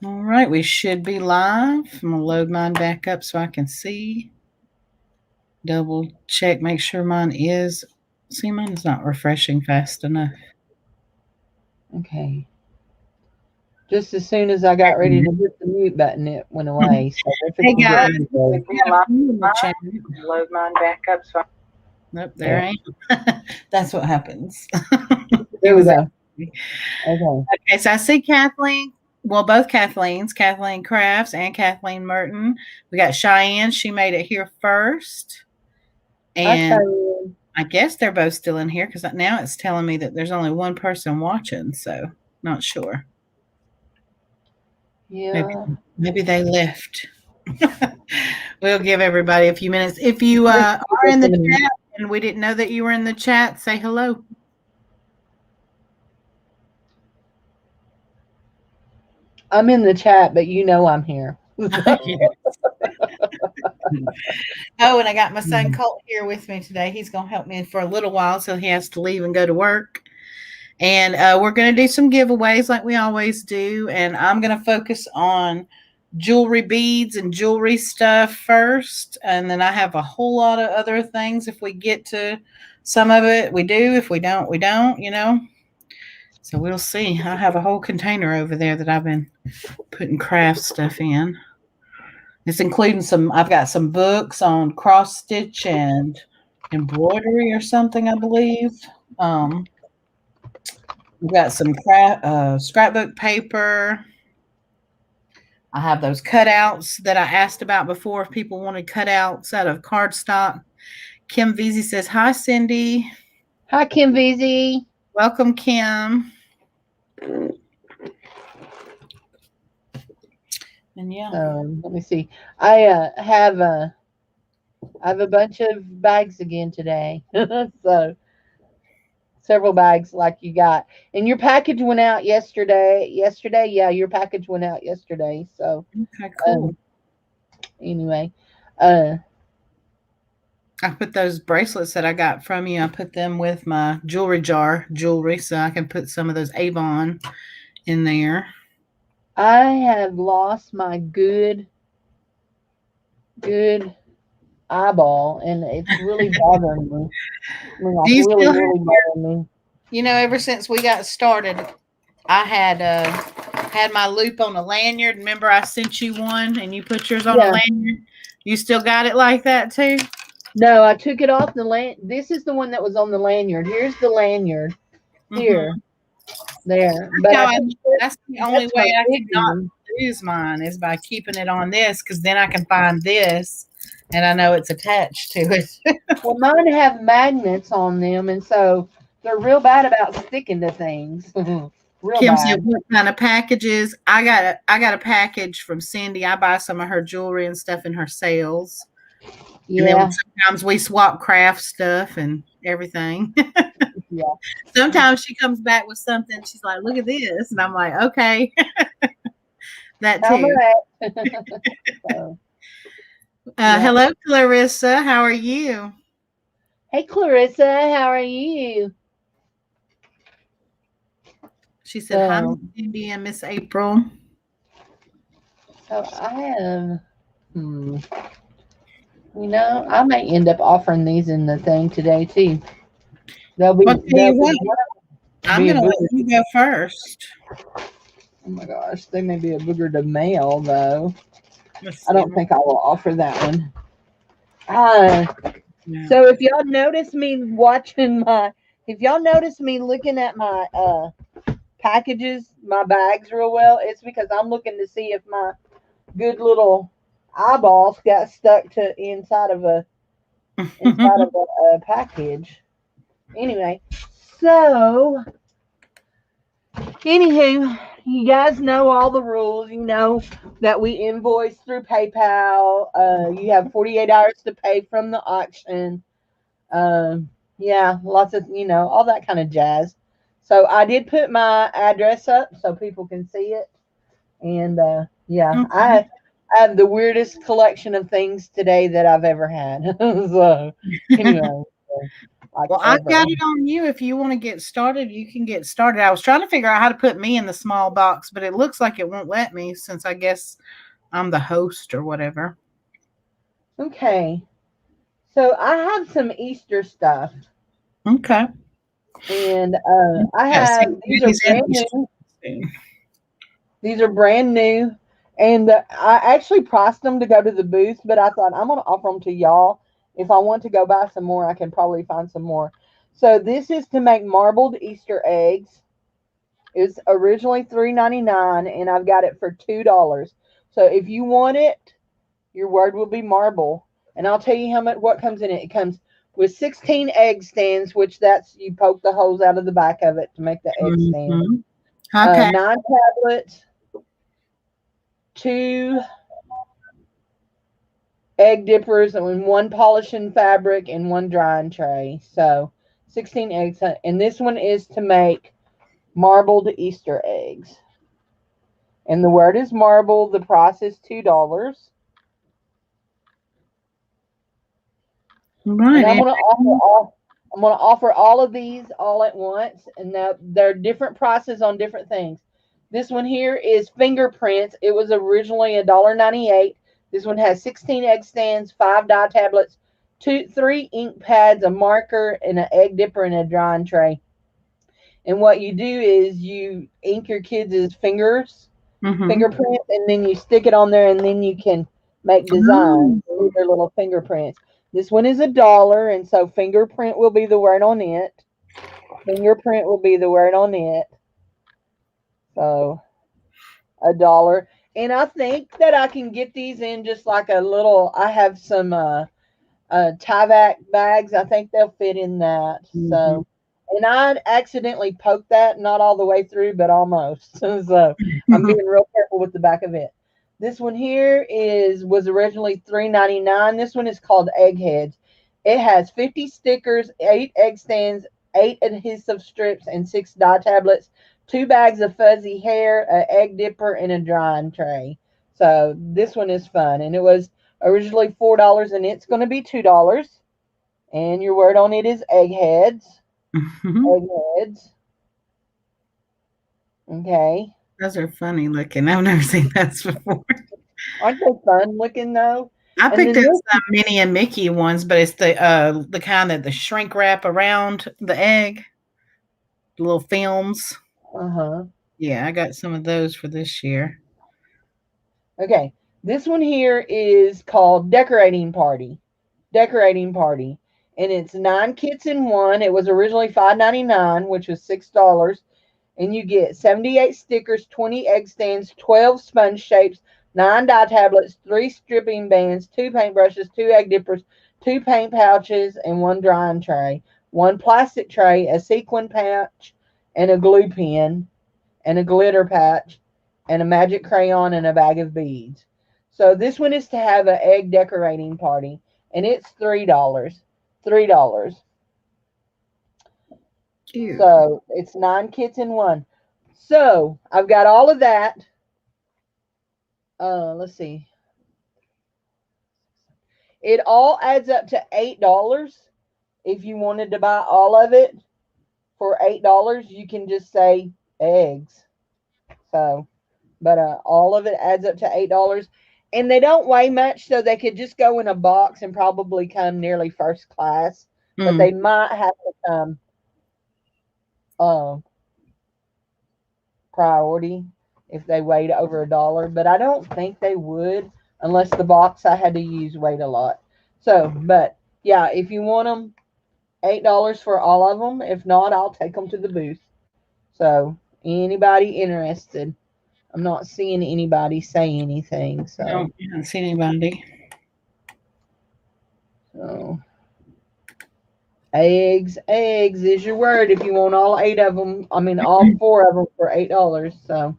All right, we should be live. I'm going to load mine back up so I can see. Double check, make sure mine is. See, mine is not refreshing fast enough. Okay. Just as soon as I got ready to hit the mute button, it went away. So if Hey it's a guys, bit we echo. got a few in the chat. Load mine back up. So Nope, there I am. That's what happens. It there we was go. empty. Okay. Okay, so I see Kathleen. Well, both Kathleen's, Kathleen Crafts and Kathleen Merton. We got Cheyenne. She made it here first. Hi, And Cheyenne. I guess they're both still in here because now it's telling me that there's only one person watching. So, not sure. Maybe, Yeah. maybe they left. We'll give everybody a few minutes. If you We're are still in the listening. chat and we didn't know that you were in the chat, say hello. I'm in the chat, but you know I'm here. Oh, and I got my son Colt here with me today. He's going to help me for a little while, so he has to leave and go to work. And we're going to do some giveaways like we always do. And I'm going to focus on jewelry beads and jewelry stuff first. And then I have a whole lot of other things. If we get to some of it, we do. If we don't, we don't. So we'll see. I have a whole container over there that I've been putting craft stuff in. It's including I've got some books on cross stitch and embroidery or something, I believe. We've got some scrapbook paper. I have those cutouts that I asked about before. If people wanted cutouts out of cardstock. Kim Veazey says, "Hi, Cindy." Hi, Kim VZ. Welcome, Kim. And yeah. Let me see. I have a bunch of bags again today. So several bags like you got. And your package went out yesterday. Yesterday, yeah, your package went out yesterday. So Okay, cool. Anyway, I put those bracelets that I got from you. I put them with my jewelry so I can put some of those Avon in there. I have lost my good eyeball, and it's really bothering me. I mean, like Do you really, still really bothering me. ever since we got started, I had my loop on a lanyard. Remember I sent you one and you put yours on a Yeah. lanyard? You still got it like that too? No, I took it off the This is the one that was on the lanyard. Here's the lanyard. Here. There. But That's the only my way I big can not one. lose mine is by keeping it on this, because then I can find this and I know it's attached to it. Well, mine have magnets on them, and so they're real bad about sticking to things. Real Kim said, bad. "What kind of packages?" I got a package from Cindy. I buy some of her jewelry and stuff in her sales. And then Yeah. sometimes we swap craft stuff and everything. Yeah. Sometimes she comes back with something. She's like, "Look at this," and I'm like, "Okay." That How too. much? So, yeah. Hello, Clarissa. How are you? Hey, Clarissa, how are you? She said, "Hi, So, Cindy and Miss April." so I am. I may end up offering these in the thing today too. They'll be. I'll tell They'll you be. what, I'm Be a going to let booger. you go first. Oh my gosh, they may be a booger to mail though. Let's I see. don't think I will offer that one. Yeah. So if y'all notice me looking at my packages, my bags real well, it's because I'm looking to see if my good little eyeballs got stuck to inside of a package. Anyway, so anywho, you guys know all the rules. You know that we invoice through PayPal. You have 48 hours to pay from the auction. Yeah, lots of all that kind of jazz. So I did put my address up so people can see it, and yeah, I have the weirdest collection of things today that I've ever had. So anyway, like Well, I've got ever. it on you. If you want to get started, you can get started. I was trying to figure out how to put me in the small box, but it looks like it won't let me since I guess I'm the host or whatever. Okay. So I have some Easter stuff, Okay. and I Yeah, have St. these are Patty's and brand Easter. new. These are brand new, and I actually priced them to go to the booth, but I thought I'm gonna offer them to y'all. If I want to go buy some more, I can probably find some more. So this is to make marbled Easter eggs. It's originally $3.99, and I've got it for $2. So if you want it, your word will be marble. And I'll tell you how much what comes in it. It comes with 16 egg stands, which that's you poke the holes out of the back of it to make the egg stand. Mm-hmm. Okay. 9 tablets, 2 egg dippers, and 1 polishing fabric, and 1 drying tray. So 16 eggs. And this one is to make marbled Easter eggs. And the word is marble. The price is $2. And Right. I'm gonna offer all of these all at once, and now they're different prices on different things. This one here is fingerprints. It was originally $1.98. This one has 16 egg stands, 5 dye tablets, 3 ink pads, a marker, and an egg dipper and a drying tray. And what you do is you ink your kids' Mm-hmm. fingerprints, and then you stick it on there, and then you can make designs Oh. with their little fingerprints. This one is $1, and so fingerprint will be the word on it. Fingerprint will be the word on it. So $1. And I think that I can get these in just like a little. I have some Tyvek bags. I think they'll fit in that. Mm-hmm. So, and I accidentally poked that, not all the way through, but almost. So I'm being real careful with the back of it. This one here was originally $3.99. This one is called Eggheads. It has 50 stickers, 8 egg stands, 8 adhesive strips, and 6 dye tablets. 2 bags of fuzzy hair, an egg dipper, and a drying tray. So this one is fun, and it was originally $4, and it's going to be $2. And your word on it is eggheads. Mm-hmm. Eggheads. Okay. Those are funny looking. I've never seen those before. Aren't they fun looking though? I And picked then up this, some Minnie and Mickey ones, but it's the kind that the shrink wrap around the egg, the little films. uh huh. Yeah, I got some of those for this year. Okay. This one here is called Decorating Party. Decorating Party. And it's 9 kits in one. It was originally $5.99, which was $6. And you get 78 stickers, 20 egg stands, 12 sponge shapes, 9 dye tablets, 3 stripping bands, 2 paintbrushes, 2 egg dippers, 2 paint pouches, and 1 drying tray, 1 plastic tray, a sequin patch, and a glue pen, and a glitter patch, and a magic crayon, and a bag of beads. So this one is to have an egg decorating party, and it's $3. $3. Cute. So it's 9 kits in one. So I've got all of that. Let's see. It all adds up to $8. If you wanted to buy all of it for $8, you can just say eggs. So, but all of it adds up to $8, and they don't weigh much, so they could just go in a box and probably come nearly first class. But Mm. they might have to come uh, priority if they weighed over $1, but I don't think they would unless the box I had to use weighed a lot. So, but yeah, if you want them, $8 for all of them. If not, I'll take them to the booth. So, anybody interested? I'm not seeing anybody say anything. No, I haven't seen anybody. So eggs is your word if you want all 8 of them. I mean, all 4 of them for $8. So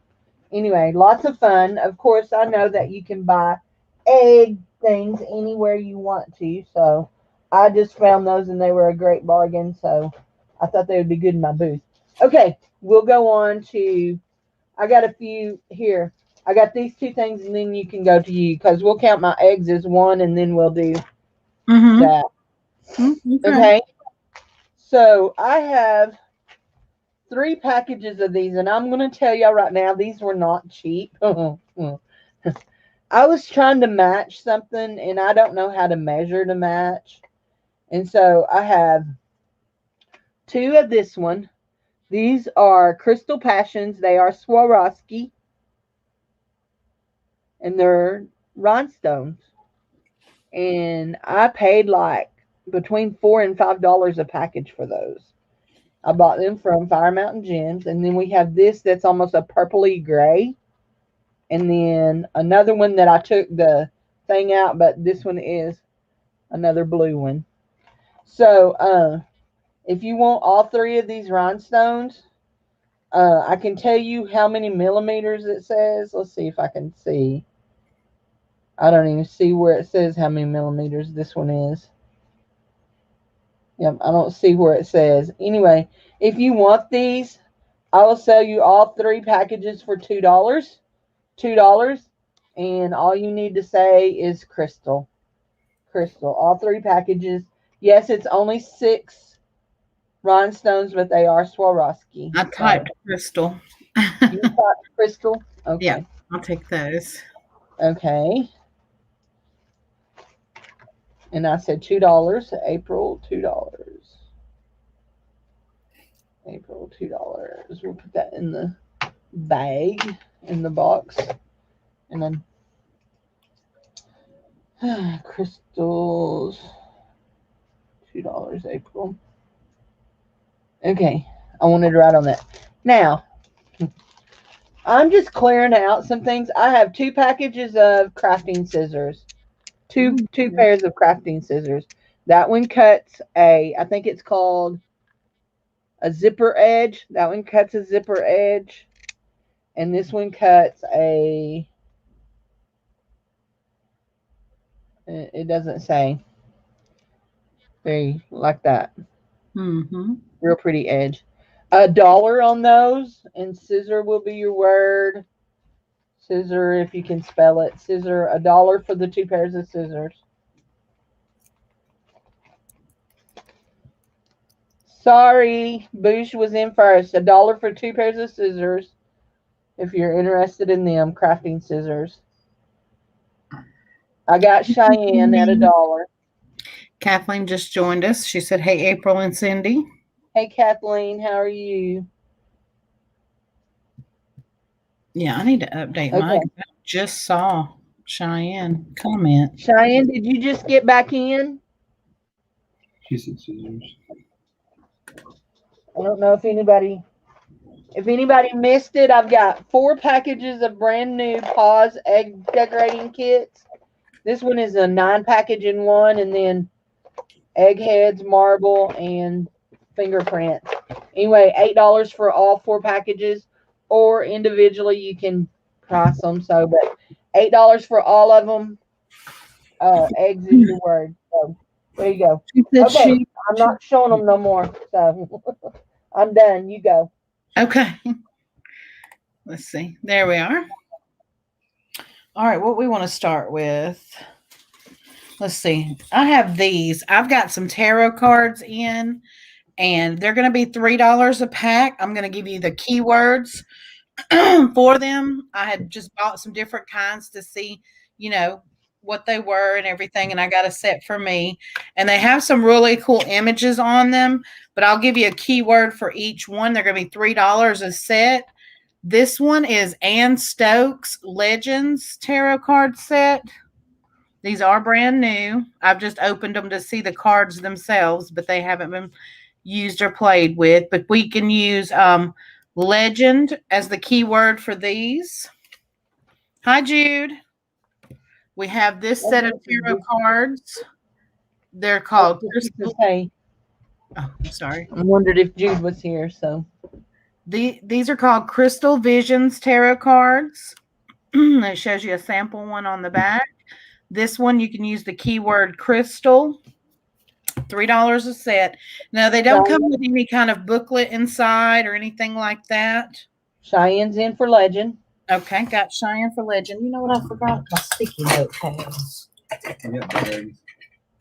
anyway, lots of fun. Of course, I know that you can buy egg things anywhere you want to. So I just found those and they were a great bargain. So I thought they would be good in my booth. Okay, we'll go on to. I got a few here. I got these 2 things, and then you can go to you because we'll count my eggs as one, and then we'll do Mm-hmm. that. Okay. Okay. So I have 3 packages of these, and I'm going to tell y'all right now, these were not cheap. I was trying to match something, and I don't know how to measure to match. And so I have 2 of this one. These are Crystal Passions. They are Swarovski, and they're rhinestones. And I paid like between $4 and $5 a package for those. I bought them from Fire Mountain Gems. And then we have this that's almost a purpley gray. And then another one that I took the thing out, but this one is another blue one. So if you want all 3 of these rhinestones, I can tell you how many millimeters it says. Let's see if I can see. I don't even see where it says how many millimeters this one is. Yep, I don't see where it says. Anyway, if you want these, I will sell you all 3 packages for $2. $2. And all you need to say is crystal. Crystal. All 3 packages. Yes, it's only 6 rhinestones, but they are Swarovski. I typed crystal. You typed crystal? Okay. Yeah, I'll take those. Okay. And I said $2. April, $2. April, $2. We'll put that in the bag, in the box. And then crystals, $2, April. Okay, I wanted to write on that. Now, I'm just clearing out some things. I have 2 packages of crafting scissors. Two pairs of crafting scissors. That one cuts I think it's called a zipper edge. That one cuts a zipper edge. And this one cuts it doesn't say. Very like that. Mm-hmm. Real pretty edge. $1 on those, and scissor will be your word. Scissor, if you can spell it. Scissor, $1 for the 2 pairs of scissors. Sorry, Boosh was in first. $1 for 2 pairs of scissors. If you're interested in them, crafting scissors. I got Cheyenne at $1. Kathleen just joined us. She said, "Hey, April and Cindy." Hey, Kathleen, how are you? Yeah, I need to update mine. I just saw Cheyenne comment. Cheyenne, did you just get back in? She said scissors. I don't know if anybody missed it. I've got 4 packages of brand new Paws egg decorating kits. This one is a 9 package in one, and then eggheads, marble, and fingerprints. Anyway, $8 for all 4 packages, or individually you can price them. So, but $8 for all of them. Eggs is your word. So there you go. Okay, I'm not showing them no more. So I'm done. You go. Okay. Let's see. There we are. All right, what we want to start with. Let's see. I have these. I've got some tarot cards in, and they're going to be $3 a pack. I'm going to give you the keywords for them. I had just bought some different kinds to see, what they were and everything, and I got a set for me. And they have some really cool images on them, but I'll give you a keyword for each one. They're going to be $3 a set. This one is Ann Stokes Legends Tarot Card Set. These are brand new. I've just opened them to see the cards themselves, but they haven't been used or played with. But we can use legend as the keyword for these. Hi, Jude. We have this set of tarot cards. They're called Crystal. Hey. Oh, I'm sorry. I wondered if Jude was here. So these are called Crystal Visions Tarot cards. It shows you a sample one on the back. This one, you can use the keyword crystal. $3 a set. Now, they don't come with any kind of booklet inside or anything like that. Cheyenne's in for legend. Okay, got Cheyenne for legend. You know what I forgot? My sticky notepads.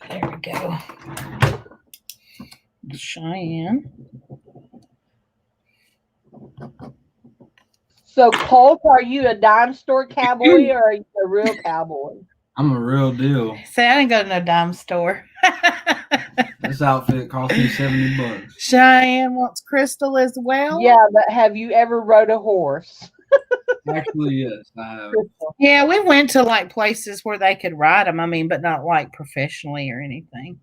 There we go. Cheyenne. So, Colt, are you a dime store cowboy or are you a real cowboy? I'm a real deal. Say, I didn't go to no dime store. This outfit cost me $70. Cheyenne wants Crystal as well. Yeah, but have you ever rode a horse? Actually, yes, I have. Yeah, we went to like places where they could ride them. I mean, but not like professionally or anything.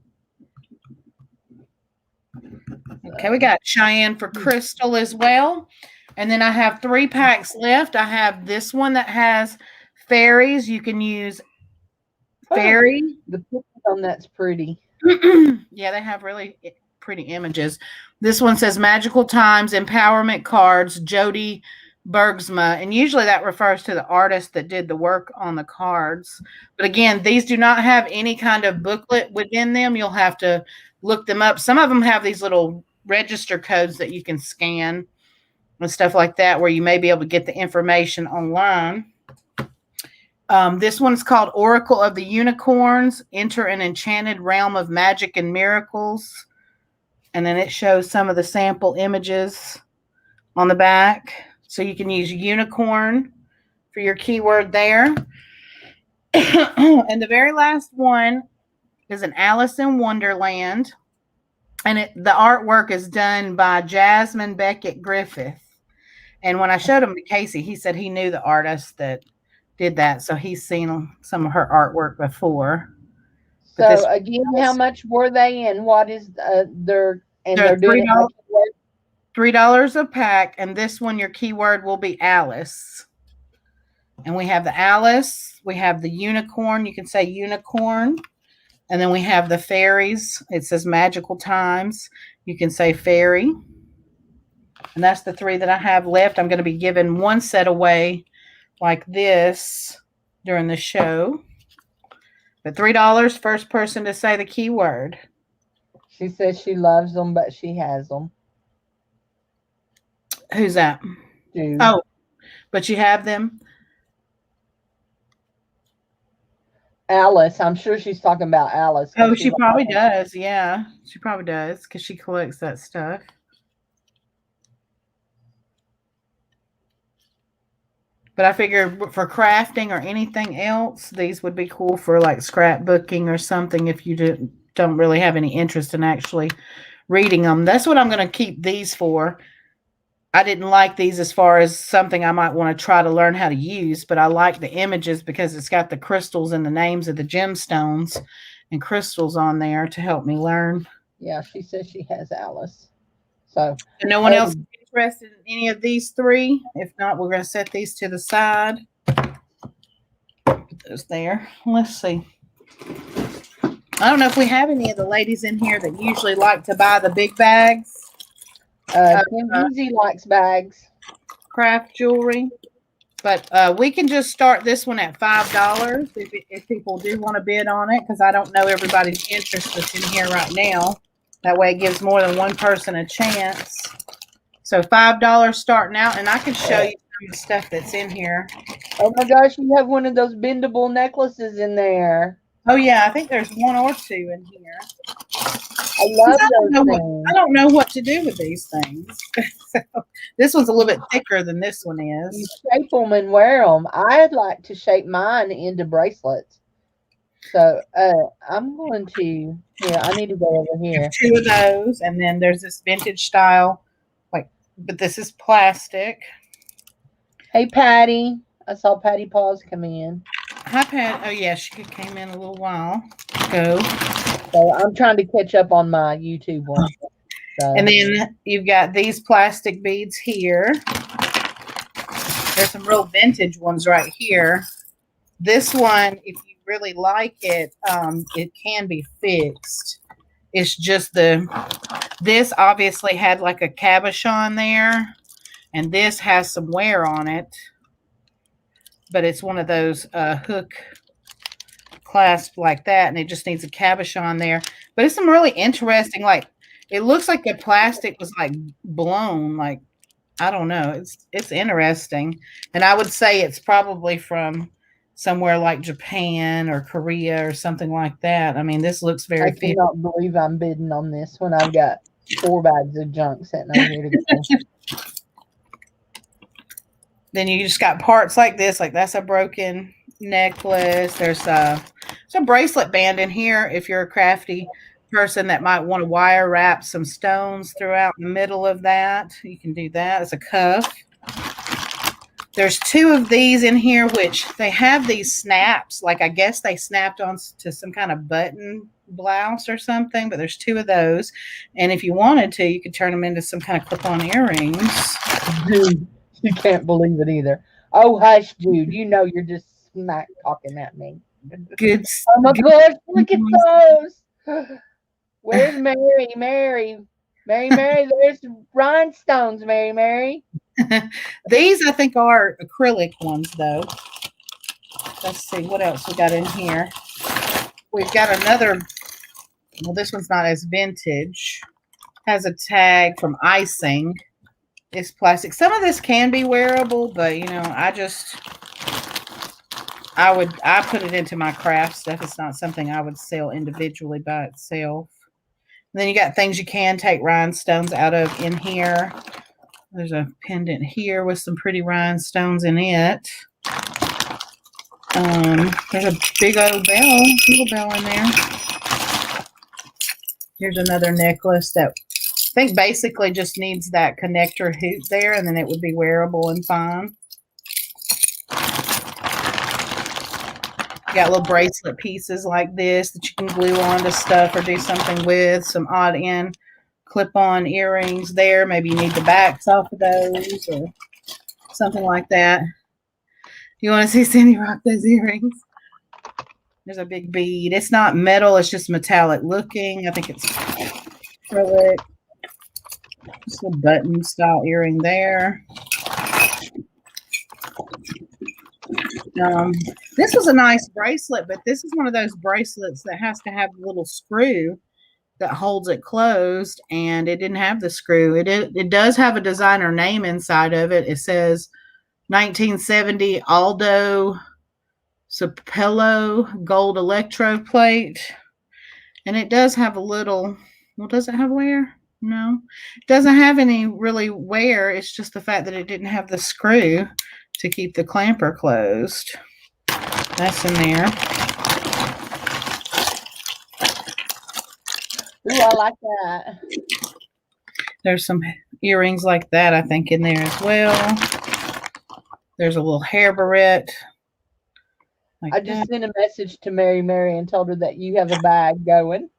Okay, we got Cheyenne for Crystal as well. And then I have 3 packs left. I have this one that has fairies. You can use fairy. The picture on that's pretty. Yeah, they have really pretty images. This one says Magical Times Empowerment Cards, Jody Bergsma. And usually that refers to the artist that did the work on the cards. But again, these do not have any kind of booklet within them. You'll have to look them up. Some of them have these little register codes that you can scan and stuff like that, where you may be able to get the information online. This one's called Oracle of the Unicorns. Enter an enchanted realm of magic and miracles. And then it shows some of the sample images on the back. So you can use unicorn for your keyword there. And the very last one is an Alice in Wonderland. And the artwork is done by Jasmine Beckett Griffith. And when I showed him to Casey, he said he knew the artist that did that. So he's seen some of her artwork before. So again, how much were they and what is their, and they're doing $3 a pack. And this one, your keyword will be Alice. And we have the Alice, we have the unicorn. You can say unicorn. And then we have the fairies. It says Magical Times. You can say fairy. And that's the 3 that I have left. I'm going to be giving one set away like this during the show. But $3, first person to say the keyword. She says she loves them, but she has them. Who's that? Dude. Oh, but you have them? Alice. I'm sure she's talking about Alice. Oh, she probably does. Yeah, she probably does because she collects that stuff. But I figured for crafting or anything else, these would be cool for like scrapbooking or something if you don't really have any interest in actually reading them. That's what I'm going to keep these for. I didn't like these as far as something I might want to try to learn how to use, but I like the images because it's got the crystals and the names of the gemstones and crystals on there to help me learn. Yeah, she says she has Alice. So no one else interested in any of these 3? If not, we're going to set these to the side. Put those there. Let's see. I don't know if we have any of the ladies in here that usually like to buy the big bags. Kim Easy likes bags. Craft jewelry. But we can just start this one at $5 if people do want to bid on it, because I don't know everybody's interest that's in here right now. That way it gives more than one person a chance. So $5 starting out, and I can show you some of the stuff that's in here. Oh my gosh, you have one of those bendable necklaces in there. Oh yeah, I think there's 1 or 2 in here. I love those things. I don't know what to do with these things. So, this one's a little bit thicker than this one is. You shape them and wear them. I'd like to shape mine into bracelets. So I'm going to, I need to go over here. 2 of those, and then there's this vintage style, but this is plastic. Hey, Patty. I saw Patty Paws come in. Hi, Pat. Oh, yeah, she came in a little while ago. So I'm trying to catch up on my YouTube one. So. And then you've got these plastic beads here. There's some real vintage ones right here. This one, if you really like it, it can be fixed. It's just this obviously had like a cabochon there, and this has some wear on it, but it's one of those hook clasp like that, and it just needs a cabochon there. But it's some really interesting, like it looks like the plastic was like blown, like I don't know. It's interesting, and I would say it's probably from somewhere like Japan or Korea or something like that. I mean, this looks very. I cannot believe I'm bidding on this when I've got 4 bags of junk sitting over here to go. Then you just got parts like this, like that's a broken necklace. There's a bracelet band in here if you're a crafty person that might want to wire wrap some stones throughout the middle of that. You can do that. It's a cuff. There's 2 of these in here, which they have these snaps. Like I guess they snapped on to some kind of button blouse or something, but there's 2 of those. And if you wanted to, you could turn them into some kind of clip-on earrings. Dude, you can't believe it either. Oh, hush, dude. You know you're just smack talking at me. Good. Oh my gosh, look at those. Where's Mary? Mary, there's rhinestones, Mary. These, I think, are acrylic ones, though. Let's see what else we got in here. We've got another. Well, this one's not as vintage. Has a tag from icing. It's plastic. Some of this can be wearable, but you know, I put it into my craft stuff. It's not something I would sell individually by itself. And then you got things you can take rhinestones out of in here. There's a pendant here with some pretty rhinestones in it. There's a big old little bell in there. Here's another necklace that I think basically just needs that connector hoop there, and then it would be wearable and fine. You got little bracelet pieces like this that you can glue onto stuff or do something with. Some odd end clip-on earrings there. Maybe you need the backs off of those or something like that. You want to see Cindy rock those earrings? There's a big bead. It's not metal. It's just metallic looking. I think it's acrylic. Just a button style earring there. This was a nice bracelet, but this is one of those bracelets that has to have a little screw that holds it closed, and it didn't have the screw. It does have a designer name inside of it. It says 1970 Aldo Sapello gold electrode plate, and it does have a little. Well, does it have wear? No, it doesn't have any really wear. It's just the fact that it didn't have the screw to keep the clamper closed. That's in there. Ooh, I like that. There's some earrings like that, I think, in there as well. There's a little hair barrette. Like I just sent a message to Mary and told her that you have a bag going.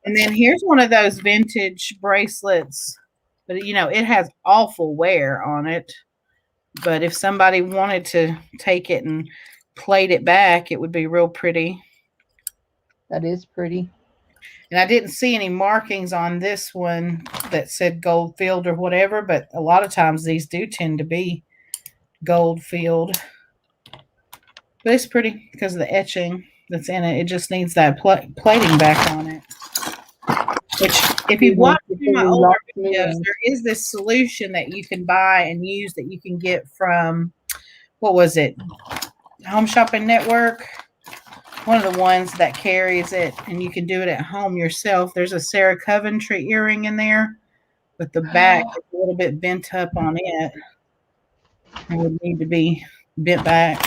And then here's one of those vintage bracelets, but you know, it has awful wear on it. But if somebody wanted to take it and plate it back, it would be real pretty. That is pretty. And I didn't see any markings on this one that said gold field or whatever, but a lot of times these do tend to be gold field. But it's pretty because of the etching that's in it. It just needs that plating back on it. Which, if you watch my older videos, there is this solution that you can buy and use that you can get from, what was it? Home Shopping Network. One of the ones that carries it, and you can do it at home yourself. There's a Sarah Coventry earring in there, but the back is a little bit bent up on it. It would need to be bent back.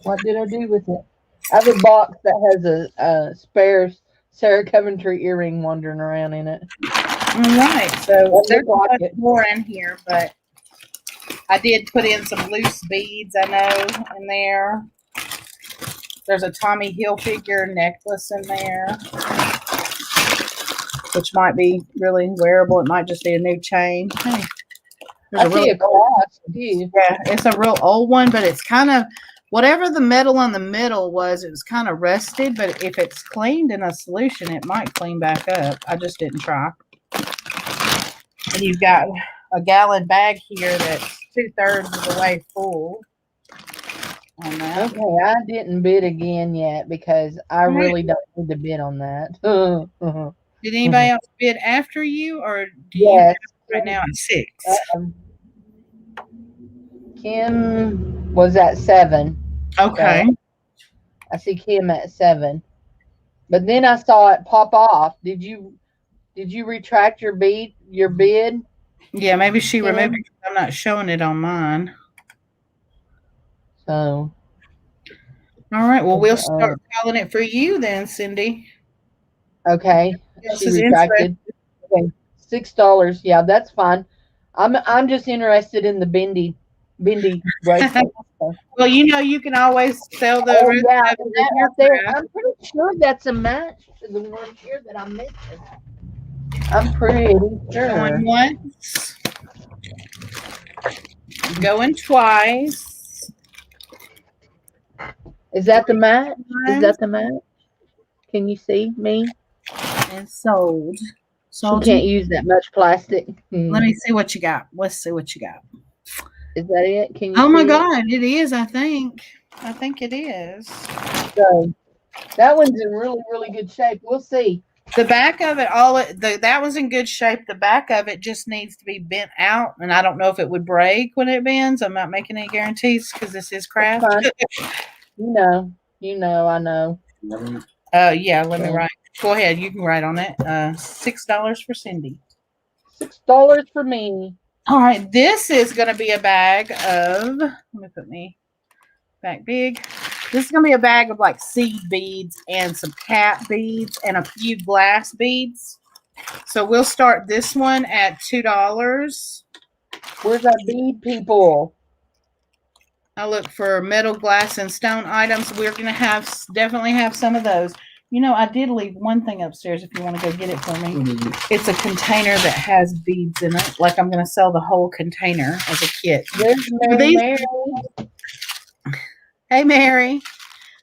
What did I do with it? I have a box that has a spare Sarah Coventry earring wandering around in it. All right, so there's much more in here, but I did put in some loose beads, I know, in there. There's a Tommy Hilfiger necklace in there, which might be really wearable. It might just be a new chain. Hey, I see a cross, too. Yeah, it's a real old one, but it's kind of, whatever the metal in the middle was, it was kind of rusted, but if it's cleaned in a solution, it might clean back up. I just didn't try. And you've got a gallon bag here that's 2/3 of the way full. On that. Okay, I didn't bid again yet because I really don't need to bid on that. Did anybody else bid after you, or do yes. You right now at 6? Kim was at 7. Okay. So I see Kim at 7. But then I saw it pop off. Did you retract your bid? Yeah, maybe she Kim? removed it 'cause I'm not showing it on mine. So All right. Well, we'll uh, start calling it for you then, Cindy. okay. This She is interesting. retracted. Okay. $6. Yeah, that's fine. I'm just interested in the bendy bracelet. So. Well, you can always sell the Oh rest yeah, of it and with that your right there. craft. I'm pretty sure that's a match to the one here that I'm missing. I'm pretty sure. Going once, going twice. Is that the match? Is Times. that the match? Can you see me? And sold. She Sold can't you. use that much plastic. Let me see what you got. Let's see what you got. Is that it? Can you Oh see my it? God, it is. I think it is. So that one's in really, really good shape. We'll see. The back of it, that was in good shape. The back of it just needs to be bent out, and I don't know if it would break when it bends. I'm not making any guarantees because this is craft. You know, I know. Yeah, let me write. Go ahead, you can write on it. $6 for Cindy. $6 for me. All right, this is going to be a bag of. Let me put me back big. This is going to be a bag of like seed beads and some cat beads and a few glass beads. So we'll start this one at $2. Where's our bead people? I look for metal, glass, and stone items. We're going to definitely have some of those. I did leave one thing upstairs if you want to go get it for me. What is it? It's a container that has beads in it. Like I'm going to sell the whole container as a kit. There's Mary. Hey, Mary.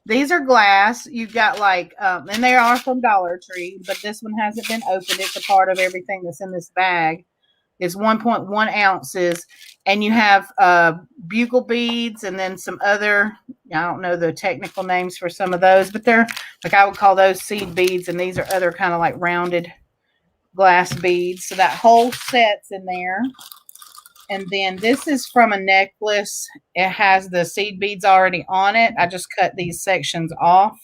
These are glass. You've got and they are from Dollar Tree, but this one hasn't been opened. It's a part of everything that's in this bag. It's 1.1 ounces. And you have bugle beads and then some other, I don't know the technical names for some of those, but they're I would call those seed beads. And these are other kind of like rounded glass beads. So that whole set's in there. And then this is from a necklace. It has the seed beads already on it. I just cut these sections off.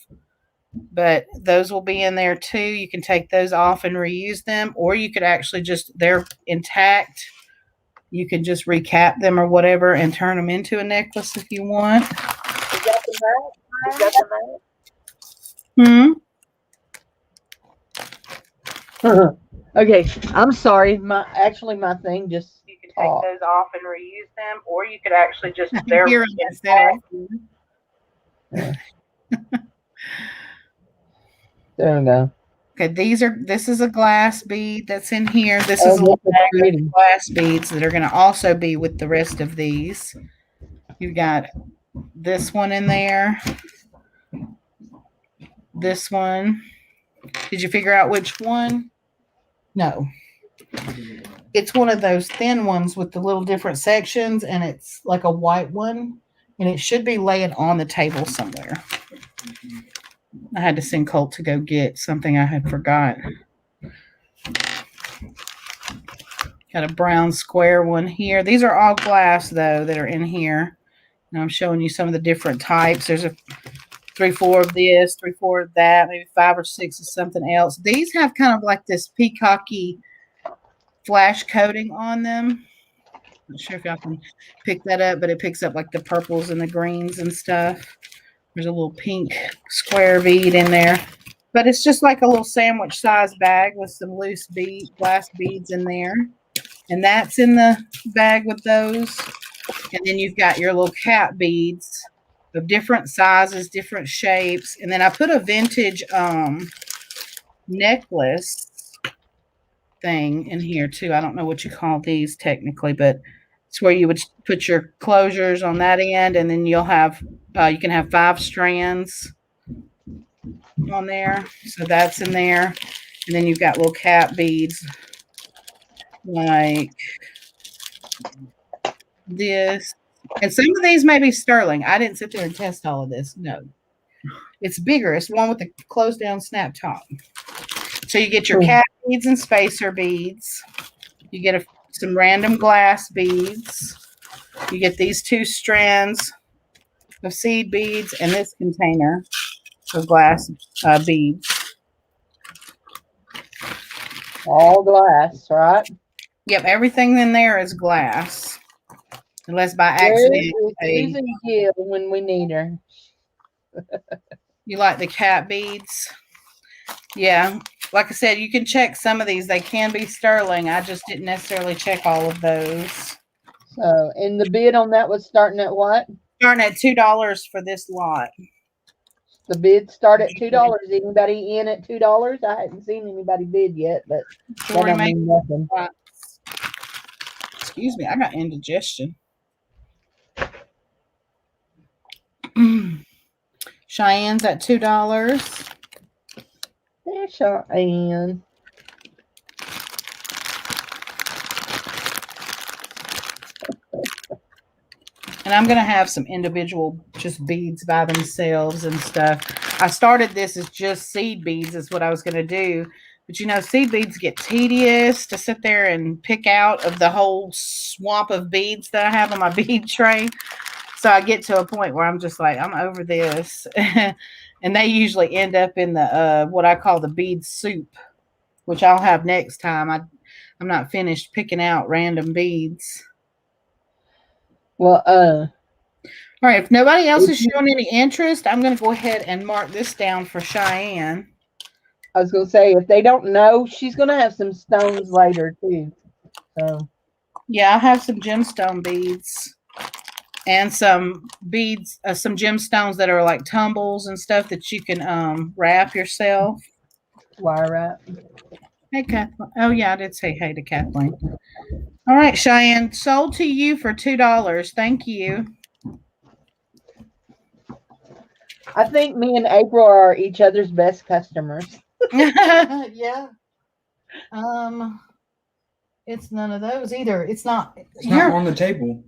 But those will be in there too. You can take those off and reuse them. Or you could actually they're intact. You can just recap them or whatever and turn them into a necklace if you want. Is that the match? Okay, I'm sorry. My thing just. You can take those off and reuse them, or you could actually just they're intact. There we go. Okay, this is a glass bead that's in here. This is a little bag of glass beads that are going to also be with the rest of these. You got this one in there. This one. Did you figure out which one? No. It's one of those thin ones with the little different sections, and it's like a white one, and it should be laying on the table somewhere. I had to send Colt to go get something I had forgot. Got a brown square one here. These are all glass, though, that are in here. And I'm showing you some of the different types. There's 3, 4 of this, 3, 4 of that, maybe 5 or 6 of something else. These have kind of like this peacocky flash coating on them. Not sure if y'all can pick that up, but it picks up like the purples and the greens and stuff. There's a little pink square bead in there. But it's just like a little sandwich size bag with some loose glass beads in there. And that's in the bag with those. And then you've got your little cat beads of different sizes, different shapes. And then I put a vintage necklace thing in here too. I don't know what you call these technically, but it's where you would put your closures on that end, and then you'll have you can have 5 strands on there. So that's in there. And then you've got little cat beads like this. And some of these may be sterling. I didn't sit there and test all of this. No. It's bigger. It's one with the closed down snap top. So you get your cat beads and spacer beads. You get some random glass beads. You get these 2 strands of seed beads and this container of glass beads. All glass, right? Yep, everything in there is glass. Unless by Where accident is Susan Gill when we need her? you like the cat beads. Yeah. Like I said, you can check some of these. They can be sterling. I just didn't necessarily check all of those. So, and the bid on that was starting at what? Starting at $2 for this lot. The bids start at $2. Anybody in at $2? I hadn't seen anybody bid yet, but that don't mean nothing. Excuse me, I got indigestion. Cheyenne's at $2. There's Cheyenne. And I'm going to have some individual just beads by themselves and stuff. I started this as just seed beads is what I was going to do. But, you know, seed beads get tedious to sit there and pick out of the whole swamp of beads that I have on my bead tray. So I get to a point where I'm just like, I'm over this. And they usually end up in the what I call the bead soup, which I'll have next time. I'm not finished picking out random beads. Well, all right. If nobody else is showing any interest, I'm going to go ahead and mark this down for Cheyenne. I was going to say, if they don't know, she's going to have some stones later too. So, yeah, I have some gemstone beads and some beads, some gemstones that are like tumbles and stuff that you can wrap yourself. Wire wrap. Hey, Kathleen. Oh, yeah, I did say hey to Kathleen. All right, Cheyenne, sold to you for $2. Thank you. I think me and April are each other's best customers. Yeah. It's none of those either. It's not on the table.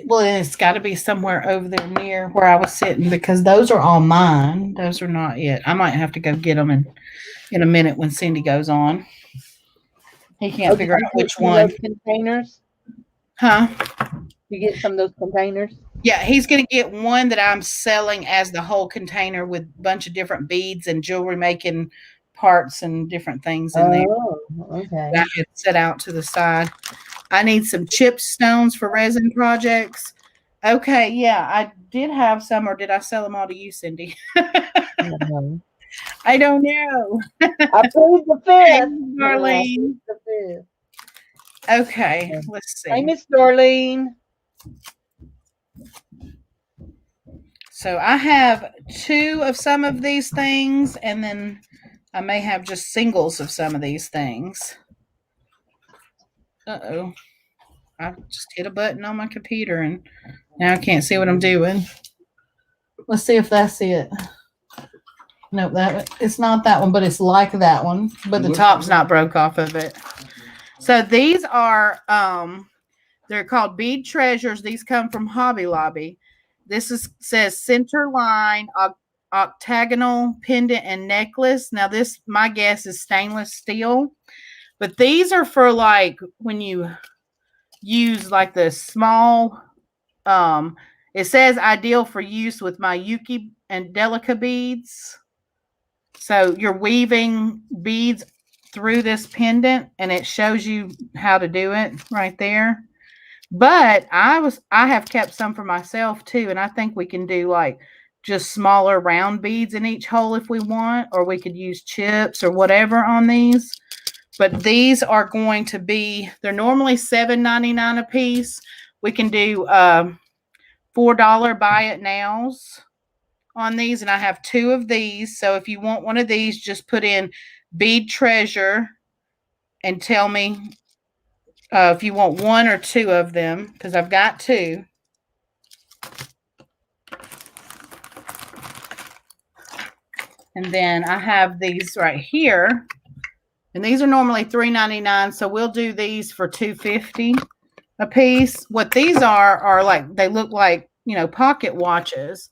Well, it's got to be somewhere over there near where I was sitting because those are all mine. Those are not yet. I might have to go get them in a minute when Cindy goes on. He can't figure out which one. Those containers? Huh? You get some of those containers? Yeah, he's going to get one that I'm selling as the whole container with a bunch of different beads and jewelry making parts and different things in there. Oh, okay. That is set out to the side. I need some chip stones for resin projects. Okay, yeah, I did have some, or did I sell them all to you, Cindy? I don't know. I played the fifth, Darlene. Okay, let's see. Hey, Miss Darlene. So I have 2 of some of these things, and then I may have just singles of some of these things. Uh-oh. I just hit a button on my computer, and now I can't see what I'm doing. Let's see if that's it. Nope, it's not that one, but it's like that one. But the top's not broke off of it. So these are, they're called bead treasures. These come from Hobby Lobby. This says center line, octagonal pendant and necklace. Now this, my guess, is stainless steel. But these are for like when you use like the small, it says ideal for use with my Yuki and Delica beads. So you're weaving beads through this pendant and it shows you how to do it right there. But I have kept some for myself too. And I think we can do like just smaller round beads in each hole if we want, or we could use chips or whatever on these. But these are going to be, they're normally $7.99 a piece. We can do $4 buy it nows on these. And I have 2 of these. So if you want one of these, just put in bead treasure and tell me if you want 1 or 2 of them, because I've got 2. And then I have these right here. And these are normally $3.99, so we'll do these for $2.50 a piece. What these are like, they look like, you know, pocket watches,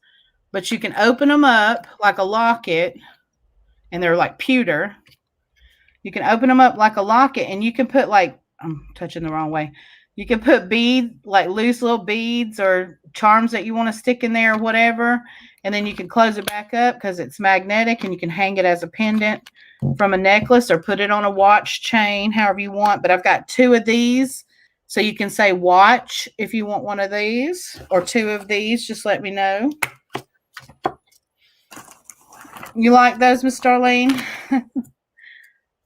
but you can open them up like a locket, and they're like pewter. You can open them up like a locket, and you can put like, I'm touching the wrong way. You can put like loose little beads or charms that you want to stick in there or whatever. And then you can close it back up because it's magnetic and you can hang it as a pendant from a necklace or put it on a watch chain, however you want. But I've got 2 of these. So you can say watch if you want one of these or 2 of these. Just let me know. You like those, Miss Darlene?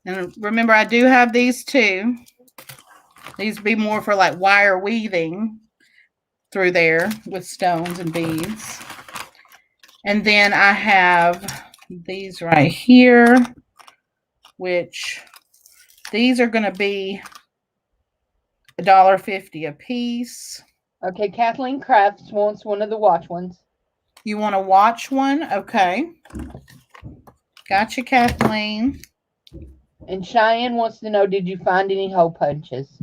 And remember, I do have these too. These would be more for like wire weaving through there with stones and beads. And then I have these right here, which these are going to be $1.50 a piece. Okay, Kathleen Crafts wants one of the watch ones. You want to watch one? Okay. Gotcha, Kathleen. And Cheyenne wants to know, did you find any hole punches?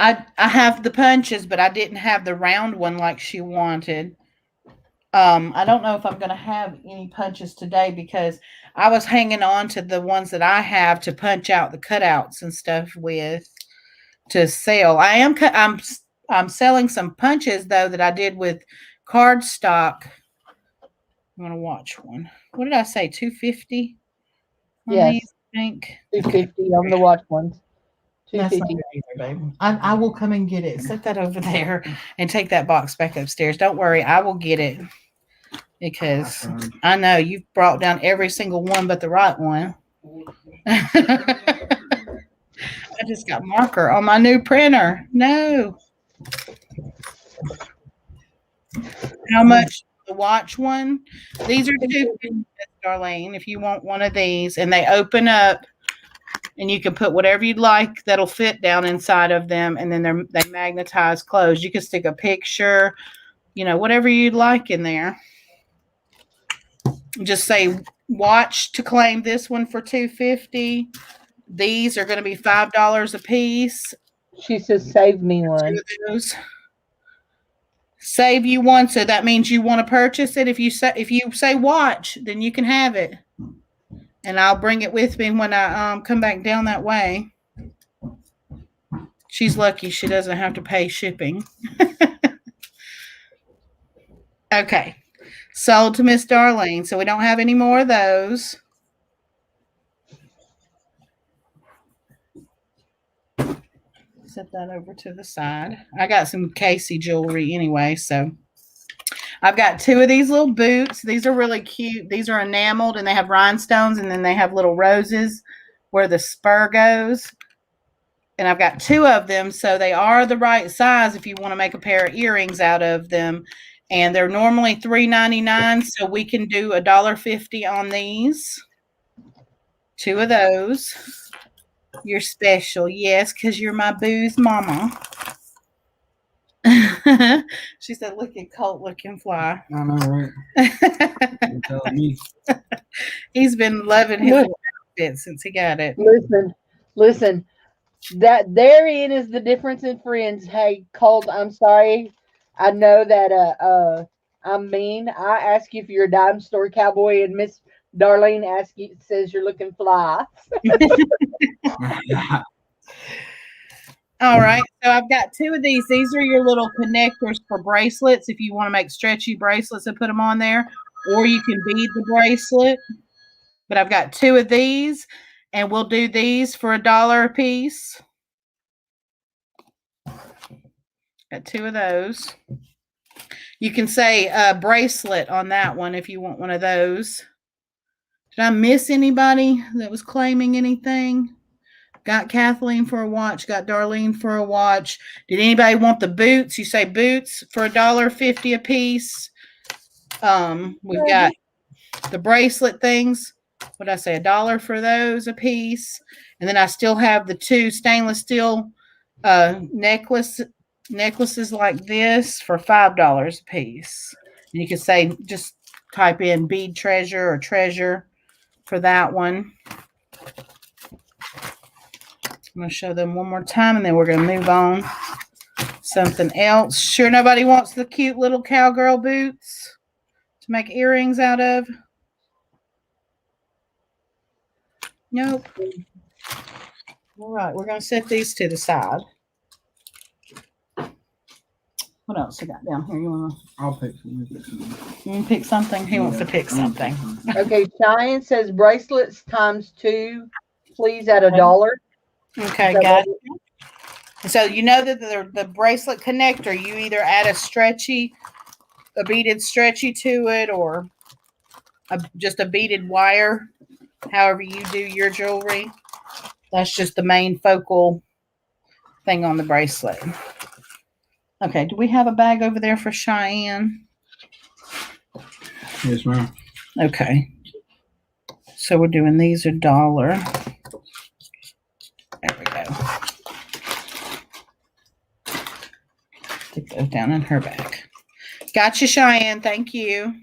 I have the punches, but I didn't have the round one like she wanted. I don't know if I'm going to have any punches today because I was hanging on to the ones that I have to punch out the cutouts and stuff with to sell. I'm selling some punches though that I did with cardstock. I'm going to watch one. What did I say? 250? Yes. These, I think 250 on the watch ones. That's not either, babe. I will come and get it. Set that over there and take that box back upstairs. Don't worry, I will get it because I know you've brought down every single one but the right one. I just got marker on my new printer. No. How much the watch one? These are $2.50, Darlene, if you want one of these. And they open up. And you can put whatever you'd like that'll fit down inside of them. And then they magnetize closed. You can stick a picture, whatever you'd like in there. Just say watch to claim this one for $2.50. These are going to be $5 a piece. She says save me one. Save you one. So that means you want to purchase it. If you say watch, then you can have it. And I'll bring it with me when I come back down that way. She's lucky she doesn't have to pay shipping. Okay. Sold to Miss Darlene. So we don't have any more of those. Set that over to the side. I got some Casey jewelry anyway, so I've got 2 of these little boots. These are really cute. These are enameled and they have rhinestones and then they have little roses where the spur goes. And I've got 2 of them, so they are the right size if you want to make a pair of earrings out of them. And they're normally $3.99, so we can do $1.50 on these. 2 of those. You're special, yes, because you're my booze mama. She said, look at Colt looking fly. I know, right? You're telling me. He's been loving his outfit since he got it. Listen. That therein is the difference in friends. Hey, Colt, I'm sorry. I know that I'm mean. I ask you if you're a dime store cowboy, and Miss Darlene says you're looking fly. All right, so I've got 2 of these. These are your little connectors for bracelets if you want to make stretchy bracelets and put them on there, or you can bead the bracelet. But I've got 2 of these, and we'll do these for $1 a piece. Got 2 of those. You can say bracelet on that one if you want one of those. Did I miss anybody that was claiming anything? Got Kathleen for a watch. Got Darlene for a watch. Did anybody want the boots? You say boots for $1.50 a piece. We've got the bracelet things. What did I say? $1 for those a piece. And then I still have the 2 stainless steel necklaces like this for $5 a piece. And you can say, just type in bead treasure or treasure for that one. I'm going to show them one more time, and then we're going to move on. Something else. Sure nobody wants the cute little cowgirl boots to make earrings out of? Nope. All right, we're going to set these to the side. What else I got down here? You want I'll pick some. to pick something? He wants to pick something. Okay, Cheyenne says bracelets times 2, please, at $1. Okay, got it. So you know that the bracelet connector, you either add a beaded stretchy to it, or just a beaded wire, however you do your jewelry. That's just the main focal thing on the bracelet. Okay, do we have a bag over there for Cheyenne? Yes, ma'am. Okay. So we're doing these $1. There we go. Stick those down in her bag. Gotcha, Cheyenne. Thank you.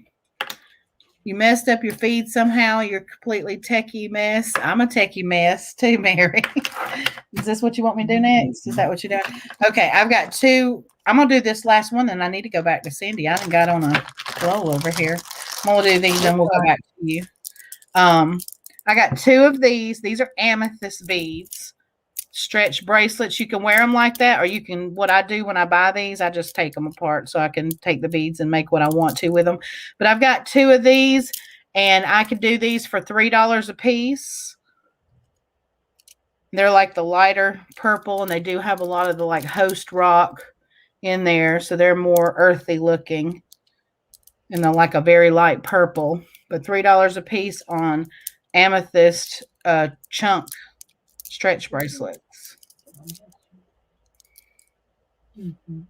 You messed up your feed somehow. You're a completely techie mess. I'm a techie mess too, Mary. Is this what you want me to do next? Is that what you're doing? Okay, I've got 2. I'm going to do this last one, then I need to go back to Cindy. I done got on a roll over here. I'm going to do these, and we'll go back to you. I got 2 of these. These are amethyst beads. Stretch bracelets. You can wear them like that, or you can, what I do when I buy these, I just take them apart so I can take the beads and make what I want to with them. But I've got 2 of these, and I could do these for $3 a piece. They're like the lighter purple, and they do have a lot of the like host rock in there, so they're more earthy looking, and they're like a very light purple. But $3 a piece on amethyst chunk stretch bracelets. Mm-hmm.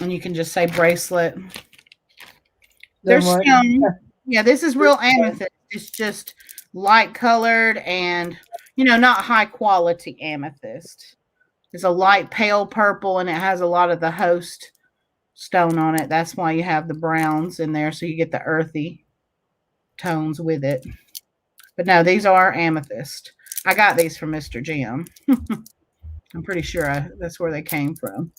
And you can just say bracelet. There's some, yeah, this is real amethyst. It's just light colored and, not high quality amethyst. It's a light pale purple, and it has a lot of the host stone on it. That's why you have the browns in there, so you get the earthy tones with it. But no, these are amethyst. I got these from Mr. Jim. I'm pretty sure that's where they came from.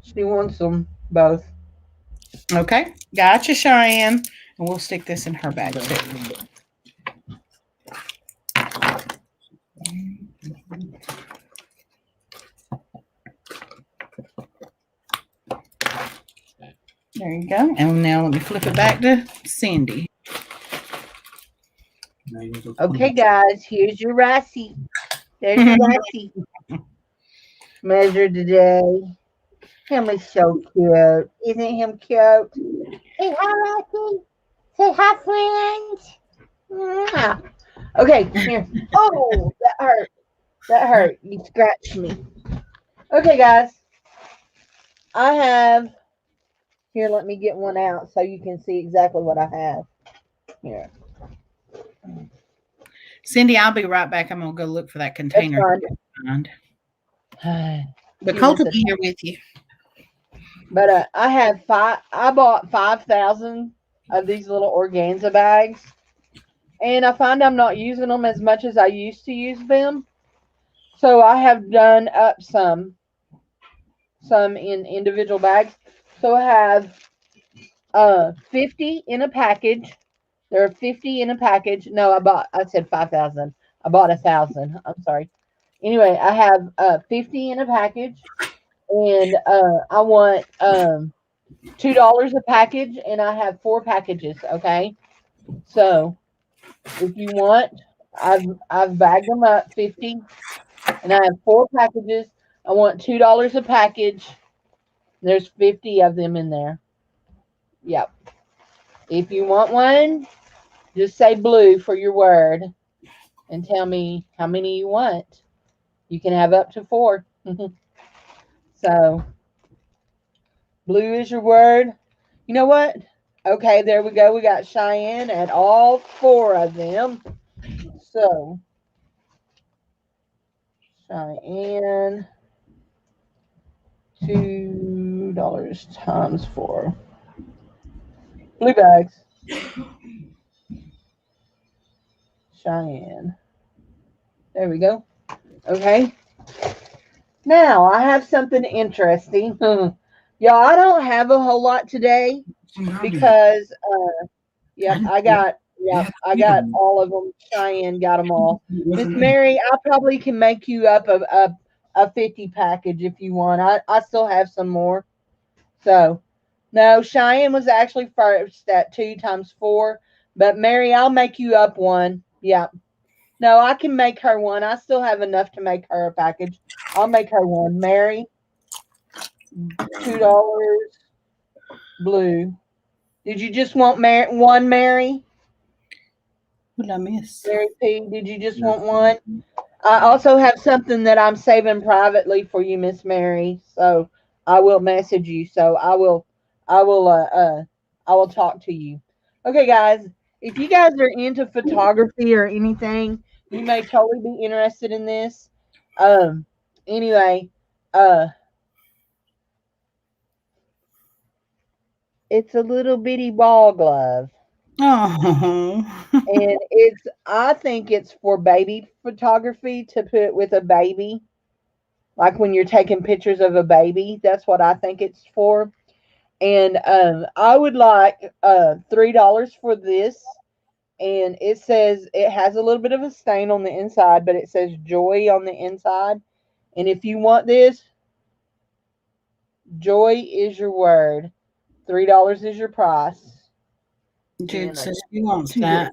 She wants them both. Okay. Gotcha, Cheyenne. And we'll stick this in her bag too. There you go. And now let me flip it back to Cindy. Okay, guys, here's your Ricey. There's your Ricey. Measure today. Him is so cute. Isn't him cute? Say hi, Ricey. Say hi, friends. Mwah. Okay, here. Oh, that hurt. That hurt. You scratched me. Okay, guys. I have. Here, let me get one out so you can see exactly what I have. Here. Cindy, I'll be right back. I'm going to go look for that container. But Colt will be here with you. But I bought 5,000 of these little organza bags. And I find I'm not using them as much as I used to use them. So I have done up some in individual bags. So I have 50 in a package. There are 50 in a package. No, I said 5,000. I bought 1,000. I'm sorry. Anyway, I have 50 in a package. And I want $2 a package, and I have 4 packages, okay? So if you want, I've bagged them up 50, and I have 4 packages. I want $2 a package. There's 50 of them in there. Yep. If you want one, just say blue for your word and tell me how many you want. You can have up to 4. So, blue is your word. You know what? Okay, there we go. We got Cheyenne at all 4 of them. So, Cheyenne, $2 times 4. Blue bags. Cheyenne. There we go. Okay. Now, I have something interesting. Y'all, I don't have a whole lot today because, I got Yeah, Yeah, I got yeah. all of them. Cheyenne got them all. What's Miss her name? Mary, I probably can make you up a 50 package if you want. I still have some more. So, no, Cheyenne was actually first at 2 times 4. But Mary, I'll make you up one. Yeah. No, I can make her one. I still have enough to make her a package. I'll make her one. Mary, $2 blue. Did you just want one, Mary? What did I miss? Mary P, did you just Yeah. want one? I also have something that I'm saving privately for you, Miss Mary. So I will message you. So I will, I will talk to you. Okay, guys. If you guys are into photography or anything, you may totally be interested in this. Um. Anyway, uh, it's a little bitty ball glove, Oh, and I think it's for baby photography to put with a baby. Like when you're taking pictures of a baby, that's what I think it's for. And I would like $3 for this. And it says it has a little bit of a stain on the inside, but it says joy on the inside. And if you want this, joy is your word. $3 is your price. Jude And I says just she want wants to that.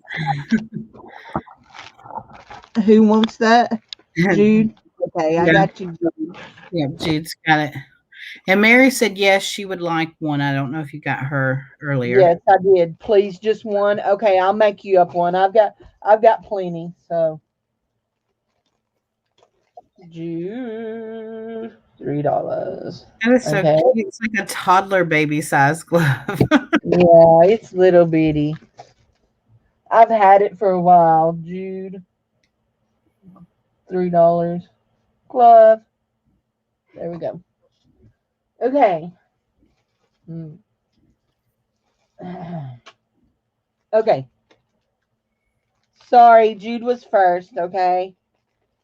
Who wants that? Yeah, Jude. Okay, I got you, Jude. yeah, Jude's got it. And Mary said yes, she would like one. I don't know if you got her earlier. Yes, I did. Please, just one. Okay, I'll make you up one. I've got plenty. So Jude, $3. That is so Okay. cute. It's like a toddler baby size glove. Yeah, it's little bitty. I've had it for a while. Jude, $3. Glove. There we go. Okay. Hmm. Okay. Sorry, Jude was first. Okay.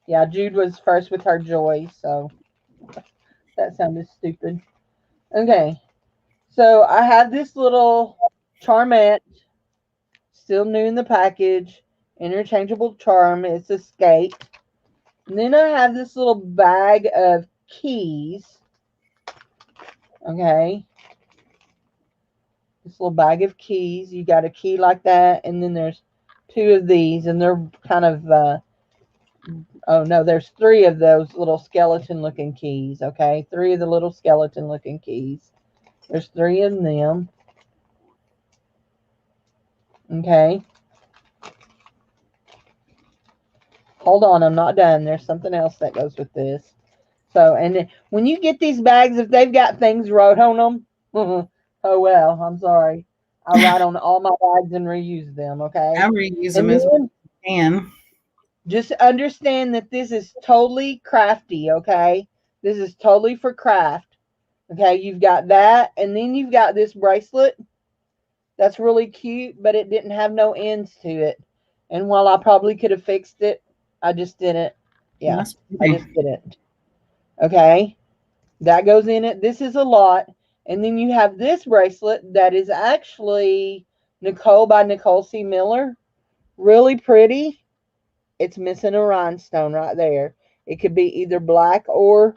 Yeah, Jude was first with her joy. So that sounded stupid. Okay. So I have this little charmette, still new in the package, interchangeable charm. It's a skate. And then I have this little bag of keys. Okay. This little bag of keys. You got a key like that, and then there's 2 of these, and they're kind of oh no, there's 3 of those little skeleton looking keys. Okay, 3 of the little skeleton looking keys. There's 3 of them. Okay. Hold on, I'm not done. There's something else that goes with this. So, and then when you get these bags, if they've got things wrote on them, oh well, I'm sorry. I write on all my bags and reuse them, okay? I reuse them And as then I can. just understand that this is totally crafty, okay? This is totally for craft. Okay, you've got that, and then you've got this bracelet that's really cute, but it didn't have no ends to it. And while I probably could have fixed it, I just didn't. Well, Yeah, that's I pretty. just didn't. Okay, that goes in it. This is a lot. And then you have this bracelet that is actually Nicole by Nicole C. Miller. Really pretty. It's missing a rhinestone right there. It could be either black or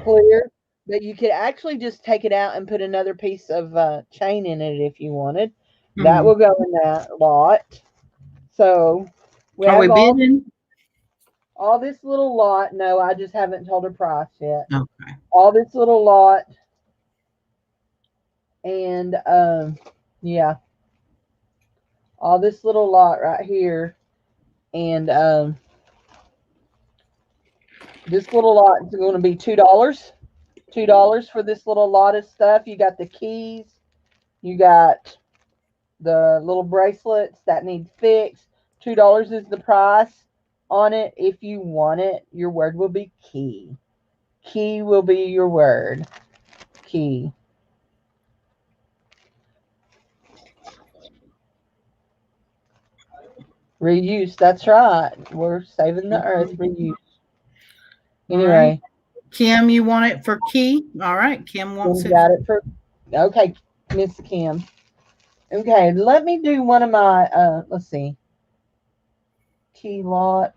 clear, but you could actually just take it out and put another piece of chain in it if you wanted. That Mm. will go in that lot. So we Are we have bidding? all this little lot. No, I just haven't told her price yet. Okay. All this little lot, and yeah, all this little lot right here, and this little lot is going to be $2. $2 for this little lot of stuff. You got the keys. You got the little bracelets that need fixed. $2 is the price on it. If you want it, your word will be key. Key will be your word. Key. Reuse. That's right. We're saving the earth. Reuse. All right. Anyway, Kim, you want it for key? All right. Kim wants Kim it. got it for Okay, Miss Kim. Okay, let me do one of my let's see. Key lot,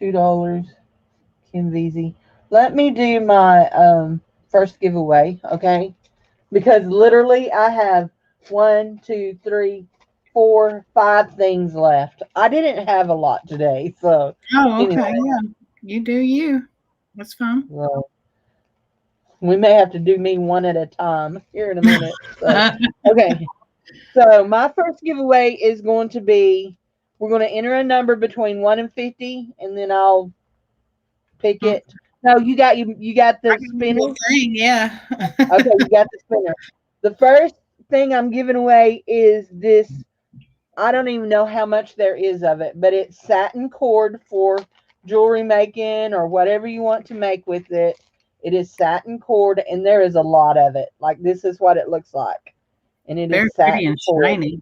$2. Kim VZ. Let me do my first giveaway, okay? Because literally I have 5 things left. I didn't have a lot today, so Oh, anyway, okay. Yeah. You do you. That's fine. well, we may have to do me one at a time here in a minute. So okay. So my first giveaway is going to be we're going to enter a number between 1 and 50, and then I'll pick Mm, it. No, you got I the can do spinner. the thing, yeah. Okay, you got the spinner. The first thing I'm giving away is this. I don't even know how much there is of it, but it's satin cord for jewelry making or whatever you want to make with it. It is satin cord, and there is a lot of it. Like this is what it looks like, and it Very is pretty satin and cord, shiny.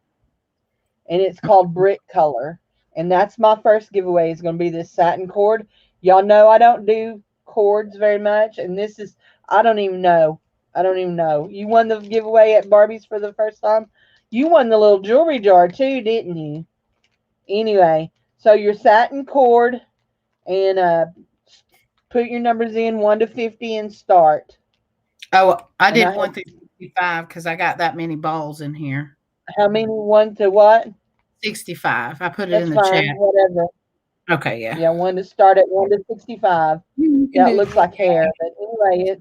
and it's called brick color. And that's my first giveaway is going to be this satin cord. Y'all know I don't do cords very much, and this is I don't even know. I don't even know. You won the giveaway at Barbie's for the first time. You won the little jewelry jar too, didn't you? Anyway, so your satin cord and put your numbers in 1 to 50 and start. Oh, I And I did have 1 through 65 because I got that many balls in here. how many 1 to what? 65. I put it That's in the fine. chat. Whatever. Okay, yeah. Yeah, 1 to start at 1 to 65. You can Yeah, it do looks like hair, but anyway,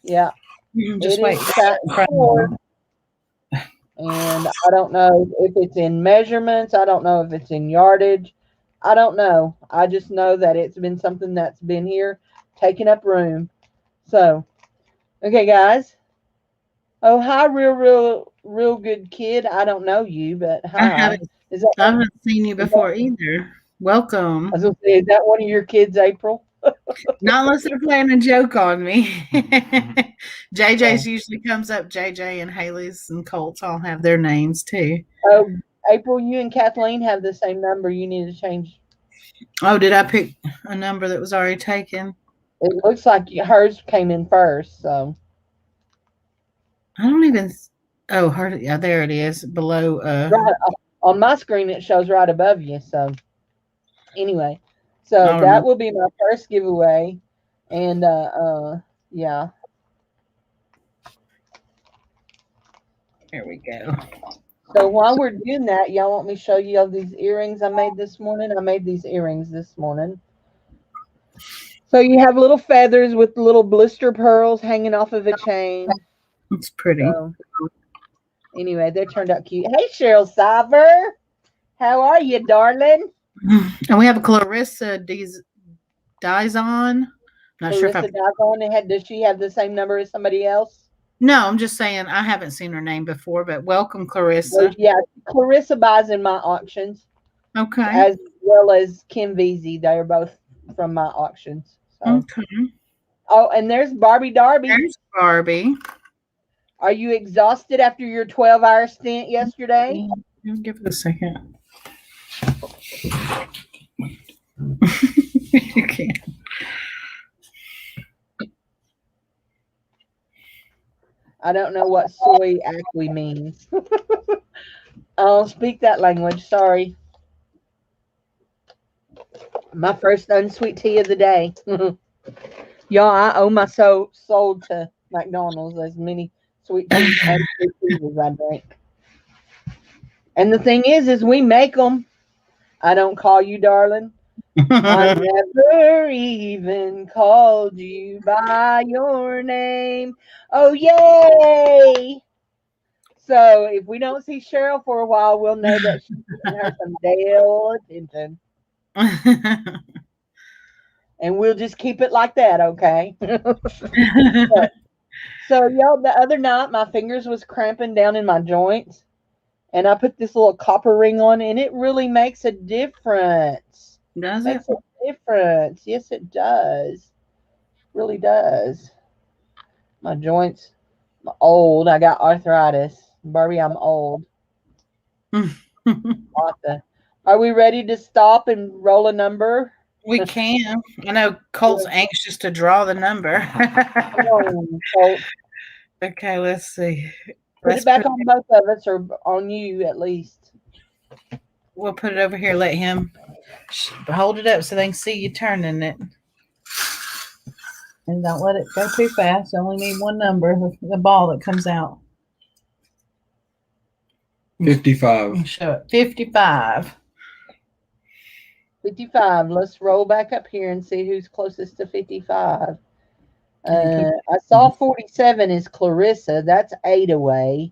yeah, you can just it wait. is satin cord, and I don't know if it's in measurements. I don't know if it's in yardage. I don't know. I just know that it's been something that's been here, taking up room. So, okay, guys. Oh, hi, real good kid. I don't know you, but I hi. haven't Is that, I haven't seen you is that before either. I Welcome. was gonna say, is that one of your kids, April? Not unless they're playing a joke on me. Oh, JJ's usually comes up. JJ and Haley's and Colt's all have their names too. oh, April, you and Kathleen have the same number. You need to change. Oh, did I pick a number that was already taken? It looks like hers came in first. So I don't even. Oh, her. Yeah, there it is below. right on my screen, it shows right above you. So anyway, so I don't that know. will be my first giveaway, and yeah. Here we go. So while we're doing that, y'all want me to show you all these earrings I made this morning? I made these earrings this morning. So you have little feathers with little blister pearls hanging off of a chain. It's pretty. So anyway, they turned out cute. Hey, Cheryl Siver. How are you, darling? And we have a Clarissa Dizon. Not sure if I. Clarissa Dagon. Does she have the same number as somebody else? No, I'm just saying I haven't seen her name before, but welcome, Well, Clarissa. yeah, Clarissa buys in my auctions Okay. as well as Kim VZ. They are both from my auctions. So. Okay. Oh, and there's Barbie Darby. There's Barbie. Are you exhausted after your 12-hour stint yesterday? Give it a second. You can't. I don't know what soy acqui means. I don't speak that language. Sorry. My first unsweet tea of the day. Y'all, I owe my soul to McDonald's as many sweet teas, unsweet teas as I drink. And the thing is we make them. I don't call you darling. I never even called you by your name. Oh, yay! So if we don't see Cheryl for a while, we'll know that she's giving her some Dale attention. And we'll just keep it like that, okay? So, y'all, the other night, my fingers was cramping down in my joints. And I put this little copper ring on, and it really makes a difference. Does it? Makes a difference. Yes, it does. Really does. My joints, I'm old. I got arthritis. Barbie, I'm old. Are we ready to stop and roll a number? We can. I know Colt's anxious to draw the number. Come on, Colt. Okay, let's see. Put Let's it back put on both of us, or on you at least. we'll put it over here. Let him hold it up so they can see you turning it. And don't let it go too fast. You only need one number, the ball that comes out. 55. Show it. 55. 55. Let's roll back up here and see who's closest to 55. I saw 47 is Clarissa. That's 8 away.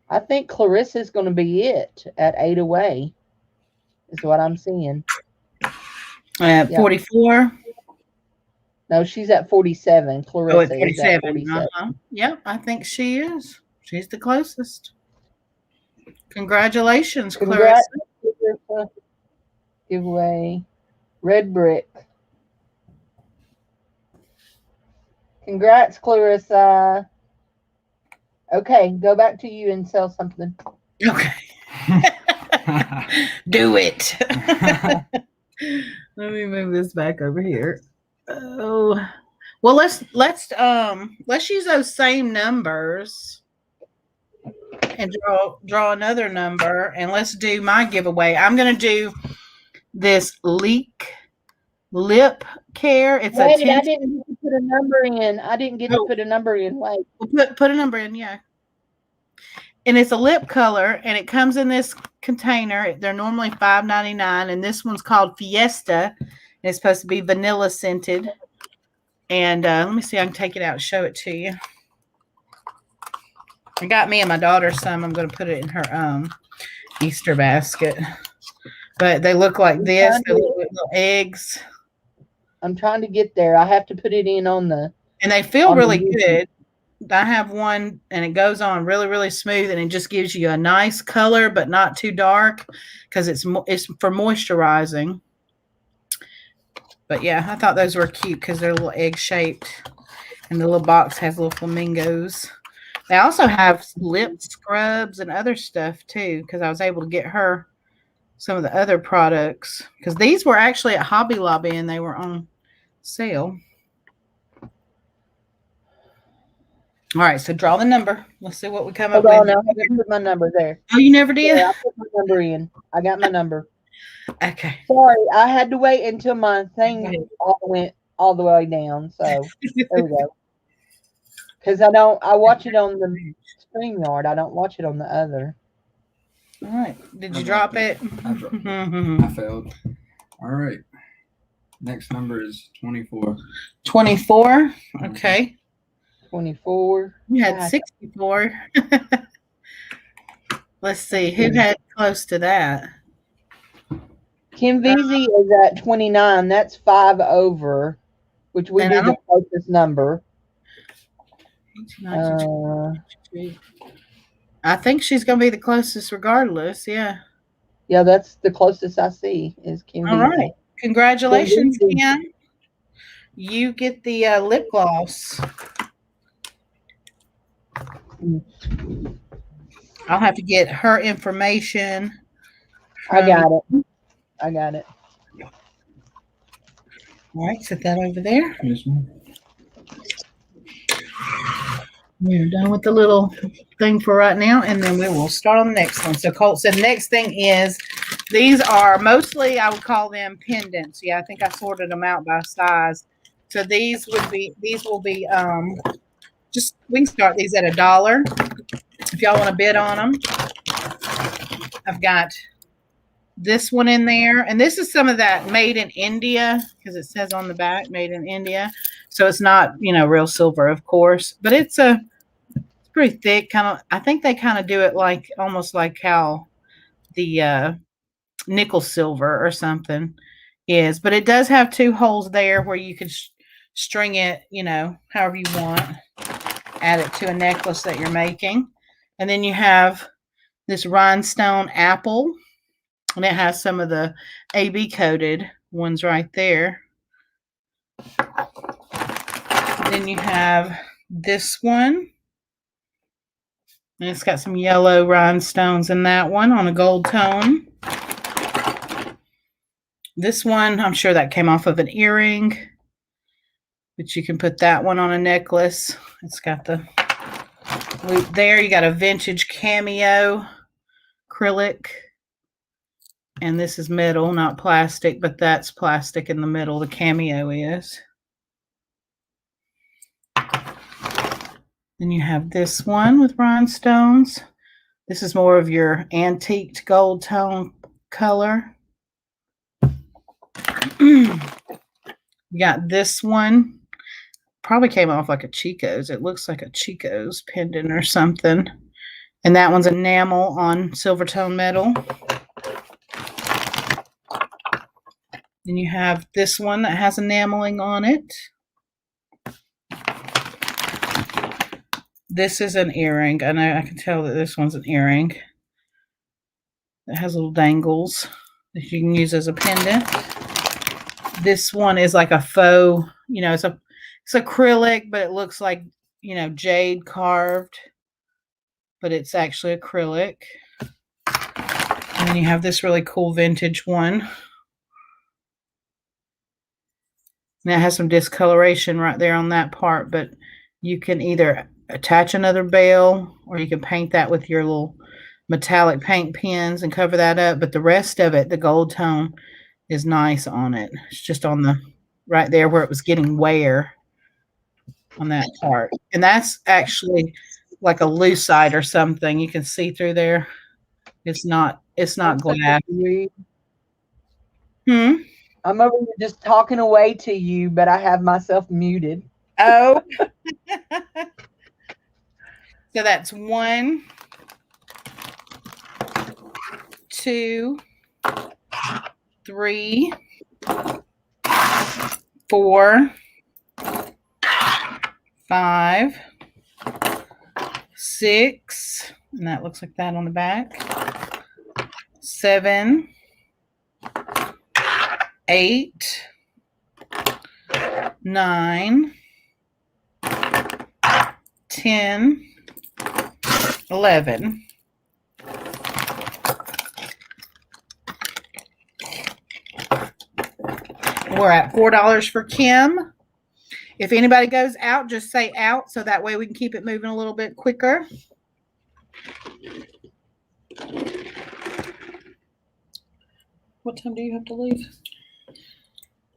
I think Clarissa's going to be it at 8 away, is what I'm seeing. 44. No, she's at 47. Clarissa Oh, at is at 47. 47. Yep, I think she is. She's the closest. Congratulations, Congrats, Clarissa. Clarissa. Giveaway. Red brick. Congrats, Clarissa. Okay, go back to you and sell something. Okay. Do it. Let me move this back over here. Oh. Well, let's use those same numbers and draw another number, and let's do my giveaway. I'm going to do this lip care. It's Wait, a 10. I didn't get to put a number in. I didn't get to put a number in. Wait. We'll put a number in, yeah. And it's a lip color, and it comes in this container. They're normally $5.99, and this one's called Fiesta. And it's supposed to be vanilla scented. And let me see. I can take it out and show it to you. I got me and my daughter some. I'm going to put it in her Easter basket. But they look like this. They look like little eggs. I'm trying to get there. I have to put it in on the. And they feel really good. I have one, and it goes on really, really smooth, and it just gives you a nice color, but not too dark, because it's for moisturizing. But yeah, I thought those were cute because they're little egg shaped, and the little box has little flamingos. They also have lip scrubs and other stuff too, because I was able to get her some of the other products, because these were actually at Hobby Lobby and they were on sale. All right, so draw the number. Let's see what we come up with. Hold on, I haven't put my number there. Oh, you never did? Yeah, I put my number in. I got my number. Okay. Sorry, I had to wait until my thing went all the way down. So there we go. Because I watch it on the StreamYard. I don't watch it on the other. All right. Did you drop it? I failed. All right. Next number is 24. 24. Okay. 24. You had 64. Let's see. Who had close to that? Kim Veazey is at 29. That's 5 over, which we did the closest number. I think she's going to be the closest regardless. Yeah. Yeah, that's the closest I see is Kim Veazey. All right. Congratulations, Kim. You get the lip gloss. I'll have to get her information. I got it. All right, set that over there. Yes, ma'am. We're done with the little thing for right now, and then we will start on the next one. So Colt said the next thing is, these are mostly, I would call them pendants. Yeah, I think I sorted them out by size. So these will be just, we can start these at $1 if y'all want to bid on them. I've got this one in there, and this is some of that made in India, because it says on the back made in India. So it's not, real silver, of course, but it's pretty thick, kind of. I think they kind of do it like almost like how the nickel silver or something is, but it does have 2 holes there where you could string it, however you want, add it to a necklace that you're making. And then you have this rhinestone apple, and it has some of the AB coated ones right there. Then you have this one, and it's got some yellow rhinestones in that one on a gold tone. This one, I'm sure that came off of an earring. But you can put that one on a necklace. It's got the loop there. You got a vintage cameo acrylic. And this is metal, not plastic, but that's plastic in the middle. The cameo is. Then you have this one with rhinestones. This is more of your antiqued gold tone color. You got this one. Probably came off like a Chico's. It looks like a Chico's pendant or something. And that one's enamel on silver tone metal. Then you have this one that has enameling on it. This is an earring. I know I can tell that this one's an earring. It has little dangles that you can use as a pendant. This one is like a faux, it's acrylic, but it looks like, jade carved, but it's actually acrylic. And then you have this really cool vintage one. And it has some discoloration right there on that part, but you can either attach another bell or you can paint that with your little metallic paint pens and cover that up. But the rest of it, the gold tone, is nice on it. It's just on the right there where it was getting wear on that part. And that's actually like a lucite or something. You can see through there. It's not glass. I'm over here just talking away to you, but I have myself muted. Oh. So that's 1, 2, 3, 4, 5, 6, and that looks like that on the back. 7, 8, 9, 10, 11. We're at $4 for Kim. If anybody goes out, just say out so that way we can keep it moving a little bit quicker. What time do you have to leave?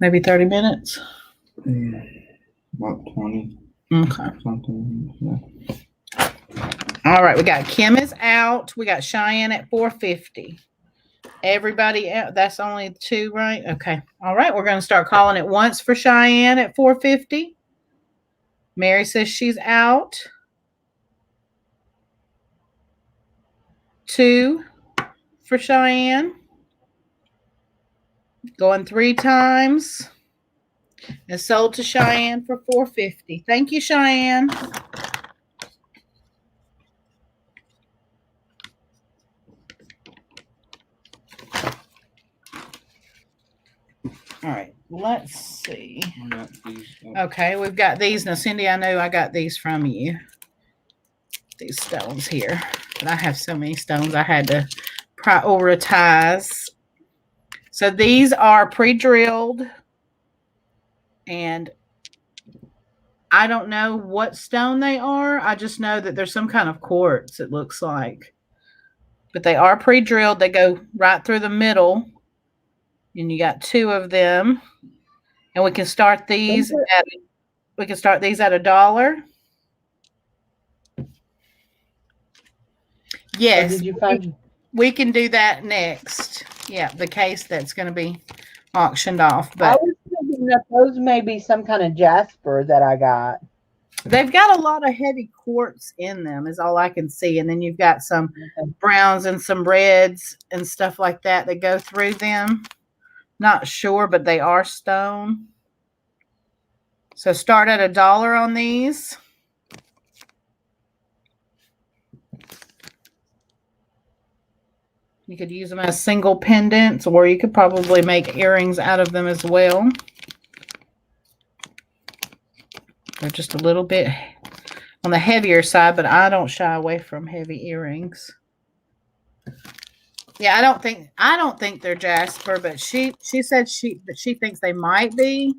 Maybe 30 minutes? About 20. Okay. Something. Yeah. All right, we got Kim is out. We got Cheyenne at $4.50. Everybody out. That's only 2, right? Okay. All right, we're going to start calling it once for Cheyenne at $4.50. Mary says she's out. 2 for Cheyenne. Going 3 times. And sold to Cheyenne for $4.50. Thank you, Cheyenne. All right, let's see. Okay, we've got these. Now, Cindy, I know I got these from you. These stones here. But I have so many stones I had to prioritize. So these are pre-drilled. And I don't know what stone they are. I just know that there's some kind of quartz, it looks like. But they are pre-drilled. They go right through the middle. And you got 2 of them. And we can start these at $1. Yes. Did you find? We can do that next. Yeah, the case that's going to be auctioned off. But I was thinking that those may be some kind of jasper that I got. They've got a lot of heavy quartz in them is all I can see. And then you've got some browns and some reds and stuff like that that go through them. Not sure, but they are stone. So start at $1 on these. You could use them as single pendants, or you could probably make earrings out of them as well. They're just a little bit on the heavier side, but I don't shy away from heavy earrings. Yeah, I don't think they're jasper, but she said she thinks they might be.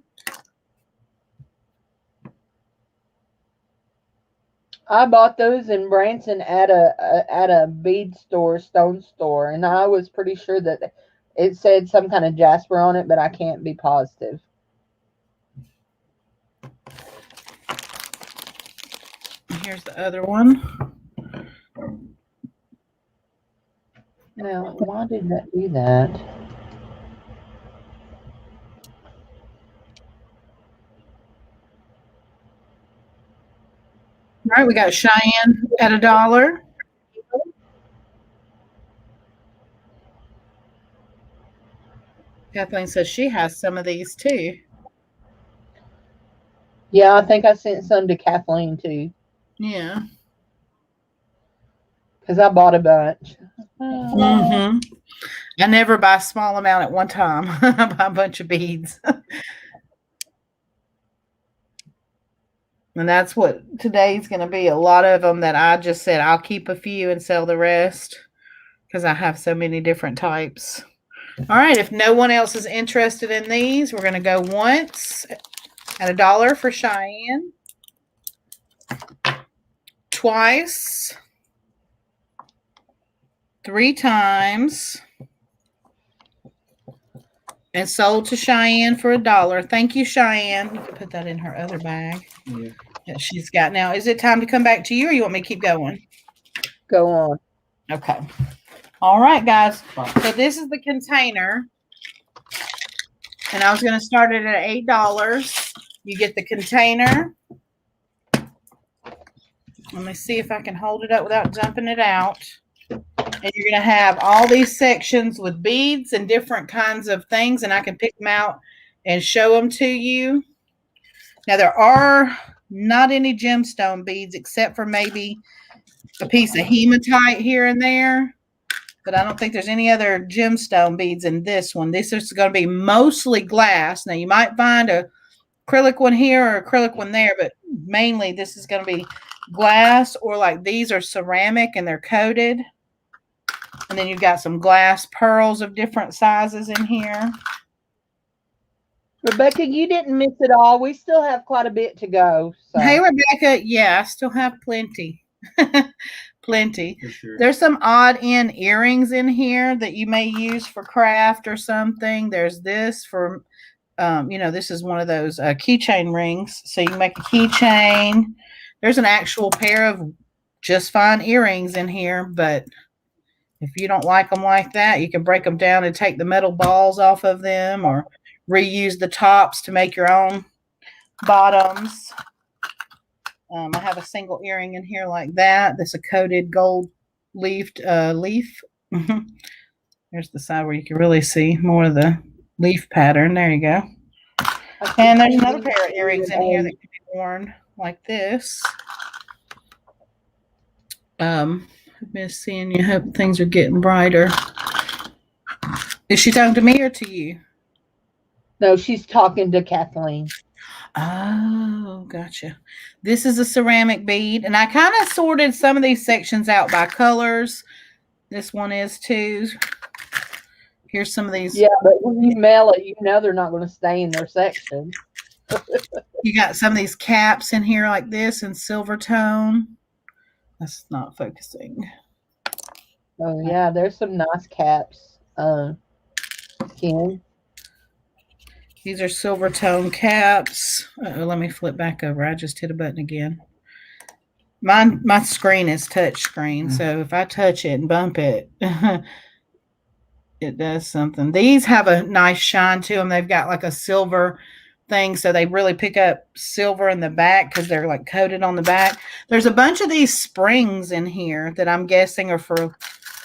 I bought those in Branson at a bead store, stone store, and I was pretty sure that it said some kind of jasper on it, but I can't be positive. Here's the other one. Now, why did that do that? All right, we got Cheyenne at $1. Kathleen says she has some of these too. Yeah, I think I sent some to Kathleen too, Yeah. because I bought a bunch. Mm-hmm. I never buy a small amount at one time. I buy a bunch of beads. And that's what today's going to be. A lot of them that I just said I'll keep a few and sell the rest because I have so many different types. All right. If no one else is interested in these, we're going to go once at $1 for Cheyenne. Twice. 3 times. And sold to Cheyenne for $1. Thank you, Cheyenne. You can put that in her other bag that she's got. Now, is it time to come back to you or you want me to keep going? Go on. Okay. All right, guys. So this is the container. And I was going to start it at $8. You get the container. Let me see if I can hold it up without dumping it out. And you're going to have all these sections with beads and different kinds of things, and I can pick them out and show them to you. Now, there are not any gemstone beads except for maybe a piece of hematite here and there, but I don't think there's any other gemstone beads in this one. This is going to be mostly glass. Now, you might find a acrylic one here or acrylic one there, but mainly this is going to be glass, or like these are ceramic and they're coated. And then you've got some glass pearls of different sizes in here. Rebecca, you didn't miss it all. We still have quite a bit to go. So. Hey, Rebecca. Yeah, I still have plenty. Plenty. Sure. There's some odd end earrings in here that you may use for craft or something. There's this for, this is one of those keychain rings. So you can make a keychain. There's an actual pair of just fine earrings in here, but if you don't like them like that, you can break them down and take the metal balls off of them or reuse the tops to make your own bottoms. I have a single earring in here like that. That's a coated gold leaf. There's the side where you can really see more of the leaf pattern. There you go. And there's another pair of earrings in here that can be worn like this. Miss seeing you. Hope things are getting brighter. Is she talking to me or to you? No, she's talking to Kathleen. Oh, gotcha. This is a ceramic bead, and I kind of sorted some of these sections out by colors. This one is too. Here's some of these. Yeah, but when you mail it, you know they're not going to stay in their section. You got some of these caps in here like this in silver tone. That's not focusing. Oh, yeah, there's some nice caps. Ken. These are silver tone caps. Let me flip back over. I just hit a button again. My screen is touch screen, so if I touch it and bump it, it does something. These have a nice shine to them. They've got like a silver thing, so they really pick up silver in the back because they're like coated on the back. There's a bunch of these springs in here that I'm guessing are for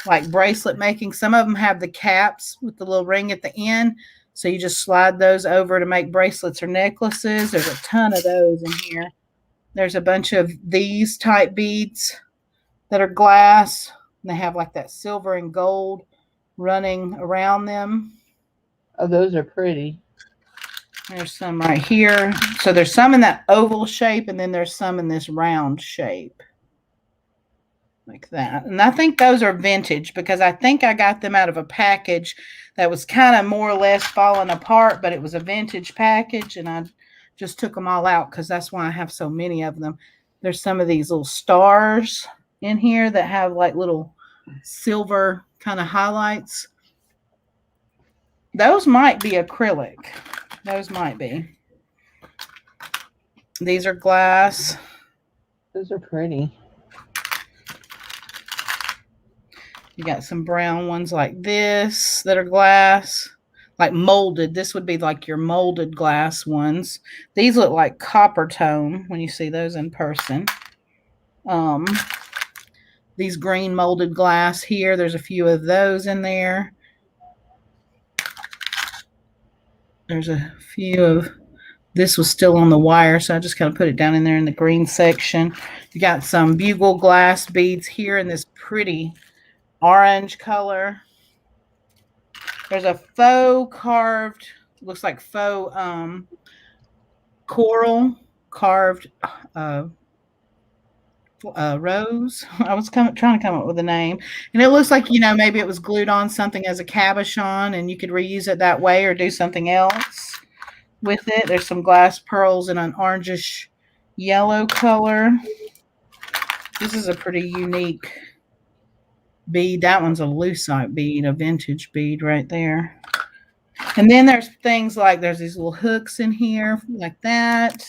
like bracelet making. Some of them have the caps with the little ring at the end, so you just slide those over to make bracelets or necklaces. There's a ton of those in here. There's a bunch of these type beads that are glass. They have like that silver and gold running around them. Oh, those are pretty. There's some right here. So there's some in that oval shape, and then there's some in this round shape. Like that. And I think those are vintage because I think I got them out of a package that was kind of more or less falling apart, but it was a vintage package, and I just took them all out because that's why I have so many of them. There's some of these little stars in here that have like little silver kind of highlights. Those might be acrylic. Those might be. These are glass. Those are pretty. You got some brown ones like this that are glass, like molded. This would be like your molded glass ones. These look like copper tone when you see those in person. These green molded glass here, there's a few of those in there. There's a few of, this was still on the wire, so I just kind of put it down in there in the green section. You got some bugle glass beads here in this pretty orange color. There's a faux carved, looks like faux coral carved rose. I was trying to come up with a name, and it looks like, maybe it was glued on something as a cabochon, and you could reuse it that way or do something else with it. There's some glass pearls in an orangish yellow color. This is a pretty unique bead. That one's a lucite bead, a vintage bead right there. And then there's things like, there's these little hooks in here like that.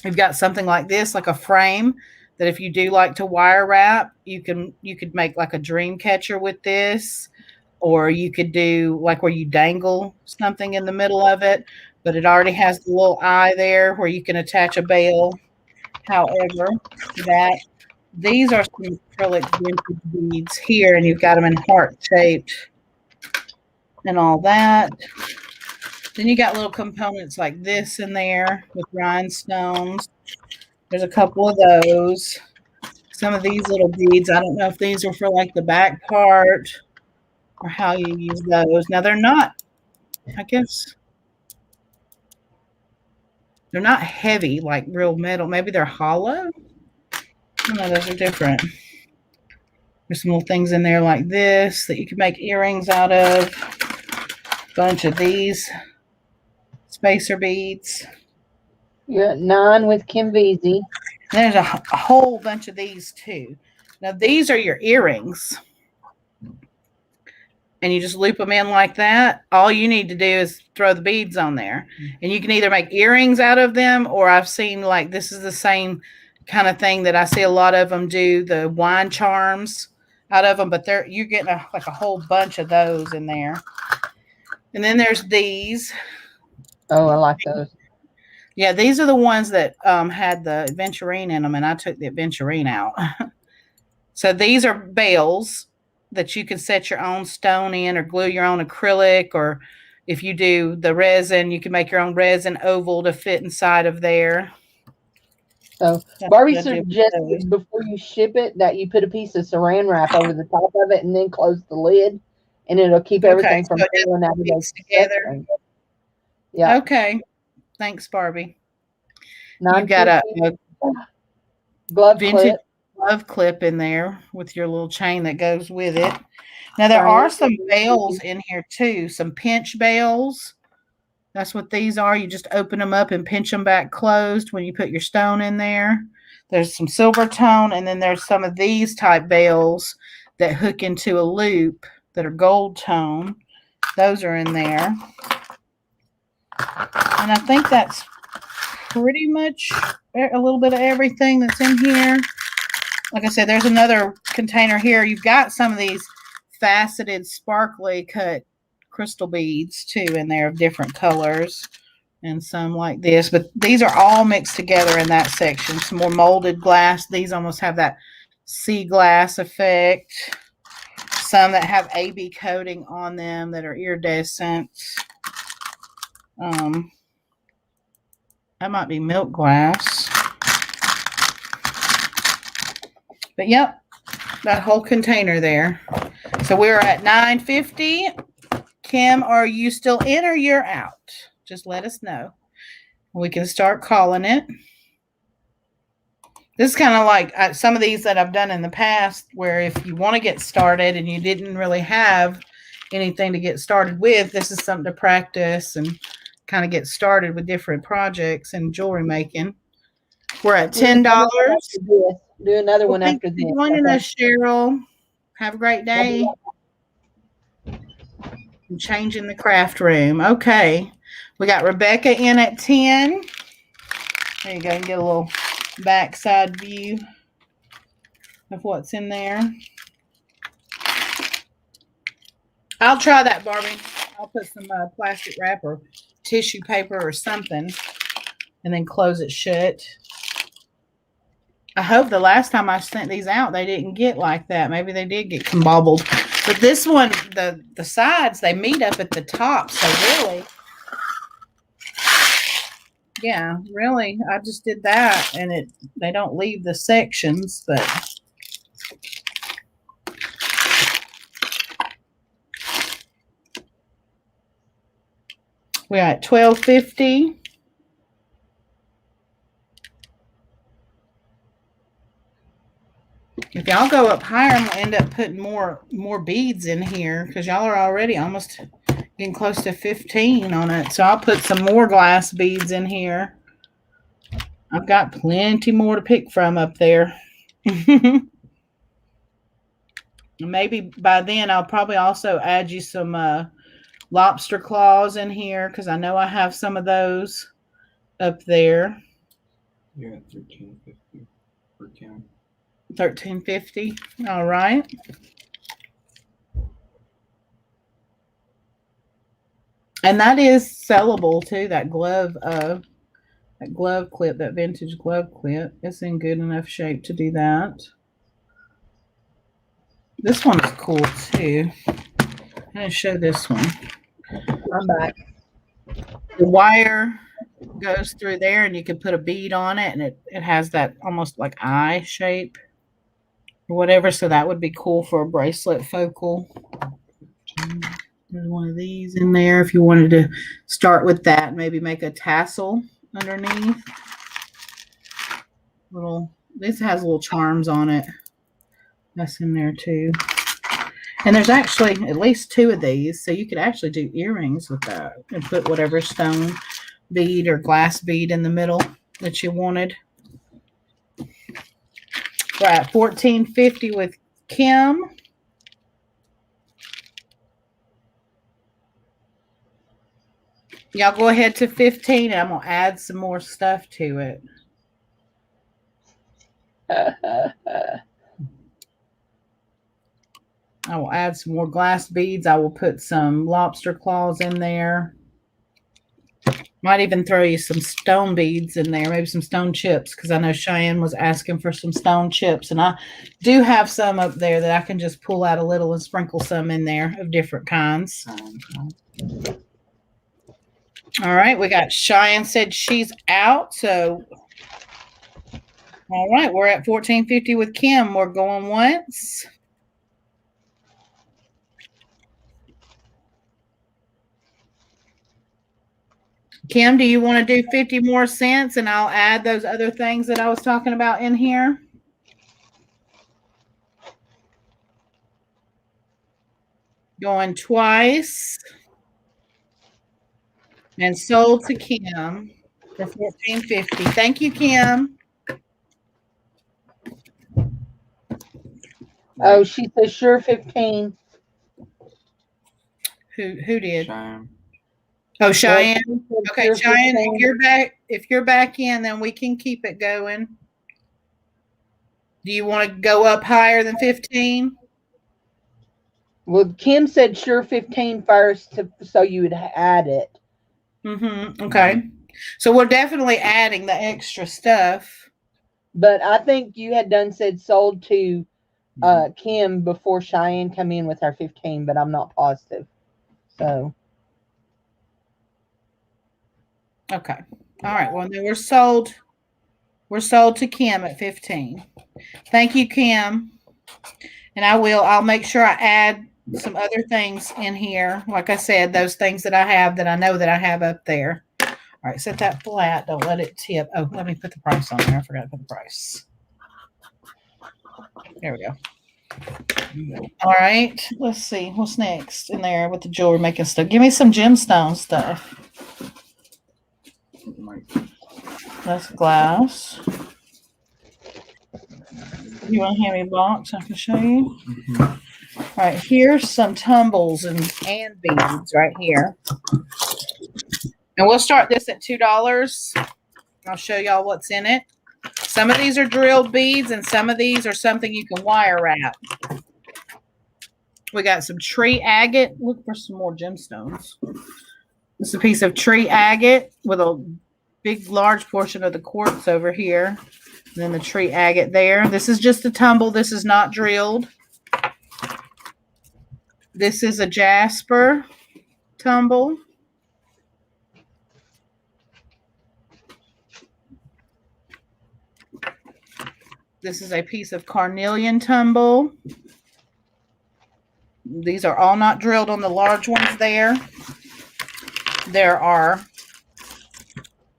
We've got something like this, like a frame that if you do like to wire wrap, you could make like a dream catcher with this, or you could do like where you dangle something in the middle of it, but it already has the little eye there where you can attach a bell. However, these are some acrylic vintage beads here, and you've got them in heart shaped and all that. Then you got little components like this in there with rhinestones. There's a couple of those. Some of these little beads, I don't know if these are for like the back part or how you use those. Now they're not, I guess, they're not heavy like real metal. Maybe they're hollow. No, those are different. There's some little things in there like this that you can make earrings out of. A bunch of these spacer beads. You're at 9 with Kim Veazey. There's a whole bunch of these too. Now these are your earrings. And you just loop them in like that. All you need to do is throw the beads on there. And you can either make earrings out of them, or I've seen like, this is the same kind of thing that I see a lot of them do, the wine charms out of them, but you're getting like a whole bunch of those in there. And then there's these. Oh, I like those. Yeah, these are the ones that had the aventurine in them, and I took the aventurine out. So these are bales that you can set your own stone in or glue your own acrylic, or if you do the resin, you can make your own resin oval to fit inside of there. So Barbie suggested before you ship it that you put a piece of saran wrap over the top of it and then close the lid, and it'll keep everything from falling out of those together. Yeah. Okay. Thanks, Barbie. You've got a glove vintage glove clip in there with your little chain that goes with it. Now there are some bales in here too, some pinch bales. That's what these are. You just open them up and pinch them back closed when you put your stone in there. There's some silver tone, and then there's some of these type bales that hook into a loop that are gold tone. Those are in there. And I think that's pretty much a little bit of everything that's in here. Like I said, there's another container here. You've got some of these faceted, sparkly cut crystal beads too in there of different colors, and some like this. But these are all mixed together in that section. Some more molded glass. These almost have that sea glass effect. Some that have AB coating on them that are iridescent. That might be milk glass. But yep, that whole container there. So we're at 950. Kim, are you still in or you're out? Just let us know. We can start calling it. This is kind of like some of these that I've done in the past, where if you want to get started and you didn't really have anything to get started with, this is something to practice and kind of get started with different projects and jewelry making. We're at $10. Do another Well, one thank after you this. for joining Okay? us, Cheryl. Have a great day. I'm changing the craft room. Okay. We got Rebecca in at 10. There you go. And get a little backside view of what's in there. I'll try that, Barbie. I'll put some plastic wrap or tissue paper or something and then close it shut. I hope the last time I sent these out, they didn't get like that. Maybe they did get combobbled. But this one, the sides, they meet up at the top. So really, yeah, really, I just did that. And they don't leave the sections, but... We're at $12.50. If y'all go up higher, I'm gonna end up putting more beads in here because y'all are already almost getting close to 15 on it. So I'll put some more glass beads in here. I've got plenty more to pick from up there. Maybe by then I'll probably also add you some lobster claws in here because I know I have some of those up there. You're at $13.50 per count. $13.50. All right. And that is sellable too. That glove clip, that vintage glove clip, it's in good enough shape to do that. This one is cool too. I'm going to show this one. I'm back. The wire goes through there and you can put a bead on it and it has that almost like eye shape or whatever. So that would be cool for a bracelet focal. There's one of these in there if you wanted to start with that. Maybe make a tassel underneath. This has little charms on it. That's in there too. And there's actually at least 2 of these, so you could actually do earrings with that and put whatever stone bead or glass bead in the middle that you wanted. We're at $14.50 with Kim. Y'all go ahead to 15 and I'm going to add some more stuff to it. I will add some more glass beads. I will put some lobster claws in there. Might even throw you some stone beads in there, maybe some stone chips, because I know Cheyenne was asking for some stone chips. And I do have some up there that I can just pull out a little and sprinkle some in there of different kinds. All right, we got Cheyenne said she's out. So, all right, we're at $14.50 with Kim. We're going once. Kim, do you want to do 50 more cents and I'll add those other things that I was talking about in here? Going twice. And sold to Kim for $14.50. Thank you, Kim. Oh, she says sure 15. Who did? Cheyenne. Oh, Cheyenne. Okay, Sure Cheyenne, 15. if you're back in, then we can keep it going. Do you want to go up higher than 15? Well, Kim said sure 15 first, so you would add it. Okay. So we're definitely adding the extra stuff. But I think you had said sold to Kim before Cheyenne come in with our 15, but I'm not positive. So. Okay. All right. Well, then we're sold to Kim at 15. Thank you, Kim. And I'll make sure I add some other things in here. Like I said, those things that I know that I have up there. All right. Set that flat. Don't let it tip. Oh, let me put the price on there. I forgot to put the price. There we go. All right. Let's see. What's next in there with the jewelry making stuff? Give me some gemstone stuff. That's glass. You want to hand me a box? I can show you. Mm-hmm. All right, here's some tumbles and beads right here. And we'll start this at $2. I'll show y'all what's in it. Some of these are drilled beads, and some of these are something you can wire wrap. We got some tree agate. Look for some more gemstones. This is a piece of tree agate with a big, large portion of the quartz over here. And then the tree agate there. This is just a tumble. This is not drilled. This is a jasper tumble. This is a piece of carnelian tumble. These are all not drilled on the large ones there. There are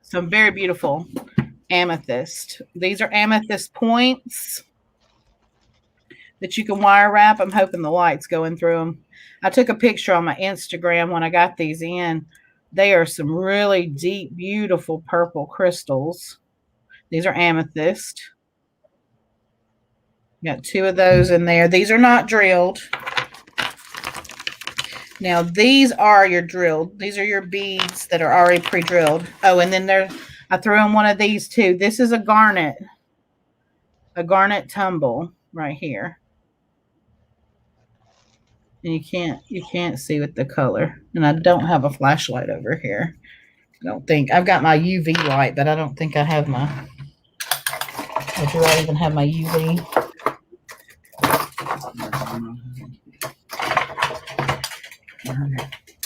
some very beautiful amethyst. These are amethyst points that you can wire wrap. I'm hoping the light's going through them. I took a picture on my Instagram when I got these in. They are some really deep, beautiful purple crystals. These are amethyst. Got 2 of those in there. These are not drilled. Now, these are your drilled. These are your beads that are already pre-drilled. Oh, and then I threw in one of these too. This is a garnet tumble right here. And you can't see with the color. And I don't have a flashlight over here. I don't think. I've got my UV light, but I don't think I have my, or do I even have my UV?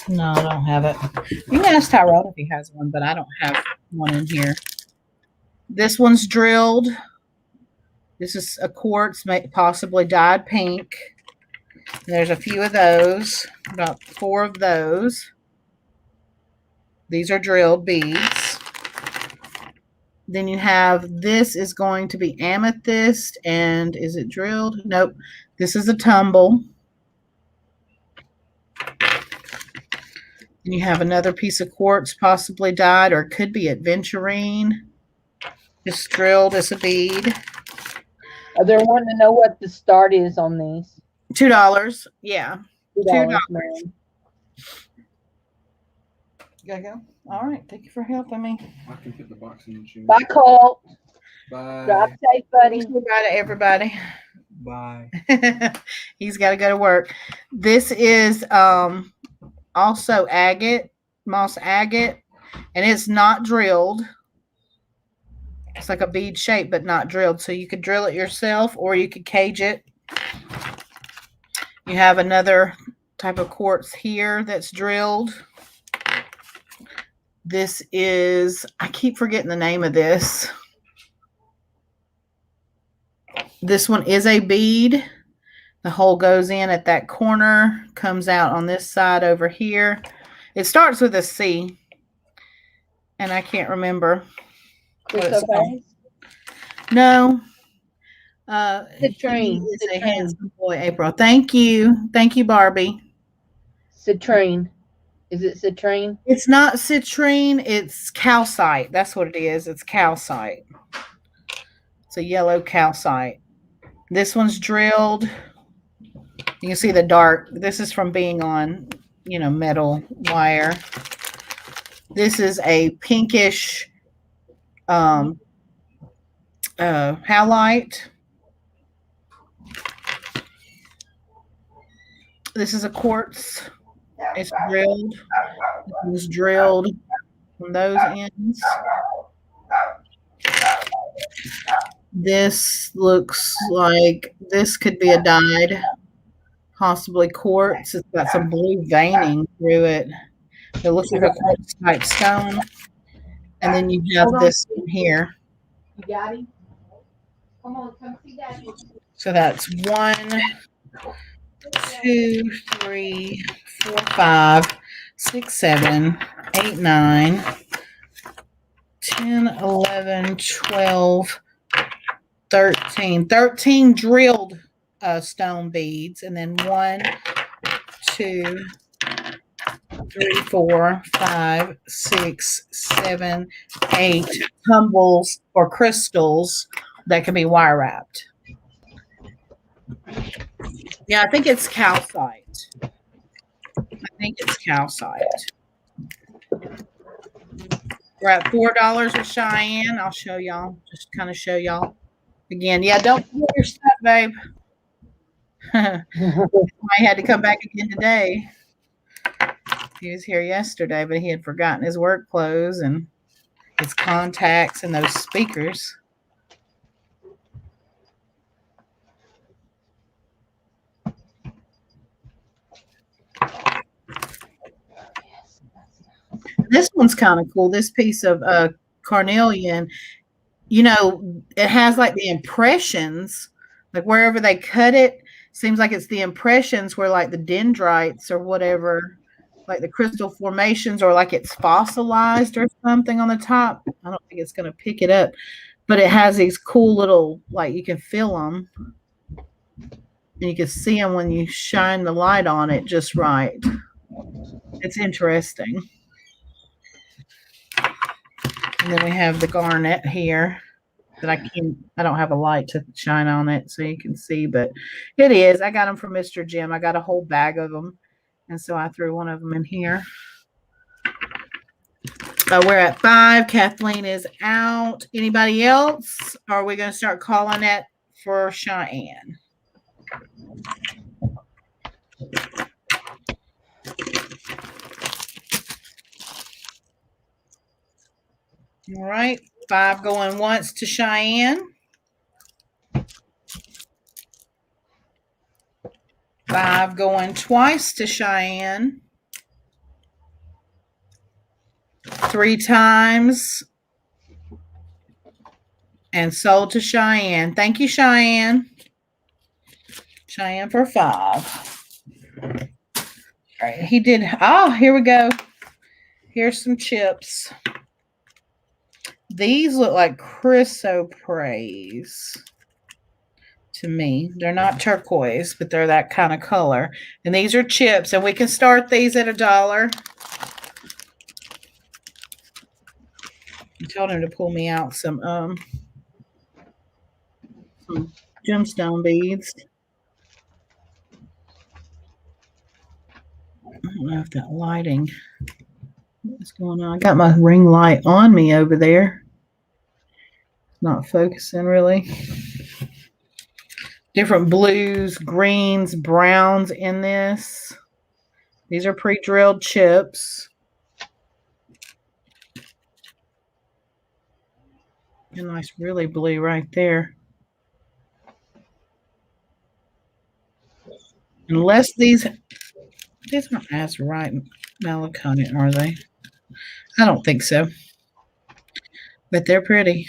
No, I don't have it. You can ask Tyrone if he has one, but I don't have one in here. This one's drilled. This is a quartz, possibly dyed pink. There's a few of those, about 4 of those. These are drilled beads. Then you have, this is going to be amethyst, and is it drilled? Nope. This is a tumble. And you have another piece of quartz, possibly dyed, or it could be aventurine. It's drilled as a bead. They're wanting to know what the start is on these. $2. Yeah. $2. You gotta go? All right. Thank you for helping me. I can put the box in the shoe. Bye, Colt. Bye. Drive safe, buddy. Bye to everybody. Bye. He's got to go to work. This is also agate, moss agate, and it's not drilled. It's like a bead shape, but not drilled. So you could drill it yourself, or you could cage it. You have another type of quartz here that's drilled. This is, I keep forgetting the name of this. This one is a bead. The hole goes in at that corner, comes out on this side over here. It starts with a C, and I can't remember. Okay. No. Citrine. He is a handsome boy, April. Thank you. Thank you, Barbie. Citrine. Is it citrine? It's not citrine. It's calcite. That's what it is. It's calcite. It's a yellow calcite. This one's drilled. You can see the dark. This is from being on, metal wire. This is a pinkish halite. This is a quartz. It's drilled. It was drilled from those ends. This looks like this could be a dyed, possibly quartz. It's got some blue veining through it. It looks like a quartz type stone. And then you have this one here. You got him? Come on, come see Daddy. So that's 1, 2, 3, 4, 5, 6, 7, 8, 9, 10, 11, 12, 13. 13 drilled stone beads. And then 1, 2, 3, 4, 5, 6, 7, 8 tumbles or crystals that can be wire wrapped. Yeah, I think it's calcite. I think it's calcite. We're at $4 with Cheyenne. I'll show y'all. Just kind of show y'all again. Yeah, don't forget your stuff, babe. I had to come back again today. He was here yesterday, but he had forgotten his work clothes and his contacts and those speakers. This one's kind of cool. This piece of carnelian, you know, it has like the impressions, like wherever they cut it, seems like it's the impressions where like the dendrites or whatever, like the crystal formations, or like it's fossilized or something on the top. I don't think it's going to pick it up, but it has these cool little, like you can feel them. And you can see them when you shine the light on it just right. It's interesting. And then we have the garnet here that I don't have a light to shine on it so you can see, but it is. I got them from Mr. Jim. I got a whole bag of them. And so I threw one of them in here. We're at 5. Kathleen is out. Anybody else? Or are we going to start calling it for Cheyenne? All right. 5 going once to Cheyenne. 5 going twice to Cheyenne. 3 times. And sold to Cheyenne. Thank you, Cheyenne. Cheyenne for 5. All right. He did. Oh, here we go. Here's some chips. These look like chrysoprase to me. They're not turquoise, but they're that kind of color. And these are chips, and we can start these at $1. I told him to pull me out some gemstone beads. I don't know if that lighting, what's going on. I got my ring light on me over there. Not focusing really. Different blues, greens, browns in this. These are pre-drilled chips. A nice really blue right there. Unless these aren't as right malachite, are they? I don't think so. But they're pretty.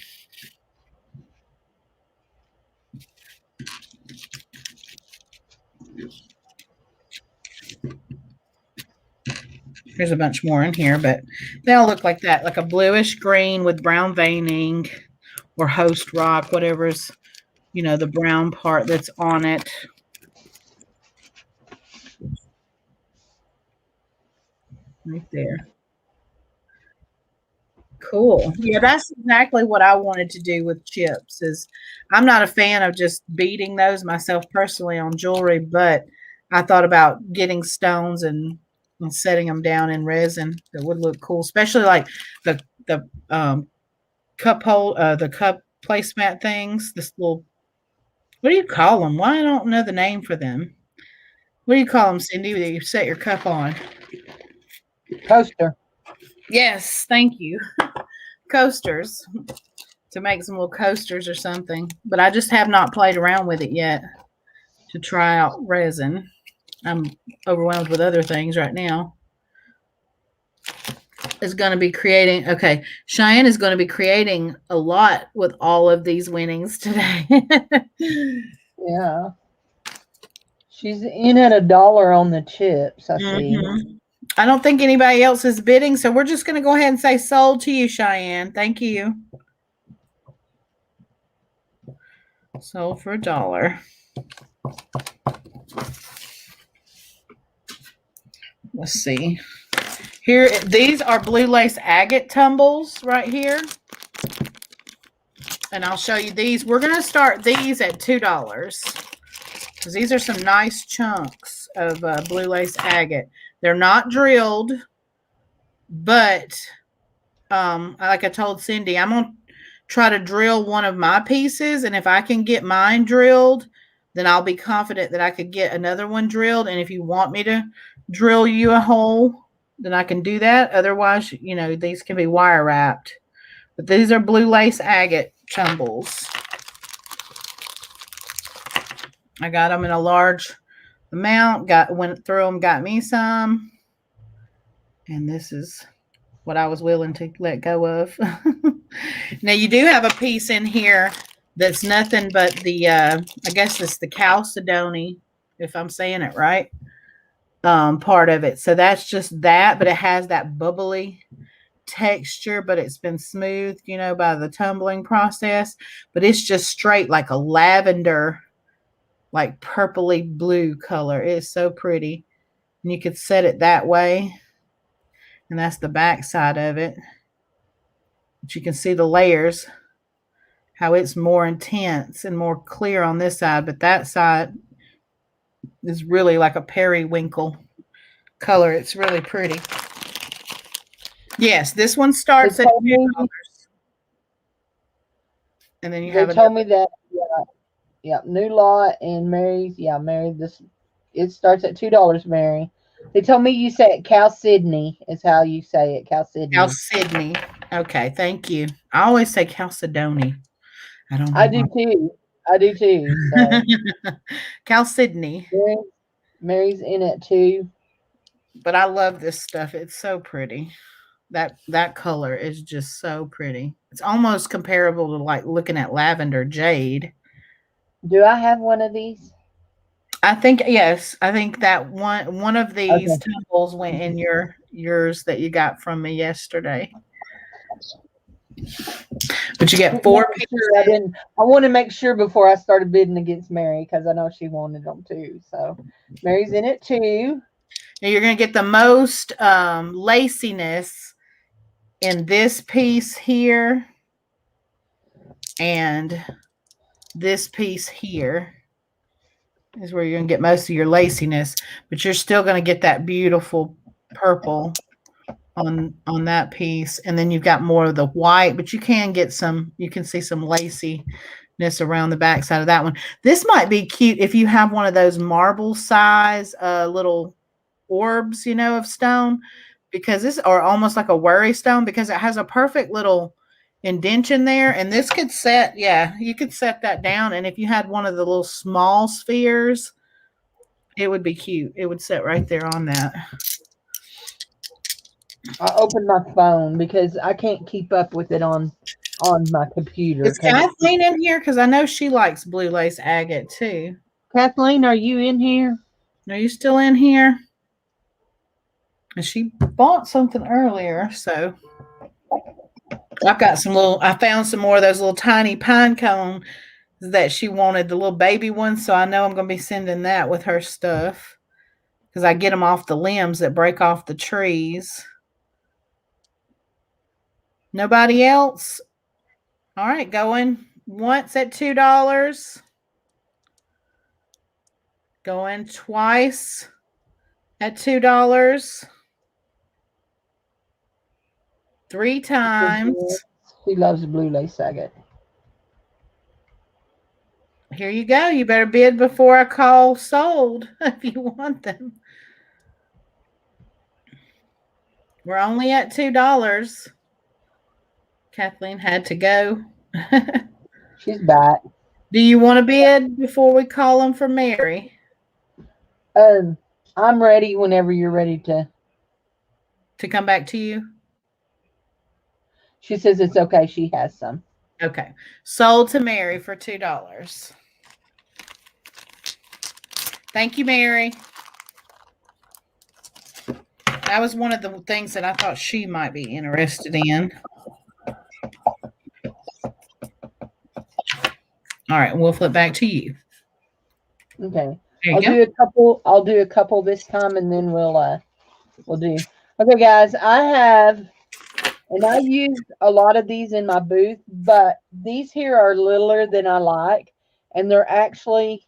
There's a bunch more in here, but they all look like that, like a bluish green with brown veining or host rock, whatever's, you know, the brown part that's on it. Right there. Cool. Yeah, that's exactly what I wanted to do with chips. Is I'm not a fan of just beating those myself personally on jewelry, but I thought about getting stones and setting them down in resin. That would look cool, especially like the cup the cup placemat things. This little, what do you call them? Why I don't know the name for them. What do you call them, Cindy? That you set your cup on? Coaster. Yes, thank you. Coasters, to make some little coasters or something. But I just have not played around with it yet to try out resin. I'm overwhelmed with other things right now. Is going to be creating, okay, Cheyenne is going to be creating a lot with all of these winnings today. Yeah. She's in at $1 on the chips, I see. I don't think anybody else is bidding, so we're just going to go ahead and say sold to you, Cheyenne. Thank you. Sold for $1. Let's see. Here, these are blue lace agate tumbles right here. And I'll show you these. We're going to start these at $2. because these are some nice chunks of blue lace agate. They're not drilled, but like I told Cindy, I'm going to try to drill one of my pieces, and if I can get mine drilled, then I'll be confident that I could get another one drilled. And if you want me to drill you a hole, then I can do that. Otherwise, you know, these can be wire wrapped. But these are blue lace agate chumbles. I got them in a large amount, went through them, got me some. And this is what I was willing to let go of. Now you do have a piece in here that's nothing but the I guess it's the chalcedony, if I'm saying it right, part of it. So that's just that, but it has that bubbly texture, but it's been smoothed, you know, by the tumbling process. But it's just straight like a lavender, like purpley blue color. It is so pretty. And you could set it that way. And that's the back side of it. But you can see the layers, how it's more intense and more clear on this side. But that side is really like a periwinkle color. It's really pretty. Yes, this one starts at $2. And then you have They told me that, yeah, new lot and Mary's, Mary, it starts at $2, Mary. They told me you say it Chalcedony is how you say it, Chalcedony. Chalcedony. Okay, thank you. I always say chalcedony. I don't know. I do too. So. Chalcedony. Mary's in it too. But I love this stuff. It's so pretty. That color is just so pretty. It's almost comparable to like looking at lavender jade. Do I have one of these? I think yes. I think that one of these tumbles went in yours that you got from me yesterday. But you get 4 pieces. I want to make sure before I started bidding against Mary because I know she wanted them too. So Mary's in it too. Now you're going to get the most laciness in this piece here and this piece here is where you're going to get most of your laciness, but you're still going to get that beautiful purple on that piece. And then you've got more of the white, but you can see some laciness around the back side of that one. This might be cute if you have one of those marble size little orbs, you know, of stone, because this are almost like a worry stone because it has a perfect little indention there. And this could set, you could set that down. And if you had one of the little small spheres, it would be cute. It would sit right there on that. I opened my phone because I can't keep up with it on my computer. Is Kathleen in here? Because I know she likes blue lace agate too. Kathleen, are you in here? Are you still in here? And she bought something earlier, so I've got I found some more of those little tiny pine cones that she wanted, the little baby ones. So I know I'm going to be sending that with her stuff because I get them off the limbs that break off the trees. Nobody else? All right, going once at $2. Going twice at $2. 3 times. She loves blue lace agate. Here you go. You better bid before I call sold if you want them. We're only at $2. Kathleen had to go. She's back. Do you want to bid before we call them for Mary? I'm ready whenever you're ready to come back to you. She says it's okay. She has some. Okay. Sold to Mary for $2. Thank you, Mary. That was one of the things that I thought she might be interested in. All right, we'll flip back to you. Okay. I'll do a couple this time and then we'll do. Okay, guys, I use a lot of these in my booth, but these here are littler than I like, and they're actually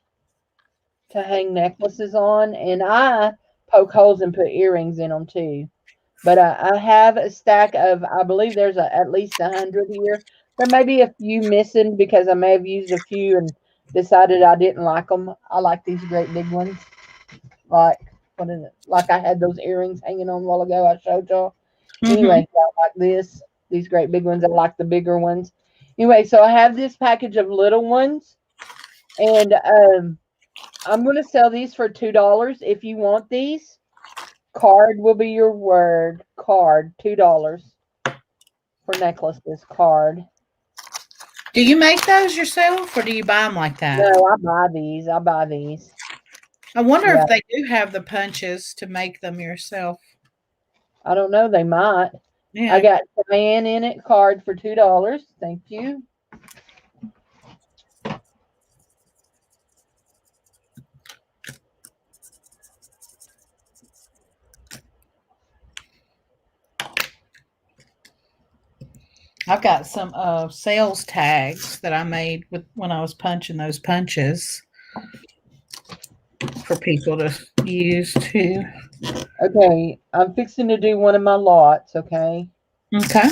to hang necklaces on, and I poke holes and put earrings in them too. But I have a stack of, I believe there's at least 100 here. There may be a few missing because I may have used a few and decided I didn't like them. I like these great big ones. Like, what is it? Like I had those earrings hanging on a while ago. I showed y'all. Mm-hmm. Anyway, I like this. These great big ones. I like the bigger ones. Anyway, so I have this package of little ones, and I'm going to sell these for $2. If you want these, card will be your word. Card, $2 for necklaces. Card. Do you make those yourself, or do you buy them like that? No, I buy these. I buy these. I wonder Yeah, if they do have the punches to make them yourself. I don't know. They might. I Yeah. got Diane in it. Card for $2. Thank you. I've got some sales tags that I made with when I was punching those punches for people to use too. Okay, I'm fixing to do one of my lots. Okay, Okay.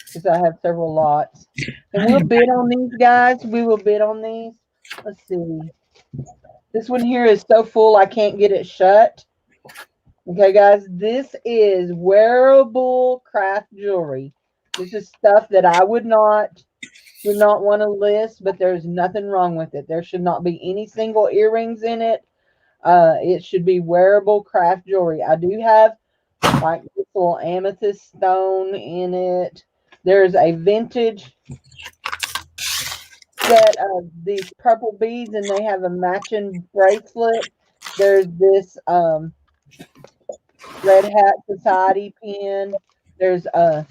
because I have several lots, and we'll bid on these, guys. We will bid on these. Let's see. This one here is so full I can't get it shut. Okay, guys, this is wearable craft jewelry. This is stuff that I would not want to list, but there's nothing wrong with it. There should not be any single earrings in it. It should be wearable craft jewelry. I do have like this little amethyst stone in it. There's a vintage set of these purple beads, and they have a matching bracelet. There's this Red Hat Society pin. There's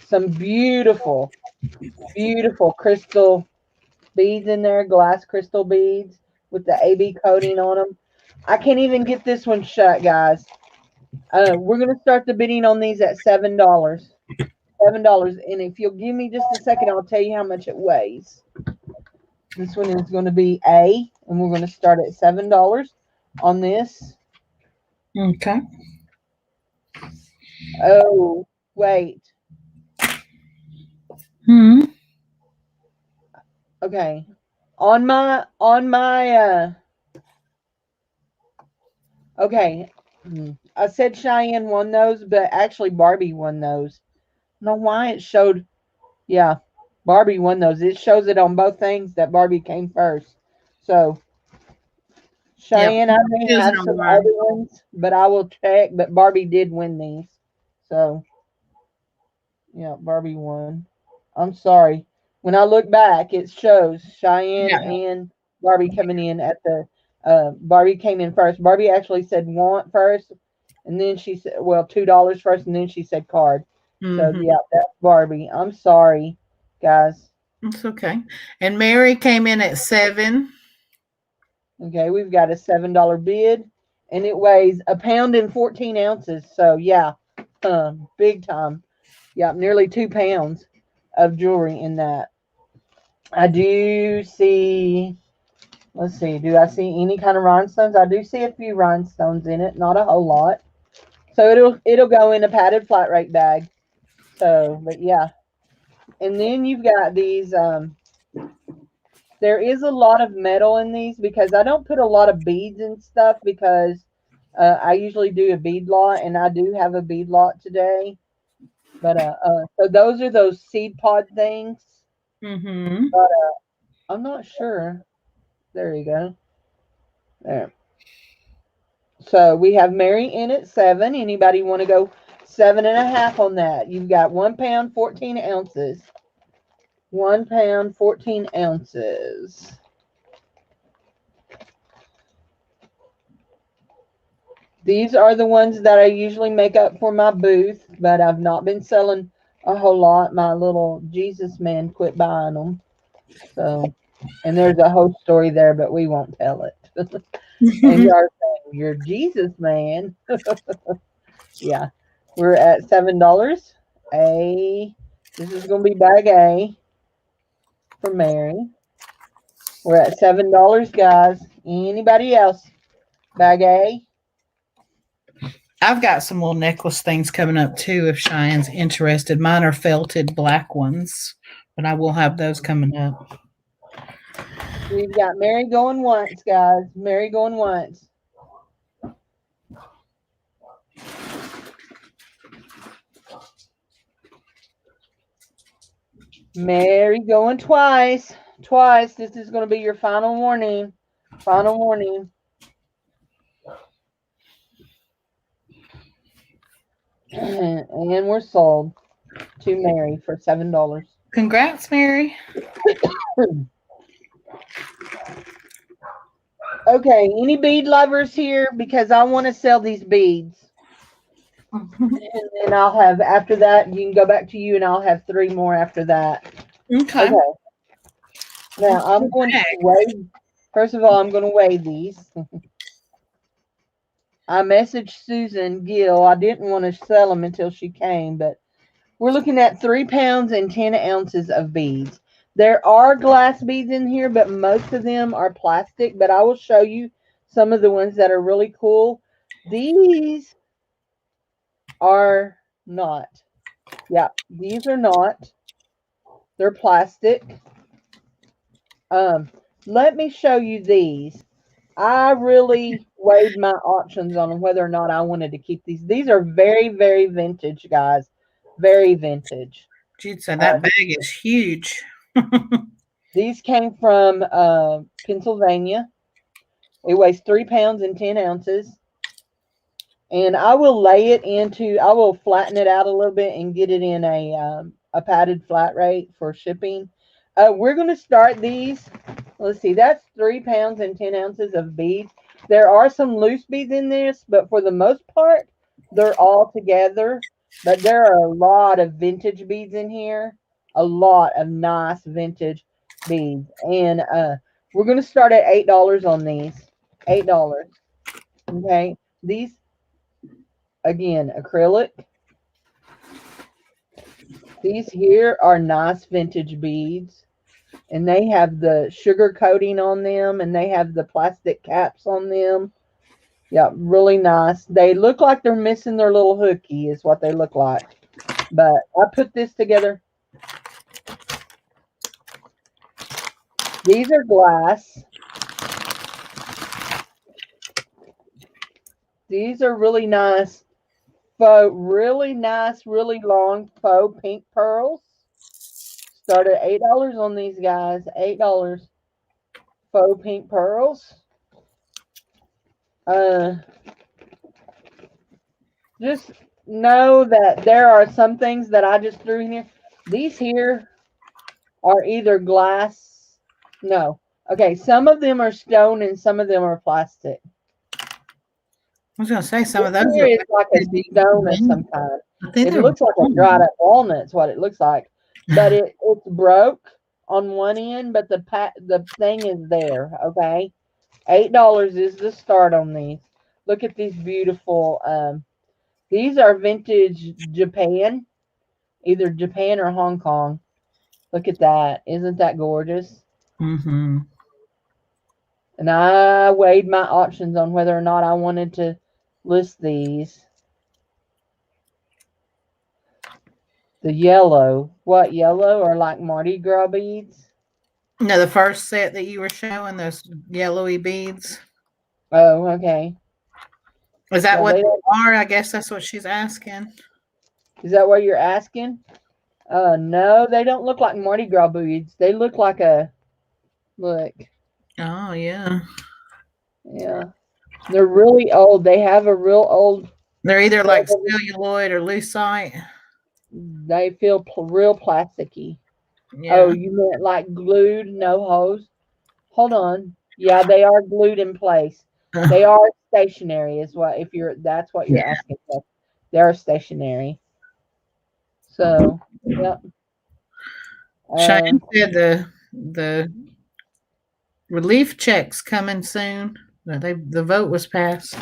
some beautiful, beautiful crystal beads in there, glass crystal beads with the AB coating on them. I can't even get this one shut, guys. We're going to start the bidding on these at $7. $7. And if you'll give me just a second, I'll tell you how much it weighs. This one is going to be A, and we're going to start at $7 on this. Okay. Oh, wait. Hmm. Okay. On my okay. I said Cheyenne won those, but actually Barbie won those. I don't know why it showed. Yeah, Barbie won those. It shows it on both things that Barbie came first. So Yep. Cheyenne, I may Choosing have on some mine. other ones, but I will check. But Barbie did win these. So yeah, Barbie won. I'm sorry. When I look back, it shows Cheyenne Yeah. and Barbie coming in at the. Barbie came in first. Barbie actually said want first, and then she said, well, $2 first, and then she said card. So Mm-hmm. yeah, that's Barbie. I'm sorry, guys. It's okay. And Mary came in at 7. Okay, we've got a $7 bid, and it weighs a pound and 14 ounces. So yeah, big time. Yeah, nearly 2 pounds of jewelry in that. I do see. Let's see. Do I see any kind of rhinestones? I do see a few rhinestones in it, not a whole lot. So it'll go in a padded flat rate bag. So, but yeah. And then you've got these. There is a lot of metal in these because I don't put a lot of beads and stuff because I usually do a bead lot, and I do have a bead lot today. But so those are those seed pod things. Mm-hmm. But I'm not sure. There you go. There. So we have Mary in at 7. Anybody want to go 7.5 on that? You've got 1 pound, 14 ounces. 1 pound, 14 ounces. These are the ones that I usually make up for my booth, but I've not been selling a whole lot. My little Jesus man quit buying them. So, and there's a whole story there, but we won't tell it. And you are saying, you're Jesus man. Yeah. We're at $7. This is going to be bag A for Mary. We're at $7, guys. Anybody else? Bag A? I've got some little necklace things coming up too if Cheyenne's interested. Mine are felted black ones, but I will have those coming up. We've got Mary going once, guys. Mary going once. Mary going twice. Twice. This is going to be your final warning. Final warning. And we're sold to Mary for $7. Congrats, Mary. Okay, any bead lovers here? Because I want to sell these beads. And then I'll have, after that, you can go back to you and I'll have 3 more after that. Okay. Now, I'm going to weigh, first of all, I'm going to weigh these. I messaged Susan Gill. I didn't want to sell them until she came, but we're looking at 3 pounds and 10 ounces of beads. There are glass beads in here, but most of them are plastic, but I will show you some of the ones that are really cool. These are not. Yeah, these are not. They're plastic. Let me show you these. I really weighed my options on whether or not I wanted to keep these. These are very, very vintage, guys. Very vintage. Jude said that bag is huge. These came from Pennsylvania. It weighs 3 pounds and 10 ounces. And I will lay it into, I will flatten it out a little bit and get it in a padded flat rate for shipping. We're going to start these. Let's see, that's 3 pounds and 10 ounces of beads. There are some loose beads in this, but for the most part, they're all together. But there are a lot of vintage beads in here. A lot of nice vintage beads. And we're going to start at $8 on these. $8. Okay. These, again, acrylic. These here are nice vintage beads. And they have the sugar coating on them. And they have the plastic caps on them. Yeah, really nice. They look like they're missing their little hooky is what they look like. But I put this together. These are glass. These are really nice, really long faux pink pearls. Start at $8 on these guys. $8 faux pink pearls. Just know that there are some things that I just threw in here. These here are either glass. No. Okay, some of them are stone and some of them are plastic. I was going to say some of those is like a stone of some kind. It looks like a dried up walnut is what it looks like. But it's broke on one end, but the thing is there, okay? $8 is the start on these. Look at these beautiful, these are vintage Japan, either Japan or Hong Kong. Look at that. Isn't that gorgeous? Mm-hmm. And I weighed my options on whether or not I wanted to list these. The yellow. What yellow? Are like Mardi Gras beads? No, the first set that you were showing, those yellowy beads. Oh, okay. Is that what they are? I guess that's what she's asking. Is that what you're asking? No, they don't look like Mardi Gras beads. They look like a, look. Oh, yeah. Yeah. They're really old. They have a real old. They're either like celluloid or lucite. They feel real plasticky. Yeah. Oh, you meant like glued, no hose? Hold on. Yeah, they are glued in place. They are stationary, is what that's what you're asking for. They are stationary. So, yep. Cheyenne said the relief checks coming soon. The vote was passed.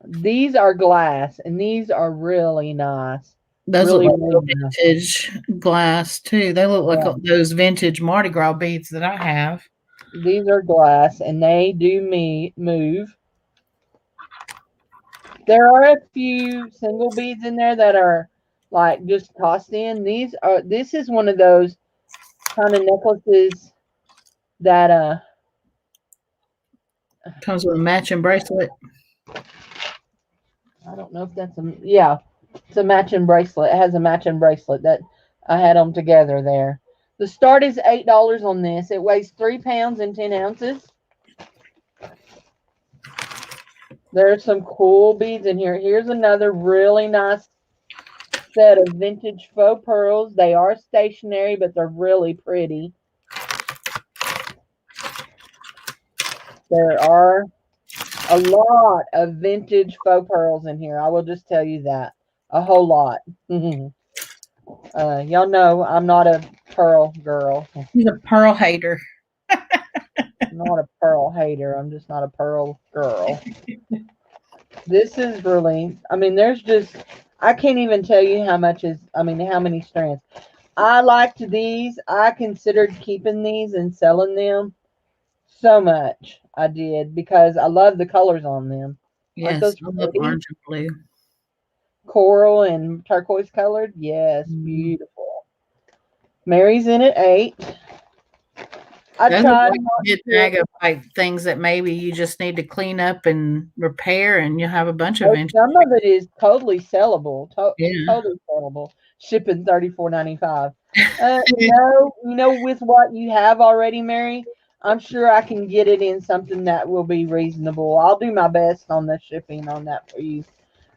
These are glass, and these are really nice. Those look like vintage glass too. They look like those vintage Mardi Gras beads that I have. These are glass, and they do move. There are a few single beads in there that are like just tossed in. This is one of those kind of necklaces that Comes with a matching bracelet. I don't know if that's yeah, it's a matching bracelet. It has a matching bracelet that I had them together there. The start is $8 on this. It weighs 3 pounds and 10 ounces. There's some cool beads in here. Here's another really nice set of vintage faux pearls. They are stationary, but they're really pretty. There are a lot of vintage faux pearls in here. I will just tell you that. A whole lot. Y'all know I'm not a pearl girl. He's a pearl hater. I'm not a pearl hater. I'm just not a pearl girl. This is really, there's just, I can't even tell you how many strands. I liked these. I considered keeping these and selling them so much. I did because I love the colors on them. Aren't Yes, those I love pretty? orange and blue. Coral and turquoise colored? Yes, beautiful. Mary's in at 8. I Those are tried like not a good to. bag of like things that maybe you just need to clean up and repair, and you'll have a bunch of vintage. Some of it is totally sellable. Yeah. Totally sellable. Shipping $34.95. No, with what you have already, Mary, I'm sure I can get it in something that will be reasonable. I'll do my best on the shipping on that for you.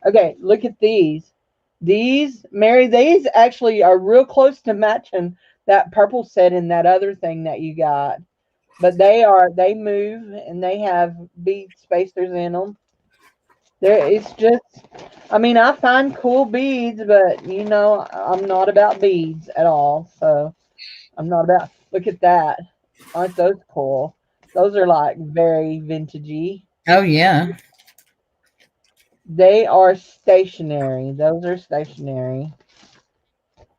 Okay, look at these. Mary, these actually are real close to matching that purple set and that other thing that you got. But they move and they have bead spacers in them. It's just, I find cool beads, but I'm not about beads at all. So I'm not about, look at that. Aren't those cool? Those are like very vintagey. Oh yeah. They are stationary. Those are stationary.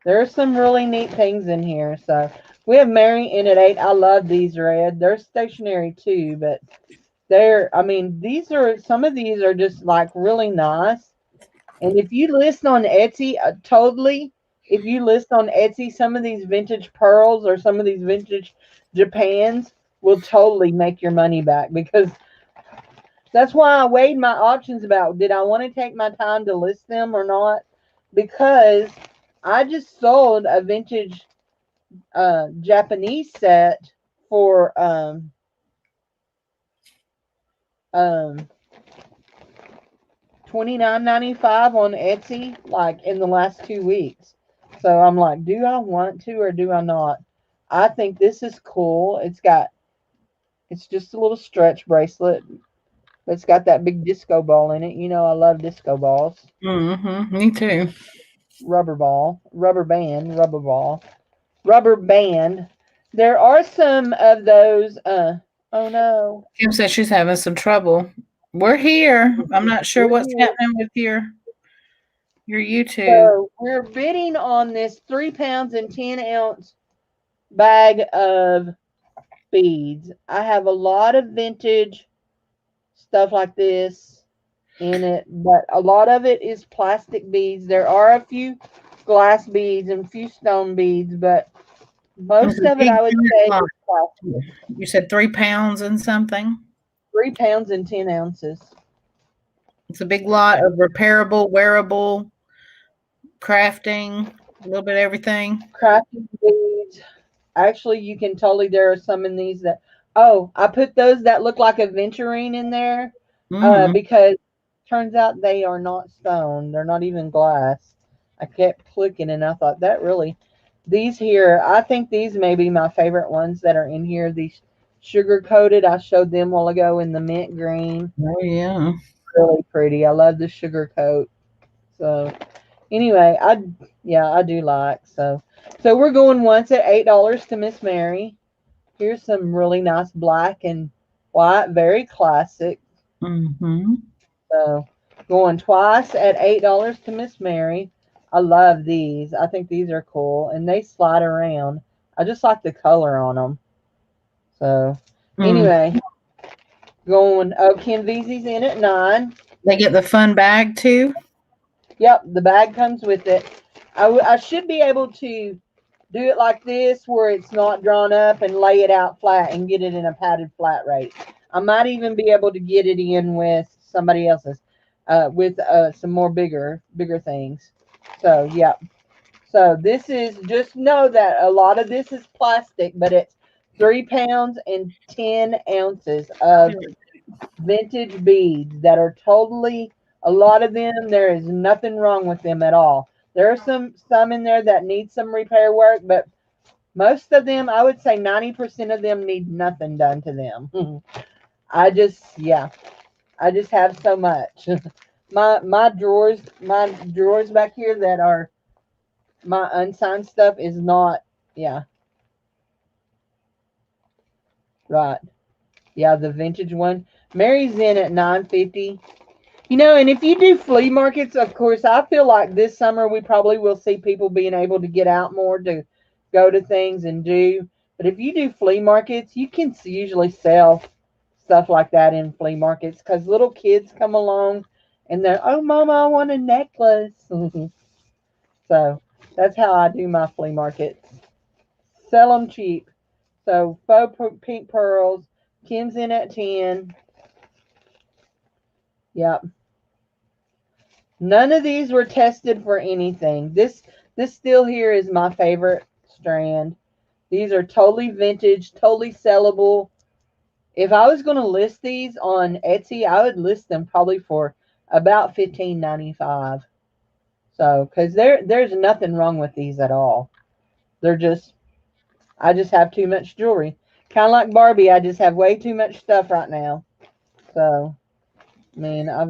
There's some really neat things in here. So we have Mary in at 8. I love these red. They're stationary too, but some of these are just like really nice. And if you list on Etsy, if you list on Etsy, some of these vintage pearls or some of these vintage Japans will totally make your money back, because that's why I weighed my options about did I want to take my time to list them or not, because I just sold a vintage Japanese set for $29.95 on Etsy, like in the last 2 weeks. So I'm like, do I want to or do I not? I think this is cool. It's just a little stretch bracelet. It's got that big disco ball in it. I love disco balls. Mm-hmm. Me too. Rubber ball, rubber band, rubber ball, rubber band. There are some of those. Oh no. Kim says she's having some trouble. We're here. I'm not sure what's happening with your YouTube. So we're bidding on this 3 pounds and 10-ounce bag of beads. I have a lot of vintage stuff like this in it, but a lot of it is plastic beads. There are a few glass beads and a few stone beads, but most of it I would say is plastic. You said 3 pounds and something. 3 pounds and 10 ounces. It's a big lot of repairable, wearable, crafting, a little bit of everything. Crafty beads. Actually, you can totally, there are some in these that, oh, I put those that look like aventurine in there because turns out they are not stone. They're not even glass. I kept clicking and I thought these here, I think these may be my favorite ones that are in here. These sugar coated, I showed them a while ago in the mint green. Oh yeah. Really pretty. I love the sugar coat. So anyway, I do like so we're going once at $8 to Miss Mary. Here's some really nice black and white, very classic. Mm-hmm. So going twice at $8 to Miss Mary. I love these. I think these are cool and they slide around. I just like the color on them. So Anyway, going. Oh, Ken Veazey's in at 9. They get the fun bag too. Yep, the bag comes with it. I should be able to do it like this where it's not drawn up and lay it out flat and get it in a padded flat rate. I might even be able to get it in with somebody else's, with some more bigger things. So, yeah. So this is, just know that a lot of this is plastic, but it's 3 pounds and 10 ounces of vintage beads that are totally, a lot of them, there is nothing wrong with them at all. There are some in there that need some repair work, but most of them, I would say 90% of them need nothing done to them. I just have so much. my drawers back here that are my unsigned stuff is not, yeah. Right. Yeah, the vintage one. Mary's in at $9.50. And if you do flea markets, of course, I feel like this summer we probably will see people being able to get out more to go to things and do. But if you do flea markets, you can usually sell stuff like that in flea markets because little kids come along and they're, oh, Mama, I want a necklace. So that's how I do my flea markets. Sell them cheap. So faux pink pearls. Ken's in at 10. Yep. None of these were tested for anything. This steel here is my favorite strand. These are totally vintage, totally sellable. If I was going to list these on Etsy, I would list them probably for about $15.95. So, because there's nothing wrong with these at all. They're just, I just have too much jewelry. Kind of like Barbie, I just have way too much stuff right now. So, I mean, I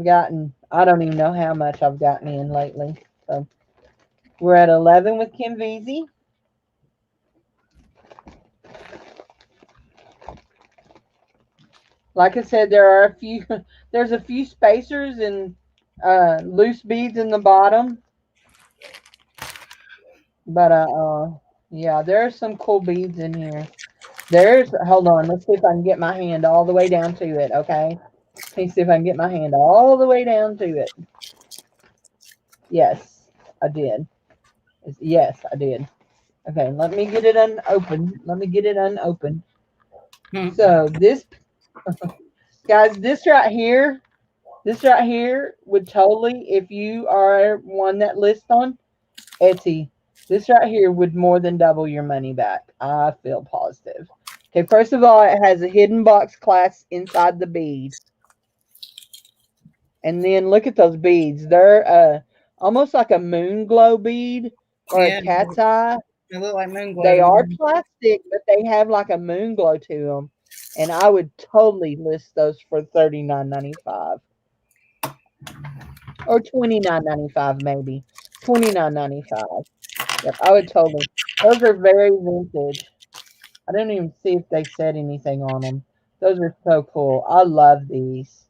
don't even know how much I've gotten in lately. So, we're at 11 with Kim Veazey. Like I said, there's a few spacers and loose beads in the bottom. But, yeah, there are some cool beads in here. Hold on, let's see if I can get my hand all the way down to it, okay? Let me see if I can get my hand all the way down to it. Yes, I did. Yes, I did. Okay, let me get it unopened. So this, guys, this right here would totally, if you are one that lists on Etsy, this right here would more than double your money back. I feel positive. Okay, first of all, it has a hidden box clasp inside the bead. And then look at those beads. They're almost like a moon glow bead or a cat's eye. They look like moon glow. They are plastic, but they have like a moon glow to them. And I would totally list those for $39.95. Or $29.95 maybe. $29.95. Yep, I would totally. Those are very vintage. I didn't even see if they said anything on them. Those are so cool. I love these.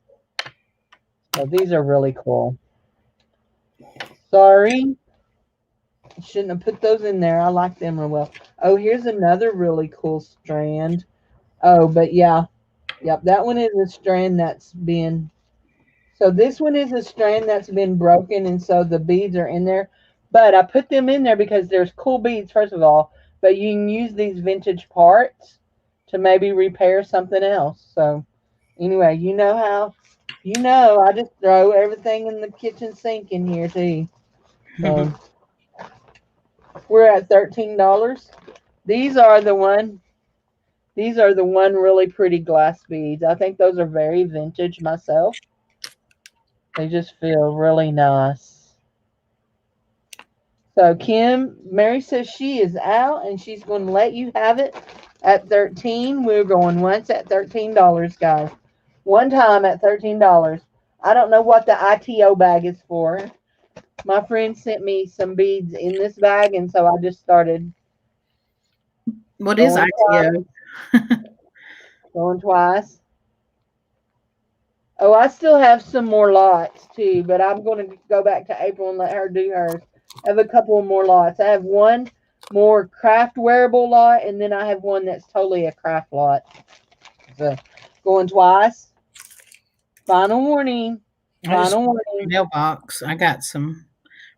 So these are really cool. Sorry. Shouldn't have put those in there. I like them real well. Oh, here's another really cool strand. Oh, but yeah. Yep, that one is a strand that's been... So this one is a strand that's been broken, and so the beads are in there. But I put them in there because there's cool beads, first of all. But you can use these vintage parts to maybe repair something else. So anyway, I just throw everything in the kitchen sink in here too. So we're at $13. These are the one really pretty glass beads. I think those are very vintage myself. They just feel really nice. So Mary says she is out and she's going to let you have it at $13. We're going once at $13, guys. One time at $13. I don't know what the ITO bag is for. My friend sent me some beads in this bag, and so I just started. What is ITO? Going twice. Oh, I still have some more lots too, but I'm going to go back to April and let her do hers. I have a couple more lots. I have one more craft wearable lot, and then I have one that's totally a craft lot. Going twice. Final warning. I just Final went to warning. the mailbox. I got some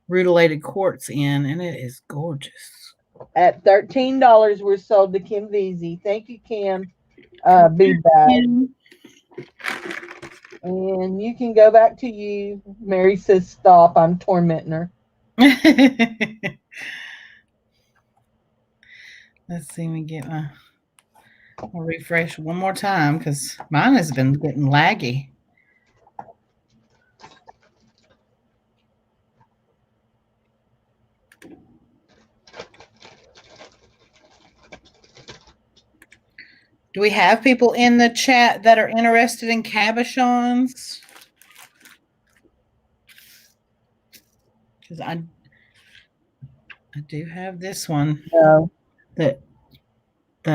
rutilated quartz in, and it is gorgeous. At $13, we're sold to Kim Veazey. Thank you, Kim. Be back. And you can go back to you. Mary says, stop. I'm tormenting her. Let's see me get my. I'll refresh one more time because mine has been getting laggy. Do we have people in the chat that are interested in cabochons? Because I do have this one No. that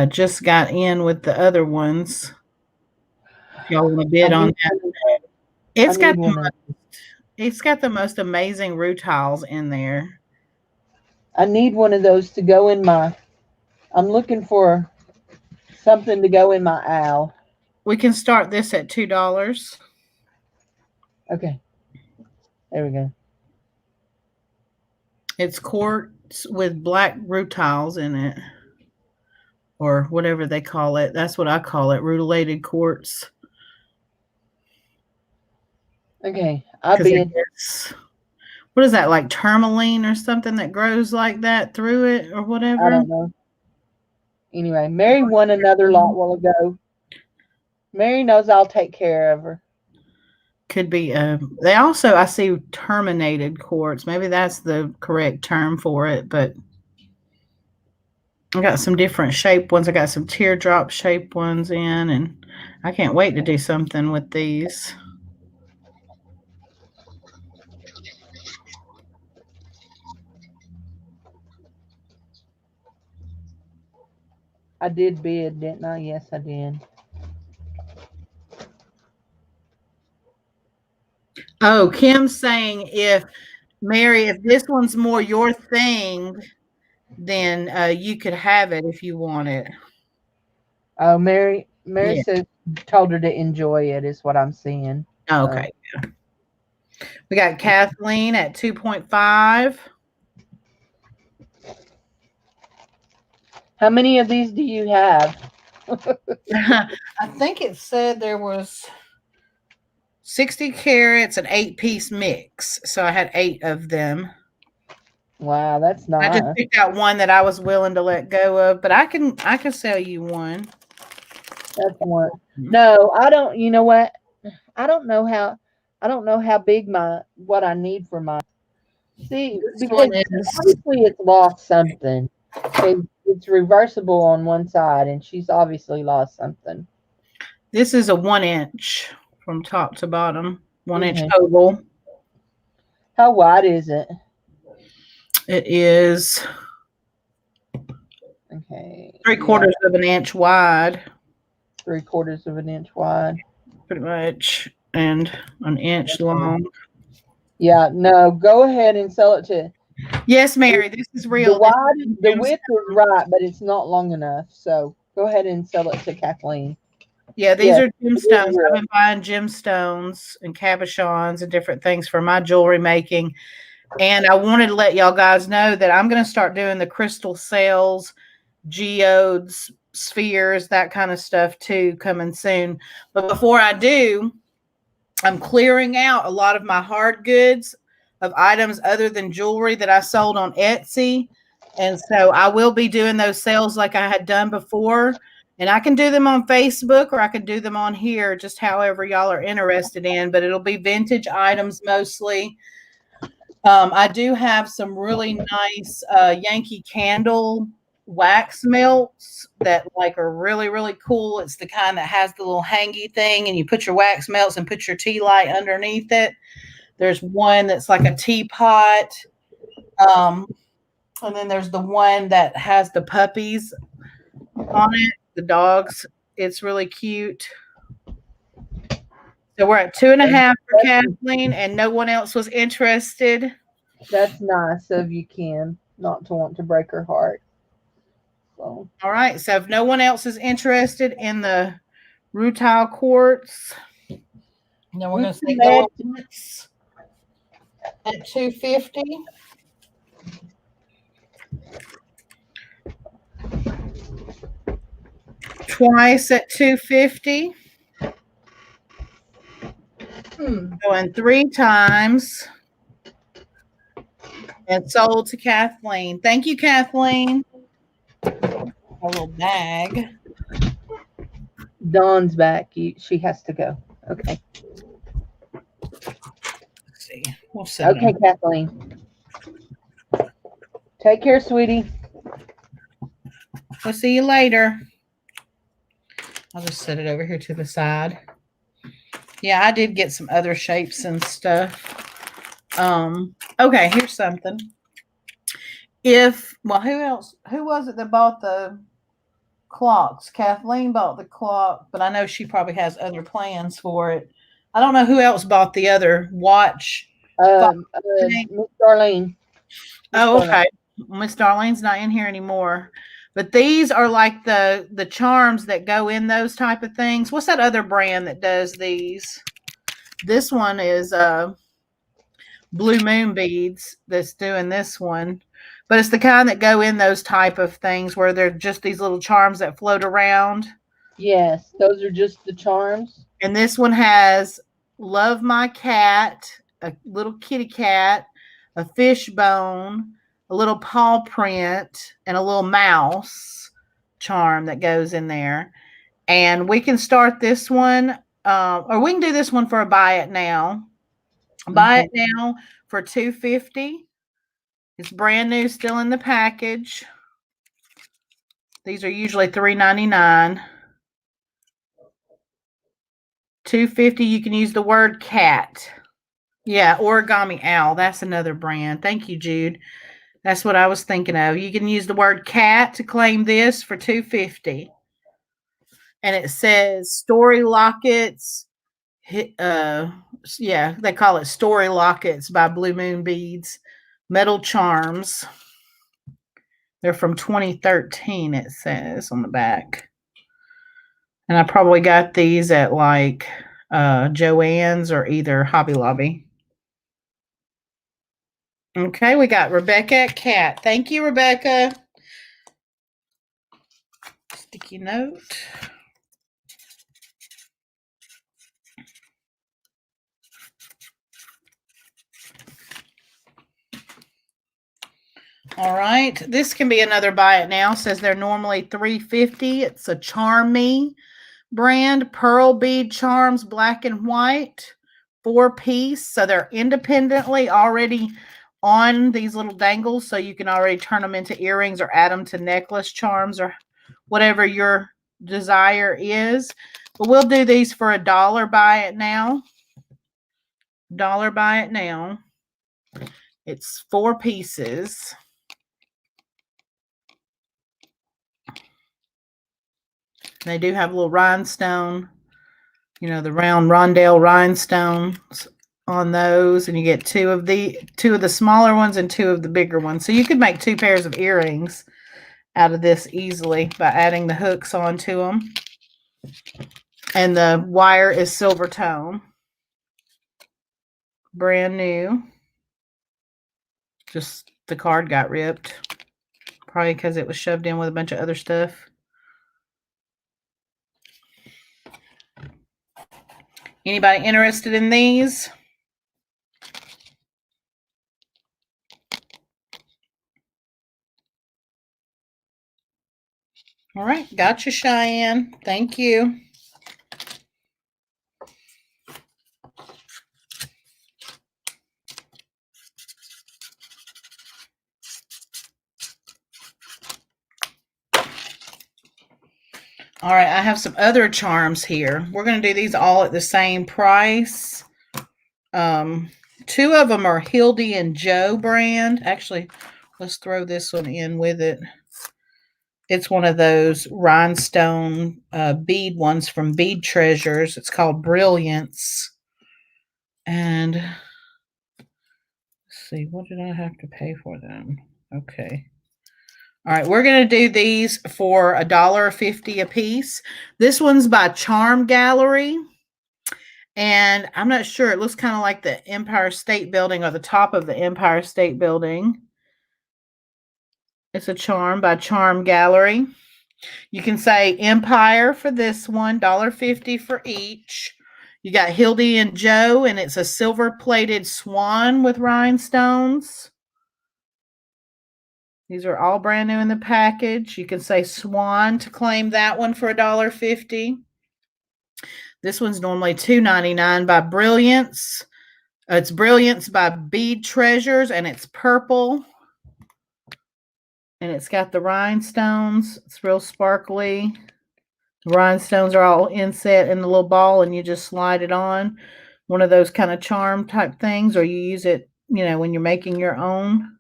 just got in with the other ones. If y'all want to bid on that, it's got the most amazing rutiles in there. I need one of those to go in my. I'm looking for something to go in my owl. We can start this at $2. Okay. There we go. It's quartz with black rutiles in it, or whatever they call it. That's what I call it, rutilated quartz. Okay, I'll bid. What is that, like tourmaline or something that grows like that through it or whatever? I don't know. Anyway, Mary won another lot a while ago. Mary knows I'll take care of her. Could be. They also, I see terminated quartz. Maybe that's the correct term for it, but I got some different shape ones. I got some teardrop shape ones in, and I can't wait to do something with these. I did bid, didn't I? Yes, I did. Oh, Kim's saying Mary, if this one's more your thing, then you could have it if you want it. Oh, Mary said, told her to enjoy it, is what I'm seeing. Okay. We got Kathleen at 2.5. How many of these do you have? I think it said there was 60 carats, an 8-piece mix. So I had 8 of them. Wow, that's nice. I just picked out one that I was willing to let go of, but I can sell you one. That's one. No, I don't. You know what? I don't know how big what I need for my. See, because obviously it's lost something. It's reversible on one side, and she's obviously lost something. This is a 1-inch from top to bottom, 1-inch oval. How wide is it? It is 3/4 of an inch wide. 3/4 of an inch wide. Pretty much, and an inch long. Yeah, no, go ahead and sell it to. Yes, Mary, this is real. The width is right, but it's not long enough. So go ahead and sell it to Kathleen. Yeah, these are gemstones. I've been buying gemstones and cabochons and different things for my jewelry making. And I wanted to let y'all guys know that I'm going to start doing the crystal sales, geodes, spheres, that kind of stuff too, coming soon. But before I do, I'm clearing out a lot of my hard goods of items other than jewelry that I sold on Etsy. And so I will be doing those sales like I had done before. And I can do them on Facebook or I can do them on here, just however y'all are interested in. But it'll be vintage items mostly. I do have some really nice Yankee Candle wax melts that are really, really cool. It's the kind that has the little hangy thing, and you put your wax melts and put your tea light underneath it. There's one that's like a teapot. And then there's the one that has the puppies on it, the dogs. It's really cute. So we're at 2.5 for Kathleen, and no one else was interested. That's nice of you, Kim, not to want to break her heart. So. All right. So if no one else is interested in the rutile quartz. And then we're going to say Rutile. going once at 250. Twice at 250. Going 3 times. And sold to Kathleen. Thank you, Kathleen. A little bag. Dawn's back. She has to go. Okay. Let's see. We'll set Okay, Kathleen. Take care, sweetie. We'll see you later. I'll just set it over here to the side. Yeah, I did get some other shapes and stuff. Okay, here's something. Who was it that bought the clocks? Kathleen bought the clock, but I know she probably has other plans for it. I don't know who else bought the other watch. Miss Darlene. Oh, okay. Miss Darlene's not in here anymore. But these are like the charms that go in those type of things. What's that other brand that does these? This one is Blue Moon Beads that's doing this one. But it's the kind that go in those type of things where they're just these little charms that float around. Yes, those are just the charms. And this one has Love My Cat, a little kitty cat, a fish bone, a little paw print, and a little mouse charm that goes in there. And we can start this one, or we can do this one for a buy it now. Buy it now for $250. It's brand new, still in the package. These are usually $3.99. $250. You can use the word cat. Yeah, Origami Owl. That's another brand. Thank you, Jude. That's what I was thinking of. You can use the word cat to claim this for $250. And it says Story Lockets. Yeah, they call it Story Lockets by Blue Moon Beads. Metal Charms. They're from 2013, it says on the back. And I probably got these at like Joann's or either Hobby Lobby. Okay, we got Rebecca at Cat. Thank you, Rebecca. Sticky note. All right, this can be another buy it now. It says they're normally $3.50. It's a Charm Me brand, pearl bead charms, black and white, 4-piece. So they're independently already on these little dangles, so you can already turn them into earrings or add them to necklace charms or whatever your desire is. But we'll do these for $1. Buy it now. $1 buy it now. It's 4 pieces. They do have a little rhinestone, you know, the round rondelle rhinestones on those, and you get two of the smaller ones and 2 of the bigger ones. So you could make 2 pairs of earrings out of this easily by adding the hooks onto them. And the wire is silver tone. Brand new. Just the card got ripped. Probably because it was shoved in with a bunch of other stuff. Anybody interested in these? All right, gotcha, Cheyenne. Thank you. All right, I have some other charms here. We're going to do these all at the same price. 2 of them are Hildy and Joe brand. Actually, let's throw this one in with it. It's one of those rhinestone bead ones from Bead Treasures. It's called Brilliance. And let's see, what did I have to pay for them? Okay. All right, we're going to do these for $1.50 a piece. This one's by Charm Gallery. And I'm not sure. It looks kind of like the Empire State Building or the top of the Empire State Building. It's a charm by Charm Gallery. You can say Empire for this one, $1.50 for each. You got Hildy and Joe, and it's a silver-plated swan with rhinestones. These are all brand new in the package. You can say Swan to claim that one for $1.50. This one's normally $2.99 by Brilliance. It's Brilliance by Bead Treasures, and it's purple. And it's got the rhinestones. It's real sparkly. The rhinestones are all inset in the little ball, and you just slide it on. One of those kind of charm type things, or you use it, when you're making your own.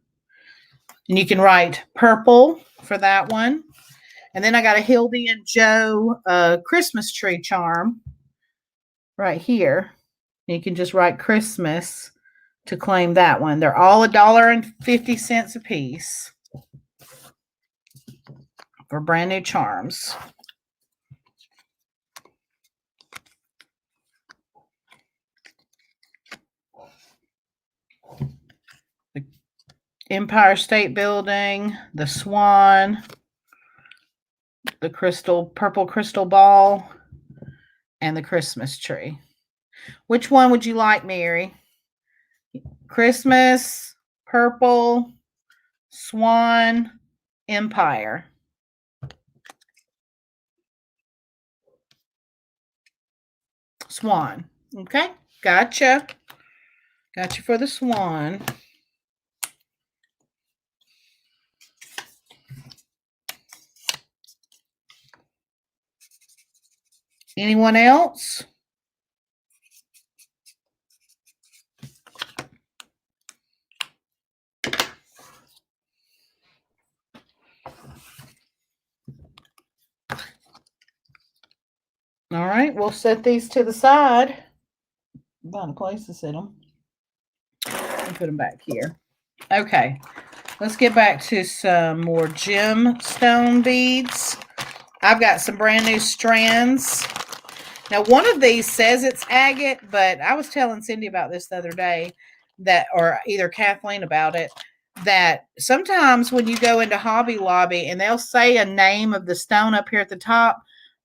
And you can write purple for that one. And then I got a Hildy and Joe Christmas tree charm right here. And you can just write Christmas to claim that one. They're all $1.50 a piece for brand new charms. Empire State Building, the swan, the purple crystal ball, and the Christmas tree. Which one would you like, Mary? Christmas, purple, swan, Empire. Swan. Okay, gotcha. Gotcha for the swan. Anyone else? All right, we'll set these to the side. Find a place to sit them. And put them back here. Okay, let's get back to some more gemstone beads. I've got some brand new strands. Now, one of these says it's agate, but I was telling Cindy about this the other day, or either Kathleen about it, that sometimes when you go into Hobby Lobby and they'll say a name of the stone up here at the top,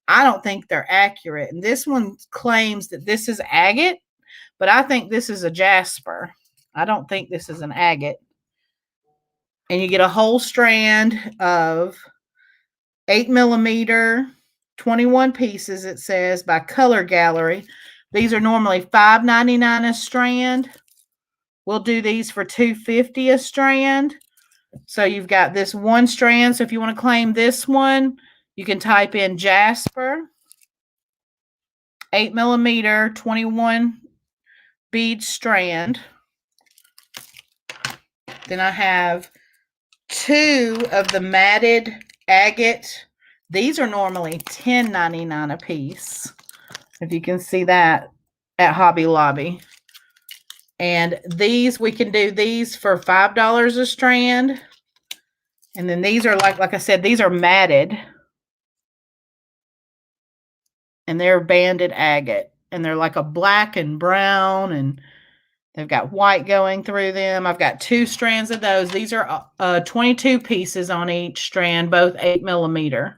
I don't think they're accurate. And this one claims that this is agate, but I think this is a jasper. I don't think this is an agate. And you get a whole strand of 8mm, 21 pieces, it says, by Color Gallery. These are normally $5.99 a strand. We'll do these for $2.50 a strand. So you've got this one strand. So if you want to claim this one, you can type in Jasper, 8mm, 21 bead strand. Then I have two of the matted agate. These are normally $10.99 a piece. If you can see that at Hobby Lobby. And these, we can do these for $5 a strand. And then these are like I said, these are matted. And they're banded agate. And they're like a black and brown, and they've got white going through them. I've got two strands of those. These are 22 pieces on each strand, both 8mm.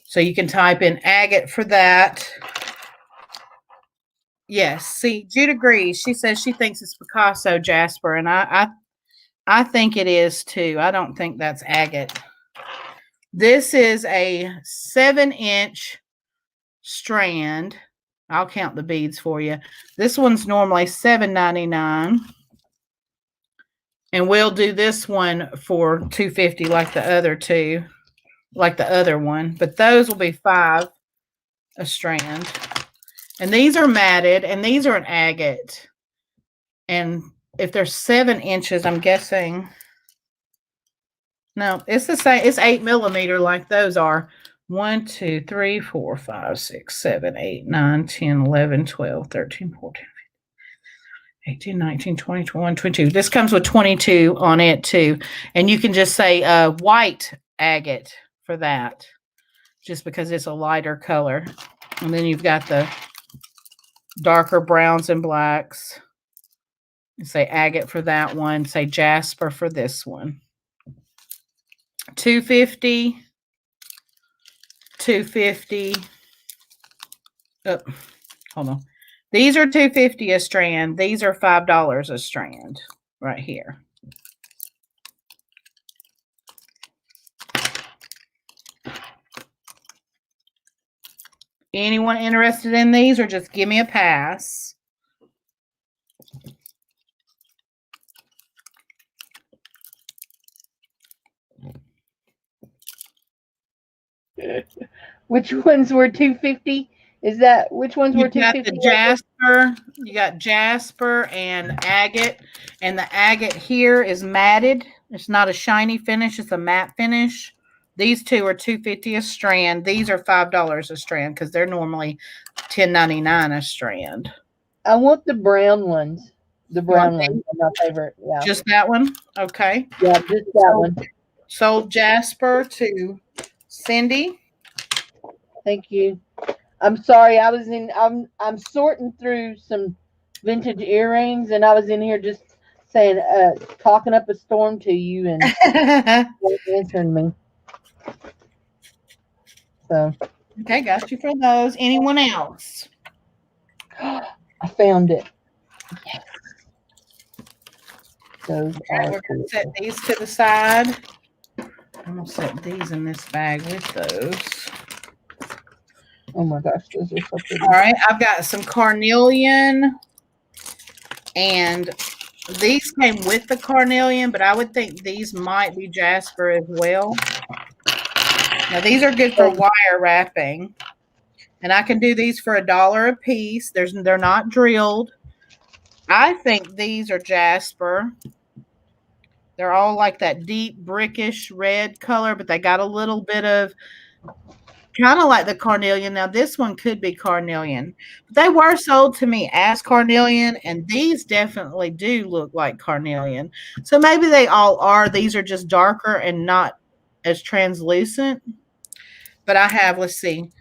So you can type in agate for that. Yes, see, Jude agrees. She says she thinks it's Picasso jasper, and I think it is too. I don't think that's agate. This is a 7-inch strand. I'll count the beads for you. This one's normally $7.99. And we'll do this one for $2.50 like the other two, like the other one. But those will be $5 a strand. And these are matted, and these are an agate. And if they're 7 inches, I'm guessing. No, it's the same. It's 8mm like those are. 1, 2, 3, 4, 5, 6, 7, 8, 9, 10, 11, 12, 13, 14. 18, 19, 20, 21, 22. This comes with 22 on it too. And you can just say white agate for that, just because it's a lighter color. And then you've got the darker browns and blacks. Say agate for that one. Say jasper for this one. 250, 250. Oh, hold on. These are $2.50 a strand. These are $5 a strand right here. Anyone interested in these, or just give me a pass? Which ones were 250? Is that which ones were 250? You got the jasper. You got jasper and agate, and the agate here is matted. It's not a shiny finish; it's a matte finish. These two are $2.50 a strand. These are $5 a strand because they're normally $10.99 a strand. I want the brown ones. The brown ones are my favorite. Yeah. Just that one? Okay. Yeah, just that one. Sold jasper to Cindy. Thank you. I'm sorry. I'm sorting through some vintage earrings, and I was in here just saying, talking up a storm to you and answering me. So. Okay, got you for those. Anyone else? I found it. Yes. Those okay, we're going to set these to the side. I'm going to set these in this bag with those. Oh my gosh, those are so pretty. All right, I've got some carnelian, and these came with the carnelian, but I would think these might be jasper as well. Now, these are good for wire wrapping, and I can do these for $1 a piece. They're not drilled. I think these are jasper. They're all like that deep brickish red color, but they got a little bit of kind of like the carnelian. Now, this one could be carnelian. But they were sold to me as carnelian, and these definitely do look like carnelian. So maybe they all are. These are just darker and not as translucent. But I have, let's see,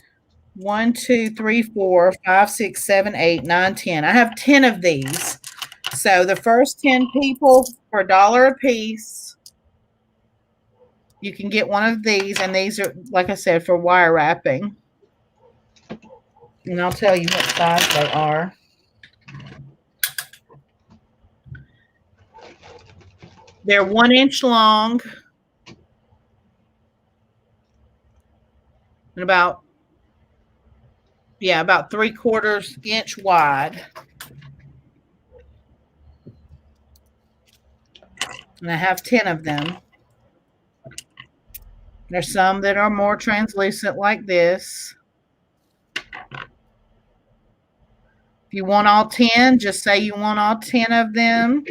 1, 2, 3, 4, 5, 6, 7, 8, 9, 10. I have 10 of these. So the first 10 people for $1 a piece, you can get one of these, and these are, like I said, for wire wrapping. And I'll tell you what size they are. They're 1 inch long and about 3/4 inch wide. And I have 10 of them. There's some that are more translucent like this. If you want all 10, just say you want all 10 of them.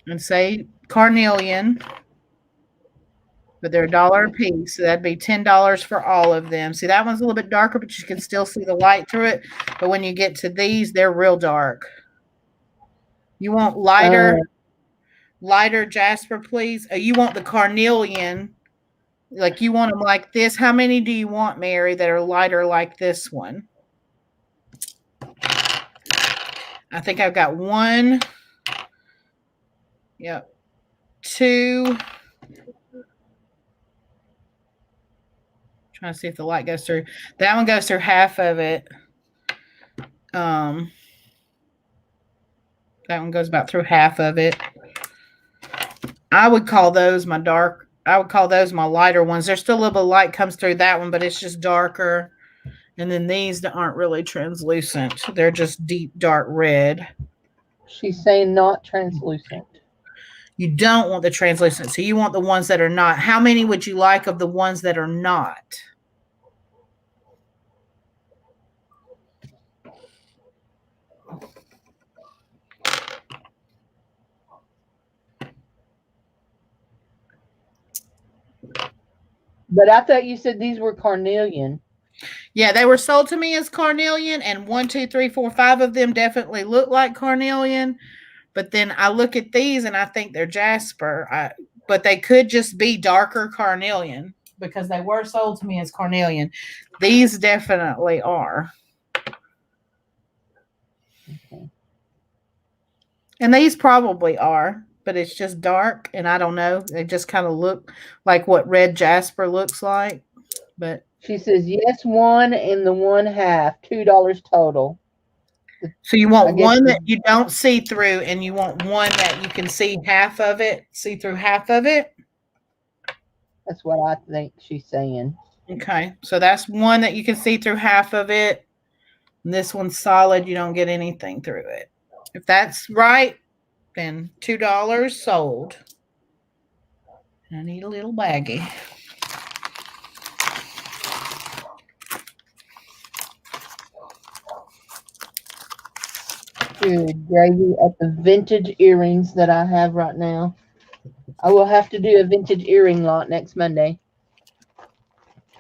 And say carnelian. But they're $1 a piece, so that'd be $10 for all of them. See, that one's a little bit darker, but you can still see the light through it. But when you get to these, they're real dark. You want lighter jasper, please? You want the carnelian, like you want them like this. How many do you want, Mary, that are lighter like this one? I think I've got 1. Yep. 2. Trying to see if the light goes through. That one goes through half of it. That one goes about through half of it. I would call those my lighter ones. There's still a little bit of light comes through that one, but it's just darker. And then these that aren't really translucent. They're just deep dark red. She's saying not translucent. You don't want the translucent. So you want the ones that are not. How many would you like of the ones that are not? But I thought you said these were carnelian. Yeah, they were sold to me as carnelian, and 1, 2, 3, 4, 5 of them definitely look like carnelian. But then I look at these and I think they're jasper. But they could just be darker carnelian because they were sold to me as carnelian. These definitely are. Okay. And these probably are, but it's just dark and I don't know. They just kind of look like what red jasper looks like. But She says yes, one and the one half, $2 total. so you I want guess one that you don't see through and you want one that you can see half of it, see through half of it. that's what I think she's saying. Okay. So that's one that you can see through half of it. And this one's solid. You don't get anything through it. If that's right, then $2 sold. I need a little baggie. Good gravy at the vintage earrings that I have right now. I will have to do a vintage earring lot next Monday.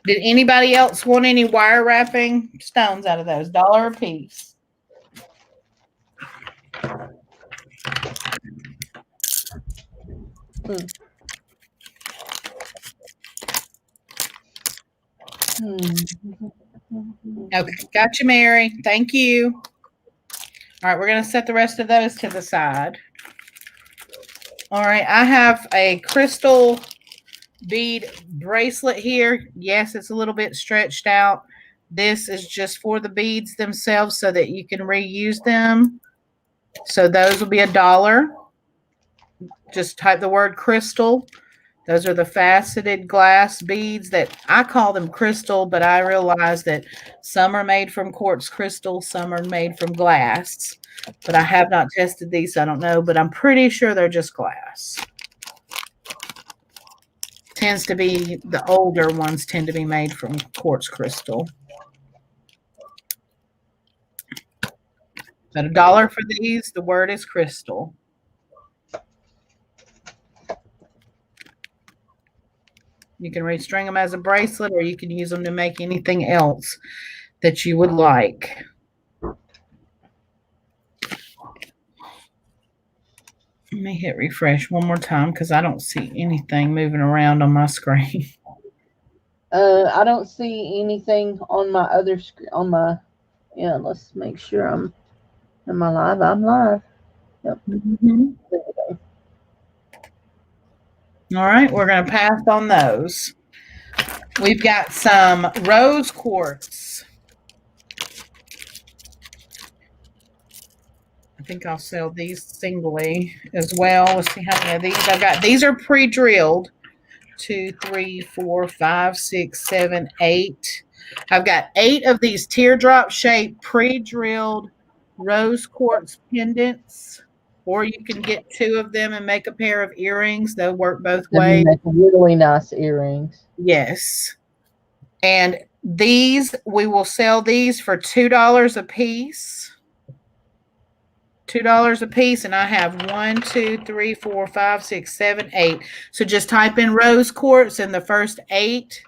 Did anybody else want any wire wrapping stones out of those? $1 a piece. Okay, got you, Mary. Thank you. All right, we're going to set the rest of those to the side. All right, I have a crystal bead bracelet here. Yes, it's a little bit stretched out. This is just for the beads themselves so that you can reuse them. So those will be $1. Just type the word crystal. Those are the faceted glass beads that I call them crystal, but I realize that some are made from quartz crystal, some are made from glass. But I have not tested these, so I don't know, but I'm pretty sure they're just glass. Tends to be, the older ones tend to be made from quartz crystal. But $1 for these, the word is crystal. You can restring them as a bracelet, or you can use them to make anything else that you would like. Let me hit refresh one more time because I don't see anything moving around on my screen. I don't see anything on my other screen. Yeah, let's make sure I'm. Am I live? I'm live. Yep. Mm-hmm. All right, we're going to pass on those. We've got some rose quartz. I think I'll sell these singly as well. Let's see how many of these I've got. These are pre-drilled. 2, 3, 4, 5, 6, 7, 8. I've got 8 of these teardrop shaped pre-drilled rose quartz pendants. Or you can get 2 of them and make a pair of earrings. They'll work both ways. Make really nice earrings. Yes. And these, we will sell these for $2 a piece. $2 a piece, and I have 1, 2, 3, 4, 5, 6, 7, 8. So just type in rose quartz in the first 8,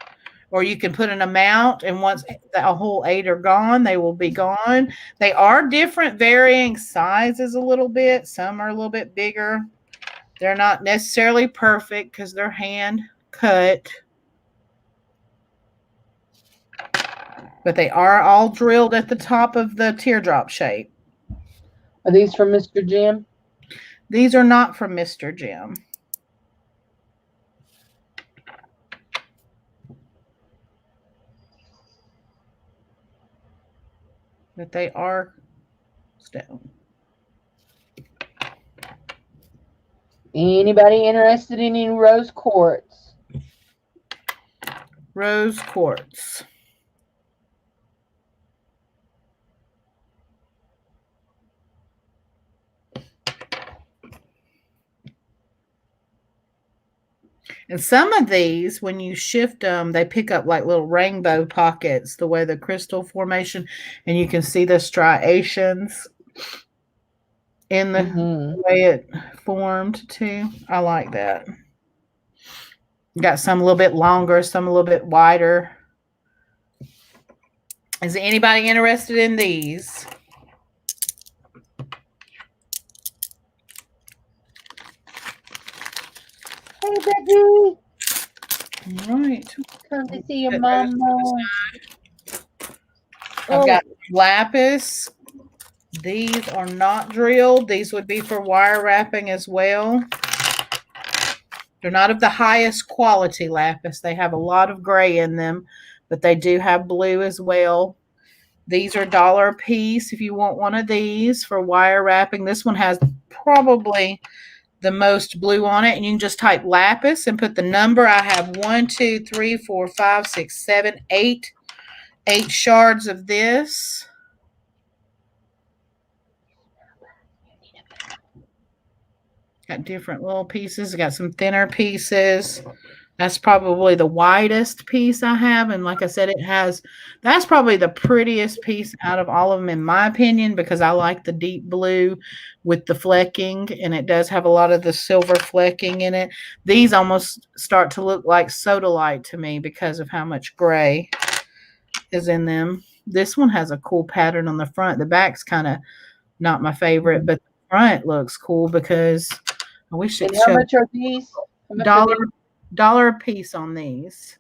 or you can put an amount, and once a whole 8 are gone, they will be gone. They are different, varying sizes a little bit. Some are a little bit bigger. They're not necessarily perfect because they're hand cut. But they are all drilled at the top of the teardrop shape. Are these from Mr. Jim? These are not from Mr. Jim. But they are stone. Anybody interested in any rose quartz? Rose quartz. And some of these, when you shift them, they pick up like little rainbow pockets, the way the crystal formation, and you can see the striations in the way it formed too. I like that. Got some a little bit longer, some a little bit wider. Is anybody interested in these? Hey, Becky. All right. Come to see your Put those mama. to the side. Oh, I've got lapis. These are not drilled. These would be for wire wrapping as well. They're not of the highest quality lapis. They have a lot of gray in them, but they do have blue as well. These are $1 a piece if you want one of these for wire wrapping. This one has probably the most blue on it, and you can just type lapis and put the number. I have 1, 2, 3, 4, 5, 6, 7, 8 shards of this. Got different little pieces. Got some thinner pieces. That's probably the widest piece I have. And like I said, that's probably the prettiest piece out of all of them, in my opinion, because I like the deep blue with the flecking. And it does have a lot of the silver flecking in it. These almost start to look like sodalite to me because of how much gray is in them. This one has a cool pattern on the front. The back's kind of not my favorite, but the front looks cool because I wish it and how showed much are these? $1 a piece on these.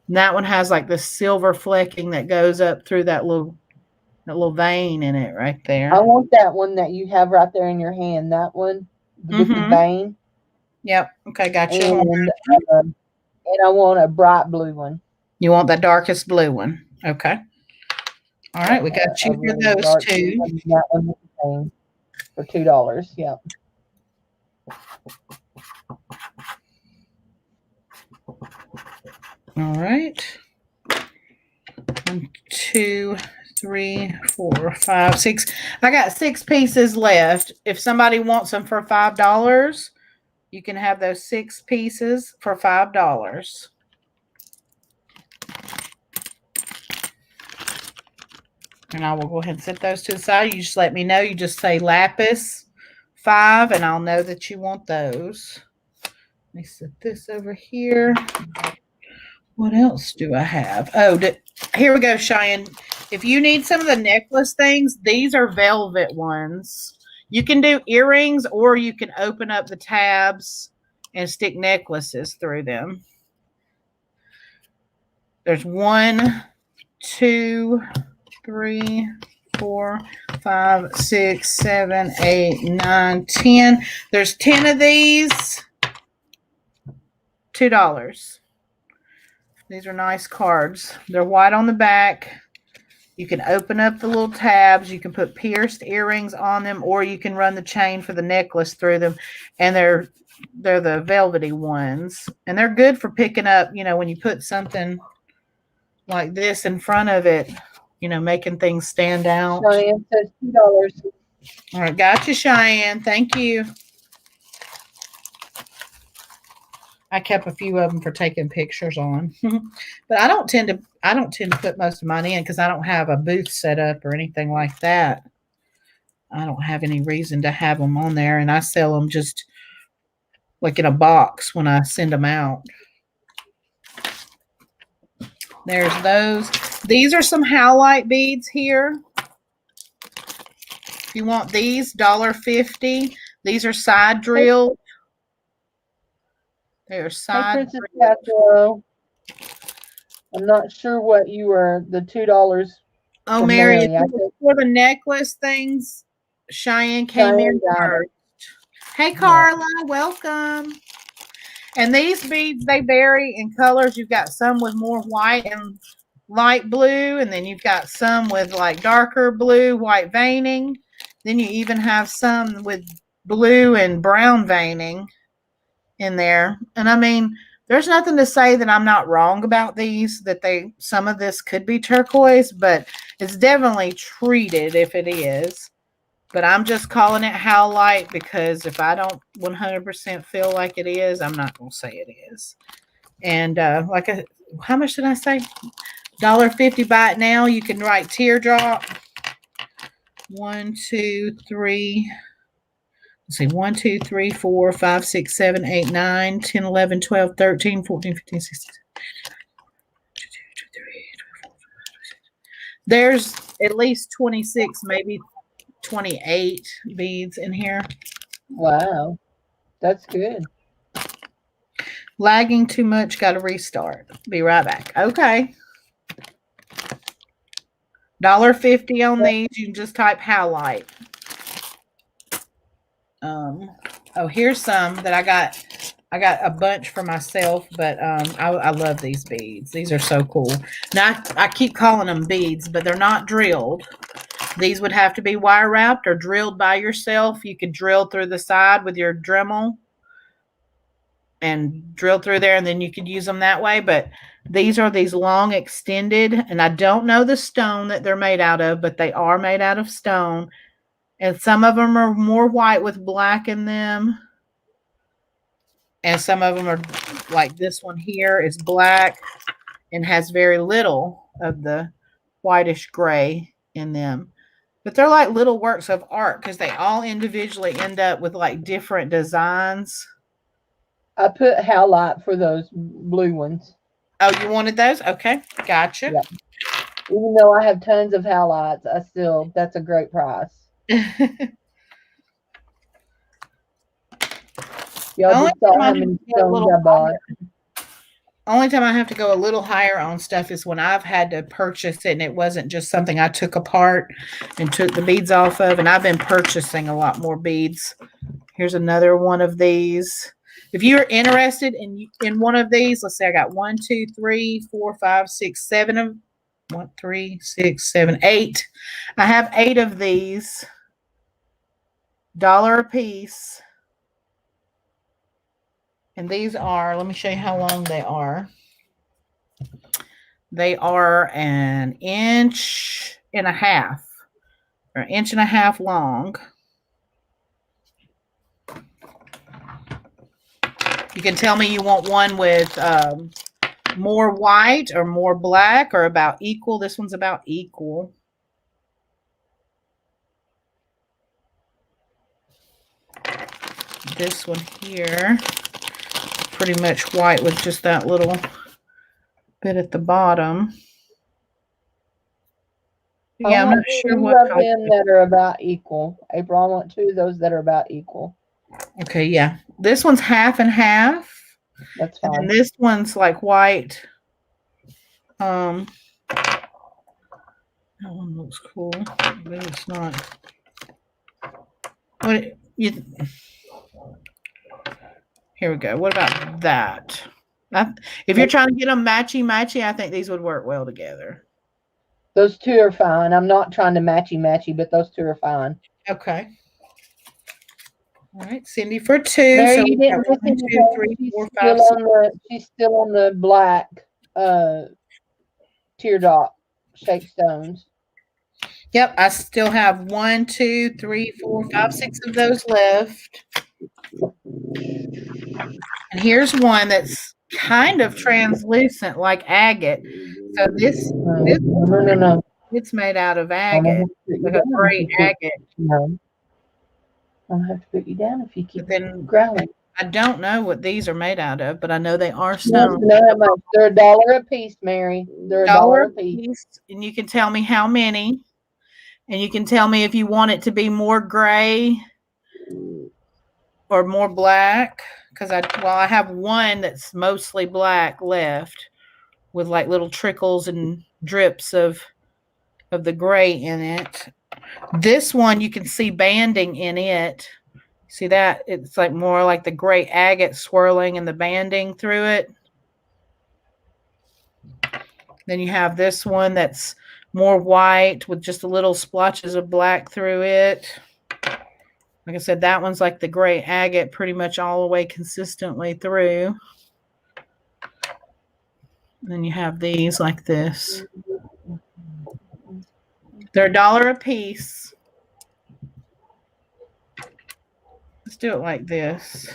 And that one has like the silver flecking that goes up through that little vein in it right there. I want that one that you have right there in your hand. That one with the vein. Yep. Okay, gotcha. And I want a bright blue one. You want the darkest blue one. Okay. All right, we got you for those two. That one with the vein for $2. Yep. All right. 1, 2, 3, 4, 5, 6. I got 6 pieces left. If somebody wants them for $5, you can have those 6 pieces for $5. And I will go ahead and set those to the side. You just let me know. You just say lapis 5, and I'll know that you want those. Let me set this over here. What else do I have? Oh, here we go, Cheyenne. If you need some of the necklace things, these are velvet ones. You can do earrings, or you can open up the tabs and stick necklaces through them. There's 1, 2, 3, 4, 5, 6, 7, 8, 9, 10. There's 10 of these. $2. These are nice cards. They're white on the back. You can open up the little tabs. You can put pierced earrings on them, or you can run the chain for the necklace through them. And they're the velvety ones. And they're good for picking up, when you put something like this in front of it, making things stand out. Cheyenne says $2. All right, gotcha, Cheyenne. Thank you. I kept a few of them for taking pictures on, but I don't tend to put most of mine in because I don't have a booth set up or anything like that. I don't have any reason to have them on there, and I sell them just like in a box when I send them out. There's those. These are some howlite beads here. If you want these, $1.50. These are side drilled. They're side. Hey, Princess Castro. I'm not sure what you were. The $2. Oh, Mary, for the necklace things, Cheyenne came in first. Hey, Carla, welcome. And these beads, they vary in colors. You've got some with more white and light blue, and then you've got some with like darker blue, white veining. Then you even have some with blue and brown veining in there. And I mean, there's nothing to say that I'm not wrong about these, that some of this could be turquoise, but it's definitely treated if it is. But I'm just calling it howlite because if I don't 100% feel like it is, I'm not going to say it is. And how much did I say? $1.50 buy it now. You can write teardrop. 1, 2, 3. Let's see, 1, 2, 3, 4, 5, 6, 7, 8, 9, 10, 11, 12, 13, 14, 15, 16, There's at least 26, maybe 28 beads in here. Wow. That's good. Lagging too much, got to restart. Be right back. Okay. $1.50 on these. You can just type Howlite. Oh, here's some that I got. I got a bunch for myself, but I love these beads. These are so cool. Now, I keep calling them beads, but they're not drilled. These would have to be wire wrapped or drilled by yourself. You could drill through the side with your Dremel and drill through there, and then you could use them that way. But these are these long extended, and I don't know the stone that they're made out of, but they are made out of stone. And some of them are more white with black in them. And some of them are like this one here is black and has very little of the whitish gray in them. But they're like little works of art because they all individually end up with like different designs. I put Howlite for those blue ones. Oh, you wanted those? Okay, gotcha. Yeah. Even though I have tons of Howlites, that's a great price. Y'all just saw how many stones I bought. Only time I have to go a little higher on stuff is when I've had to purchase it and it wasn't just something I took apart and took the beads off of. And I've been purchasing a lot more beads. Here's another one of these. If you're interested in one of these, let's say I got 1, 2, 3, 4, 5, 6, 7 of 1, 3, 6, 7, 8. I have 8 of these. $1 a piece. And these are, let me show you how long they are. They are 1.5 inches, or 1.5 inches long. You can tell me you want one with more white or more black or about equal. This one's about equal. This one here, pretty much white with just that little bit at the bottom. Yeah, I'm not sure what of them that are about equal. April, I want 2 of those that are about equal. Okay, yeah. This one's 1/2 and 1/2. That's fine. And this one's like white. That one looks cool, but it's not. What you? Here we go. What about that? If you're trying to get them matchy, I think these would work well together. Those 2 are fine. I'm not trying to matchy, but those 2 are fine. Okay. All right, Cindy for 2. Mary, so you didn't 1, 2, 3, 4, 5, 6. She's still on the black teardrop shaped stones. Yep, I still have 1, 2, 3, 4, 5, 6 of those left. And here's one that's kind of translucent, like agate. So this No. It's made out of agate, like a gray agate. No. I'll have to put you down if you keep growling. I don't know what these are made out of, but I know they are stone. They're $1 a piece, Mary. They're $1 a piece. And you can tell me how many. And you can tell me if you want it to be more gray or more black. Because I have one that's mostly black left with like little trickles and drips of the gray in it. This one, you can see banding in it. See that? It's like more like the gray agate swirling and the banding through it. Then you have this one that's more white with just a little splotches of black through it. Like I said, that one's like the gray agate pretty much all the way consistently through. And then you have these like this. They're $1 a piece. Let's do it like this.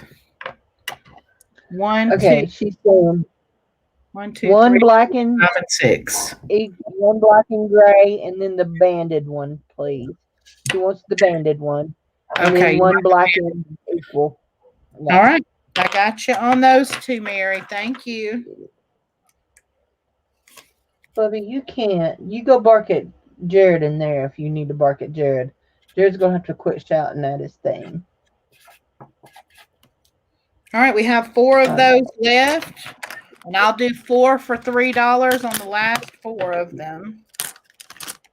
1, okay, 2. She's doing 1, 2, 1 3, black and 5, and 6. 1 black and gray, and then the banded one, please. She wants the banded one. And Okay. then 1 black and equal. No. All right. I got you on those 2, Mary. Thank you. Bubby, you can't. You go bark at Jared in there if you need to bark at Jared. Jared's going to have to quit shouting at his thing. All right, we have 4 of those left. And I'll do 4 for $3 on the last 4 of them.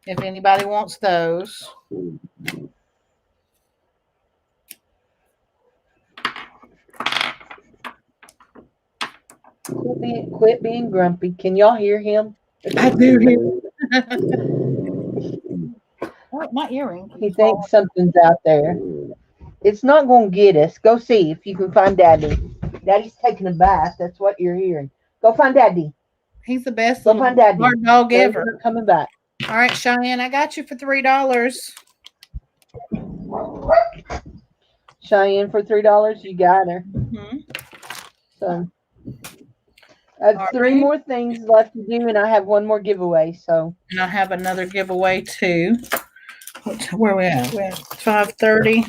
If anybody wants those. Quit being grumpy. Can y'all hear him? I do hear. Oh, my earring. He thinks something's out there. It's not going to get us. Go see if you can find Daddy. Daddy's taking a bath. That's what you're hearing. Go find Daddy. He's the best Go little find Daddy. smart dog ever. Not coming back. All right, Cheyenne, I got you for $3. Cheyenne for $3. You got her. Mm-hmm. So I have 3 more things left to do, and I have 1 more giveaway. So and I have another giveaway too. Where are we at? We're at 5:30.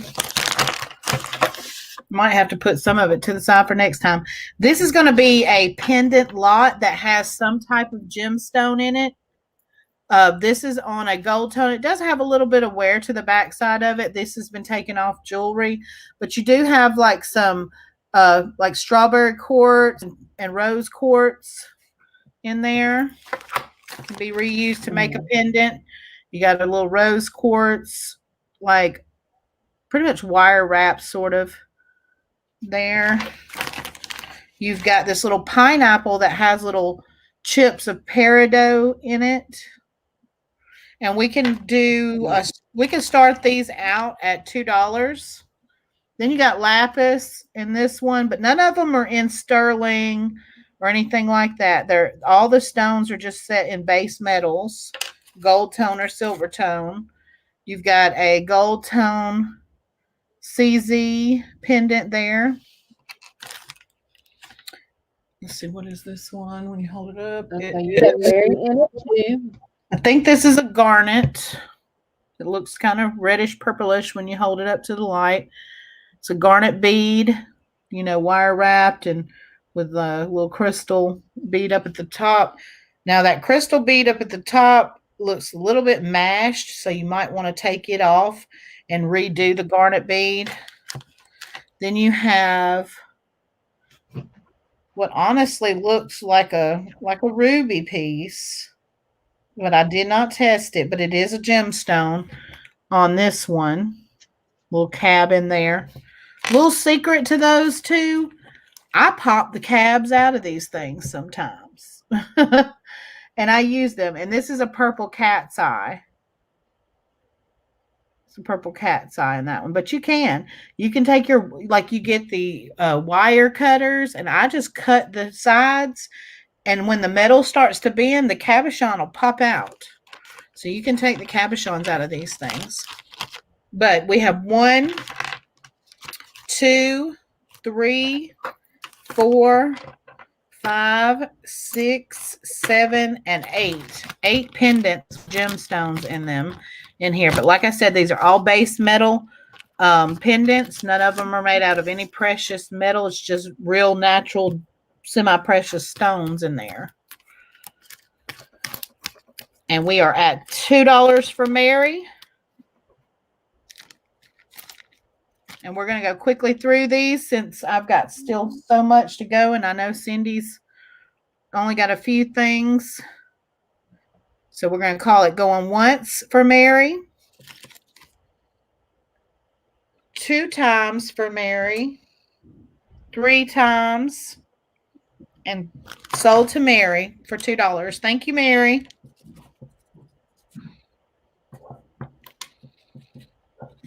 Might have to put some of it to the side for next time. This is going to be a pendant lot that has some type of gemstone in it. This is on a gold tone. It does have a little bit of wear to the back side of it. This has been taken off jewelry, but you do have like some like strawberry quartz and rose quartz in there. It can be reused to make a pendant. You got a little rose quartz, like pretty much wire wrap sort of there. You've got this little pineapple that has little chips of peridot in it. And we can do, we can start these out at $2. Then you got lapis in this one, but none of them are in sterling or anything like that. They're all the stones are just set in base metals, gold tone or silver tone. You've got a gold tone CZ pendant there. Let's see, what is this one when you hold it up? okay, you have Mary in it too. I think this is a garnet. It looks kind of reddish purplish when you hold it up to the light. It's a garnet bead, you know, wire wrapped and with a little crystal bead up at the top. Now that crystal bead up at the top looks a little bit mashed, so you might want to take it off and redo the garnet bead. Then you have what honestly looks like a ruby piece, but I did not test it, but it is a gemstone on this one. Little cab in there. Little secret to those two, I pop the cabs out of these things sometimes. And I use them. And this is a purple cat's eye. It's a purple cat's eye in that one. But you can take your, like you get the wire cutters, and I just cut the sides. And when the metal starts to bend, the cabochon will pop out. So you can take the cabochons out of these things. But we have 1, 2, 3, 4, 5, 6, 7, and 8. 8 pendants, gemstones in them in here. But like I said, these are all base metal pendants. None of them are made out of any precious metal. It's just real natural semi-precious stones in there. And we are at $2 for Mary. And we're going to go quickly through these since I've got still so much to go. And I know Cindy's only got a few things. So we're going to call it going once for Mary. 2 times for Mary. 3 times. And sold to Mary for $2. Thank you, Mary.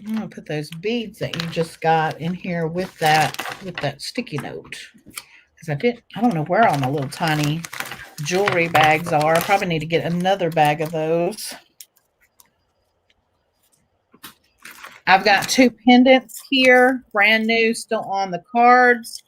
I'm going to put those beads that you just got in here with that sticky note. Because I don't know where all my little tiny jewelry bags are. I probably need to get another bag of those. I've got 2 pendants here, brand new, still on the cards.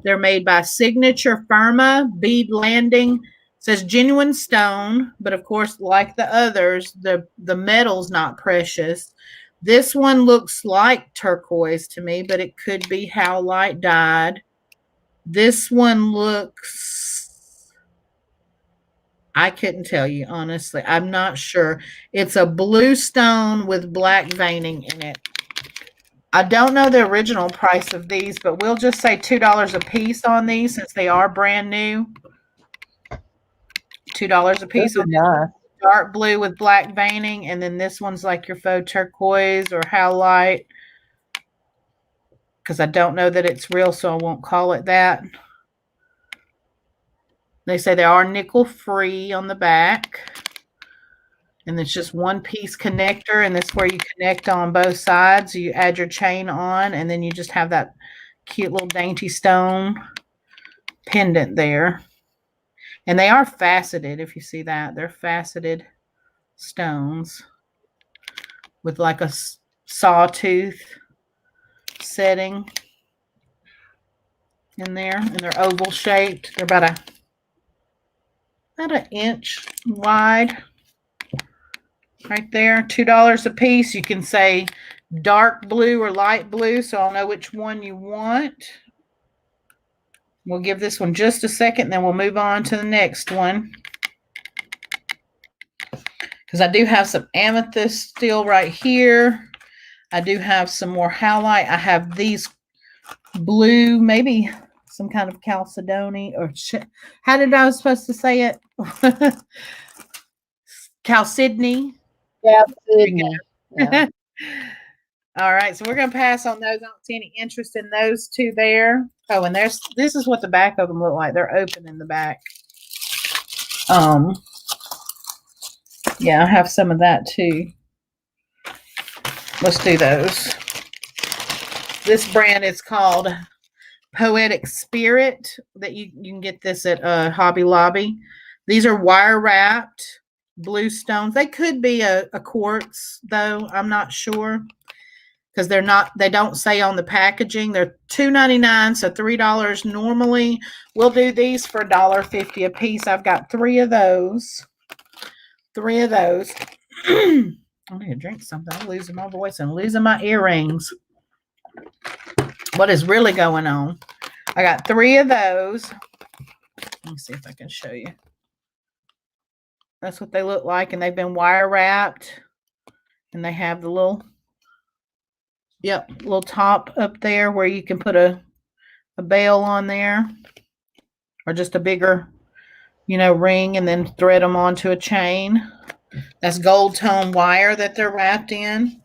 They're made by Signature Firma, bead landing. It says genuine stone, but of course, like the others, the metal's not precious. This one looks like turquoise to me, but it could be howlite dyed. This one looks, I couldn't tell you, honestly. I'm not sure. It's a blue stone with black veining in it. I don't know the original price of these, but we'll just say $2 a piece on these since they are brand new. $2 a Those piece are on nice. dark blue with black veining, and then this one's like your faux turquoise or howlite. Because I don't know that it's real, so I won't call it that. They say they are nickel free on the back. And it's just one piece connector, and this is where you connect on both sides. You add your chain on, and then you just have that cute little dainty stone pendant there. And they are faceted, if you see that. They're faceted stones with like a sawtooth setting in there, and they're oval shaped. They're about an inch wide. Right there, $2 a piece. You can say dark blue or light blue, so I'll know which one you want. We'll give this one just a second, then we'll move on to the next one. Because I do have some amethyst still right here. I do have some more howlite. I have these blue, maybe some kind of chalcedony or how did I was supposed to say it? Chalcedony. Yeah, Sydney. Yeah. All right, so we're going to pass on those. I don't see any interest in those two there. Oh, and this is what the back of them look like. They're open in the back. Yeah, I have some of that too. Let's do those. This brand is called Poetic Spirit. That you can get this at Hobby Lobby. These are wire wrapped blue stones. They could be a quartz though. I'm not sure. Because they don't say on the packaging. They're $2.99, so $3 normally. We'll do these for $1.50 a piece. I've got 3 of those. 3 of those. I need to drink something. I'm losing my voice and losing my earrings. What is really going on? I got 3 of those. Let me see if I can show you. That's what they look like, and they've been wire wrapped. And they have the little top up there where you can put a bail on there, or just a bigger, ring, and then thread them onto a chain. That's gold tone wire that they're wrapped in.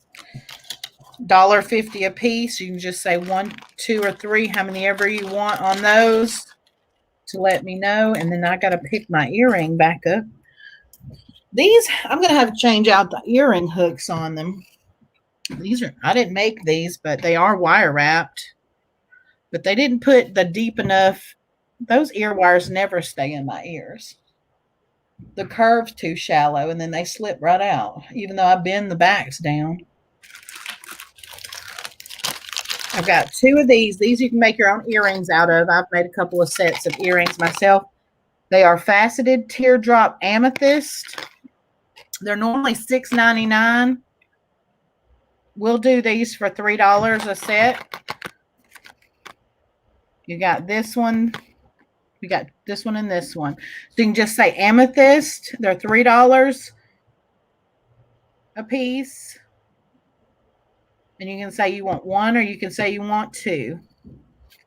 $1.50 a piece. You can just say 1, 2, or 3, how many ever you want on those to let me know. And then I got to pick my earring back up. These, I'm going to have to change out the earring hooks on them. I didn't make these, but they are wire wrapped. But they didn't put the deep enough. Those ear wires never stay in my ears. The curve's too shallow, and then they slip right out, even though I bend the backs down. I've got 2 of these. These you can make your own earrings out of. I've made a couple of sets of earrings myself. They are faceted teardrop amethyst. They're normally $6.99. We'll do these for $3 a set. You got this one. We got this one and this one. So you can just say amethyst. They're $3 a piece. And you can say you want 1, or you can say you want 2.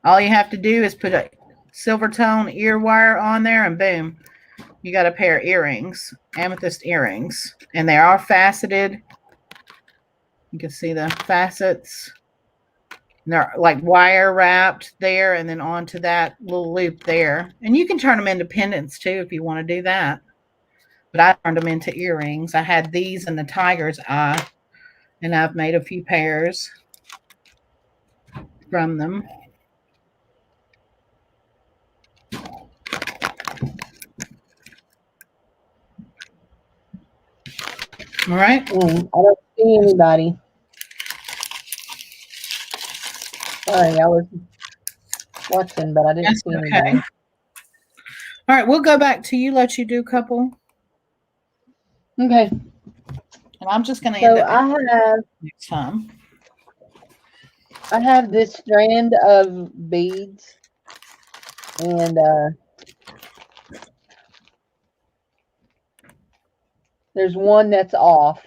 All you have to do is put a silver tone ear wire on there, and boom, you got a pair of earrings, amethyst earrings. And they are faceted. You can see the facets. And they're like wire wrapped there, and then onto that little loop there. And you can turn them into pendants too if you want to do that. But I turned them into earrings. I had these in the tiger's eye, and I've made a few pairs from them. All right. I don't see anybody. Sorry, I was watching, but I didn't see anybody. All right, we'll go back to you, let you do a couple. Okay. And I'm just going to end up next time. I have this strand of beads, and There's one that's off.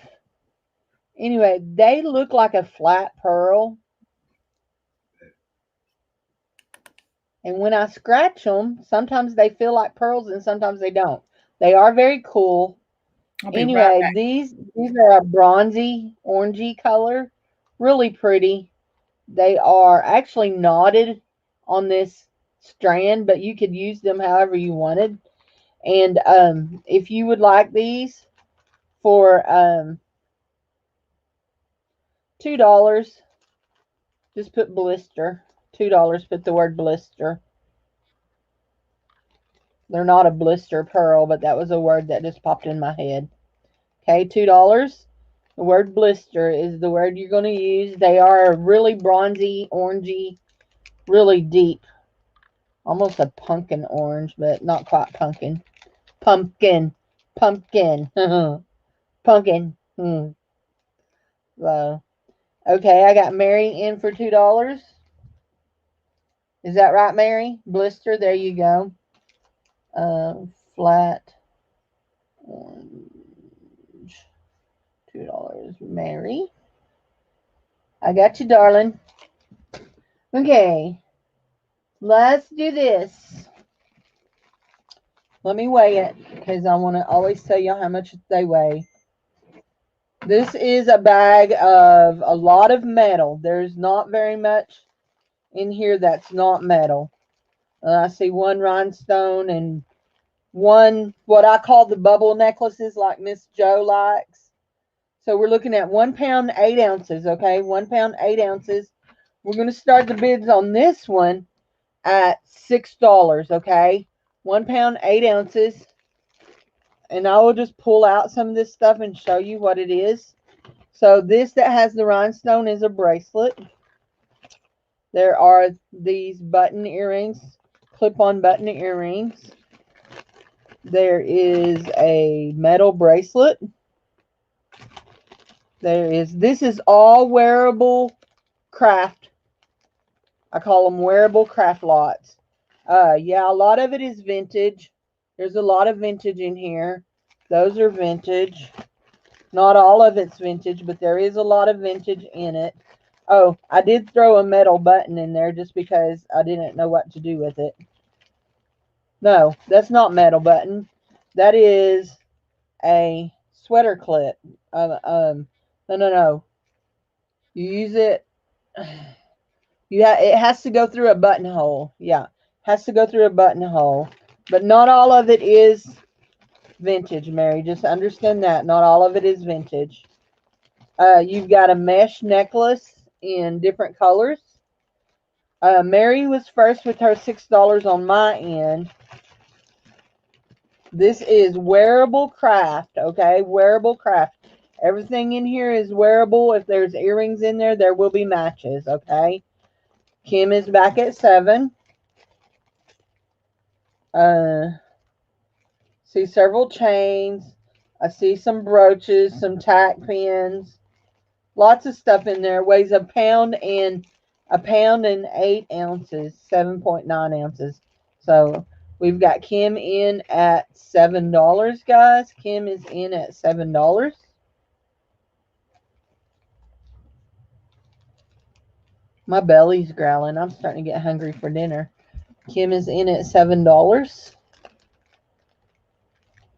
Anyway, they look like a flat pearl. And when I scratch them, sometimes they feel like pearls and sometimes they don't. They are very cool. I'll be right Anyway, back. these are a bronzy, orangey color. Really pretty. They are actually knotted on this strand, but you could use them however you wanted. And if you would like these for $2, just put blister. $2, put the word blister. They're not a blister pearl, but that was a word that just popped in my head. Okay, $2. The word blister is the word you're going to use. They are really bronzy, orangey, really deep. Almost a pumpkin orange, but not quite pumpkin. Pumpkin. Pumpkin. Pumpkin. So, okay, I got Mary in for $2. Is that right, Mary? Blister, there you go. Flat orange. $2. Mary. I got you, darling. Okay. Let's do this. Let me weigh it because I want to always tell you how much they weigh. This is a bag of a lot of metal. There's not very much in here that's not metal. I see one rhinestone and one what I call the bubble necklaces like Miss Joe likes. So we're looking at 1 pound 8 ounces. Okay, 1 pound 8 ounces. We're going to start the bids on this one at $6. Okay, 1 pound 8 ounces. And I will just pull out some of this stuff and show you what it is. So this that has the rhinestone is a bracelet. There are these button earrings, clip-on button earrings. There is a metal bracelet. This is all wearable craft. I call them wearable craft lots. Yeah, a lot of it is vintage. There's a lot of vintage in here. Those are vintage. Not all of it's vintage, but there is a lot of vintage in it. Oh, I did throw a metal button in there just because I didn't know what to do with it. No, that's not metal button. That is a sweater clip. No. You use it. It has to go through a buttonhole. Yeah, has to go through a buttonhole. But not all of it is vintage, Mary. Just understand that. Not all of it is vintage. You've got a mesh necklace in different colors. Mary was first with her $6 on my end. This is wearable craft, okay? Wearable craft. Everything in here is wearable. If there's earrings in there, there will be matches, okay? Kim is back at 7. See several chains. I see some brooches, some tack pins. Lots of stuff in there. Weighs a pound and 8 ounces, 7.9 ounces. So we've got Kim in at $7, guys. Kim is in at $7. My belly's growling. I'm starting to get hungry for dinner. Kim is in at $7.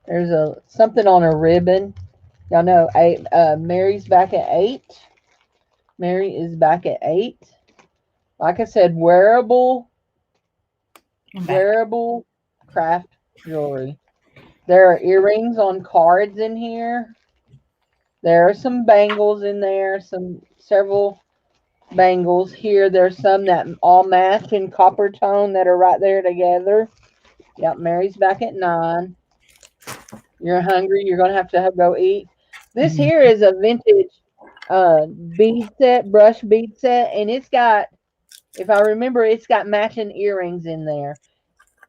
There's something on a ribbon. Y'all know Mary's back at 8. Mary is back at 8. Like I said, wearable craft jewelry. There are earrings on cards in here. There are some bangles in there, several bangles here. There's some that all match in copper tone that are right there together. Yep, Mary's back at 9. You're hungry. You're going to have go eat. This here is a vintage bead set, brush bead set, and it's got, if I remember, it's got matching earrings in there.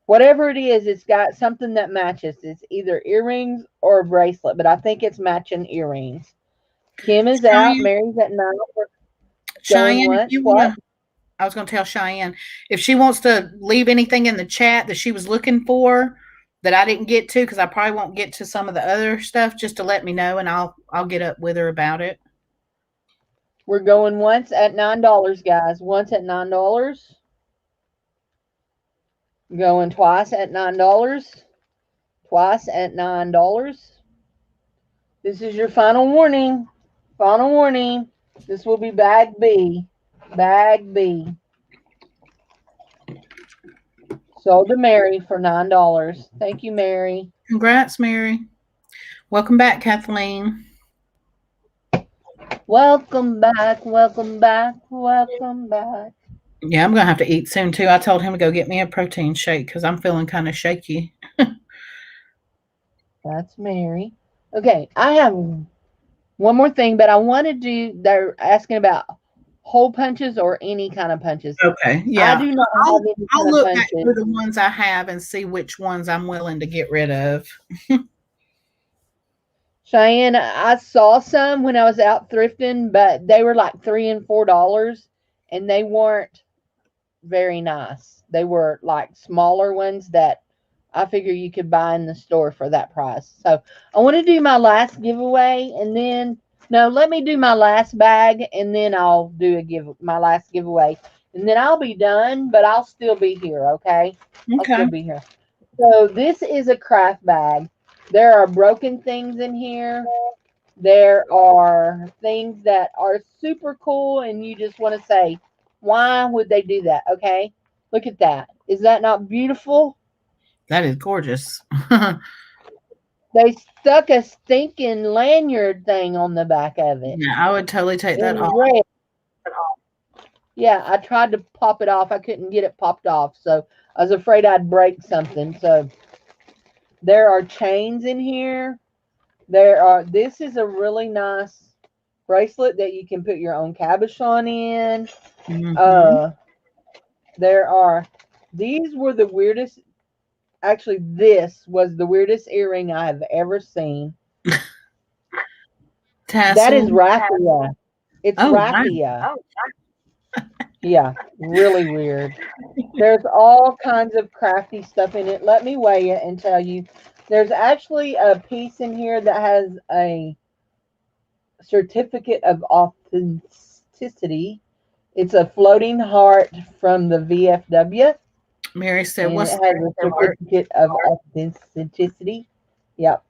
Whatever it is, it's got something that matches. It's either earrings or a bracelet, but I think it's matching earrings. Kim is out. Mary's at 9. Cheyenne, if Once. you What? want to, I was going to tell Cheyenne if she wants to leave anything in the chat that she was looking for, that I didn't get to because I probably won't get to some of the other stuff, just to let me know, and I'll get up with her about it. We're going once at $9, guys. Once at $9. Going twice at $9. Twice at $9. This is your final warning. Final warning. This will be bag B. Bag B. Sold to Mary for $9. Thank you, Mary. Congrats, Mary. Welcome back, Kathleen. Welcome back. Welcome back. Welcome back. Yeah, I'm gonna have to eat soon too. I told him to go get me a protein shake because I'm feeling kind of shaky. That's Mary. Okay, I have one more thing, but I wanted to. They're asking about hole punches or any kind of punches. Okay, I yeah. do not have any I'll kind of look back punches. through the ones I have and see which ones I'm willing to get rid of. Cheyenne, I saw some when I was out thrifting, but they were like $3 and $4, and they weren't very nice. They were like smaller ones that I figure you could buy in the store for that price. So I want to do my last giveaway, and then no, let me do my last bag, and then I'll do my last giveaway, and then I'll be done. But I'll still be here. Okay, I'll Okay. still be here. So this is a craft bag. There are broken things in here. There are things that are super cool, and you just want to say, why would they do that? Okay, look at that. Is that not beautiful? That is gorgeous. They stuck a stinking lanyard thing on the back of it. Yeah, I would totally take that In off. red. Yeah, I tried to pop it off. I couldn't get it popped off, so I was afraid I'd break something. So there are chains in here. This is a really nice bracelet that you can put your own cabochon in. Mhm. These were the weirdest. Actually, this was the weirdest earring I have ever seen. That is Tassel. raffia. It's Oh, wow. raffia. Yeah, really weird. There's all kinds of crafty stuff in it. Let me weigh it and tell you. There's actually a piece in here that has a certificate of authenticity. It's a floating heart from the VFW, Mary said, and it "What's has the a certificate of authenticity. Yep.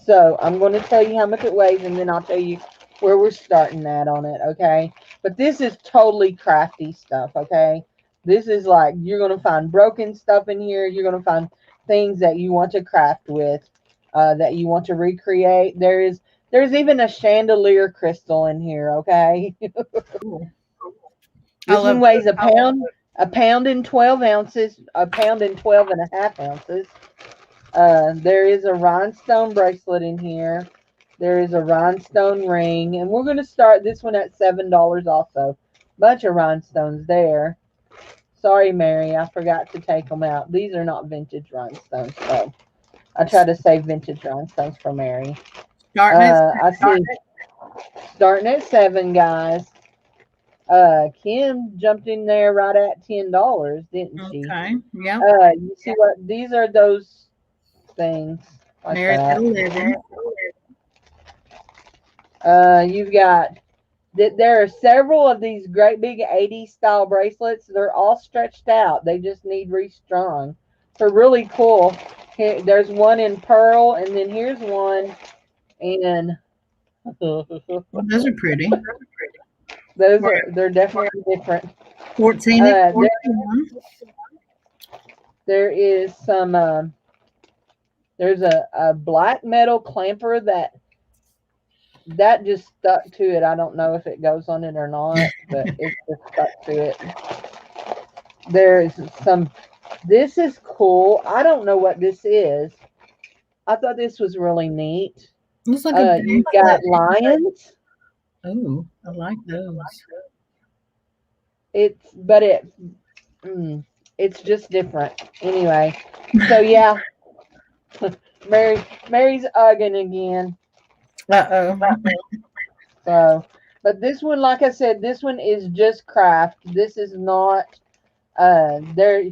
So I'm going to tell you how much it weighs, and then I'll tell you where we're starting at on it, okay? But this is totally crafty stuff, okay? This is like, you're going to find broken stuff in here. You're going to find things that you want to craft with, that you want to recreate. There's even a chandelier crystal in here, okay? Cool. This one weighs a pound and 12 ounces, a pound and 12 and a half ounces. There is a rhinestone bracelet in here. There is a rhinestone ring. And we're going to start this one at $7 also. Bunch of rhinestones there. Sorry, Mary, I forgot to take them out. These are not vintage rhinestones. So I try to save vintage rhinestones for Mary. I see. Starting at 7, guys. Kim jumped in there right at $10, didn't she? Okay. Yeah. You see what? These are those things like Mary's at that. 11. You've got there are several of these great big 80s style bracelets. They're all stretched out. They just need restrung. They're really cool. Here, there's one in pearl, and then here's one in. Those are pretty. They're definitely different. 14 and 41. There is some. There's a black metal clamper that just stuck to it. I don't know if it goes on it or not, but it just stuck to it. There's some. This is cool. I don't know what this is. I thought this was really neat. Looks like a You've got lions. Oh, I like those. It's just different. Anyway, so yeah, Mary's ugging again. Uh-oh. So, but this one, like I said, this one is just craft. This is not there.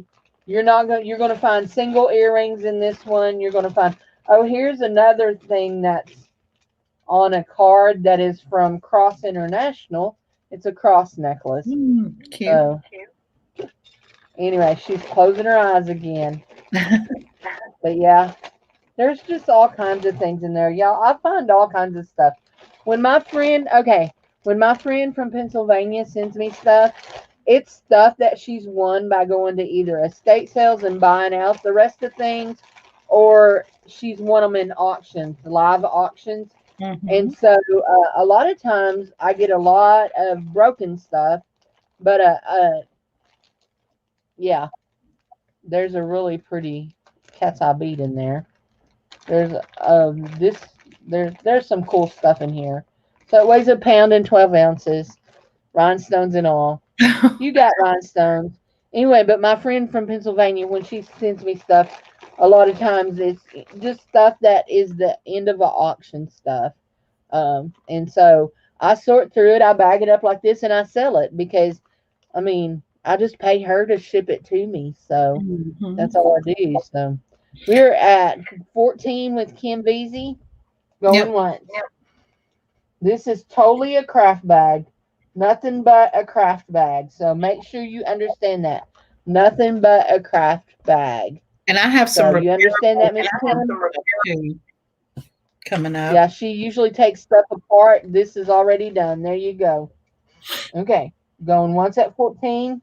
You're going to find single earrings in this one. You're going to find, oh, here's another thing that's on a card that is from Cross International. It's a cross necklace. Cute. So anyway, she's closing her eyes again. But yeah, there's just all kinds of things in there. Y'all, I find all kinds of stuff. When my friend from Pennsylvania sends me stuff, it's stuff that she's won by going to either estate sales and buying out the rest of things, or she's won them in auctions, live auctions. And so a lot of times I get a lot of broken stuff, but yeah, there's a really pretty cat's eye bead in there. There's there's some cool stuff in here. So it weighs 1 pound and 12 ounces, rhinestones and all. You got rhinestones. Anyway, but my friend from Pennsylvania, when she sends me stuff, a lot of times it's just stuff that is the end of an auction stuff. And so I sort through it, I bag it up like this, and I sell it because, I mean, I just pay her to ship it to me. So that's all I do. So we're at 14 with Kim Beasy. Going once. Yep. This is totally a craft bag. Nothing but a craft bag. So make sure you understand that. Nothing but a craft bag. And I have some. So you understand that, Miss Kim? Coming up. Yeah, she usually takes stuff apart. This is already done. There you go. Okay. Going once at 14.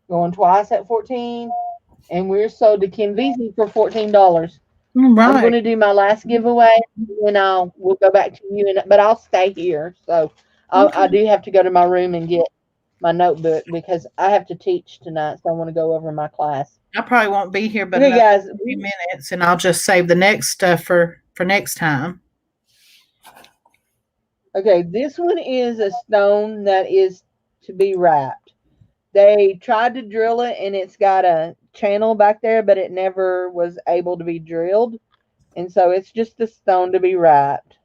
Going twice at 14. And we're sold to Kim Beasy for $14. Right. I'm going to do my last giveaway, and we'll go back to you. But I'll stay here. So I do have to go to my room and get my notebook because I have to teach tonight. So I want to go over my class. I probably won't be here, but guys, a few minutes, and I'll just save the next stuff for next time. Okay, this one is a stone that is to be wrapped. They tried to drill it, and it's got a channel back there, but it never was able to be drilled. And so it's just a stone to be wrapped.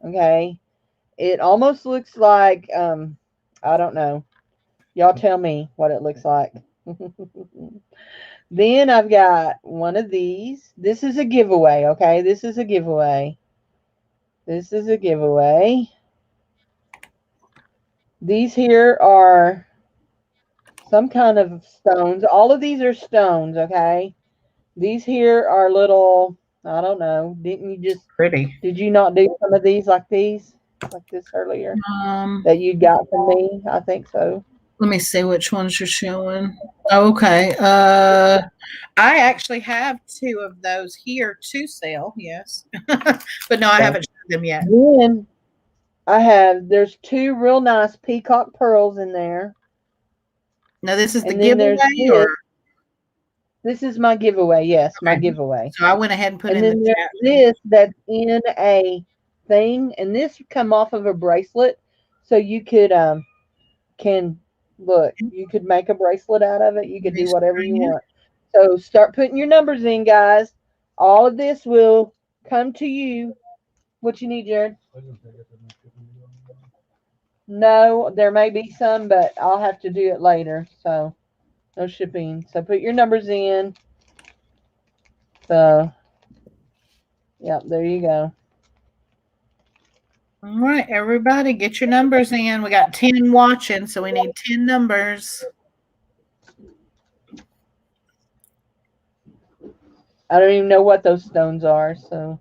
Okay. It almost looks like, I don't know. Y'all tell me what it looks like. Then I've got one of these. This is a giveaway, okay? This is a giveaway. This is a giveaway. These here are some kind of stones. All of these are stones, okay? These here are little, I don't know. Didn't you just pretty? Did you not do some of these like this earlier? That you got from me? I think so. Let me see which ones you're showing. Okay. I actually have 2 of those here to sell, yes. But no, I haven't shown them yet. Then there's 2 real nice peacock pearls in there. Now this is the giveaway, or this is my giveaway. Yes, okay. My giveaway. So I went ahead and put in the chat. This that's in a thing, and this come off of a bracelet, so you could look. You could make a bracelet out of it. You could do whatever you want. So start putting your numbers in, guys. All of this will come to you. What you need, Jared? No, there may be some, but I'll have to do it later. So no shipping. So put your numbers in. So, yep, there you go. All right, everybody, get your numbers in. We got 10 watching, so we need 10 numbers. I don't even know what those stones are, so.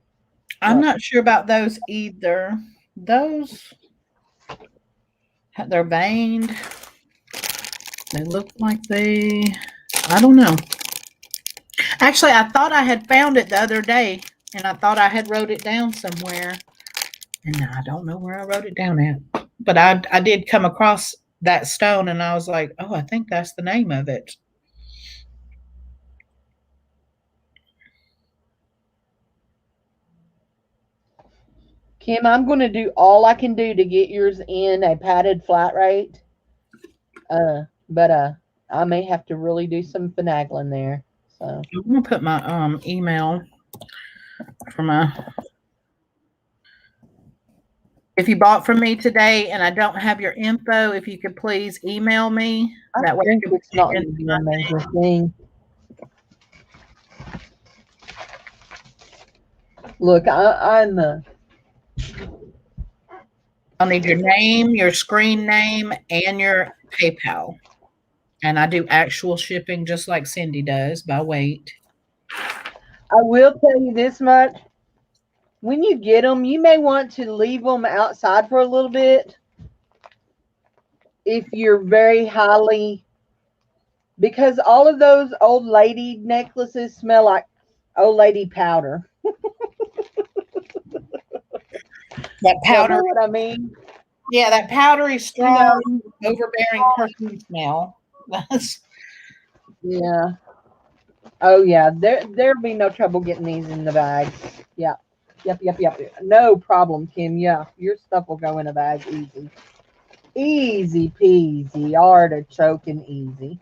I'm not sure about those either. Those, they're veined. They look like I don't know. Actually, I thought I had found it the other day, and I thought I had wrote it down somewhere. And I don't know where I wrote it down at. But I did come across that stone, and I was like, oh, I think that's the name of it. Kim, I'm going to do all I can do to get yours in a padded flat rate. But I may have to really do some finagling there. So I'm going to put my email for my... If you bought from me today and I don't have your info, if you could please email me. That way it's not a major thing. Look, I'm the. I'll need your name, your screen name, and your PayPal. And I do actual shipping just like Cindy does by weight. I will tell you this much. When you get them, you may want to leave them outside for a little bit if you're very highly, because all of those old lady necklaces smell like old lady powder. That You know powder, what I mean? yeah, that powdery, You strong, know, overbearing perfume smell. That's yeah. Oh yeah, there'll be no trouble getting these in the bag. Yeah. Yep. No problem, Kim. Yeah, your stuff will go in a bag easy. Easy peasy, artichoke and easy.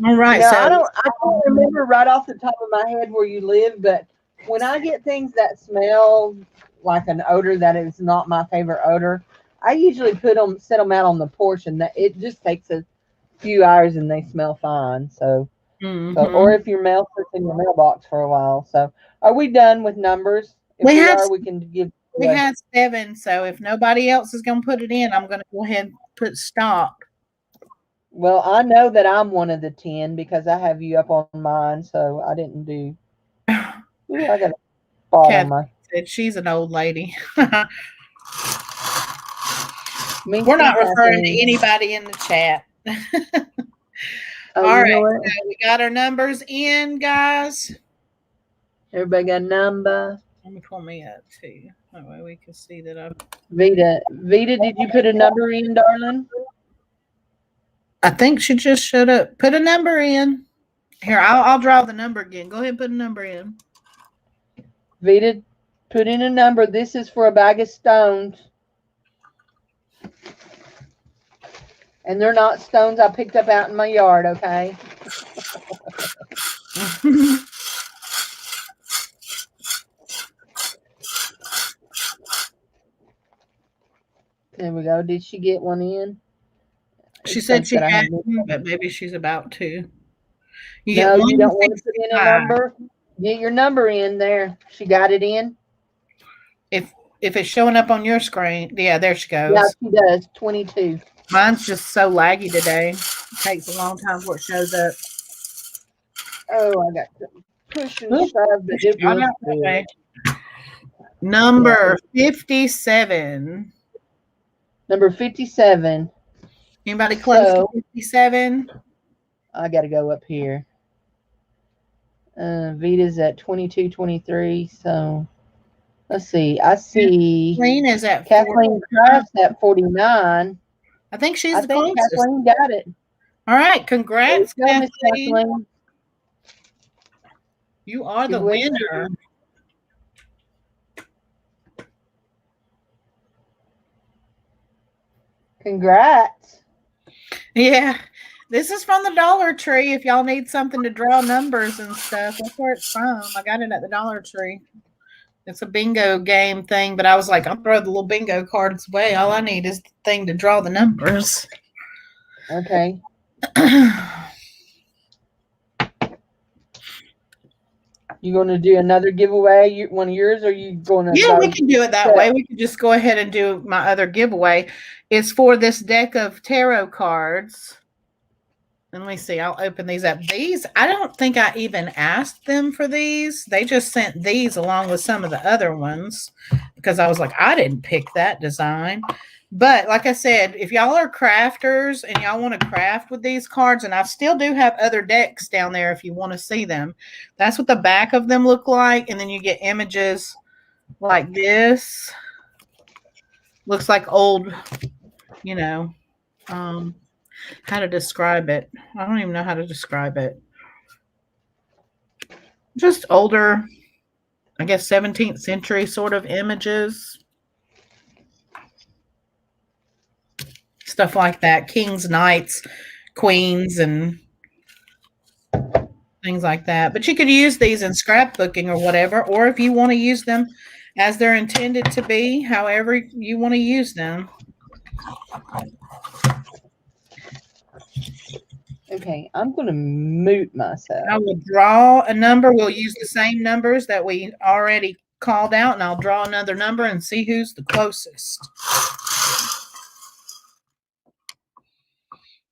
all right. I So can't remember right off the top of my head where you live, but when I get things that smell like an odor that is not my favorite odor, I usually set them out on the porch, and that it just takes a few hours and they smell fine. So, or mhm. if your mail sits in your mailbox for a while. So, are we done with numbers? If we we have are, we can give we away. had 7. So if nobody else is going to put it in, I'm going to go ahead and put stop. Well, I know that I'm one of the 10 because I have you up on mine, so I didn't do. Ooh, I got a spot on Kathy my. said she's an old lady. Me We're too, not referring to Kathleen. anybody in the chat. Oh, All you right, know what? so we got our numbers in, guys. Everybody got a number. Let me pull me up too. That way we can see that I've. Vita, did you put a number in, darling? I think she just showed up. Put a number in. Here, I'll draw the number again. Go ahead and put a number in. Vita, put in a number. This is for a bag of stones. And they're not stones I picked up out in my yard, okay? There we go. Did she get one in? She It said shows she that I have. hadn't, but maybe she's about to. You get No, you don't want to put in a 165. number. Get your number in there. She got it in? If it's showing up on your screen, yeah, there she Yeah, goes. she does. 22. Mine's just so laggy today. It takes a long time before it shows up. Oh, I got to push and shove, but it Got was out that good. way. Number 57. Number 57. Anybody close to So 57? I got to go up here. Vita's at 22, 23. So let's see. I see Kathleen is at 40. Kathleen Kraft's at 49. I think she's I the think closest. Kathleen got it. All right, congrats, There you go, Miss Kathleen. Kathleen. You are She the was- winner. Congrats. Yeah, this is from the Dollar Tree. If y'all need something to draw numbers and stuff, that's where it's from. I got it at the Dollar Tree. It's a bingo game thing, but I was like, I'll throw the little bingo cards away. All I need is the thing to draw the numbers. Okay. You going to do another giveaway? One of yours, or you going to? Yeah, we can do it that way. We can just go ahead and do my other giveaway. It's for this deck of tarot cards. And let me see. I'll open these up. These, I don't think I even asked them for these. They just sent these along with some of the other ones because I was like, I didn't pick that design. But like I said, if y'all are crafters and y'all want to craft with these cards, and I still do have other decks down there if you want to see them. That's what the back of them look like. And then you get images like this. Looks like old, how to describe it. I don't even know how to describe it. Just older, I guess 17th century sort of images. Stuff like that. Kings, knights, queens, and things like that. But you could use these in scrapbooking or whatever, or if you want to use them as they're intended to be, however you want to use them. Okay, I'm going to mute myself. I will draw a number. We'll use the same numbers that we already called out, and I'll draw another number and see who's the closest.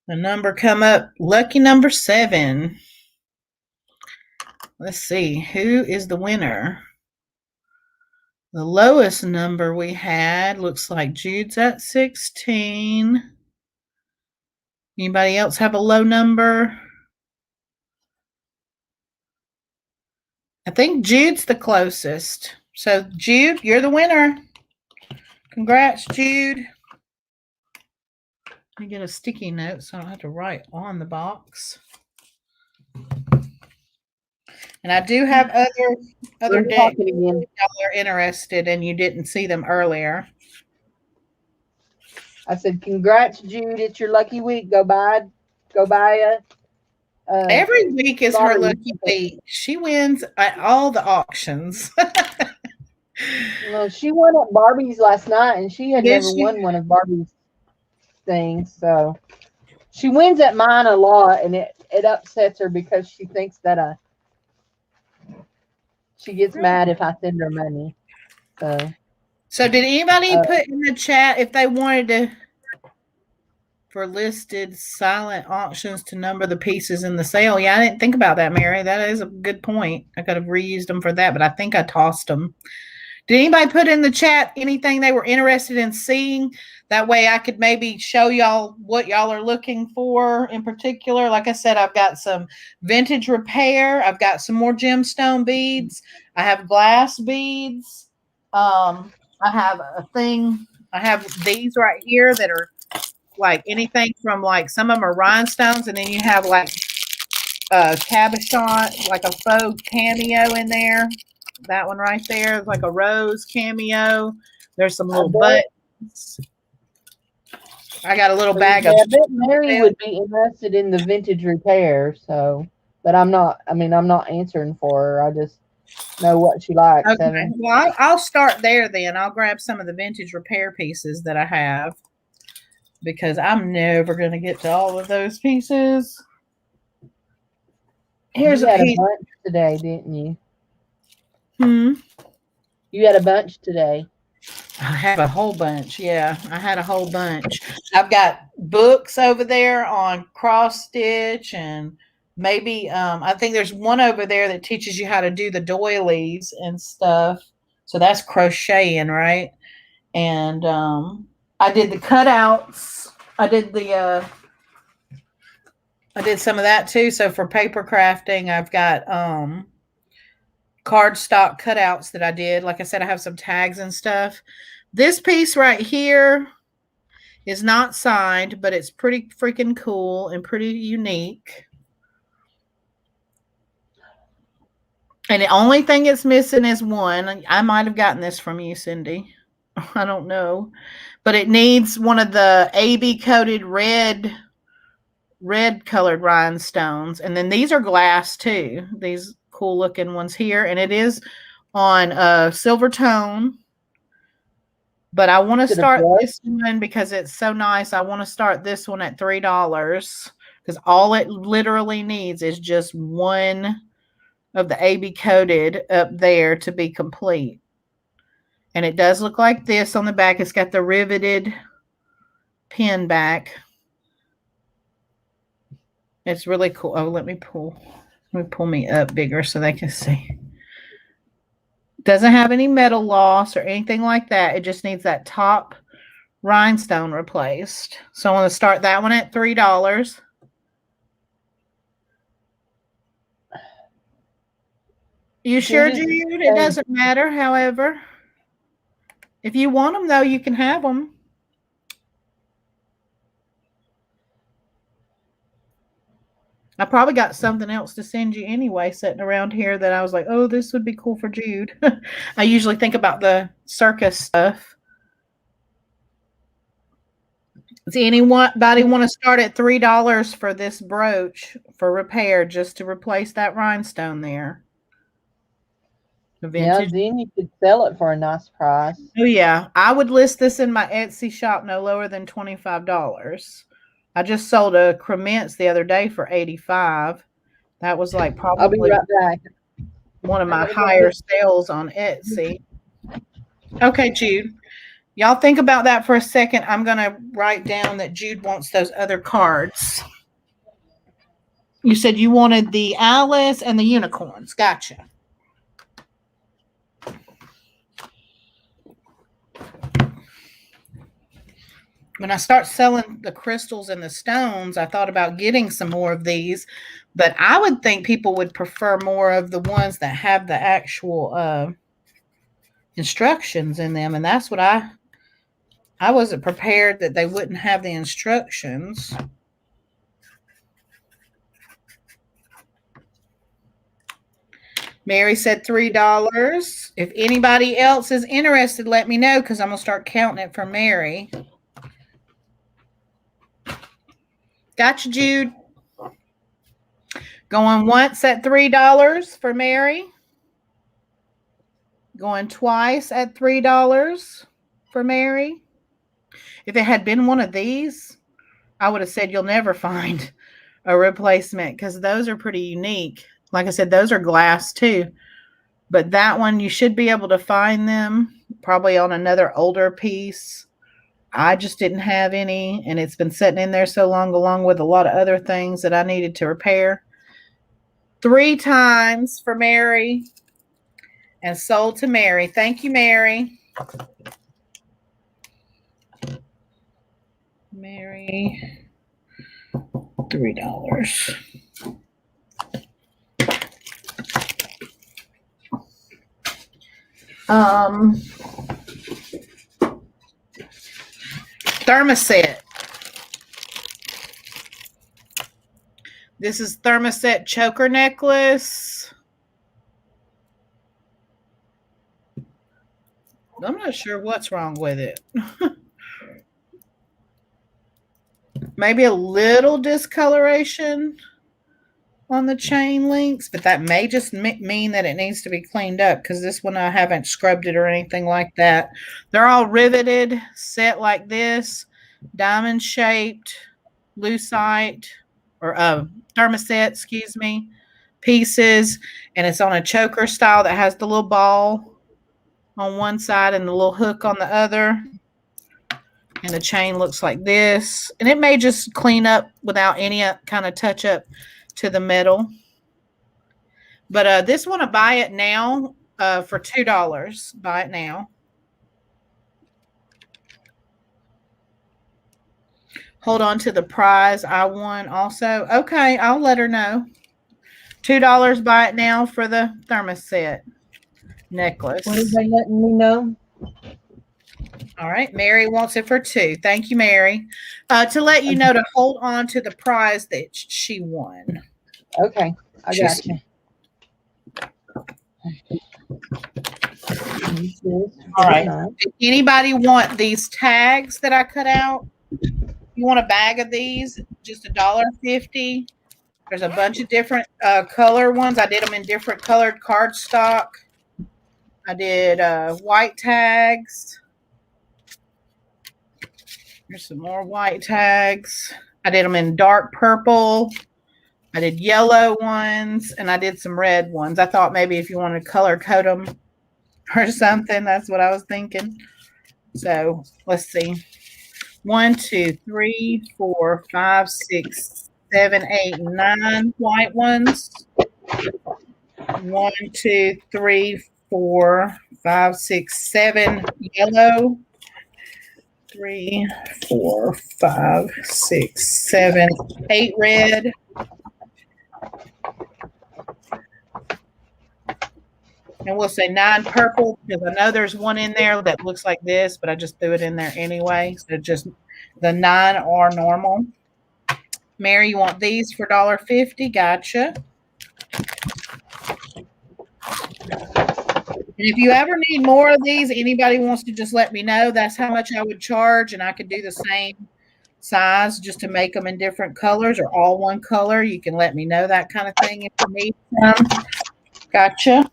The number come up, lucky number 7. Let's see, who is the winner? The lowest number we had looks like Jude's at 16. Anybody else have a low number? I think Jude's the closest. So, Jude, you're the winner. Congrats, Jude. Let me get a sticky note so I don't have to write on the box. And I do have other decks that y'all are interested and you didn't see them earlier. I said, congrats, Jude. It's your lucky week. Go buy Every week is her lucky week. She wins at all the auctions. Well, she won at Barbie's last night, and she had never won one of Barbie's things. So she wins at mine a lot, and it upsets her because she thinks that she gets mad if I send her money. So did anybody put in the chat if they wanted to for listed silent auctions to number the pieces in the sale? Yeah, I didn't think about that, Mary. That is a good point. I could have reused them for that, but I think I tossed them. Did anybody put in the chat anything they were interested in seeing? That way I could maybe show y'all what y'all are looking for in particular. Like I said, I've got some vintage repair. I've got some more gemstone beads. I have glass beads. I have I have these right here that are like anything from like some of them are rhinestones, and then you have like a cabochon, like a faux cameo in there. That one right there is like a rose cameo. There's some little buttons. I got a little bag of. I bet Mary would be interested in the vintage repair. But I'm not. I mean, I'm not answering for her. I just know what she likes. Okay. Well, I'll start there then. I'll grab some of the vintage repair pieces that I have because I'm never going to get to all of those pieces. Here's you had a bunch today, didn't you? You had a bunch today. I have a whole bunch. Yeah, I had a whole bunch. I've got books over there on cross stitch and maybe I think there's one over there that teaches you how to do the doilies and stuff. So that's crocheting, right? And I did the cutouts. I did some of that too. So for paper crafting, I've got cardstock cutouts that I did. Like I said, I have some tags and stuff. This piece right here is not signed, but it's pretty freaking cool and pretty unique. And the only thing it's missing is one. I might have gotten this from you, Cindy. I don't know. But it needs one of the AB coated red colored rhinestones. And then these are glass too. These cool looking ones here. And it is on a silver tone. But I want to start this one because it's so nice. I want to start this one at $3 because all it literally needs is just one of the AB coated up there to be complete. And it does look like this on the back. It's got the riveted pin back. It's really cool. Oh, let me pull me up bigger so they can see. Doesn't have any metal loss or anything like that. It just needs that top rhinestone replaced. So I want to start that one at $3. You sure, Jude? It doesn't matter, however. If you want them, though, you can have them. I probably got something else to send you anyway sitting around here that I was like, oh, this would be cool for Jude. I usually think about the circus stuff. Does anybody want to start at $3 for this brooch for repair just to replace that rhinestone there? Yeah, then you could sell it for a nice price. Oh, yeah. I would list this in my Etsy shop no lower than $25. I just sold a crements the other day for 85. That was like I'll be probably right back. one of I my gotta go higher get. sales on Etsy. Okay, Jude. Y'all think about that for a second. I'm going to write down that Jude wants those other cards. You said you wanted the Alice and the unicorns. Gotcha. When I start selling the crystals and the stones, I thought about getting some more of these, but I would think people would prefer more of the ones that have the actual instructions in them, and that's what I wasn't prepared that they wouldn't have the instructions. Mary said $3. If anybody else is interested, let me know because I'm going to start counting it for Mary. Gotcha, Jude. Going once at $3 for Mary. Going twice at $3 for Mary. If it had been one of these, I would have said you'll never find a replacement because those are pretty unique. Like I said, those are glass too. But that one, you should be able to find them probably on another older piece. I just didn't have any, and it's been sitting in there so long, along with a lot of other things that I needed to repair. 3 times for Mary and sold to Mary. Thank you, Mary. Mary, $3. Thermoset. This is thermoset choker necklace. I'm not sure what's wrong with it. Maybe a little discoloration on the chain links, but that may just mean that it needs to be cleaned up because this one I haven't scrubbed it or anything like that. They're all riveted, set like this, diamond shaped, lucite, or thermoset, excuse me, pieces, and it's on a choker style that has the little ball on one side and the little hook on the other. And the chain looks like this. And it may just clean up without any kind of touch up to the metal. But this one, I buy it now for $2. Buy it now. Hold on to the prize I won also. Okay, I'll let her know. $2, buy it now for the thermoset necklace. What are they letting me know? All right, Mary wants it for $2. Thank you, Mary. To let you know to hold on to the prize that she won. Okay, I got you. All right. If anybody want these tags that I cut out? You want a bag of these? Just $1.50. There's a bunch of different color ones. I did them in different colored cardstock. I did white tags. There's some more white tags. I did them in dark purple. I did yellow ones, and I did some red ones. I thought maybe if you wanted to color code them or something, that's what I was thinking. So let's see. 1, 2, 3, 4, 5, 6, 7, 8, 9 white ones. 1, 2, 3, 4, 5, 6, 7 yellow. 3, 4, 5, 6, 7, 8 red. And we'll say 9 purple because I know there's one in there that looks like this, but I just threw it in there anyway. So just the 9 are normal. Mary, you want these for $1.50? Gotcha. And if you ever need more of these, anybody wants to just let me know. That's how much I would charge, and I could do the same size just to make them in different colors or all one color. You can let me know that kind of thing if you need some. Gotcha.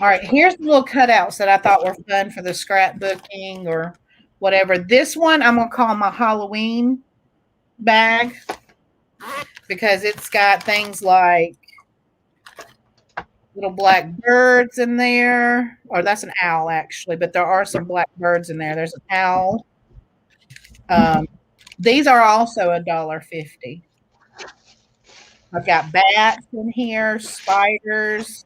All right, here's the little cutouts that I thought were fun for the scrapbooking or whatever. This one I'm going to call my Halloween bag because it's got things like little black birds in there, or that's an owl actually, but there are some black birds in there. There's an owl. These are also $1.50. I've got bats in here, spiders,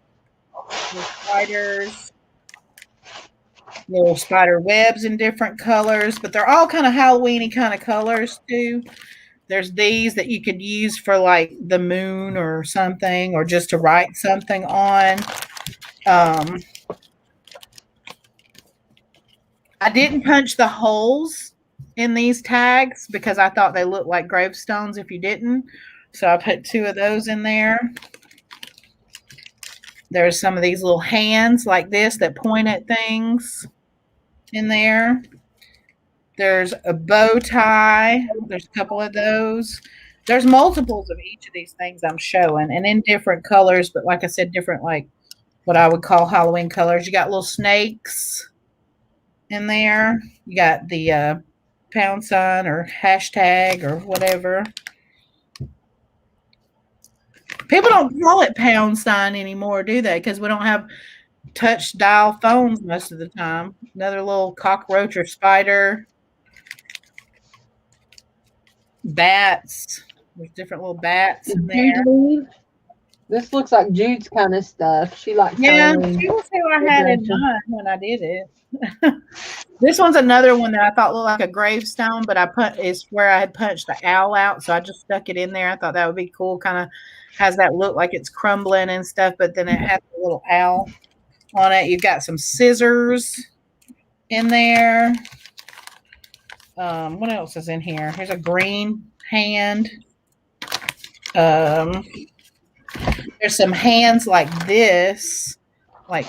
little spider webs in different colors, but they're all kind of Halloweeny kind of colors too. There's these that you could use for like the moon or something, or just to write something on. I didn't punch the holes in these tags because I thought they looked like gravestones if you didn't. So I put 2 of those in there. There's some of these little hands like this that point at things in there. There's a bow tie. There's a couple of those. There's multiples of each of these things I'm showing, and in different colors, but like I said, different, like what I would call Halloween colors. You got little snakes in there. You got the pound sign or hashtag or whatever. People don't call it pound sign anymore, do they? Because we don't have touch dial phones most of the time. Another little cockroach or spider. Bats. There's different little bats in there. This looks like Jude's kind of stuff. She likes Halloween. She was who I had in mind when I did it. This one's another one that I thought looked like a gravestone, but is where I had punched the owl out, so I just stuck it in there. I thought that would be cool. Kind of has that look like it's crumbling and stuff, but then it has a little owl on it. You've got some scissors in there. What else is in here? Here's a green hand. There's some hands like this, like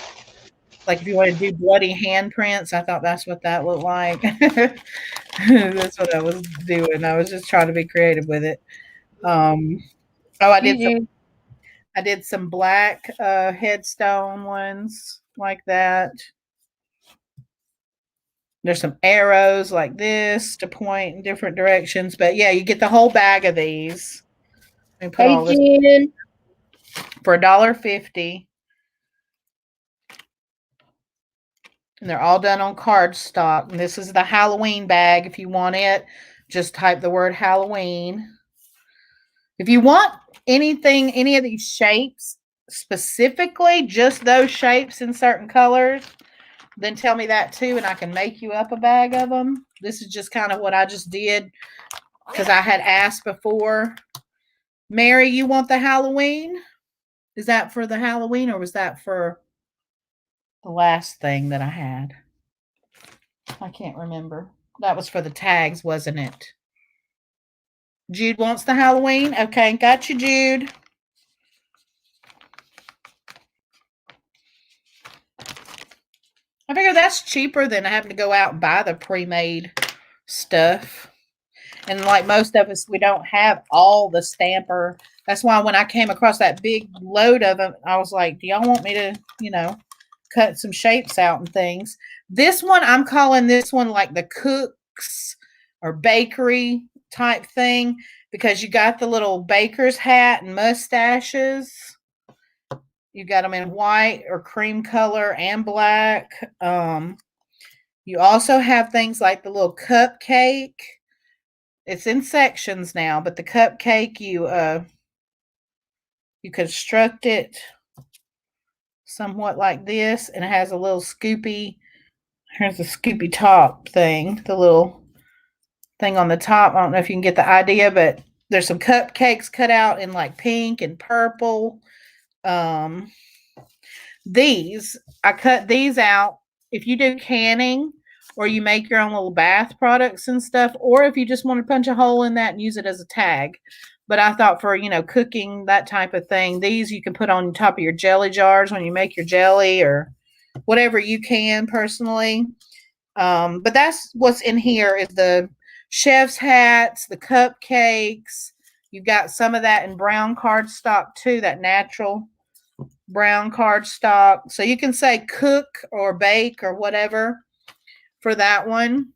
if you want to do bloody handprints. I thought that's what that looked like. That's what I was doing. I was just trying to be creative with it. I did some black headstone ones like that. There's some arrows like this to point in different directions. But yeah, you get the whole bag of these. Let me put all this for $1.50. And they're all done on cardstock. And this is the Halloween bag. If you want it, just type the word Halloween. If you want anything, any of these shapes specifically, just those shapes in certain colors, then tell me that too, and I can make you up a bag of them. This is just kind of what I just did because I had asked before. Mary, you want the Halloween? Is that for the Halloween, or was that for the last thing that I had? I can't remember. That was for the tags, wasn't it? Jude wants the Halloween. Okay, got you, Jude. I figure that's cheaper than having to go out and buy the pre-made stuff. And like most of us, we don't have all the stamper. That's why when I came across that big load of them, I was like, do y'all want me to, cut some shapes out and things? This one, I'm calling this one like the cooks or bakery type thing because you got the little baker's hat and mustaches. You got them in white or cream color and black. You also have things like the little cupcake. It's in sections now, but the cupcake, you construct it somewhat like this, and it has a little scoopy. Here's the scoopy top thing, the little thing on the top. I don't know if you can get the idea, but there's some cupcakes cut out in like pink and purple. I cut these out. If you do canning or you make your own little bath products and stuff, or if you just want to punch a hole in that and use it as a tag. But I thought for, cooking, that type of thing, these you can put on top of your jelly jars when you make your jelly or whatever you can personally. But that's what's in here is the chef's hats, the cupcakes. You've got some of that in brown cardstock too, that natural brown cardstock. So you can say cook or bake or whatever for that one.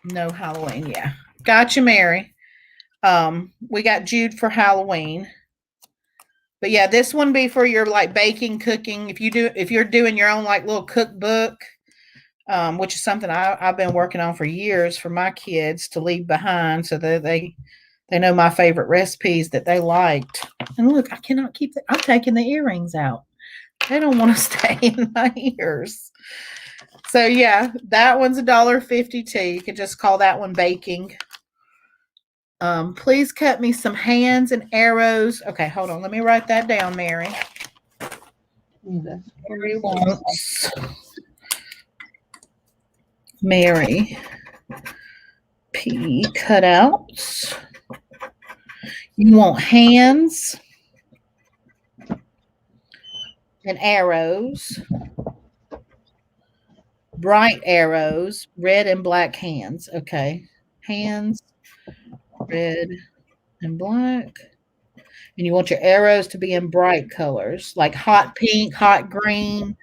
No Halloween, yeah. Gotcha, Mary. We got Jude for Halloween. But yeah, this one be for your like baking, cooking. If you're doing your own like little cookbook, which is something I've been working on for years for my kids to leave behind, so that they know my favorite recipes that they liked. And look, I cannot keep I'm taking the earrings out. They don't want to stay in my ears. So yeah, that one's $1.52. You could just call that one baking. Please cut me some hands and arrows. Okay, hold on. Let me write that down, Mary. Mary wants Mary P cutouts. You want hands and arrows. Bright arrows, red and black hands. Okay. Hands, red and black. And you want your arrows to be in bright colors, like hot pink, hot green,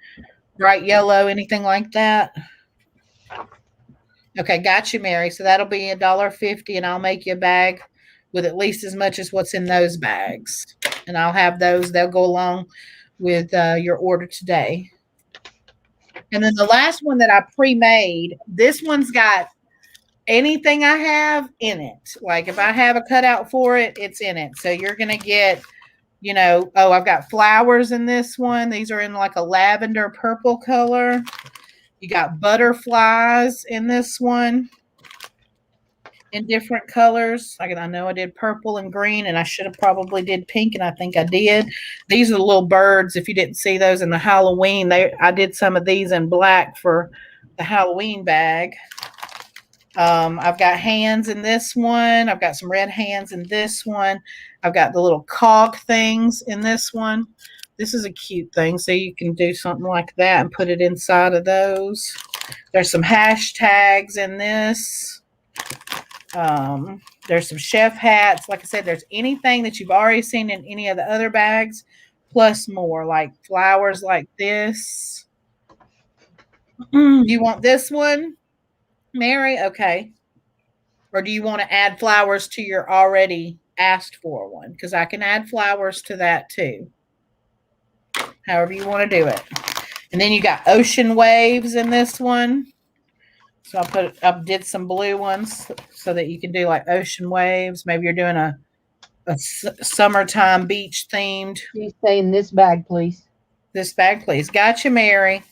bright yellow, anything like that. Okay, got you, Mary. So that'll be $1.50, and I'll make you a bag with at least as much as what's in those bags. And I'll have those. They'll go along with your order today. And then the last one that I pre-made, this one's got anything I have in it. Like if I have a cutout for it, it's in it. So you're going to get, I've got flowers in this one. These are in like a lavender purple color. You got butterflies in this one in different colors. Like I know I did purple and green, and I should have probably did pink, and I think I did. These are the little birds. If you didn't see those in the Halloween, I did some of these in black for the Halloween bag. I've got hands in this one. I've got some red hands in this one. I've got the little cog things in this one. This is a cute thing, so you can do something like that and put it inside of those. There's some hashtags in this. There's some chef hats. Like I said, there's anything that you've already seen in any of the other bags, plus more, like flowers like this. You want this one, Mary? Okay. Or do you want to add flowers to your already asked for one? Because I can add flowers to that too. However you want to do it. And then you got ocean waves in this one. So I did some blue ones so that you can do like ocean waves. Maybe you're doing a summertime beach themed. Please stay in this bag, please. This bag, please. Gotcha, Mary.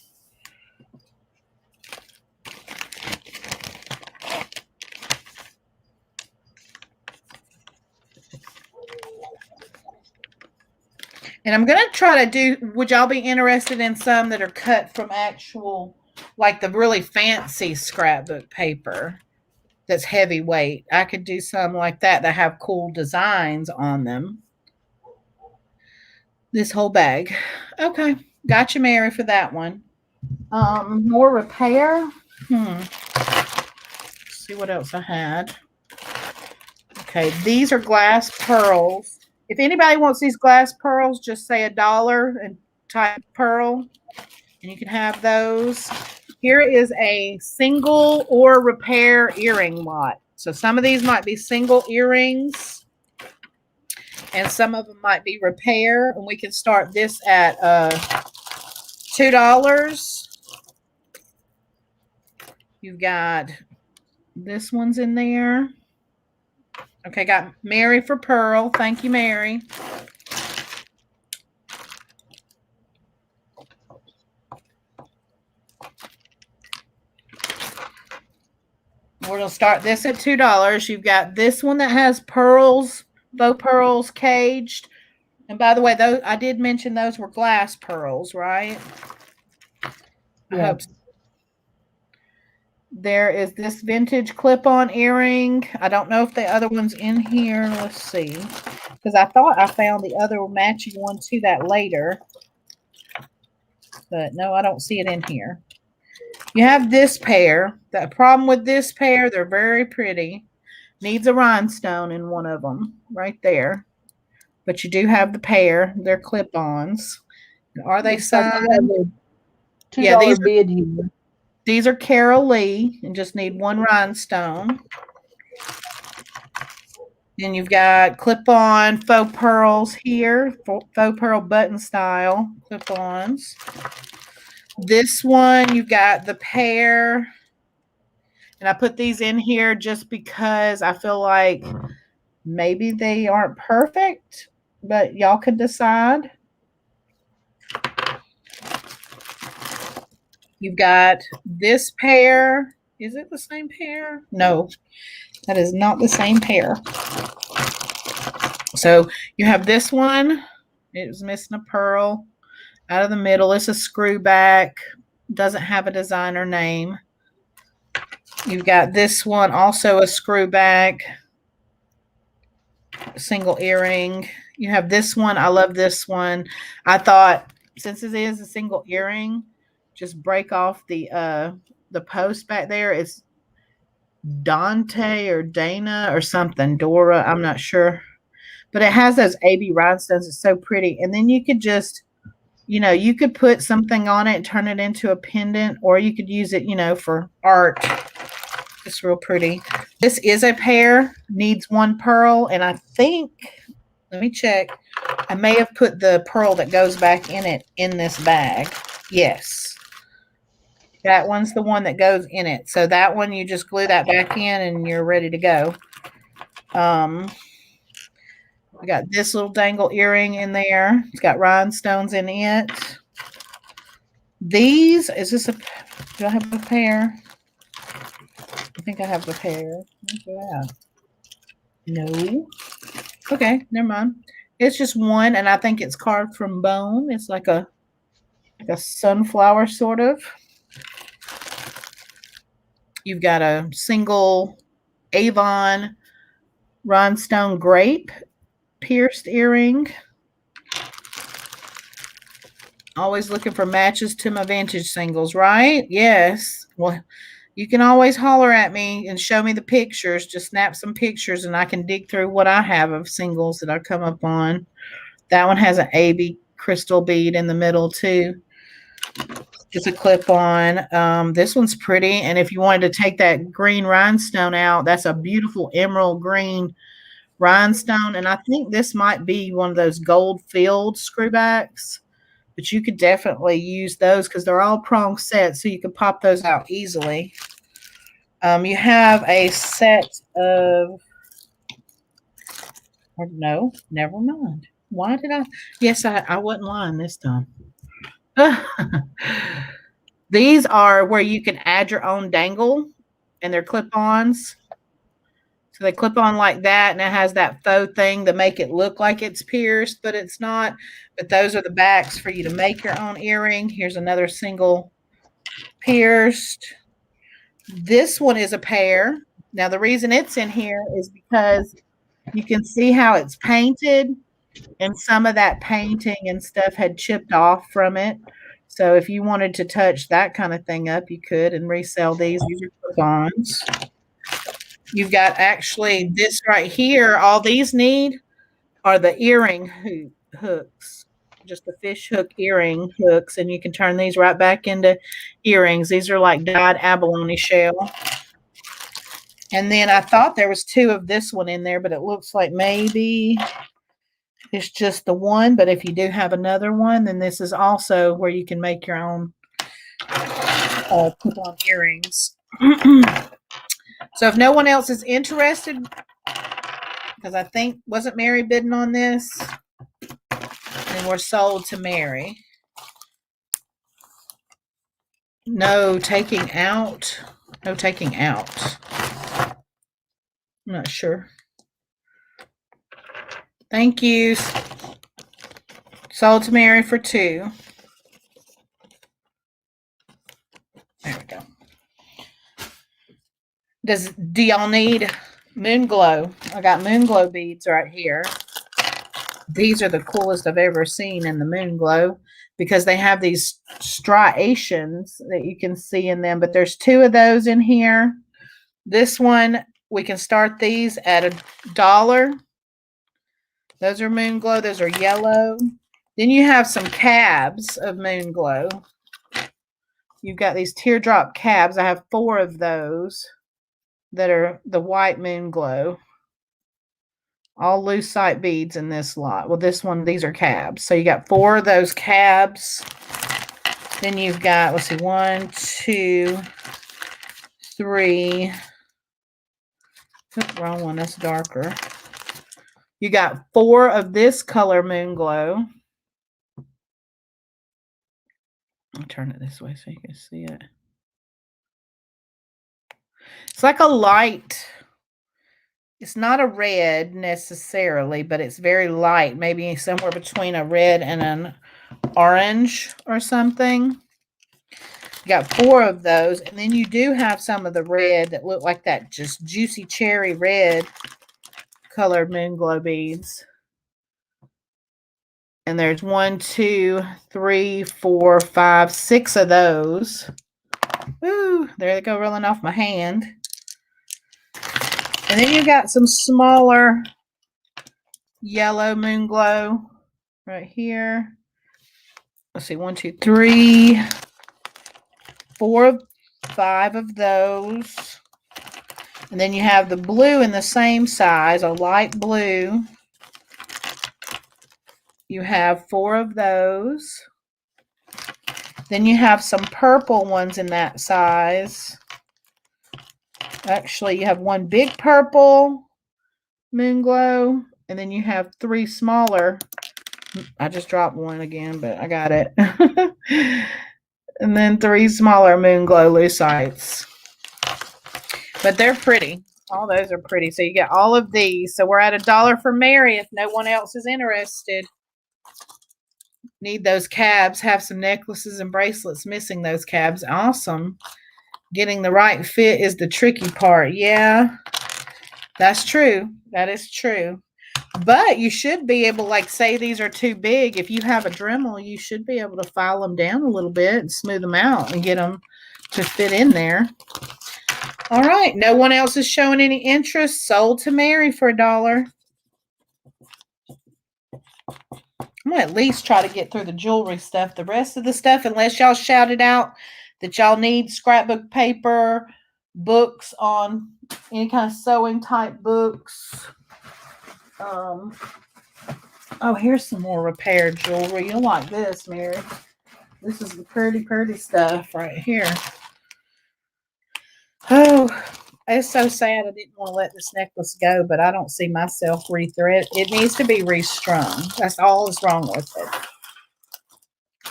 And I'm going to try to do, would y'all be interested in some that are cut from actual, like the really fancy scrapbook paper that's heavyweight? I could do some like that have cool designs on them. This whole bag. Okay. Gotcha, Mary, for that one. More repair. Let's see what else I had. Okay. These are glass pearls. If anybody wants these glass pearls, just say $1 and type pearl, and you can have those. Here is a single or repair earring lot. So some of these might be single earrings, and some of them might be repair. And we can start this at $2. You've got this one's in there. Okay, got Mary for pearl. Thank you, Mary. We're going to start this at $2. You've got this one that has pearls, faux pearls caged. And by the way, those I did mention those were glass pearls, right? I hope so. There is this vintage clip-on earring. I don't know if the other one's in here. Let's see. Because I thought I found the other matching one to that later. But no, I don't see it in here. You have this pair. The problem with this pair, they're very pretty. Needs a rhinestone in one of them right there. But you do have the pair. They're clip-ons. Are they signed? $2 bid here. These are Carol Lee and just need one rhinestone. Then you've got clip-on faux pearls here, faux pearl button style clip-ons. This one, you've got the pair, and I put these in here just because I feel like maybe they aren't perfect, but y'all can decide. You've got this pair. Is it the same pair? No, that is not the same pair. So you have this one. It was missing a pearl out of the middle. It's a screw back. Doesn't have a designer name. You've got this one, also a screw back, single earring. You have this one. I love this one. I thought since it is a single earring, just break off the post back there. It's Dante or Dana or something. Dora, I'm not sure. But it has those AB rhinestones. It's so pretty. And then you could just, you could put something on it and turn it into a pendant, or you could use it, for art. It's real pretty. This is a pair, needs one pearl, and I think, let me check. I may have put the pearl that goes back in it in this bag. Yes. That one's the one that goes in it. So that one, you just glue that back in and you're ready to go. I got this little dangle earring in there. It's got rhinestones in it. These, do I have a pair? I think I have the pair. No. Okay, never mind. It's just one, and I think it's carved from bone. It's like a sunflower sort of. You've got a single Avon rhinestone grape pierced earring. Always looking for matches to my vintage singles, right? Yes. Well, you can always holler at me and show me the pictures. Just snap some pictures and I can dig through what I have of singles that I come up on. That one has an AB crystal bead in the middle too. Just a clip on. This one's pretty. And if you wanted to take that green rhinestone out, that's a beautiful emerald green rhinestone. And I think this might be one of those gold filled screwbacks. But you could definitely use those because they're all prong sets, so you could pop those out easily. You have a set of, or no, never mind. Why did I? Yes, I wasn't lying this time. These are where you can add your own dangle, and they're clip-ons. So they clip on like that, and it has that faux thing to make it look like it's pierced, but it's not. But those are the backs for you to make your own earring. Here's another single pierced. This one is a pair. Now, the reason it's in here is because you can see how it's painted, and some of that painting and stuff had chipped off from it. So if you wanted to touch that kind of thing up, you could and resell these. These are clip-ons. You've got actually this right here. All these need are the earring hooks, just the fish hook earring hooks, and you can turn these right back into earrings. These are like dyed abalone shell. And then I thought there was two of this one in there, but it looks like maybe it's just the one. But if you do have another one, then this is also where you can make your own clip-on earrings. So if no one else is interested, because I think, wasn't Mary bidding on this? And we're sold to Mary. No taking out. No taking out. I'm not sure. Thank you. Sold to Mary for 2. There we go. Do y'all need moon glow? I got moon glow beads right here. These are the coolest I've ever seen in the moon glow because they have these striations that you can see in them. But there's 2 of those in here. This one, we can start these at $1. Those are moon glow. Those are yellow. Then you have some cabs of moon glow. You've got these teardrop cabs. I have 4 of those that are the white moon glow. All lucite beads in this lot. Well, this one, these are cabs. So you got 4 of those cabs. Then you've got, let's see, 1, 2, 3. Oh, wrong one. That's darker. You got 4 of this color Moon Glow. I'll turn it this way so you can see it. It's like a light. It's not a red necessarily, but it's very light. Maybe somewhere between a red and an orange or something. You got 4 of those. And then you do have some of the red that look like that just juicy cherry red colored Moon Glow beads. And there's 1, 2, 3, 4, 5, 6 of those. Ooh, there they go rolling off my hand. And then you got some smaller yellow Moon Glow right here. Let's see, 1, 2, 3, 4, 5 of those. And then you have the blue in the same size, a light blue. You have 4 of those. Then you have some purple ones in that size. Actually, you have 1 big purple Moon Glow, and then you have 3 smaller. I just dropped one again, but I got it. And then 3 smaller Moon Glow lucites. But they're pretty. All those are pretty. So you get all of these. So we're at $1 for Mary if no one else is interested. Need those cabs. Have some necklaces and bracelets missing those cabs. Awesome. Getting the right fit is the tricky part. Yeah, that's true. That is true. But you should be able, like, say these are too big. If you have a Dremel, you should be able to file them down a little bit and smooth them out and get them to fit in there. All right. No one else is showing any interest. Sold to Mary for $1. I'm going to at least try to get through the jewelry stuff. The rest of the stuff, unless y'all shout it out that y'all need scrapbook paper, books on any kind of sewing type books. Oh, here's some more repaired jewelry. You'll like this, Mary. This is the pretty, pretty stuff right here. Oh, it's so sad I didn't want to let this necklace go, but I don't see myself rethread. It needs to be restrung. That's all that's wrong with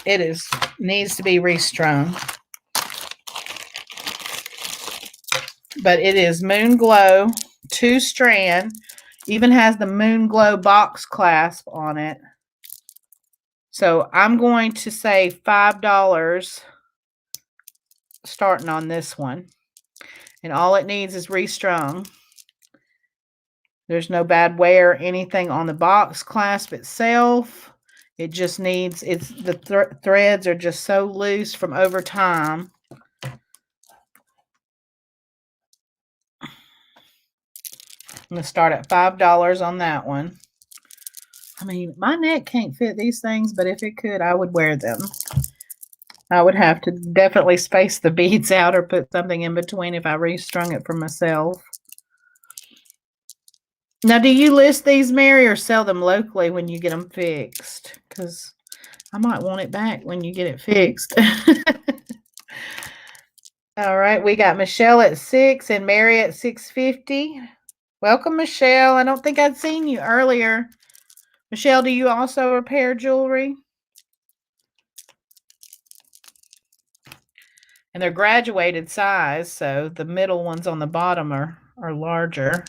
it. Needs to be restrung. But it is Moon Glow, 2-strand. Even has the Moon Glow box clasp on it. So I'm going to say $5 starting on this one. And all it needs is restrung. There's no bad wear or anything on the box clasp itself. It just needs, the threads are just so loose from over time. I'm going to start at $5 on that one. I mean, my neck can't fit these things, but if it could, I would wear them. I would have to definitely space the beads out or put something in between if I restrung it for myself. Now, do you list these, Mary, or sell them locally when you get them fixed? Because I might want it back when you get it fixed. All right, we got Michelle at 6 and Mary at 650. Welcome, Michelle. I don't think I'd seen you earlier. Michelle, do you also repair jewelry? And they're graduated size, so the middle ones on the bottom are larger.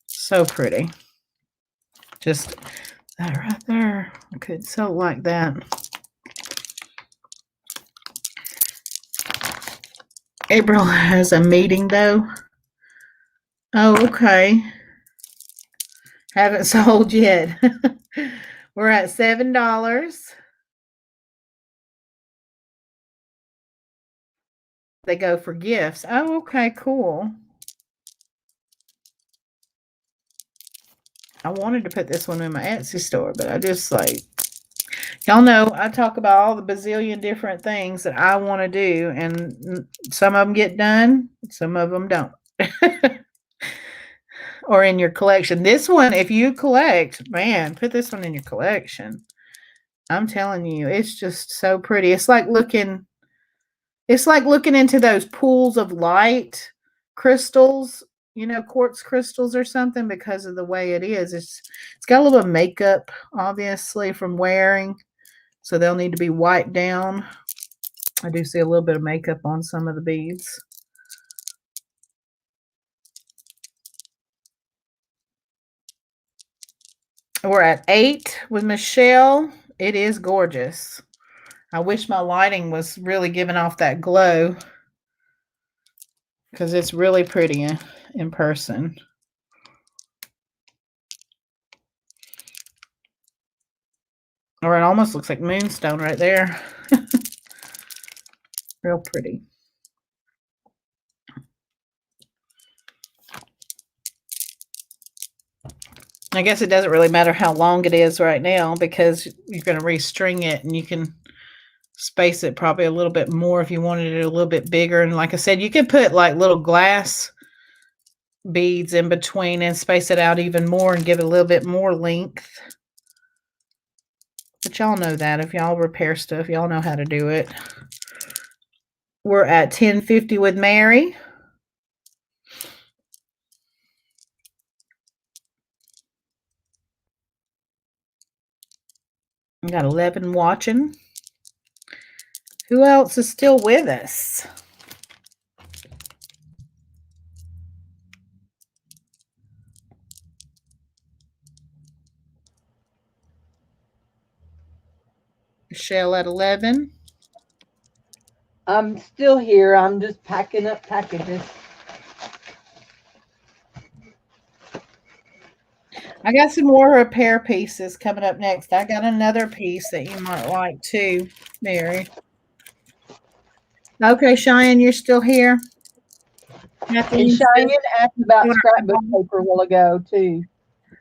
So pretty. Just that right there. I could sew like that. April has a meeting though. Oh, okay. Haven't sold yet. We're at $7. They go for gifts. Oh, okay, cool. I wanted to put this one in my Etsy store, but I just like, y'all know I talk about all the bazillion different things that I want to do, and some of them get done, some of them don't. or in your collection. This one, if you collect, man, put this one in your collection. I'm telling you, it's just so pretty. It's like looking into those pools of light crystals, quartz crystals or something because of the way it is. It's got a little makeup, obviously, from wearing. So they'll need to be wiped down. I do see a little bit of makeup on some of the beads. We're at 8 with Michelle. It is gorgeous. I wish my lighting was really giving off that glow because it's really pretty in person. Or it almost looks like moonstone right there. Real pretty. I guess it doesn't really matter how long it is right now because you're going to restring it and you can space it probably a little bit more if you wanted it a little bit bigger. And like I said, you could put like little glass beads in between and space it out even more and give it a little bit more length. But y'all know that. If y'all repair stuff, y'all know how to do it. We're at 10.50 with Mary. We got 11 watching. Who else is still with us? Michelle at 11. I'm still here. I'm just packing up packages. I got some more repair pieces coming up next. I got another piece that you might like too, Mary. Okay, Cheyenne, you're still here? And Cheyenne asked about scrapbook paper a while ago too.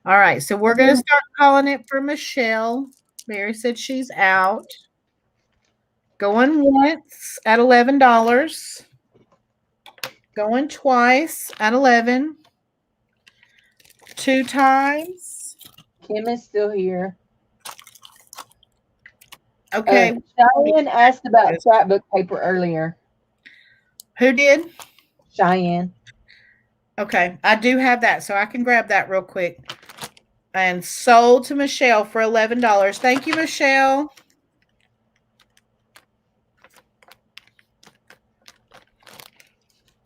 All right, so we're going to start calling it for Michelle. Mary said she's out. Going once at $11. Going twice at 11. 2 times. Kim is still here. Okay. Cheyenne asked about scrapbook paper earlier. Who did? Cheyenne. Okay, I do have that, so I can grab that real quick. And sold to Michelle for $11. Thank you, Michelle.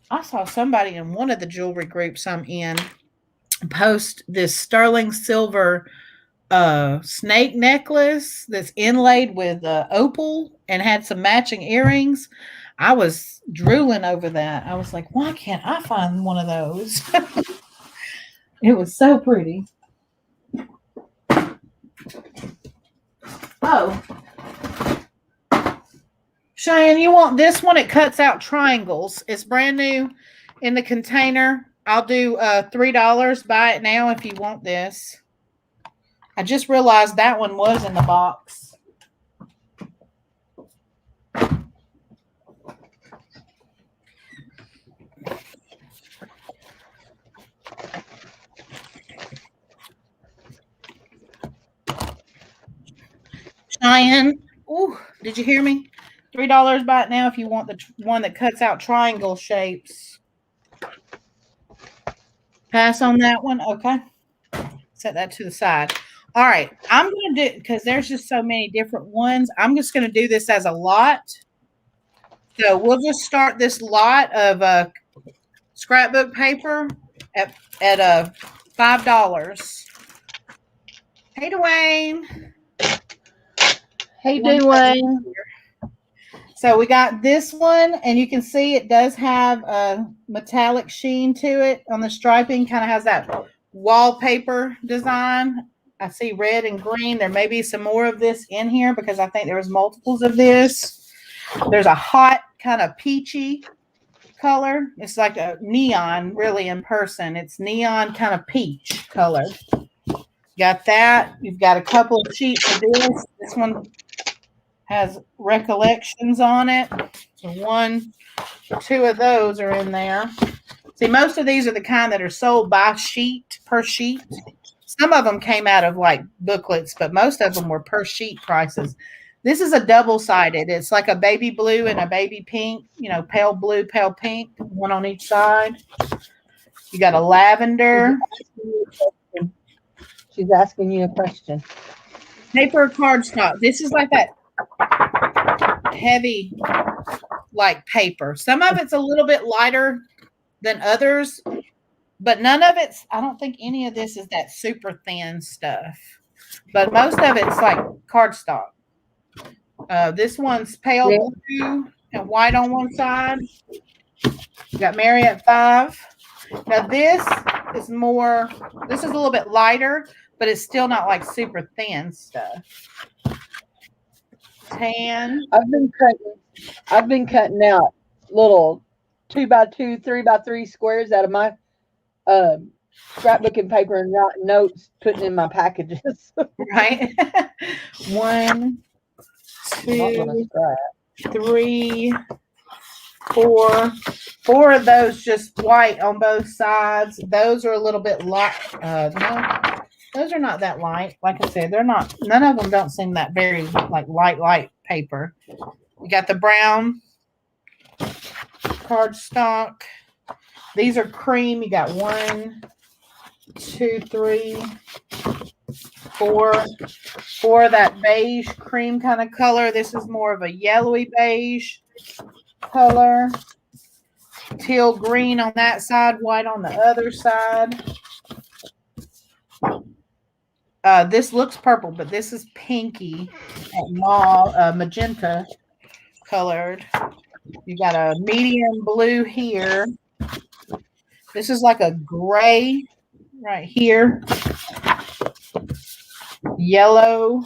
I saw somebody in one of the jewelry groups I'm in post this sterling silver snake necklace that's inlaid with opal and had some matching earrings. I was drooling over that. I was like, why can't I find one of those? It was so pretty. Oh. Cheyenne, you want this one? It cuts out triangles. It's brand new in the container. I'll do $3. Buy it now if you want this. I just realized that one was in the box. Cheyenne, ooh, did you hear me? $3 buy it now if you want the one that cuts out triangle shapes. Pass on that one. Okay. Set that to the side. All right. I'm going to do, because there's just so many different ones, I'm just going to do this as a lot. So we'll just start this lot of scrapbook paper at $5. Hey, Dwayne. Hey, Dwayne. So we got this one, and you can see it does have a metallic sheen to it on the striping. Kind of has that wallpaper design. I see red and green. There may be some more of this in here because I think there was multiples of this. There's a hot kind of peachy color. It's like a neon, really, in person. It's neon kind of peach color. Got that. You've got a couple of sheets of this. This one has recollections on it. So 1 or 2 of those are in there. See, most of these are the kind that are sold by sheet, per sheet. Some of them came out of like booklets, but most of them were per sheet prices. This is a double-sided. It's like a baby blue and a baby pink, pale blue, pale pink, one on each side. You got a lavender. She's asking you a question. Paper cardstock. This is like that heavy, like paper. Some of it's a little bit lighter than others, but none of it's, I don't think any of this is that super thin stuff. But most of it's like cardstock. This one's pale blue and white on one side. You got Mary at 5. Now this is a little bit lighter, but it's still not like super thin stuff. Tan. I've been cutting out little 2x2, 3x3 squares out of my scrapbooking paper and writing notes, putting in my packages. Right. 1, 2, 3, 4. 4 of those just white on both sides. Those are a little bit light. No, those are not that light. Like I said, they're not. None of them don't seem that very like light paper. You got the brown cardstock. These are cream. You got 1, 2, 3, 4. 4 of that beige cream kind of color. This is more of a yellowy beige color. Teal green on that side, white on the other side. This looks purple, but this is pinky and magenta colored. You got a medium blue here. This is like a gray right here. Yellow.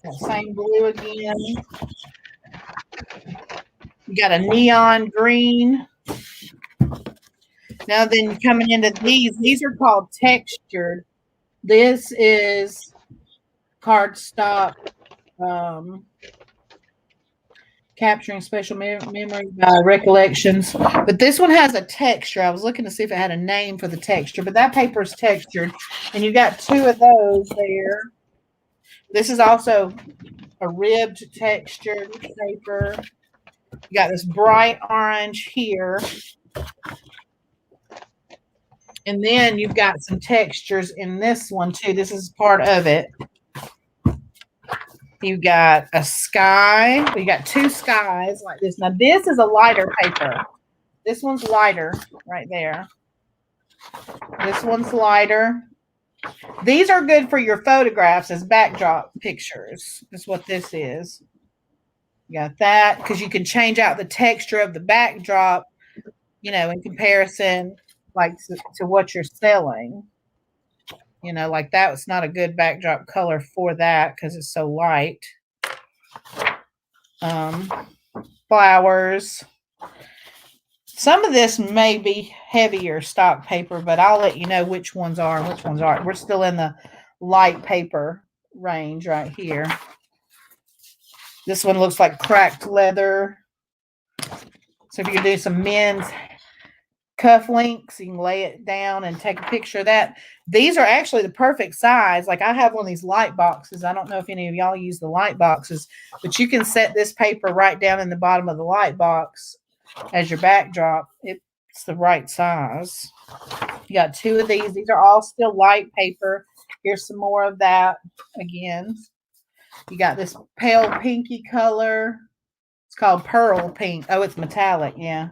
That same blue again. You got a neon green. Now then coming into these are called textured. This is cardstock, capturing special memory recollections. But this one has a texture. I was looking to see if it had a name for the texture, but that paper is textured. And you got 2 of those there. This is also a ribbed textured paper. You got this bright orange here. And then you've got some textures in this one too. This is part of it. You got a sky. You got 2 skies like this. Now this is a lighter paper. This one's lighter right there. This one's lighter. These are good for your photographs as backdrop pictures. That's what this is. You got that because you can change out the texture of the backdrop, in comparison like to what you're selling. Like that was not a good backdrop color for that because it's so light. Flowers. Some of this may be heavier stock paper, but I'll let you know which ones are and which ones aren't. We're still in the light paper range right here. This one looks like cracked leather. So if you can do some men's cuff links, you can lay it down and take a picture of that. These are actually the perfect size. Like I have one of these light boxes. I don't know if any of y'all use the light boxes, but you can set this paper right down in the bottom of the light box as your backdrop. It's the right size. You got 2 of these. These are all still light paper. Here's some more of that again. You got this pale pinky color. It's called pearl pink. Oh, it's metallic. Yeah.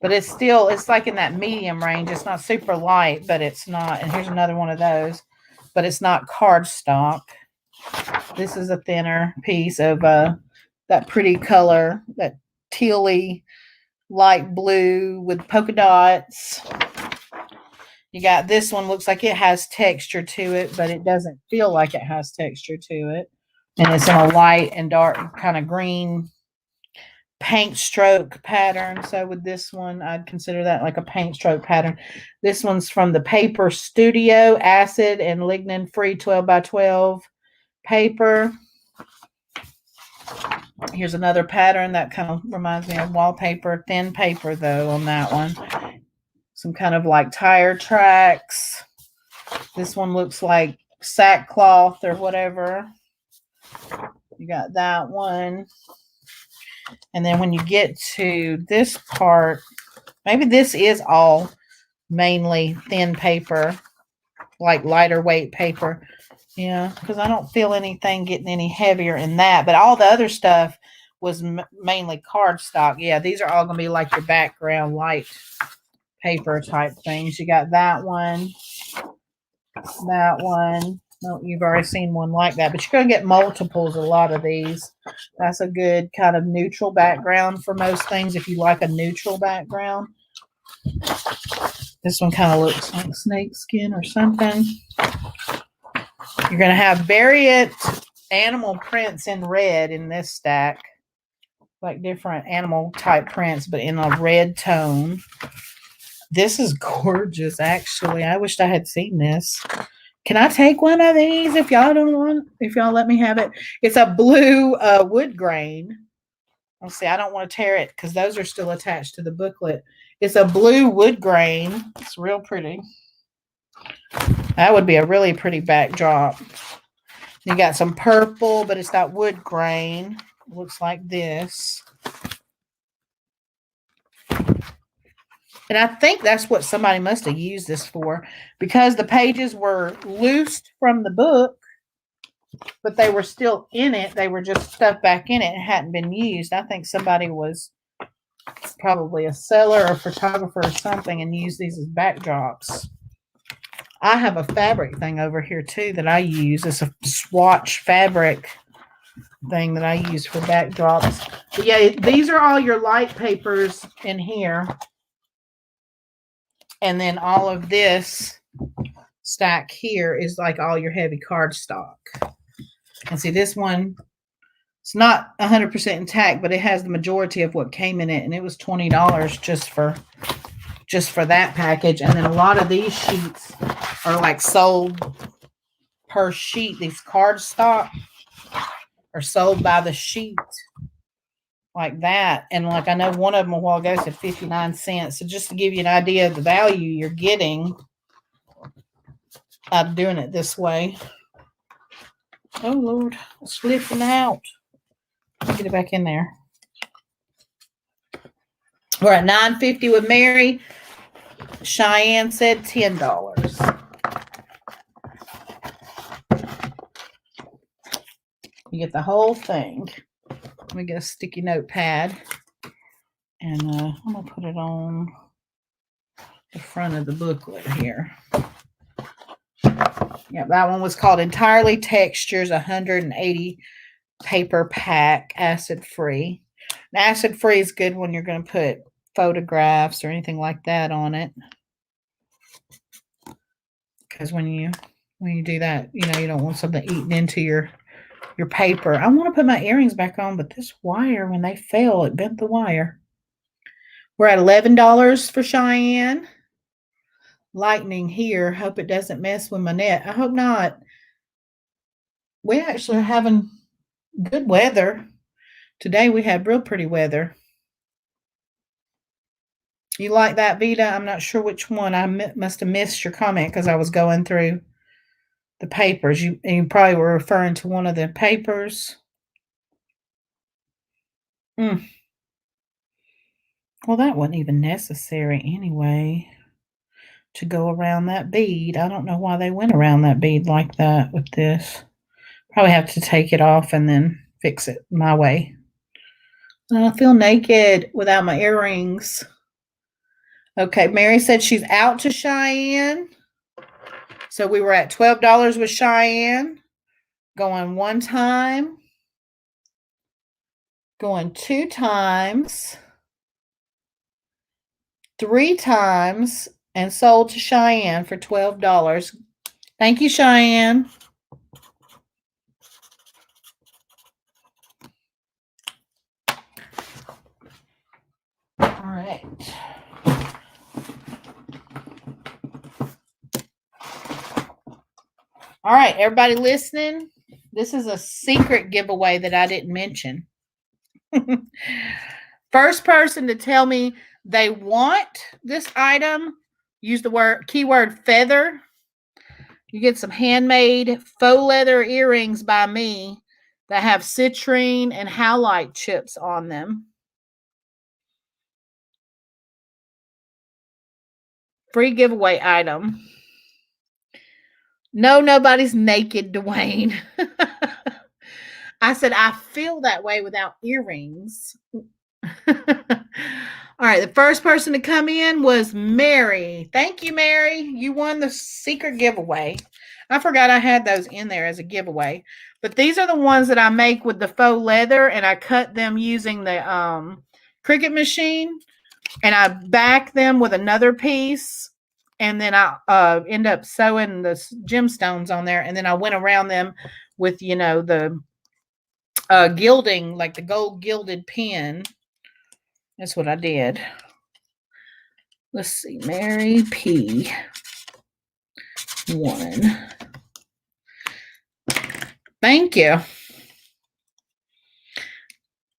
But it's like in that medium range. It's not super light, but it's not. And here's another one of those, but it's not cardstock. This is a thinner piece of that pretty color, that tealy light blue with polka dots. You got this one, looks like it has texture to it, but it doesn't feel like it has texture to it. And it's in a light and dark kind of green paint stroke pattern. So with this one, I'd consider that like a paint stroke pattern. This one's from the Paper Studio, acid and lignin free 12x12 paper. Here's another pattern that kind of reminds me of wallpaper. Thin paper though on that one. some kind of like tire tracks. This one looks like sackcloth or whatever. You got that one. And then when you get to this part, maybe this is all mainly thin paper, like lighter weight paper. Yeah, because I don't feel anything getting any heavier in that. But all the other stuff was mainly cardstock. Yeah, these are all going to be like your background light paper type things. You got that one. That one. No, you've already seen one like that. But you're going to get multiples, a lot of these. That's a good kind of neutral background for most things if you like a neutral background. This one kind of looks like snake skin or something. You're going to have variant animal prints in red in this stack. Like different animal type prints, but in a red tone. This is gorgeous, actually. I wished I had seen this. Can I take one of these if y'all don't want? If y'all let me have it. It's a blue wood grain. Let's see. I don't want to tear it because those are still attached to the booklet. It's a blue wood grain. It's real pretty. That would be a really pretty backdrop. You got some purple, but it's not wood grain. It looks like this. And I think that's what somebody must have used this for, because the pages were loosed from the book, but they were still in it. They were just stuffed back in it and hadn't been used. I think somebody was probably a seller or photographer or something and used these as backdrops. I have a fabric thing over here too that I use. It's a swatch fabric thing that I use for backdrops. But yeah, these are all your light papers in here. And then all of this stack here is like all your heavy cardstock. And see, this one, it's not 100% intact, but it has the majority of what came in it. And it was $20 just for that package. And then a lot of these sheets are like sold per sheet. These cardstock are sold by the sheet like that. And like I know one of them a while ago said 59 cents. So just to give you an idea of the value you're getting out of doing it this way. Oh Lord, it's slipping out. Get it back in there. We're at $9.50 with Mary. Cheyenne said $10. You get the whole thing. Let me get a sticky notepad. And I'm going to put it on the front of the booklet here. Yeah, that one was called Entirely Textures 180 Paper Pack, acid-free. And acid-free is good when you're going to put photographs or anything like that on it. Because when you do that, you know, you don't want something eaten into your paper. I want to put my earrings back on, but this wire, when they fell, it bent the wire. We're at $11 for Cheyenne. Lightning here. Hope it doesn't mess with my net. I hope not. We actually are having good weather. Today we had real pretty weather. You like that, Vita? I'm not sure which one. I must have missed your comment because I was going through the papers. You probably were referring to one of the papers. Well, that wasn't even necessary anyway to go around that bead. I don't know why they went around that bead like that with this. Probably have to take it off and then fix it my way. I feel naked without my earrings. Okay, Mary said she's out to Cheyenne. So we were at $12 with Cheyenne. Going one time. Going two times. Three times. And sold to Cheyenne for $12. Thank you, Cheyenne. All right. All right, everybody listening? This is a secret giveaway that I didn't mention. First person to tell me they want this item use the keyword feather. You get some handmade faux leather earrings by me that have citrine and howlite chips on them. Free giveaway item. No, nobody's naked, Dwayne. I said, I feel that way without earrings. All right, the first person to come in was Mary. Thank you, Mary. You won the secret giveaway. I forgot I had those in there as a giveaway. But these are the ones that I make with the faux leather, and I cut them using the Cricut machine, and I back them with another piece, and then I end up sewing the gemstones on there, and then I went around them with, the gilding, like the gold gilded pin. That's what I did. Let's see, Mary P. 1. Thank you.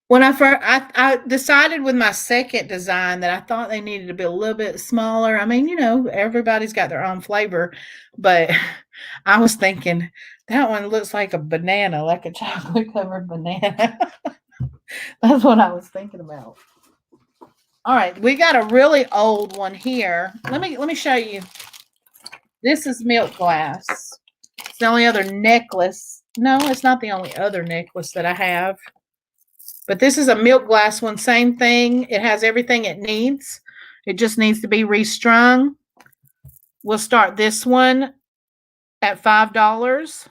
When I decided with my second design that I thought they needed to be a little bit smaller. I mean, everybody's got their own flavor, but I was thinking that one looks like a banana, like a chocolate covered banana. That's what I was thinking about. All right, we got a really old one here. Let me show you. This is milk glass. It's the only other necklace. No, it's not the only other necklace that I have. But this is a milk glass one. Same thing. It has everything it needs. It just needs to be restrung. We'll start this one at $5.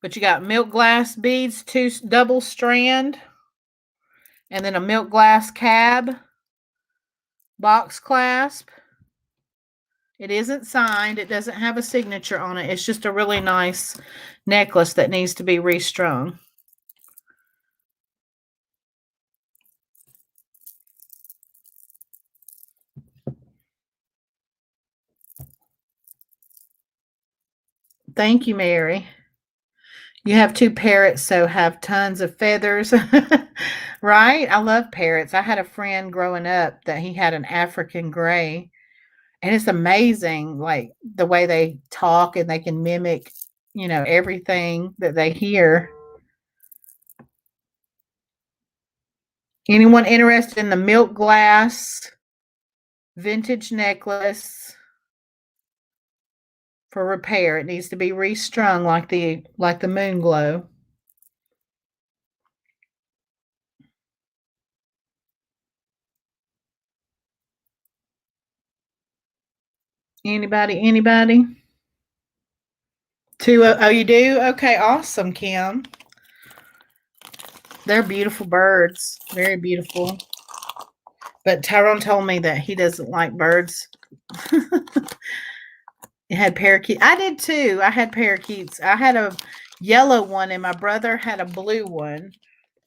But you got milk glass beads, 2 double strand, and then a milk glass cab, box clasp. It isn't signed. It doesn't have a signature on it. It's just a really nice necklace that needs to be restrung. Thank you, Mary. You have 2 parrots, so have tons of feathers. Right? I love parrots. I had a friend growing up that he had an African gray. And it's amazing, like, the way they talk, and they can mimic, everything that they hear. Anyone interested in the milk glass vintage necklace for repair? It needs to be restrung like the moon glow. Anybody? 2, oh, you do? Okay, awesome, Kim. They're beautiful birds. Very beautiful. But Tyrone told me that he doesn't like birds. It had parakeets. I did too. I had parakeets. I had a yellow one, and my brother had a blue one.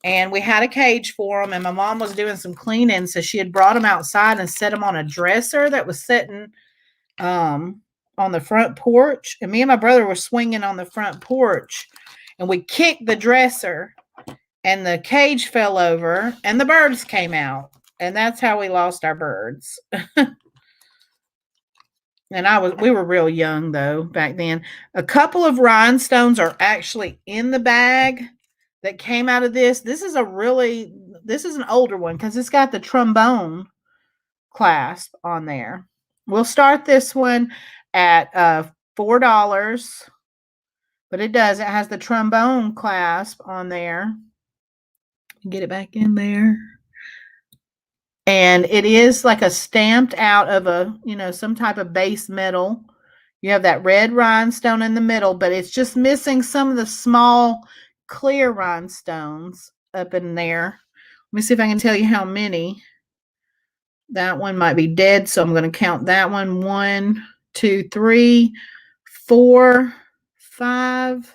And we had a cage for them, and my mom was doing some cleaning, so she had brought them outside and set them on a dresser that was sitting on the front porch. And me and my brother were swinging on the front porch, and we kicked the dresser, and the cage fell over, and the birds came out. And that's how we lost our birds. And we were real young though back then. A couple of rhinestones are actually in the bag that came out of this. This is an older one because it's got the trombone clasp on there. We'll start this one at $4, but it has the trombone clasp on there. Get it back in there. And it is like a stamped out of some type of base metal. You have that red rhinestone in the middle, but it's just missing some of the small clear rhinestones up in there. Let me see if I can tell you how many. That one might be dead, so I'm going to count that one. 1, 2, 3, 4, 5,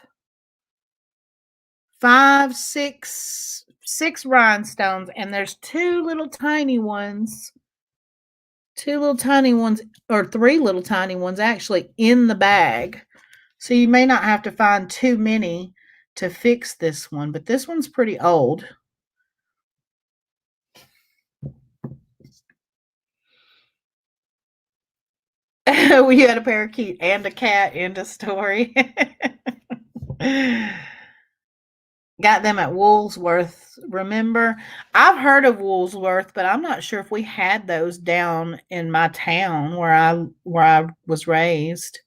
6 rhinestones, and there's 2 little tiny ones, or 3 little tiny ones actually in the bag. So you may not have to find too many to fix this one, but this one's pretty old. We had a parakeet and a cat and a story. Got them at Woolsworth. Remember? I've heard of Woolsworth, but I'm not sure if we had those down in my town where I was raised.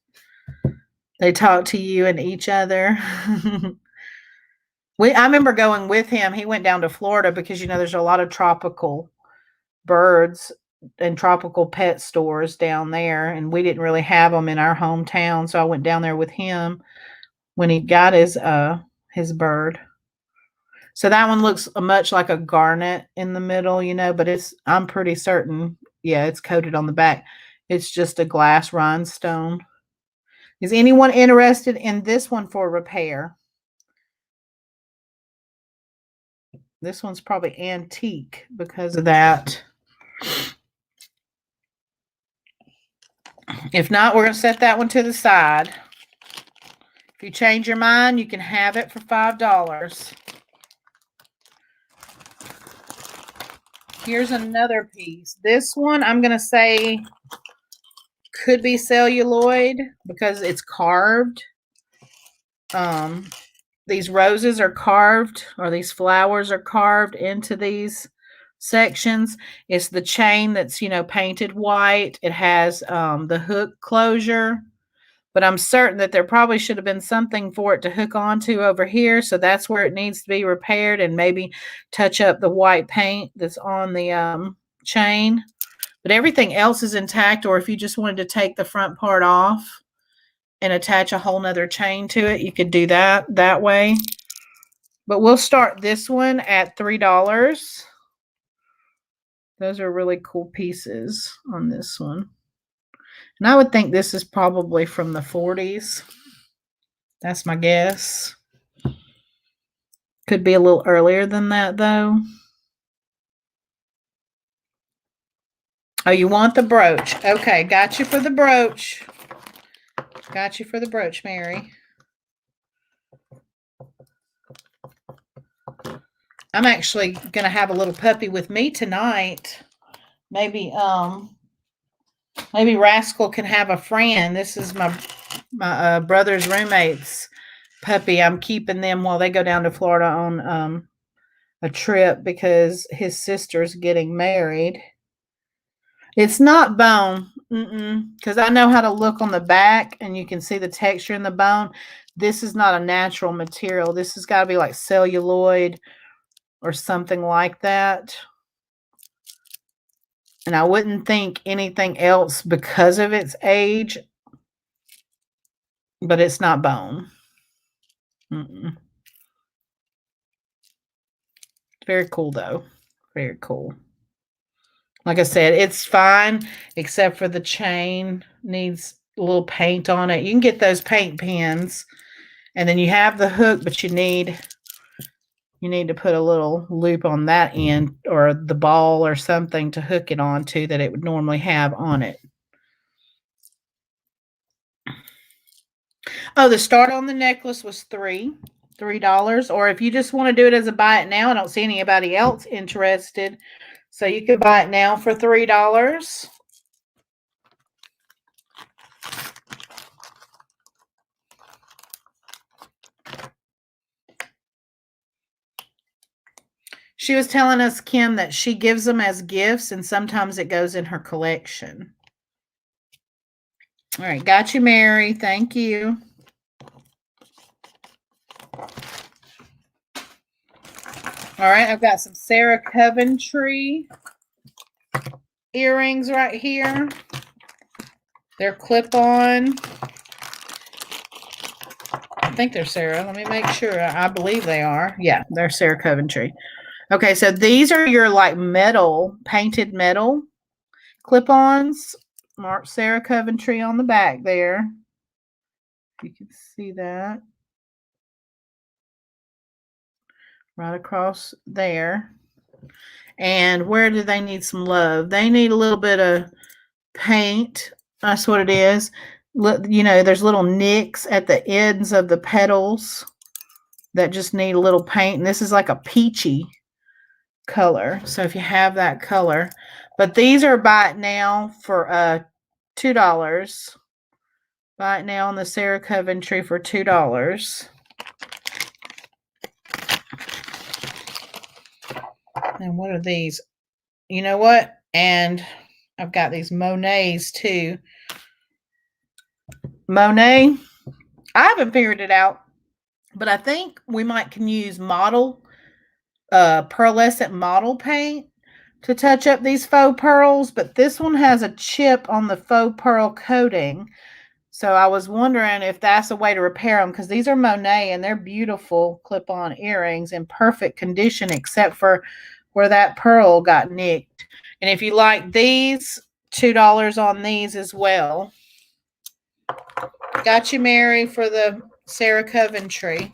They talk to you and each other. I remember going with him. He went down to Florida because there's a lot of tropical birds and tropical pet stores down there, and we didn't really have them in our hometown. So I went down there with him when he got his bird. So that one looks much like a garnet in the middle, but I'm pretty certain, yeah, it's coated on the back. It's just a glass rhinestone. Is anyone interested in this one for repair? This one's probably antique because of that. If not, we're going to set that one to the side. If you change your mind, you can have it for $5. Here's another piece. This one, I'm going to say, could be celluloid because it's carved. These roses are carved, or these flowers are carved into these sections. It's the chain that's, painted white. It has the hook closure, but I'm certain that there probably should have been something for it to hook onto over here. So that's where it needs to be repaired, and maybe touch up the white paint that's on the chain. But everything else is intact, or if you just wanted to take the front part off and attach a whole nother chain to it, you could do that way. But we'll start this one at $3. Those are really cool pieces on this one. And I would think this is probably from the 40s. That's my guess. Could be a little earlier than that, though. Oh, you want the brooch. Okay, got you for the brooch. Got you for the brooch, Mary. I'm actually going to have a little puppy with me tonight. Maybe Rascal can have a friend. This is my brother's roommate's puppy. I'm keeping them while they go down to Florida on a trip because his sister's getting married. It's not bone, because I know how to look on the back and you can see the texture in the bone. This is not a natural material. This has got to be like celluloid or something like that. And I wouldn't think anything else because of its age, but it's not bone. Very cool, though. Very cool. Like I said, it's fine, except for the chain needs a little paint on it. You can get those paint pens, and then you have the hook, but you need to put a little loop on that end or the ball or something to hook it onto that it would normally have on it. Oh, the start on the necklace was $3. Or if you just want to do it as a buy it now, I don't see anybody else interested. So you could buy it now for $3. She was telling us, Kim, that she gives them as gifts and sometimes it goes in her collection. All right, got you, Mary. Thank you. All right, I've got some Sarah Coventry earrings right here. They're clip-on. I think they're Sarah. Let me make sure. I believe they are. Yeah, they're Sarah Coventry. Okay, so these are your like metal, painted metal clip-ons. Mark Sarah Coventry on the back there. You can see that. Right across there. And where do they need some love? They need a little bit of paint. That's what it is. There's little nicks at the ends of the petals that just need a little paint. And this is like a peachy color. So if you have that color. But these are buy it now for $2. Buy it now on the Sarah Coventry for $2. And what are these? You know what? And I've got these Monets too. Monet, I haven't figured it out, but I think we might can use pearlescent model paint to touch up these faux pearls, but this one has a chip on the faux pearl coating. So I was wondering if that's a way to repair them, because these are Monet and they're beautiful clip-on earrings in perfect condition except for where that pearl got nicked. And if you like these, $2 on these as well. Got you, Mary, for the Sarah Coventry.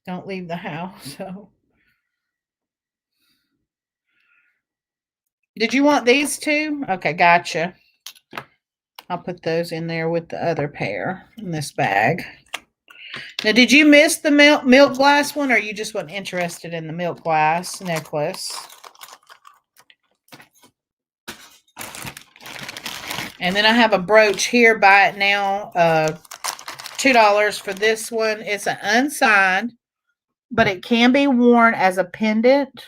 Don't leave the house. So, did you want these too? Okay, gotcha. I'll put those in there with the other pair in this bag. Now, did you miss the milk glass one, or you just weren't interested in the milk glass necklace? And then I have a brooch here. Buy it now. $2 for this one. It's an unsigned, but it can be worn as a pendant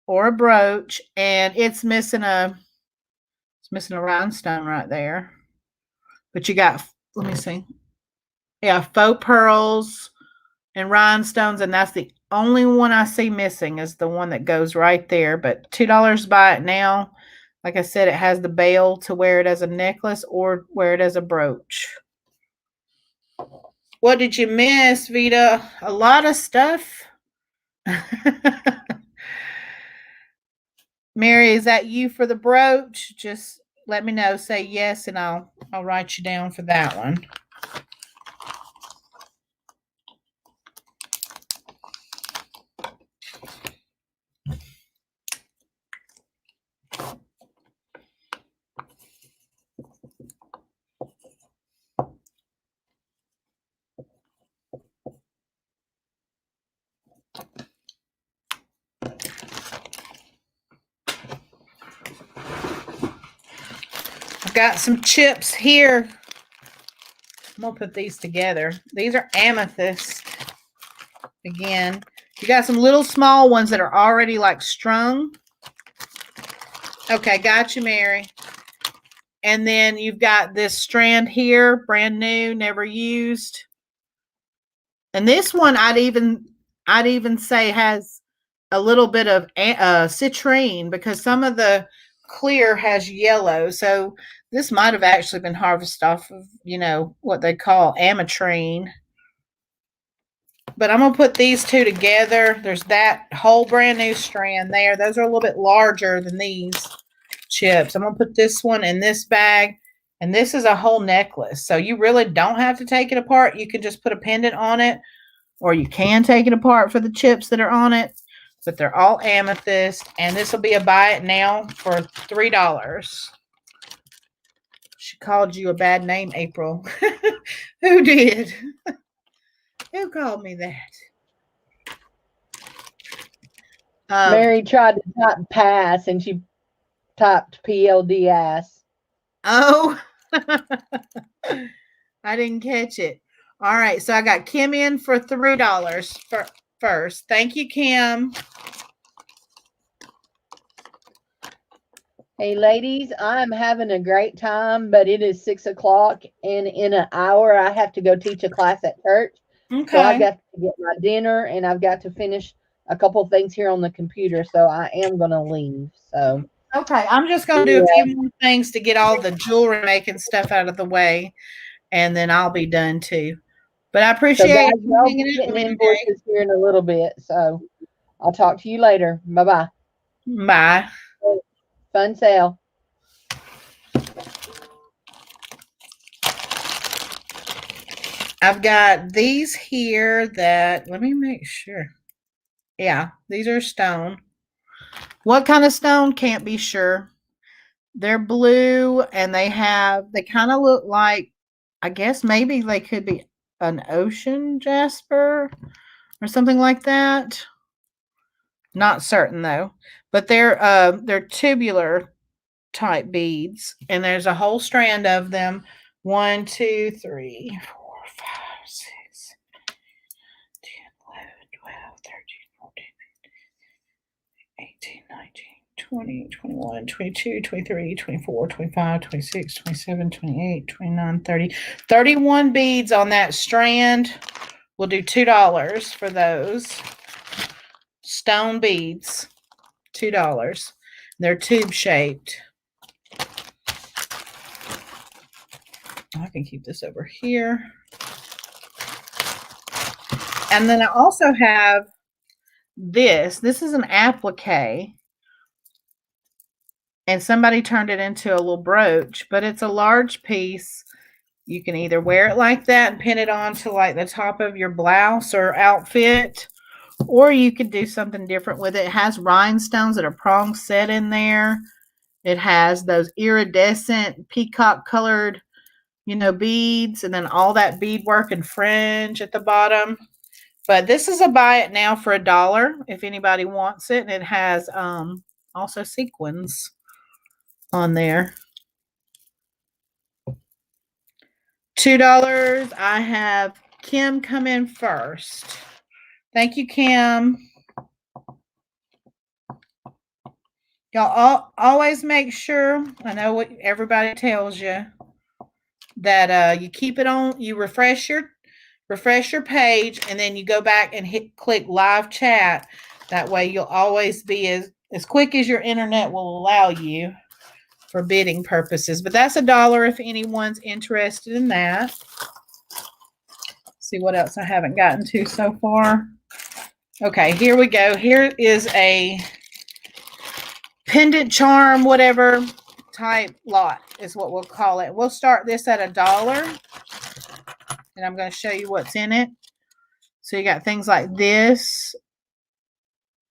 or a brooch, and it's missing a rhinestone right there. But you got, let me see. Yeah, faux pearls and rhinestones, and that's the only one I see missing is the one that goes right there. But $2 buy it now. Like I said, it has the bail to wear it as a necklace or wear it as a brooch. What did you miss, Vita? A lot of stuff. Mary, is that you for the brooch? Just let me know. Say yes, and I'll write you down for that one. I've got some chips here. I'm going to put these together. These are amethyst. Again, you got some little small ones that are already like strung. Okay, got you, Mary. And then you've got this strand here, brand new, never used. And this one I'd even say has a little bit of citrine, because some of the clear has yellow. So this might have actually been harvested off of, what they call ametrine. But I'm going to put these two together. There's that whole brand new strand there. Those are a little bit larger than these chips. I'm going to put this one in this bag. And this is a whole necklace. So you really don't have to take it apart. You can just put a pendant on it. Or you can take it apart for the chips that are on it. But they're all amethyst. And this will be a buy it now for $3. She called you a bad name, April. Who did? Who called me that? Mary tried to type pass and she typed PLDS. Oh, I didn't catch it. All right, so I got Kim in for $3 first. Thank you, Kim. Hey, ladies, I'm having a great time, but it is 6 o'clock, and in an hour I have to go teach a class at church. Okay. So I've got to get my dinner, and I've got to finish a couple things here on the computer, so I am going to leave. So okay, I'm just going to do a few more things to get all the jewelry making stuff out of the way, and then I'll be done too. But I appreciate you getting invoices here in a little bit. So I'll talk to you later. Bye-bye. Bye. Fun sale. I've got these here that, let me make sure. Yeah, these are stone. What kind of stone? Can't be sure. They're blue, and they kind of look like I guess maybe they could be an ocean jasper or something like that. Not certain though. But they're tubular type beads, and there's a whole strand of them. 1, 2, 3, 4, 5, 6, 10, 11, 12, 13, 14, 18, 19, 20, 21, 22, 23, 24, 25, 26, 27, 28, 29, 30. 31 beads on that strand. We'll do $2 for those. Stone beads. $2. They're tube shaped. I can keep this over here. And then I also have this. This is an applique. And somebody turned it into a little brooch, but it's a large piece. You can either wear it like that and pin it onto like the top of your blouse or outfit, or you could do something different with it. It has rhinestones that are prong set in there. It has those iridescent peacock colored, beads, and then all that beadwork and fringe at the bottom. But this is a buy it now for $1 if anybody wants it. And it has also sequins on there. $2. I have Kim come in first. Thank you, Kim. Y'all always make sure, I know what everybody tells you, that you keep it on, you refresh your page, and then you go back and click live chat. That way you'll always be as quick as your internet will allow you for bidding purposes. But that's $1 if anyone's interested in that. See what else I haven't gotten to so far. Okay, here we go. Here is a pendant charm, whatever type lot is what we'll call it. We'll start this at $1, and I'm going to show you what's in it. So you got things like this.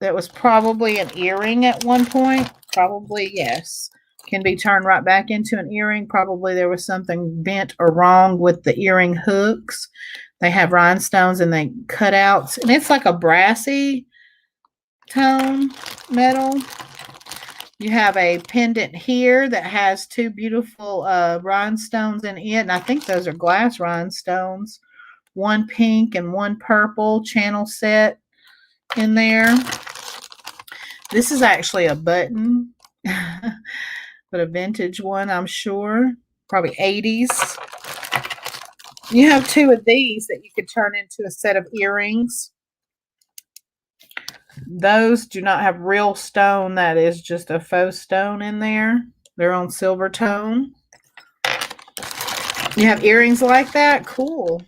That was probably an earring at one point. Probably, yes. Can be turned right back into an earring. Probably there was something bent or wrong with the earring hooks. They have rhinestones and they cutouts. And it's like a brassy tone metal. You have a pendant here that has two beautiful rhinestones in it. And I think those are glass rhinestones. One pink and one purple channel set in there. This is actually a button, but a vintage one, I'm sure. Probably 80s. You have two of these that you could turn into a set of earrings. Those do not have real stone. That is just a faux stone in there. They're on silver tone. You have earrings like that? Cool.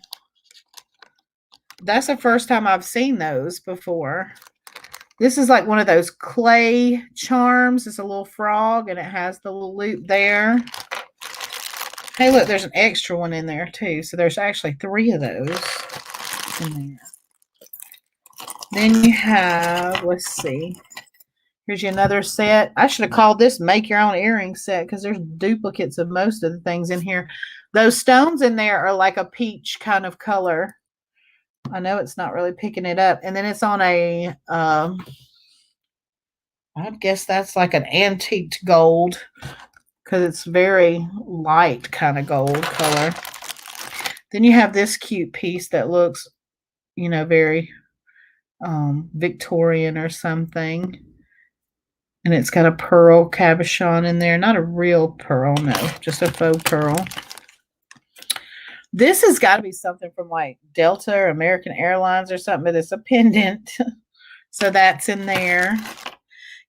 That's the first time I've seen those before. This is like one of those clay charms. It's a little frog, and it has the little loop there. Hey, look, there's an extra one in there, too. So there's actually 3 of those in there. Then you have, let's see. Here's another set. I should have called this Make Your Own Earring Set because there's duplicates of most of the things in here. Those stones in there are like a peach kind of color. I know it's not really picking it up. And then it's on a, I guess that's like an antiqued gold because it's very light kind of gold color. Then you have this cute piece that looks, very Victorian or something. And it's got a pearl cabochon in there. Not a real pearl, no, just a faux pearl. This has got to be something from like Delta or American Airlines or something, but it's a pendant. So that's in there.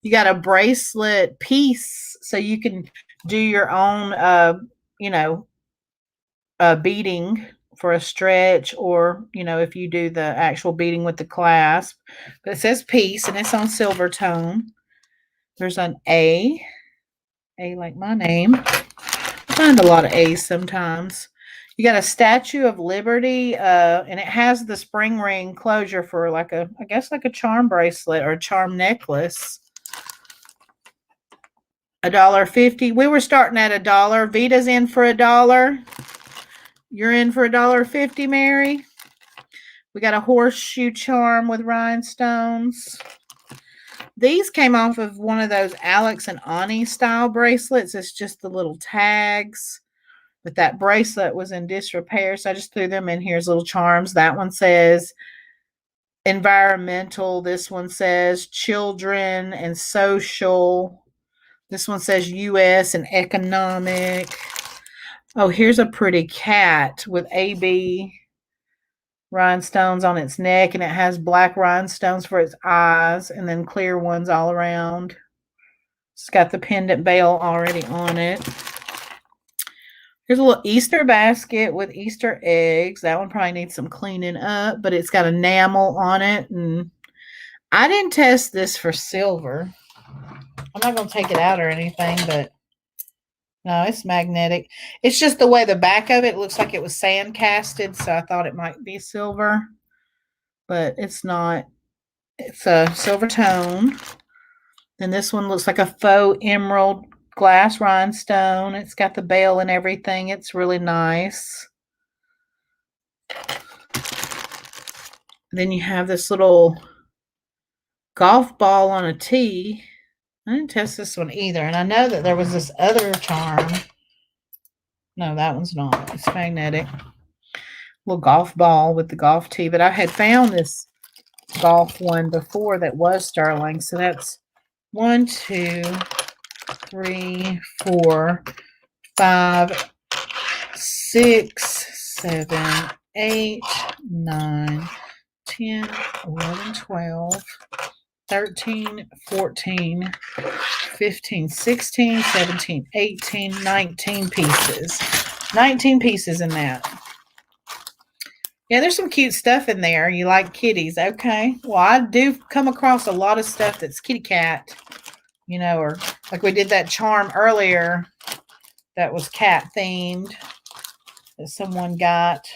You got a bracelet piece so you can do your own, beading for a stretch, or, if you do the actual beading with the clasp. But it says piece, and it's on silver tone. There's an A like my name. I find a lot of A's sometimes. You got a Statue of Liberty, and it has the spring ring closure for like I guess like a charm bracelet or a charm necklace. $1.50. We were starting at $1. Vita's in for $1. You're in for $1.50, Mary. We got a horseshoe charm with rhinestones. These came off of one of those Alex and Ani style bracelets. It's just the little tags. But that bracelet was in disrepair, so I just threw them in here as little charms. That one says environmental. This one says children and social. This one says U.S. and economic. Oh, here's a pretty cat with AB rhinestones on its neck, and it has black rhinestones for its eyes and then clear ones all around. It's got the pendant bell already on it. Here's a little Easter basket with Easter eggs. That one probably needs some cleaning up, but it's got enamel on it. And I didn't test this for silver. I'm not going to take it out or anything, but no, it's magnetic. It's just the way the back of it looks like it was sand casted, so I thought it might be silver, but it's not. It's a silver tone. Then this one looks like a faux emerald glass rhinestone. It's got the bell and everything. It's really nice. Then you have this little golf ball on a tee. I didn't test this one either. And I know that there was this other charm. No, that one's not. It's magnetic. Little golf ball with the golf tee. But I had found this golf one before that was sterling. So that's 1, 2, 3, 4, 5, 6, 7, 8, 9, 10, 11, 12, 13, 14, 15, 16, 17, 18, 19 pieces. 19 pieces in that. Yeah, there's some cute stuff in there. You like kitties. Okay. Well, I do come across a lot of stuff that's kitty cat, you know, or like we did that charm earlier that was cat themed that someone got.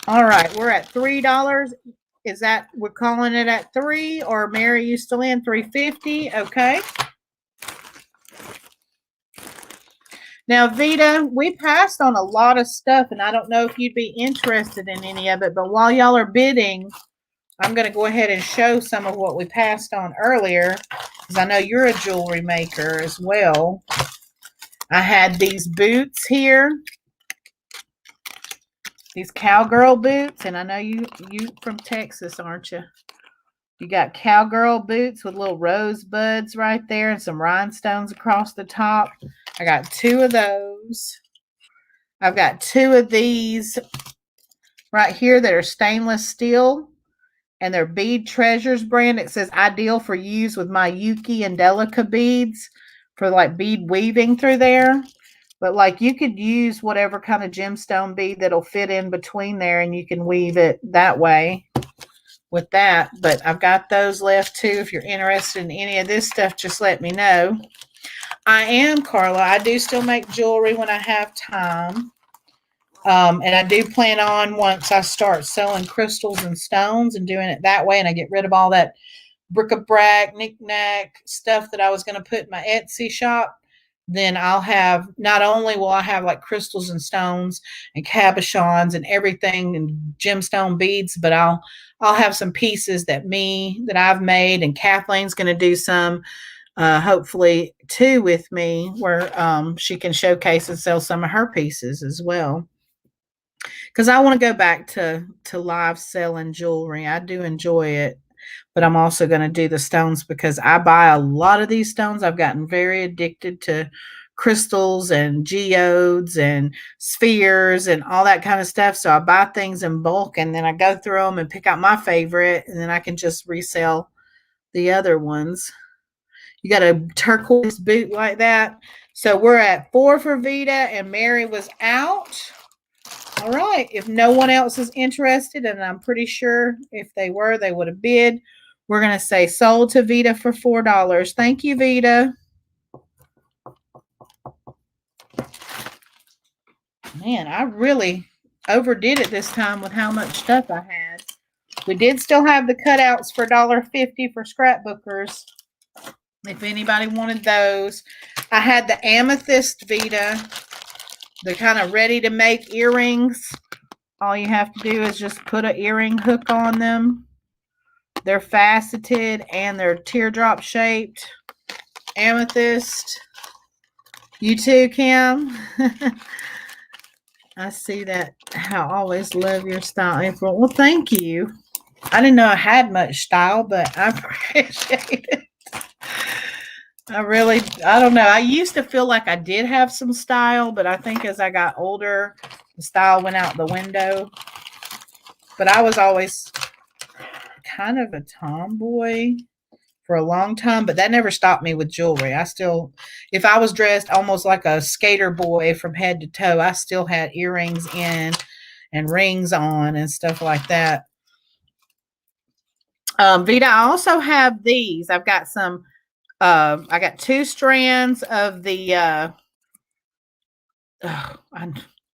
All right, we're at $3. Is that we're calling it at 3, or Mary, you still in $3.50? Okay. Now, Vita, we passed on a lot of stuff, and I don't know if you'd be interested in any of it, but while y'all are bidding, I'm going to go ahead and show some of what we passed on earlier, because I know you're a jewelry maker as well. I had these boots here, these cowgirl boots, and I know you from Texas, aren't you? You got cowgirl boots with little rosebuds right there and some rhinestones across the top. I got 2 of those. I've got 2 of these right here that are stainless steel, and they're Bead Treasures brand. It says ideal for use with my Yuki and Delica beads for like bead weaving through there. But like you could use whatever kind of gemstone bead that'll fit in between there, and you can weave it that way with that. But I've got those left too. If you're interested in any of this stuff, just let me know. I am, Carla. I do still make jewelry when I have time. And I do plan on, once I start selling crystals and stones and doing it that way, and I get rid of all that bric-a-brac, knick-knack stuff that I was going to put in my Etsy shop, then I'll have, not only will I have like crystals and stones and cabochons and everything and gemstone beads, but I'll have some pieces that I've made, and Kathleen's going to do some hopefully too with me, where she can showcase and sell some of her pieces as well. Because I want to go back to live selling jewelry. I do enjoy it, but I'm also going to do the stones because I buy a lot of these stones. I've gotten very addicted to crystals and geodes and spheres and all that kind of stuff. So I buy things in bulk, and then I go through them and pick out my favorite, and then I can just resell the other ones. You got a turquoise boot like that. So we're at 4 for Vita, and Mary was out. All right. If no one else is interested, and I'm pretty sure if they were, they would have bid, we're going to say sold to Vita for $4. Thank you, Vita. Man, I really overdid it this time with how much stuff I had. We did still have the cutouts for $1.50 for scrapbookers, if anybody wanted those. I had the amethyst Vita They're kind of ready to make earrings. All you have to do is just put an earring hook on them. They're faceted and they're teardrop shaped. Amethyst. You too, Kim. I see that. I always love your style, April. Well, thank you. I didn't know I had much style, but I appreciate it. I don't know. I used to feel like I did have some style, but I think as I got older, the style went out the window. But I was always kind of a tomboy for a long time, but that never stopped me with jewelry. If I was dressed almost like a skater boy from head to toe, I still had earrings in and rings on and stuff like that. Vita, I also have these. I've got some, I got 2 strands of the, I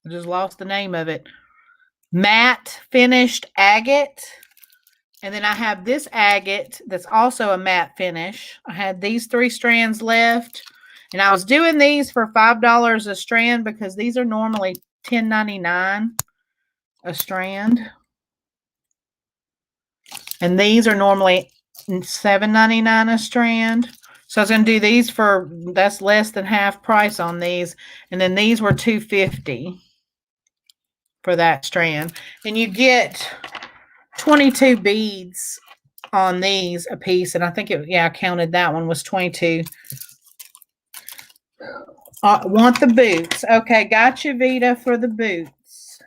just lost the name of it. Matte finished agate. And then I have this agate that's also a matte finish. I had these 3 strands left. And I was doing these for $5 a strand because these are normally $10.99 a strand. And these are normally $7.99 a strand. So I was going to do these that's less than half price on these. And then these were $2.50 for that strand. And you get 22 beads on these a piece. And I think I counted that one was 22. Want the boots. Okay, got you, Vita, for the boots.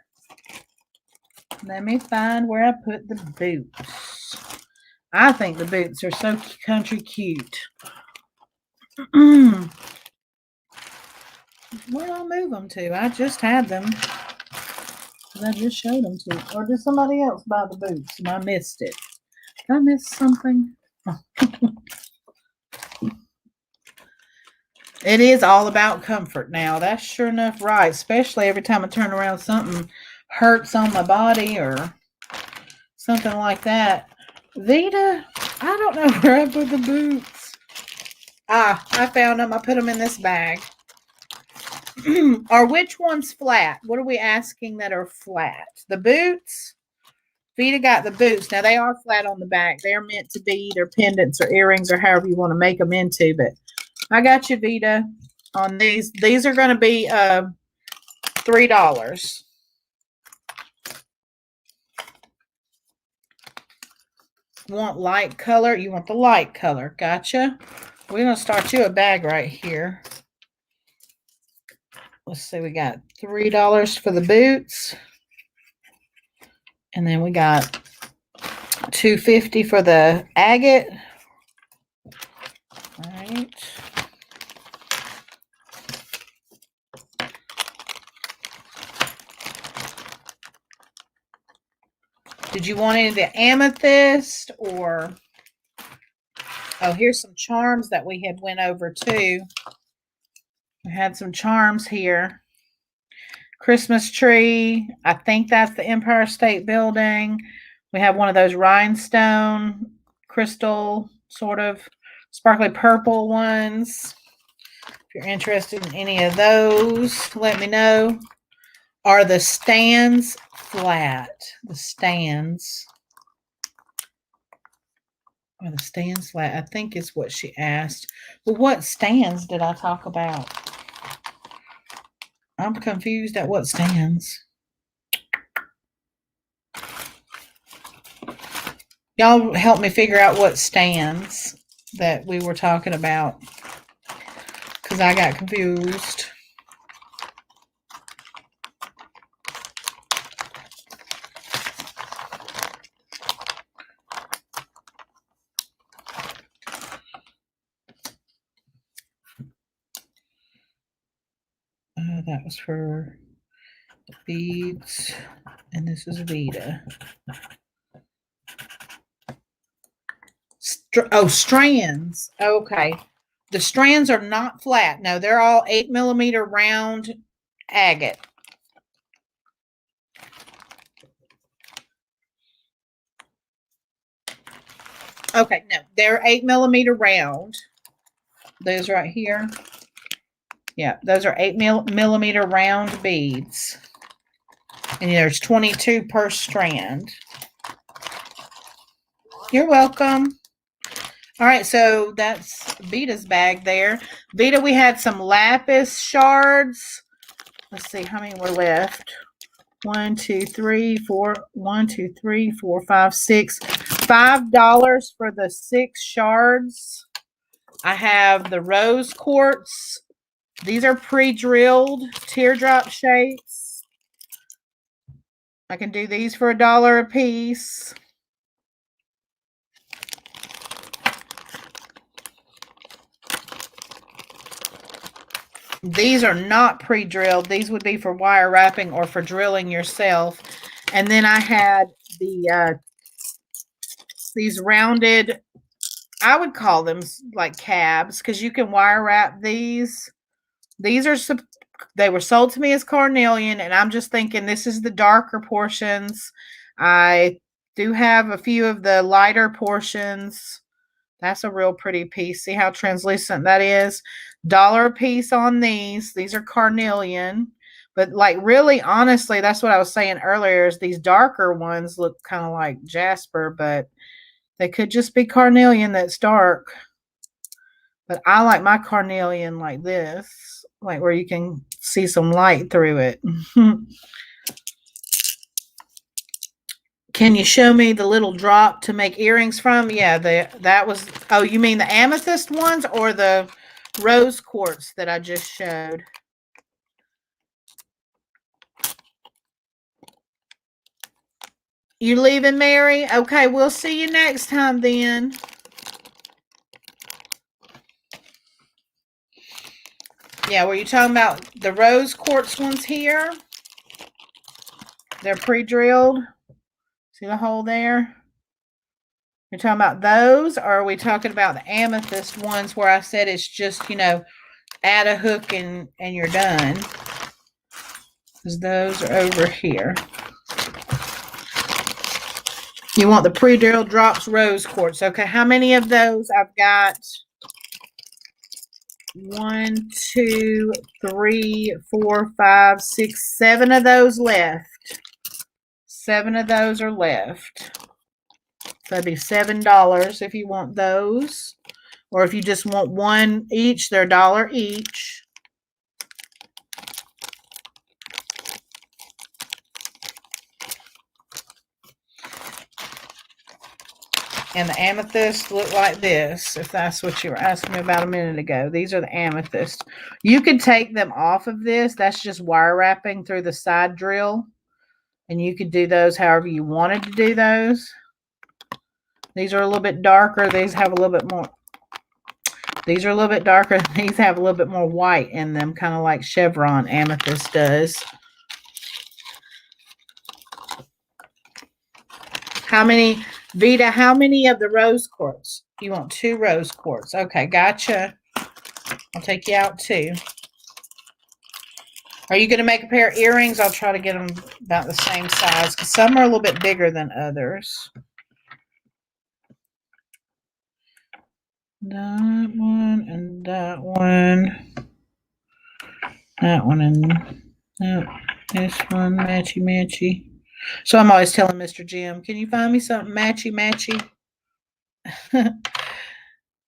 Let me find where I put the boots. I think the boots are so country cute. Where'd I move them to? I just had them. I just showed them to. Or did somebody else buy the boots and I missed it? Did I miss something? Oh. It is all about comfort now. That's sure enough right. Especially every time I turn around, something hurts on my body or something like that. Vita, I don't know where I put the boots. I found them. I put them in this bag. Or which one's flat? What are we asking that are flat? The boots? Vita got the boots. Now, they are flat on the back. They're meant to be either pendants or earrings or however you want to make them into. But I got you, Vita, on these. These are going to be $3. Want light color? You want the light color. Gotcha. We're going to start you a bag right here. Let's see. We got $3 for the boots. And then we got $2.50 for the agate. All right. Did you want any of the amethyst or... Oh, here's some charms that we had went over too. We had some charms here. Christmas tree. I think that's the Empire State Building. We have one of those rhinestone crystal sort of sparkly purple ones. If you're interested in any of those, let me know. Are the stands flat? The stands. Are the stands flat? I think is what she asked. Well, what stands did I talk about? I'm confused at what stands. Y'all help me figure out what stands that we were talking about. Because I got confused. That was for beads, and this is Vita. Strands. Okay. The strands are not flat. No, they're all 8mm round agate. Okay, no, they're 8mm round. Those right here. Yeah, those are 8mm round beads. And there's 22 per strand. You're welcome. All right, so that's Vita's bag there. Vita, we had some lapis shards. Let's see how many were left. 1, 2, 3, 4. 1, 2, 3, 4, 5, 6. $5 for the 6 shards. I have the rose quartz. These are pre-drilled teardrop shapes. I can do these for $1 a piece. These are not pre-drilled. These would be for wire wrapping or for drilling yourself. And then I had the these rounded, I would call them like cabs because you can wire wrap these. These are, they were sold to me as carnelian, and I'm just thinking this is the darker portions. I do have a few of the lighter portions. That's a real pretty piece. See how translucent that is? $1 a piece on these. These are carnelian. But like really, honestly, that's what I was saying earlier is these darker ones look kind of like jasper, but they could just be carnelian that's dark. But I like my carnelian like this, like where you can see some light through it. Can you show me the little drop to make earrings from? Yeah, that was, oh, you mean the amethyst ones or the rose quartz that I just showed? You leaving, Mary? Okay, we'll see you next time then. Yeah, were you talking about the rose quartz ones here? They're pre-drilled. See the hole there? You're talking about those, or are we talking about the amethyst ones where I said it's just, you know, add a hook and you're done? Because those are over here. You want the pre-drilled drops rose quartz. Okay, how many of those? I've got 1, 2, 3, 4, 5, 6, 7 of those left. 7 of those are left. So that'd be $7 if you want those. Or if you just want one each, they're $1 each. And the amethyst look like this, if that's what you were asking me about a minute ago. These are the amethyst. You could take them off of this. That's just wire wrapping through the side drill. And you could do those however you wanted to do those. These are a little bit darker. These have a little bit more. These are a little bit darker. These have a little bit more white in them, kind of like chevron amethyst does. How many, Vita, how many of the rose quartz? You want 2 rose quartz. Okay, gotcha. I'll take you out 2. Are you going to make a pair of earrings? I'll try to get them about the same size because some are a little bit bigger than others. That one and that one. That one and this one, matchy matchy. So I'm always telling Mr. Jim, can you find me something matchy matchy?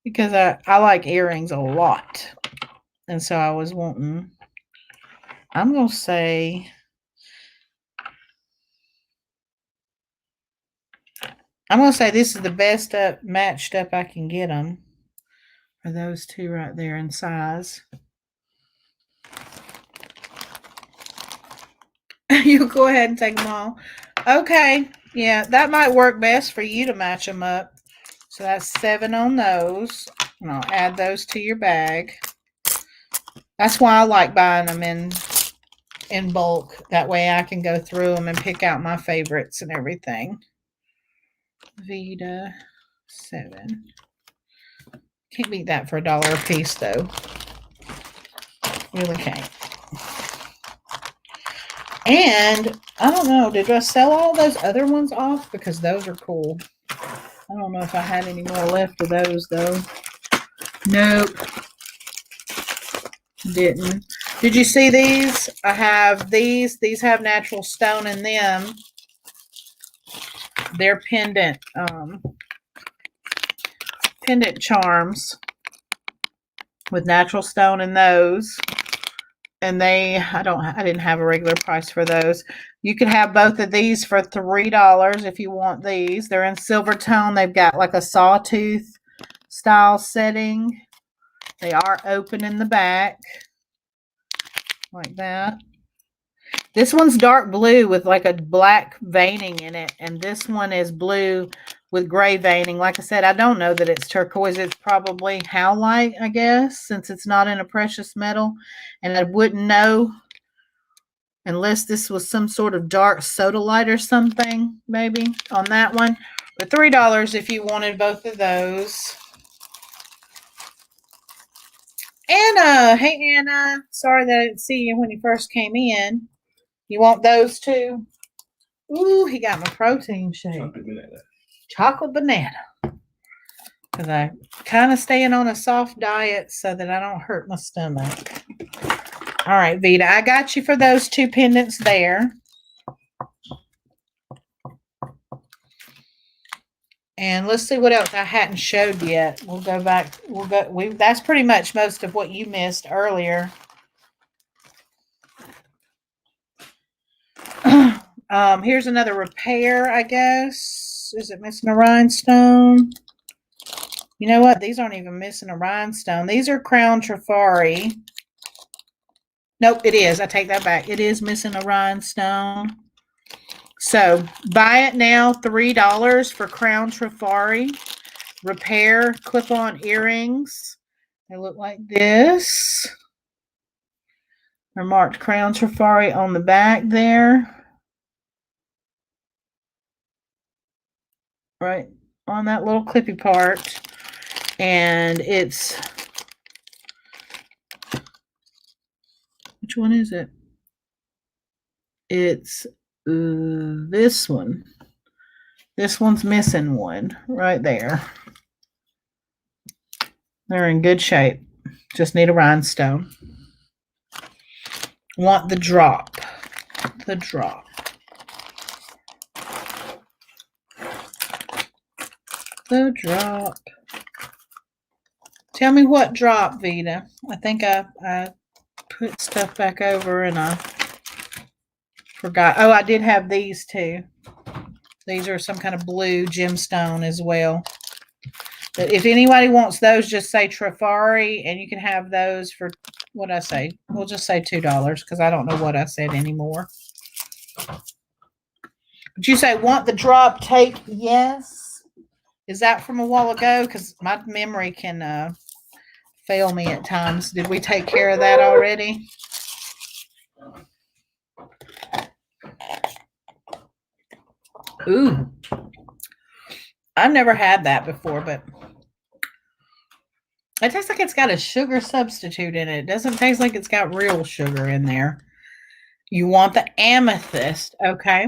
Because I like earrings a lot. And so I was wanting, I'm going to say, this is the best matched up I can get them. Are those 2 right there in size? You go ahead and take them all. Okay. Yeah, that might work best for you to match them up. So that's 7 on those. And I'll add those to your bag. That's why I like buying them in bulk. That way I can go through them and pick out my favorites and everything. Vita 7. Can't beat that for $1 a piece though. Really can't. And I don't know, did I sell all those other ones off? Because those are cool. I don't know if I had any more left of those though. Nope. Didn't. Did you see these? I have these. These have natural stone in them. They're pendant charms with natural stone in those. And I didn't have a regular price for those. You can have both of these for $3 if you want these. They're in silver tone. They've got like a sawtooth style setting. They are open in the back like that. This one's dark blue with like a black veining in it, and this one is blue with gray veining. Like I said, I don't know that it's turquoise. It's probably howlite, I guess, since it's not in a precious metal. And I wouldn't know unless this was some sort of dark sodalite or something, maybe, on that one. But $3 if you wanted both of those. Anna, hey Anna. Sorry that I didn't see you when you first came in. You want those too? Ooh, he got my protein shake. Chocolate banana. Because I'm kind of staying on a soft diet so that I don't hurt my stomach. All right, Vita, I got you for those two pendants there. And let's see what else I hadn't showed yet. We'll go back. That's pretty much most of what you missed earlier. Here's another repair, I guess. Is it missing a rhinestone? You know what? These aren't even missing a rhinestone. These are Crown Trifari. Nope, it is. I take that back. It is missing a rhinestone. So buy it now, $3 for Crown Trifari. Repair clip-on earrings. They look like this. They're marked Crown Trifari on the back there. Right on that little clippy part. And it's, which one is it? It's this one. This one's missing one right there. They're in good shape. Just need a rhinestone. Want the drop. The drop. The drop. Tell me what drop, Vita. I think I put stuff back over and I forgot. Oh, I did have these too. These are some kind of blue gemstone as well. But if anybody wants those, just say Trifari, and you can have those for, what I say? We'll just say $2 because I don't know what I said anymore. But you say want the drop take? Yes. Is that from a while ago? Because my memory can fail me at times. Did we take care of that already? Ooh. I've never had that before, but it tastes like it's got a sugar substitute in it. It doesn't taste like it's got real sugar in there. You want the amethyst, okay?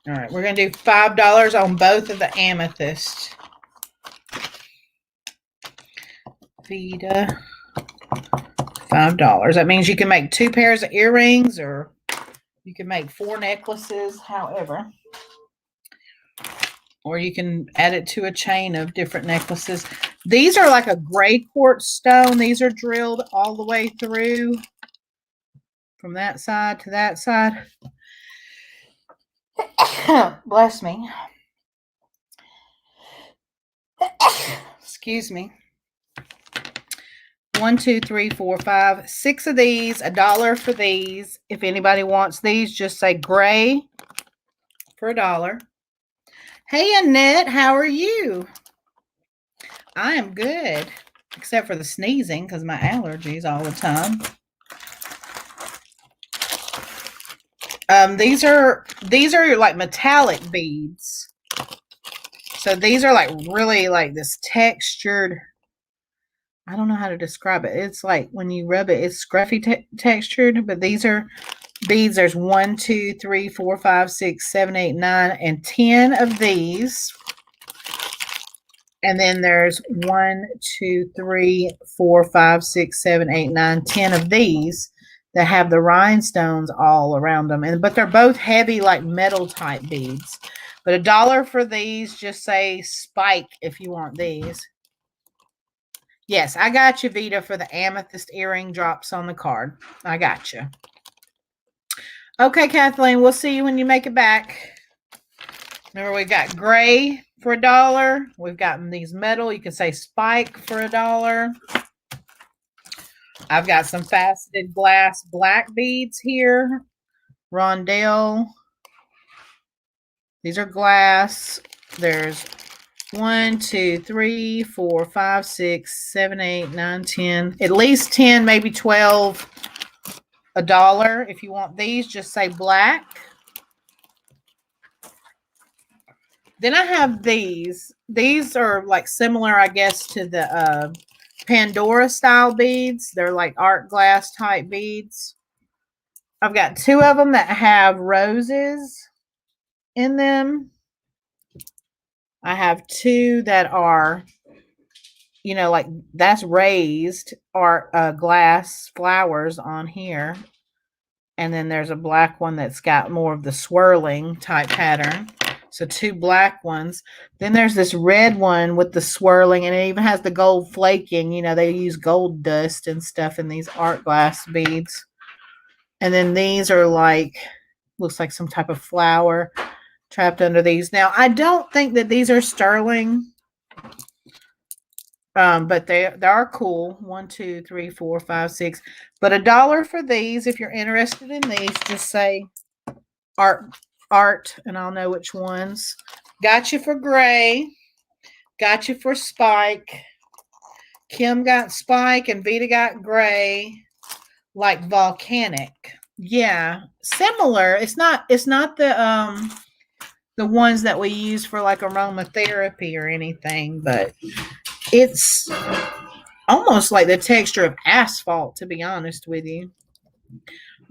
All right, we're going to do $5 on both of the amethyst. Vita, $5. That means you can make 2 pairs of earrings, or you can make 4 necklaces, however. Or you can add it to a chain of different necklaces. These are like a gray quartz stone. These are drilled all the way through from that side to that side. Bless me. Excuse me. 1, 2, 3, 4, 5, 6 of these. $1 for these. If anybody wants these, just say gray for $1. Hey, Annette, how are you? I am good, except for the sneezing because my allergies all the time. These are like metallic beads. So these are like really like this textured. I don't know how to describe it. It's like when you rub it, it's scruffy textured. But these are beads. There's 1, 2, 3, 4, 5, 6, 7, 8, 9, and 10 of these. And then there's 1, 2, 3, 4, 5, 6, 7, 8, 9, 10 of these that have the rhinestones all around them. But they're both heavy, like metal type beads. But $1 for these. Just say spike if you want these. Yes, I got you, Vita, for the amethyst earring drops on the card. I got you. Okay, Kathleen, we'll see you when you make it back. Remember, we got gray for $1. We've gotten these metal. You can say spike for $1. I've got some faceted glass black beads here. Rondelle. These are glass. There's 1, 2, 3, 4, 5, 6, 7, 8, 9, 10. At least 10, maybe 12. $1. If you want these, just say black. Then I have these. These are like similar, I guess, to the Pandora style beads. They're like art glass type beads. I've got 2 of them that have roses in them. I have 2 that are, you know, like that's raised art glass flowers on here. And then there's a black one that's got more of the swirling type pattern. So 2 black ones. Then there's this red one with the swirling, and it even has the gold flaking. You know, they use gold dust and stuff in these art glass beads. And then these are like, looks like some type of flower trapped under these. Now, I don't think that these are sterling, but they are cool. 1, 2, 3, 4, 5, 6. But $1 for these. If you're interested in these, just say art, and I'll know which ones. Got you for gray. Got you for spike. Kim got spike and Vita got gray. Like volcanic. Yeah, similar. It's not the ones that we use for like aromatherapy or anything, but it's almost like the texture of asphalt, to be honest with you.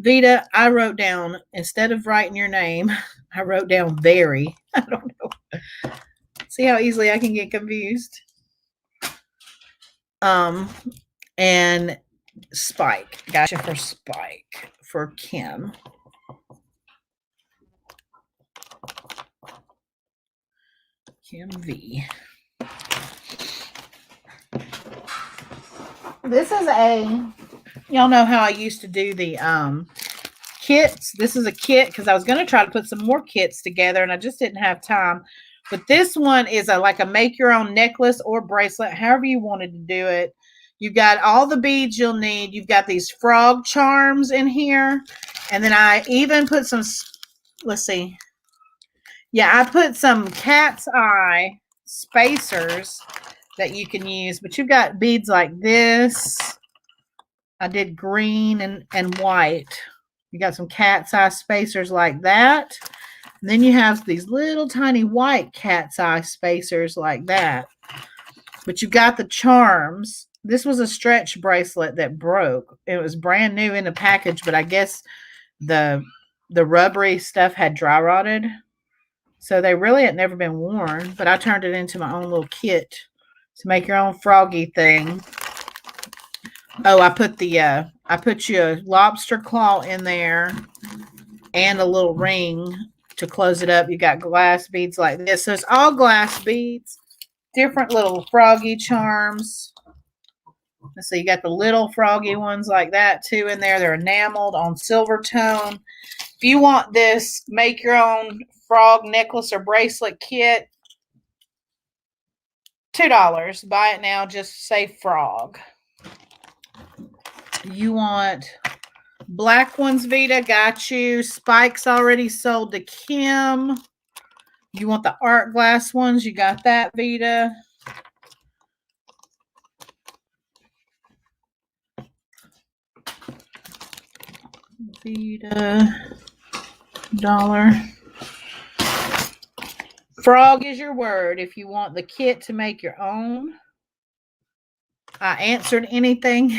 Vita, I wrote down, instead of writing your name, I wrote down very. I don't know. See how easily I can get confused? And spike. Gotcha for spike for Kim. Kim V. This is y'all know how I used to do the kits. This is a kit because I was going to try to put some more kits together and I just didn't have time. But this one is like a make your own necklace or bracelet, however you wanted to do it. You've got all the beads you'll need. You've got these frog charms in here. And then I even put some, let's see. Yeah, I put some cat's eye spacers that you can use. But you've got beads like this. I did green and white. You got some cat's eye spacers like that. And then you have these little tiny white cat's eye spacers like that. But you got the charms. This was a stretch bracelet that broke. It was brand new in the package, but I guess the rubbery stuff had dry rotted. So they really had never been worn, but I turned it into my own little kit to make your own froggy thing. Oh, I put you a lobster claw in there and a little ring to close it up. You got glass beads like this. So it's all glass beads, different little froggy charms. So you got the little froggy ones like that too in there. They're enameled on silver tone. If you want this, make your own frog necklace or bracelet kit, $2. Buy it now. Just say frog. You want black ones, Vita? Got you. Spike's already sold to Kim. You want the art glass ones? You got that, Vita. Vita, $1. Frog is your word if you want the kit to make your own. I answered anything.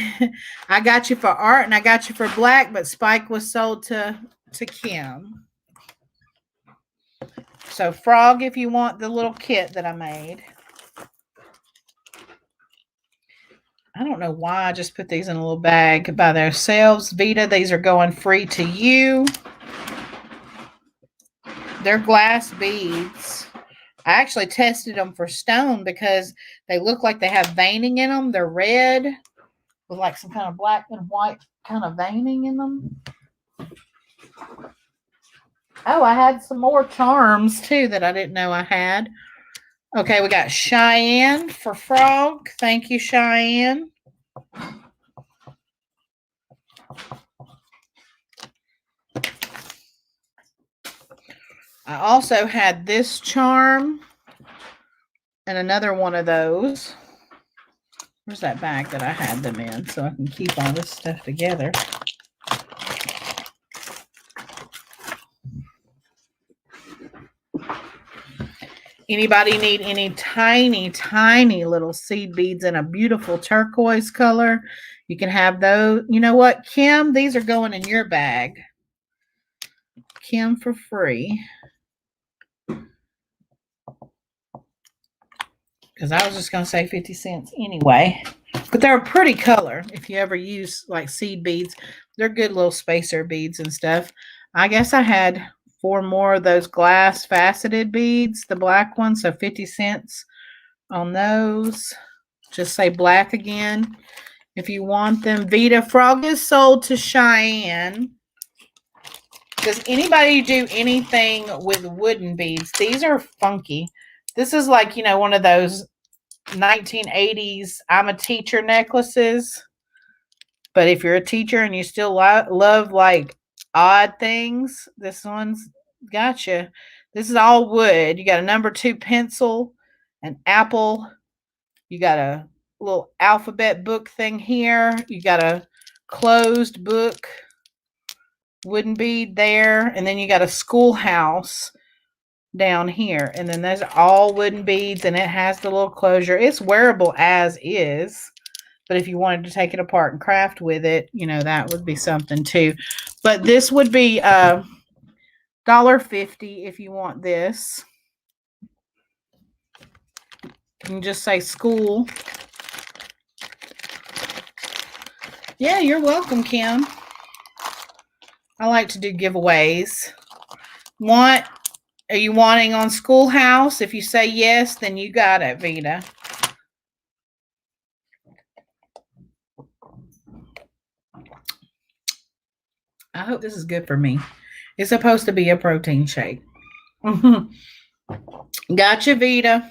I got you for art and I got you for black, but Spike was sold to Kim. So frog if you want the little kit that I made. I don't know why I just put these in a little bag by themselves. Vita, these are going free to you. They're glass beads. I actually tested them for stone because they look like they have veining in them. They're red with like some kind of black and white kind of veining in them. Oh, I had some more charms too that I didn't know I had. Okay, we got Cheyenne for frog. Thank you, Cheyenne. I also had this charm and another one of those. Where's that bag that I had them in so I can keep all this stuff together? Anybody need any tiny, tiny little seed beads in a beautiful turquoise color? You can have those. You know what, Kim? These are going in your bag. Kim for free. Because I was just going to say 50 cents anyway. But they're a pretty color if you ever use like seed beads. They're good little spacer beads and stuff. I guess I had 4 more of those glass faceted beads, the black ones, so 50 cents on those. Just say black again if you want them. Vita, frog is sold to Cheyenne. Does anybody do anything with wooden beads? These are funky. This is like, you know, one of those 1980s I'm a teacher necklaces. But if you're a teacher and you still love like odd things, this one's gotcha. This is all wood. You got a number 2 pencil, an apple. You got a little alphabet book thing here. You got a closed book wooden bead there. And then you got a schoolhouse down here. And then there's all wooden beads and it has the little closure. It's wearable as is. But if you wanted to take it apart and craft with it, you know, that would be something too. But this would be $1.50 if you want this. You can just say school. Yeah, you're welcome, Kim. I like to do giveaways. Are you wanting on schoolhouse? If you say yes, then you got it, Vita. I hope this is good for me. It's supposed to be a protein shake. Gotcha, Vita.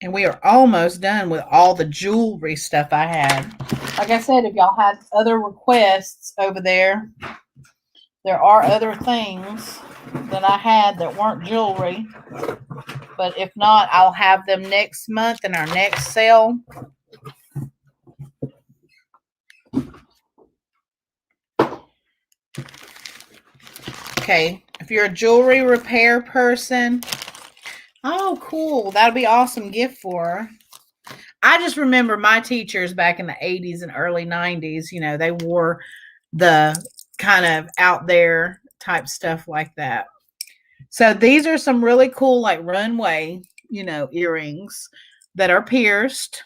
And we are almost done with all the jewelry stuff I had. Like I said, if y'all had other requests over there, there are other things that I had that weren't jewelry. But if not, I'll have them next month in our next sale. Okay, if you're a jewelry repair person, oh, cool. That'll be awesome gift for her. I just remember my teachers back in the 80s and early 90s, you know, they wore the kind of out there type stuff like that. So these are some really cool, like runway, you know, earrings that are pierced.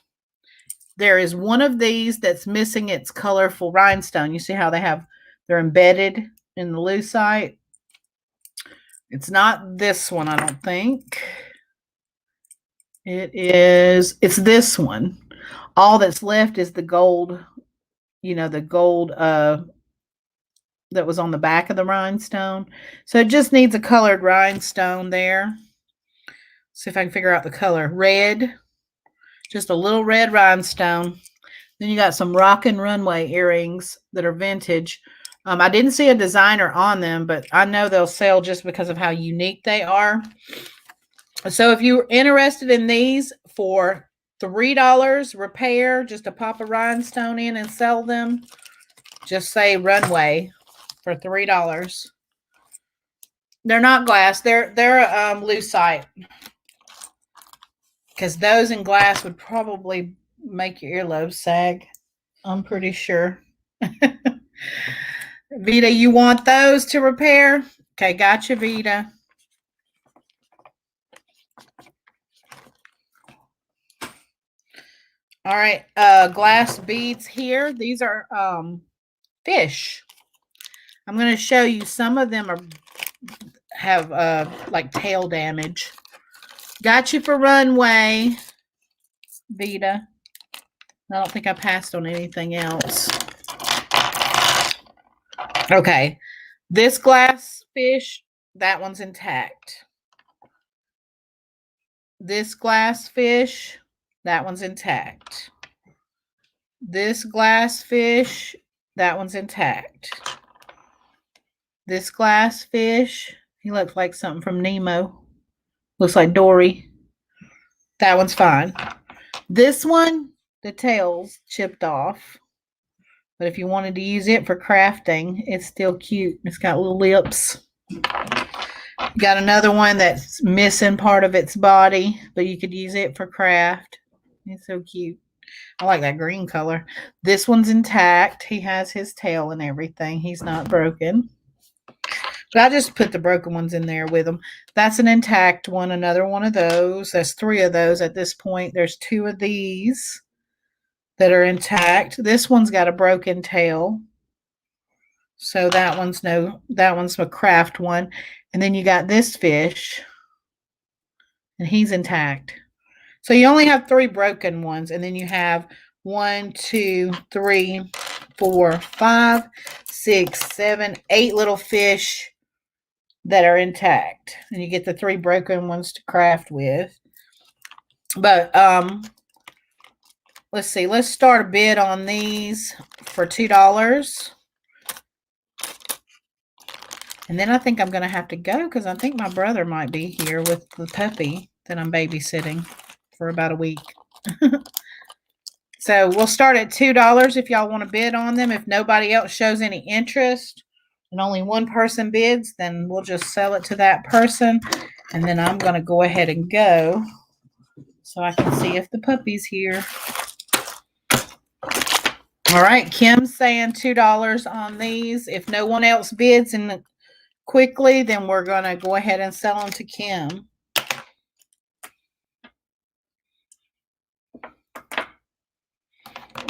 There is one of these that's missing its colorful rhinestone. You see how they're embedded in the lucite. It's not this one, I don't think. It's this one. All that's left is the gold, you know, the gold that was on the back of the rhinestone. So it just needs a colored rhinestone there. See if I can figure out the color. Red. Just a little red rhinestone. Then you got some Rockin' Runway earrings that are vintage. I didn't see a designer on them, but I know they'll sell just because of how unique they are. So if you're interested in these for $3 repair, just to pop a rhinestone in and sell them, just say runway for $3. They're not glass. They're lucite. Because those in glass would probably make your earlobes sag. I'm pretty sure. Vita, you want those to repair? Okay, gotcha, Vita. All right, glass beads here. These are fish. I'm going to show you some of them have like tail damage. Got you for runway, Vita. I don't think I passed on anything else. Okay. This glass fish, that one's intact. This glass fish, that one's intact. This glass fish, that one's intact. This glass fish, he looks like something from Nemo. Looks like Dory. That one's fine. This one, the tail's chipped off. But if you wanted to use it for crafting, it's still cute. It's got little lips. Got another one that's missing part of its body, but you could use it for craft. It's so cute. I like that green color. This one's intact. He has his tail and everything. He's not broken. But I just put the broken ones in there with him. That's an intact one. Another one of those. There's 3 of those at this point. There's 2 of these that are intact. This one's got a broken tail. So that one's a craft one. And then you got this fish. And he's intact. So you only have 3 broken ones. And then you have 1, 2, 3, 4, 5, 6, 7, 8 little fish that are intact. And you get the 3 broken ones to craft with. But let's see. Let's start a bid on these for $2. And then I think I'm going to have to go because I think my brother might be here with the puppy that I'm babysitting for about a week. So we'll start at $2 if y'all want to bid on them. If nobody else shows any interest and only one person bids, then we'll just sell it to that person. And then I'm going to go ahead and go so I can see if the puppy's here. All right, Kim's saying $2 on these. If no one else bids and quickly, then we're going to go ahead and sell them to Kim.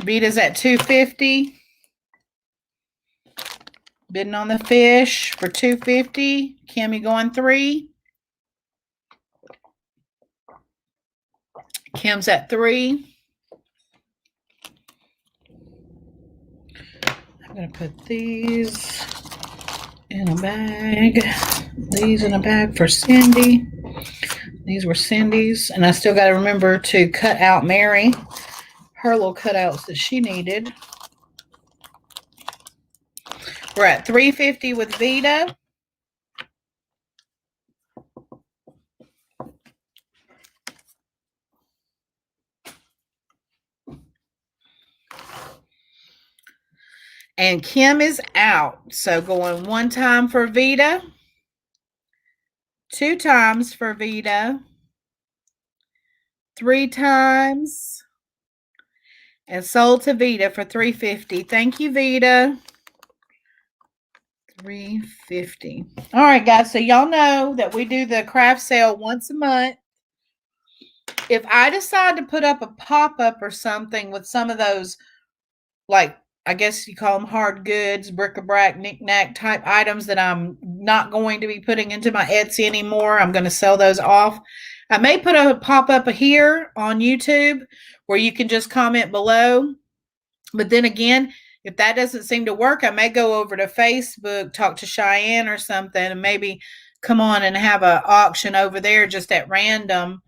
Vita's at $2.50. Bidding on the fish for $2.50. Kim, you going 3? Kim's at 3. I'm going to put these in a bag. These in a bag for Cindy. These were Cindy's. And I still got to remember to cut out Mary. Her little cutouts that she needed. We're at $3.50 with Vita. And Kim is out. So going 1 time for Vita. 2 times for Vita. 3 times. And sold to Vita for $3.50. Thank you, Vita. $3.50. All right, guys. So y'all know that we do the craft sale once a month. If I decide to put up a pop-up or something with some of those, like, I guess you call them hard goods, bric-a-brac, knick-knack type items that I'm not going to be putting into my Etsy anymore, I'm going to sell those off. I may put a pop-up here on YouTube where you can just comment below. But then again, if that doesn't seem to work, I may go over to Facebook, talk to Cheyenne or something, and maybe come on and have an auction over there just at random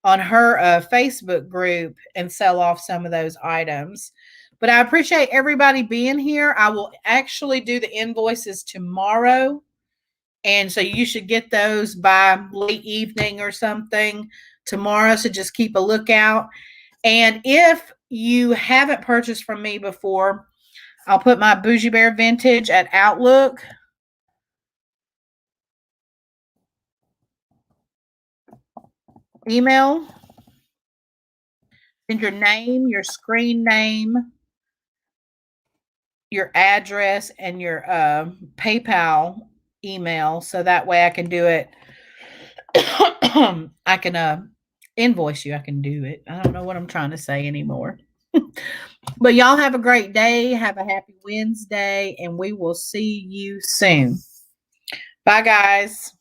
on her Facebook group and sell off some of those items. But I appreciate everybody being here. I will actually do the invoices tomorrow. And so you should get those by late evening or something tomorrow. So just keep a lookout. And if you haven't purchased from me before, I'll put my Bougie Bear Vintage at Outlook. Email. Send your name, your screen name, your address, and your PayPal email. So that way I can do it. I can invoice you. I can do it. I don't know what I'm trying to say anymore. But y'all have a great day. Have a happy Wednesday, and we will see you soon. Bye, guys.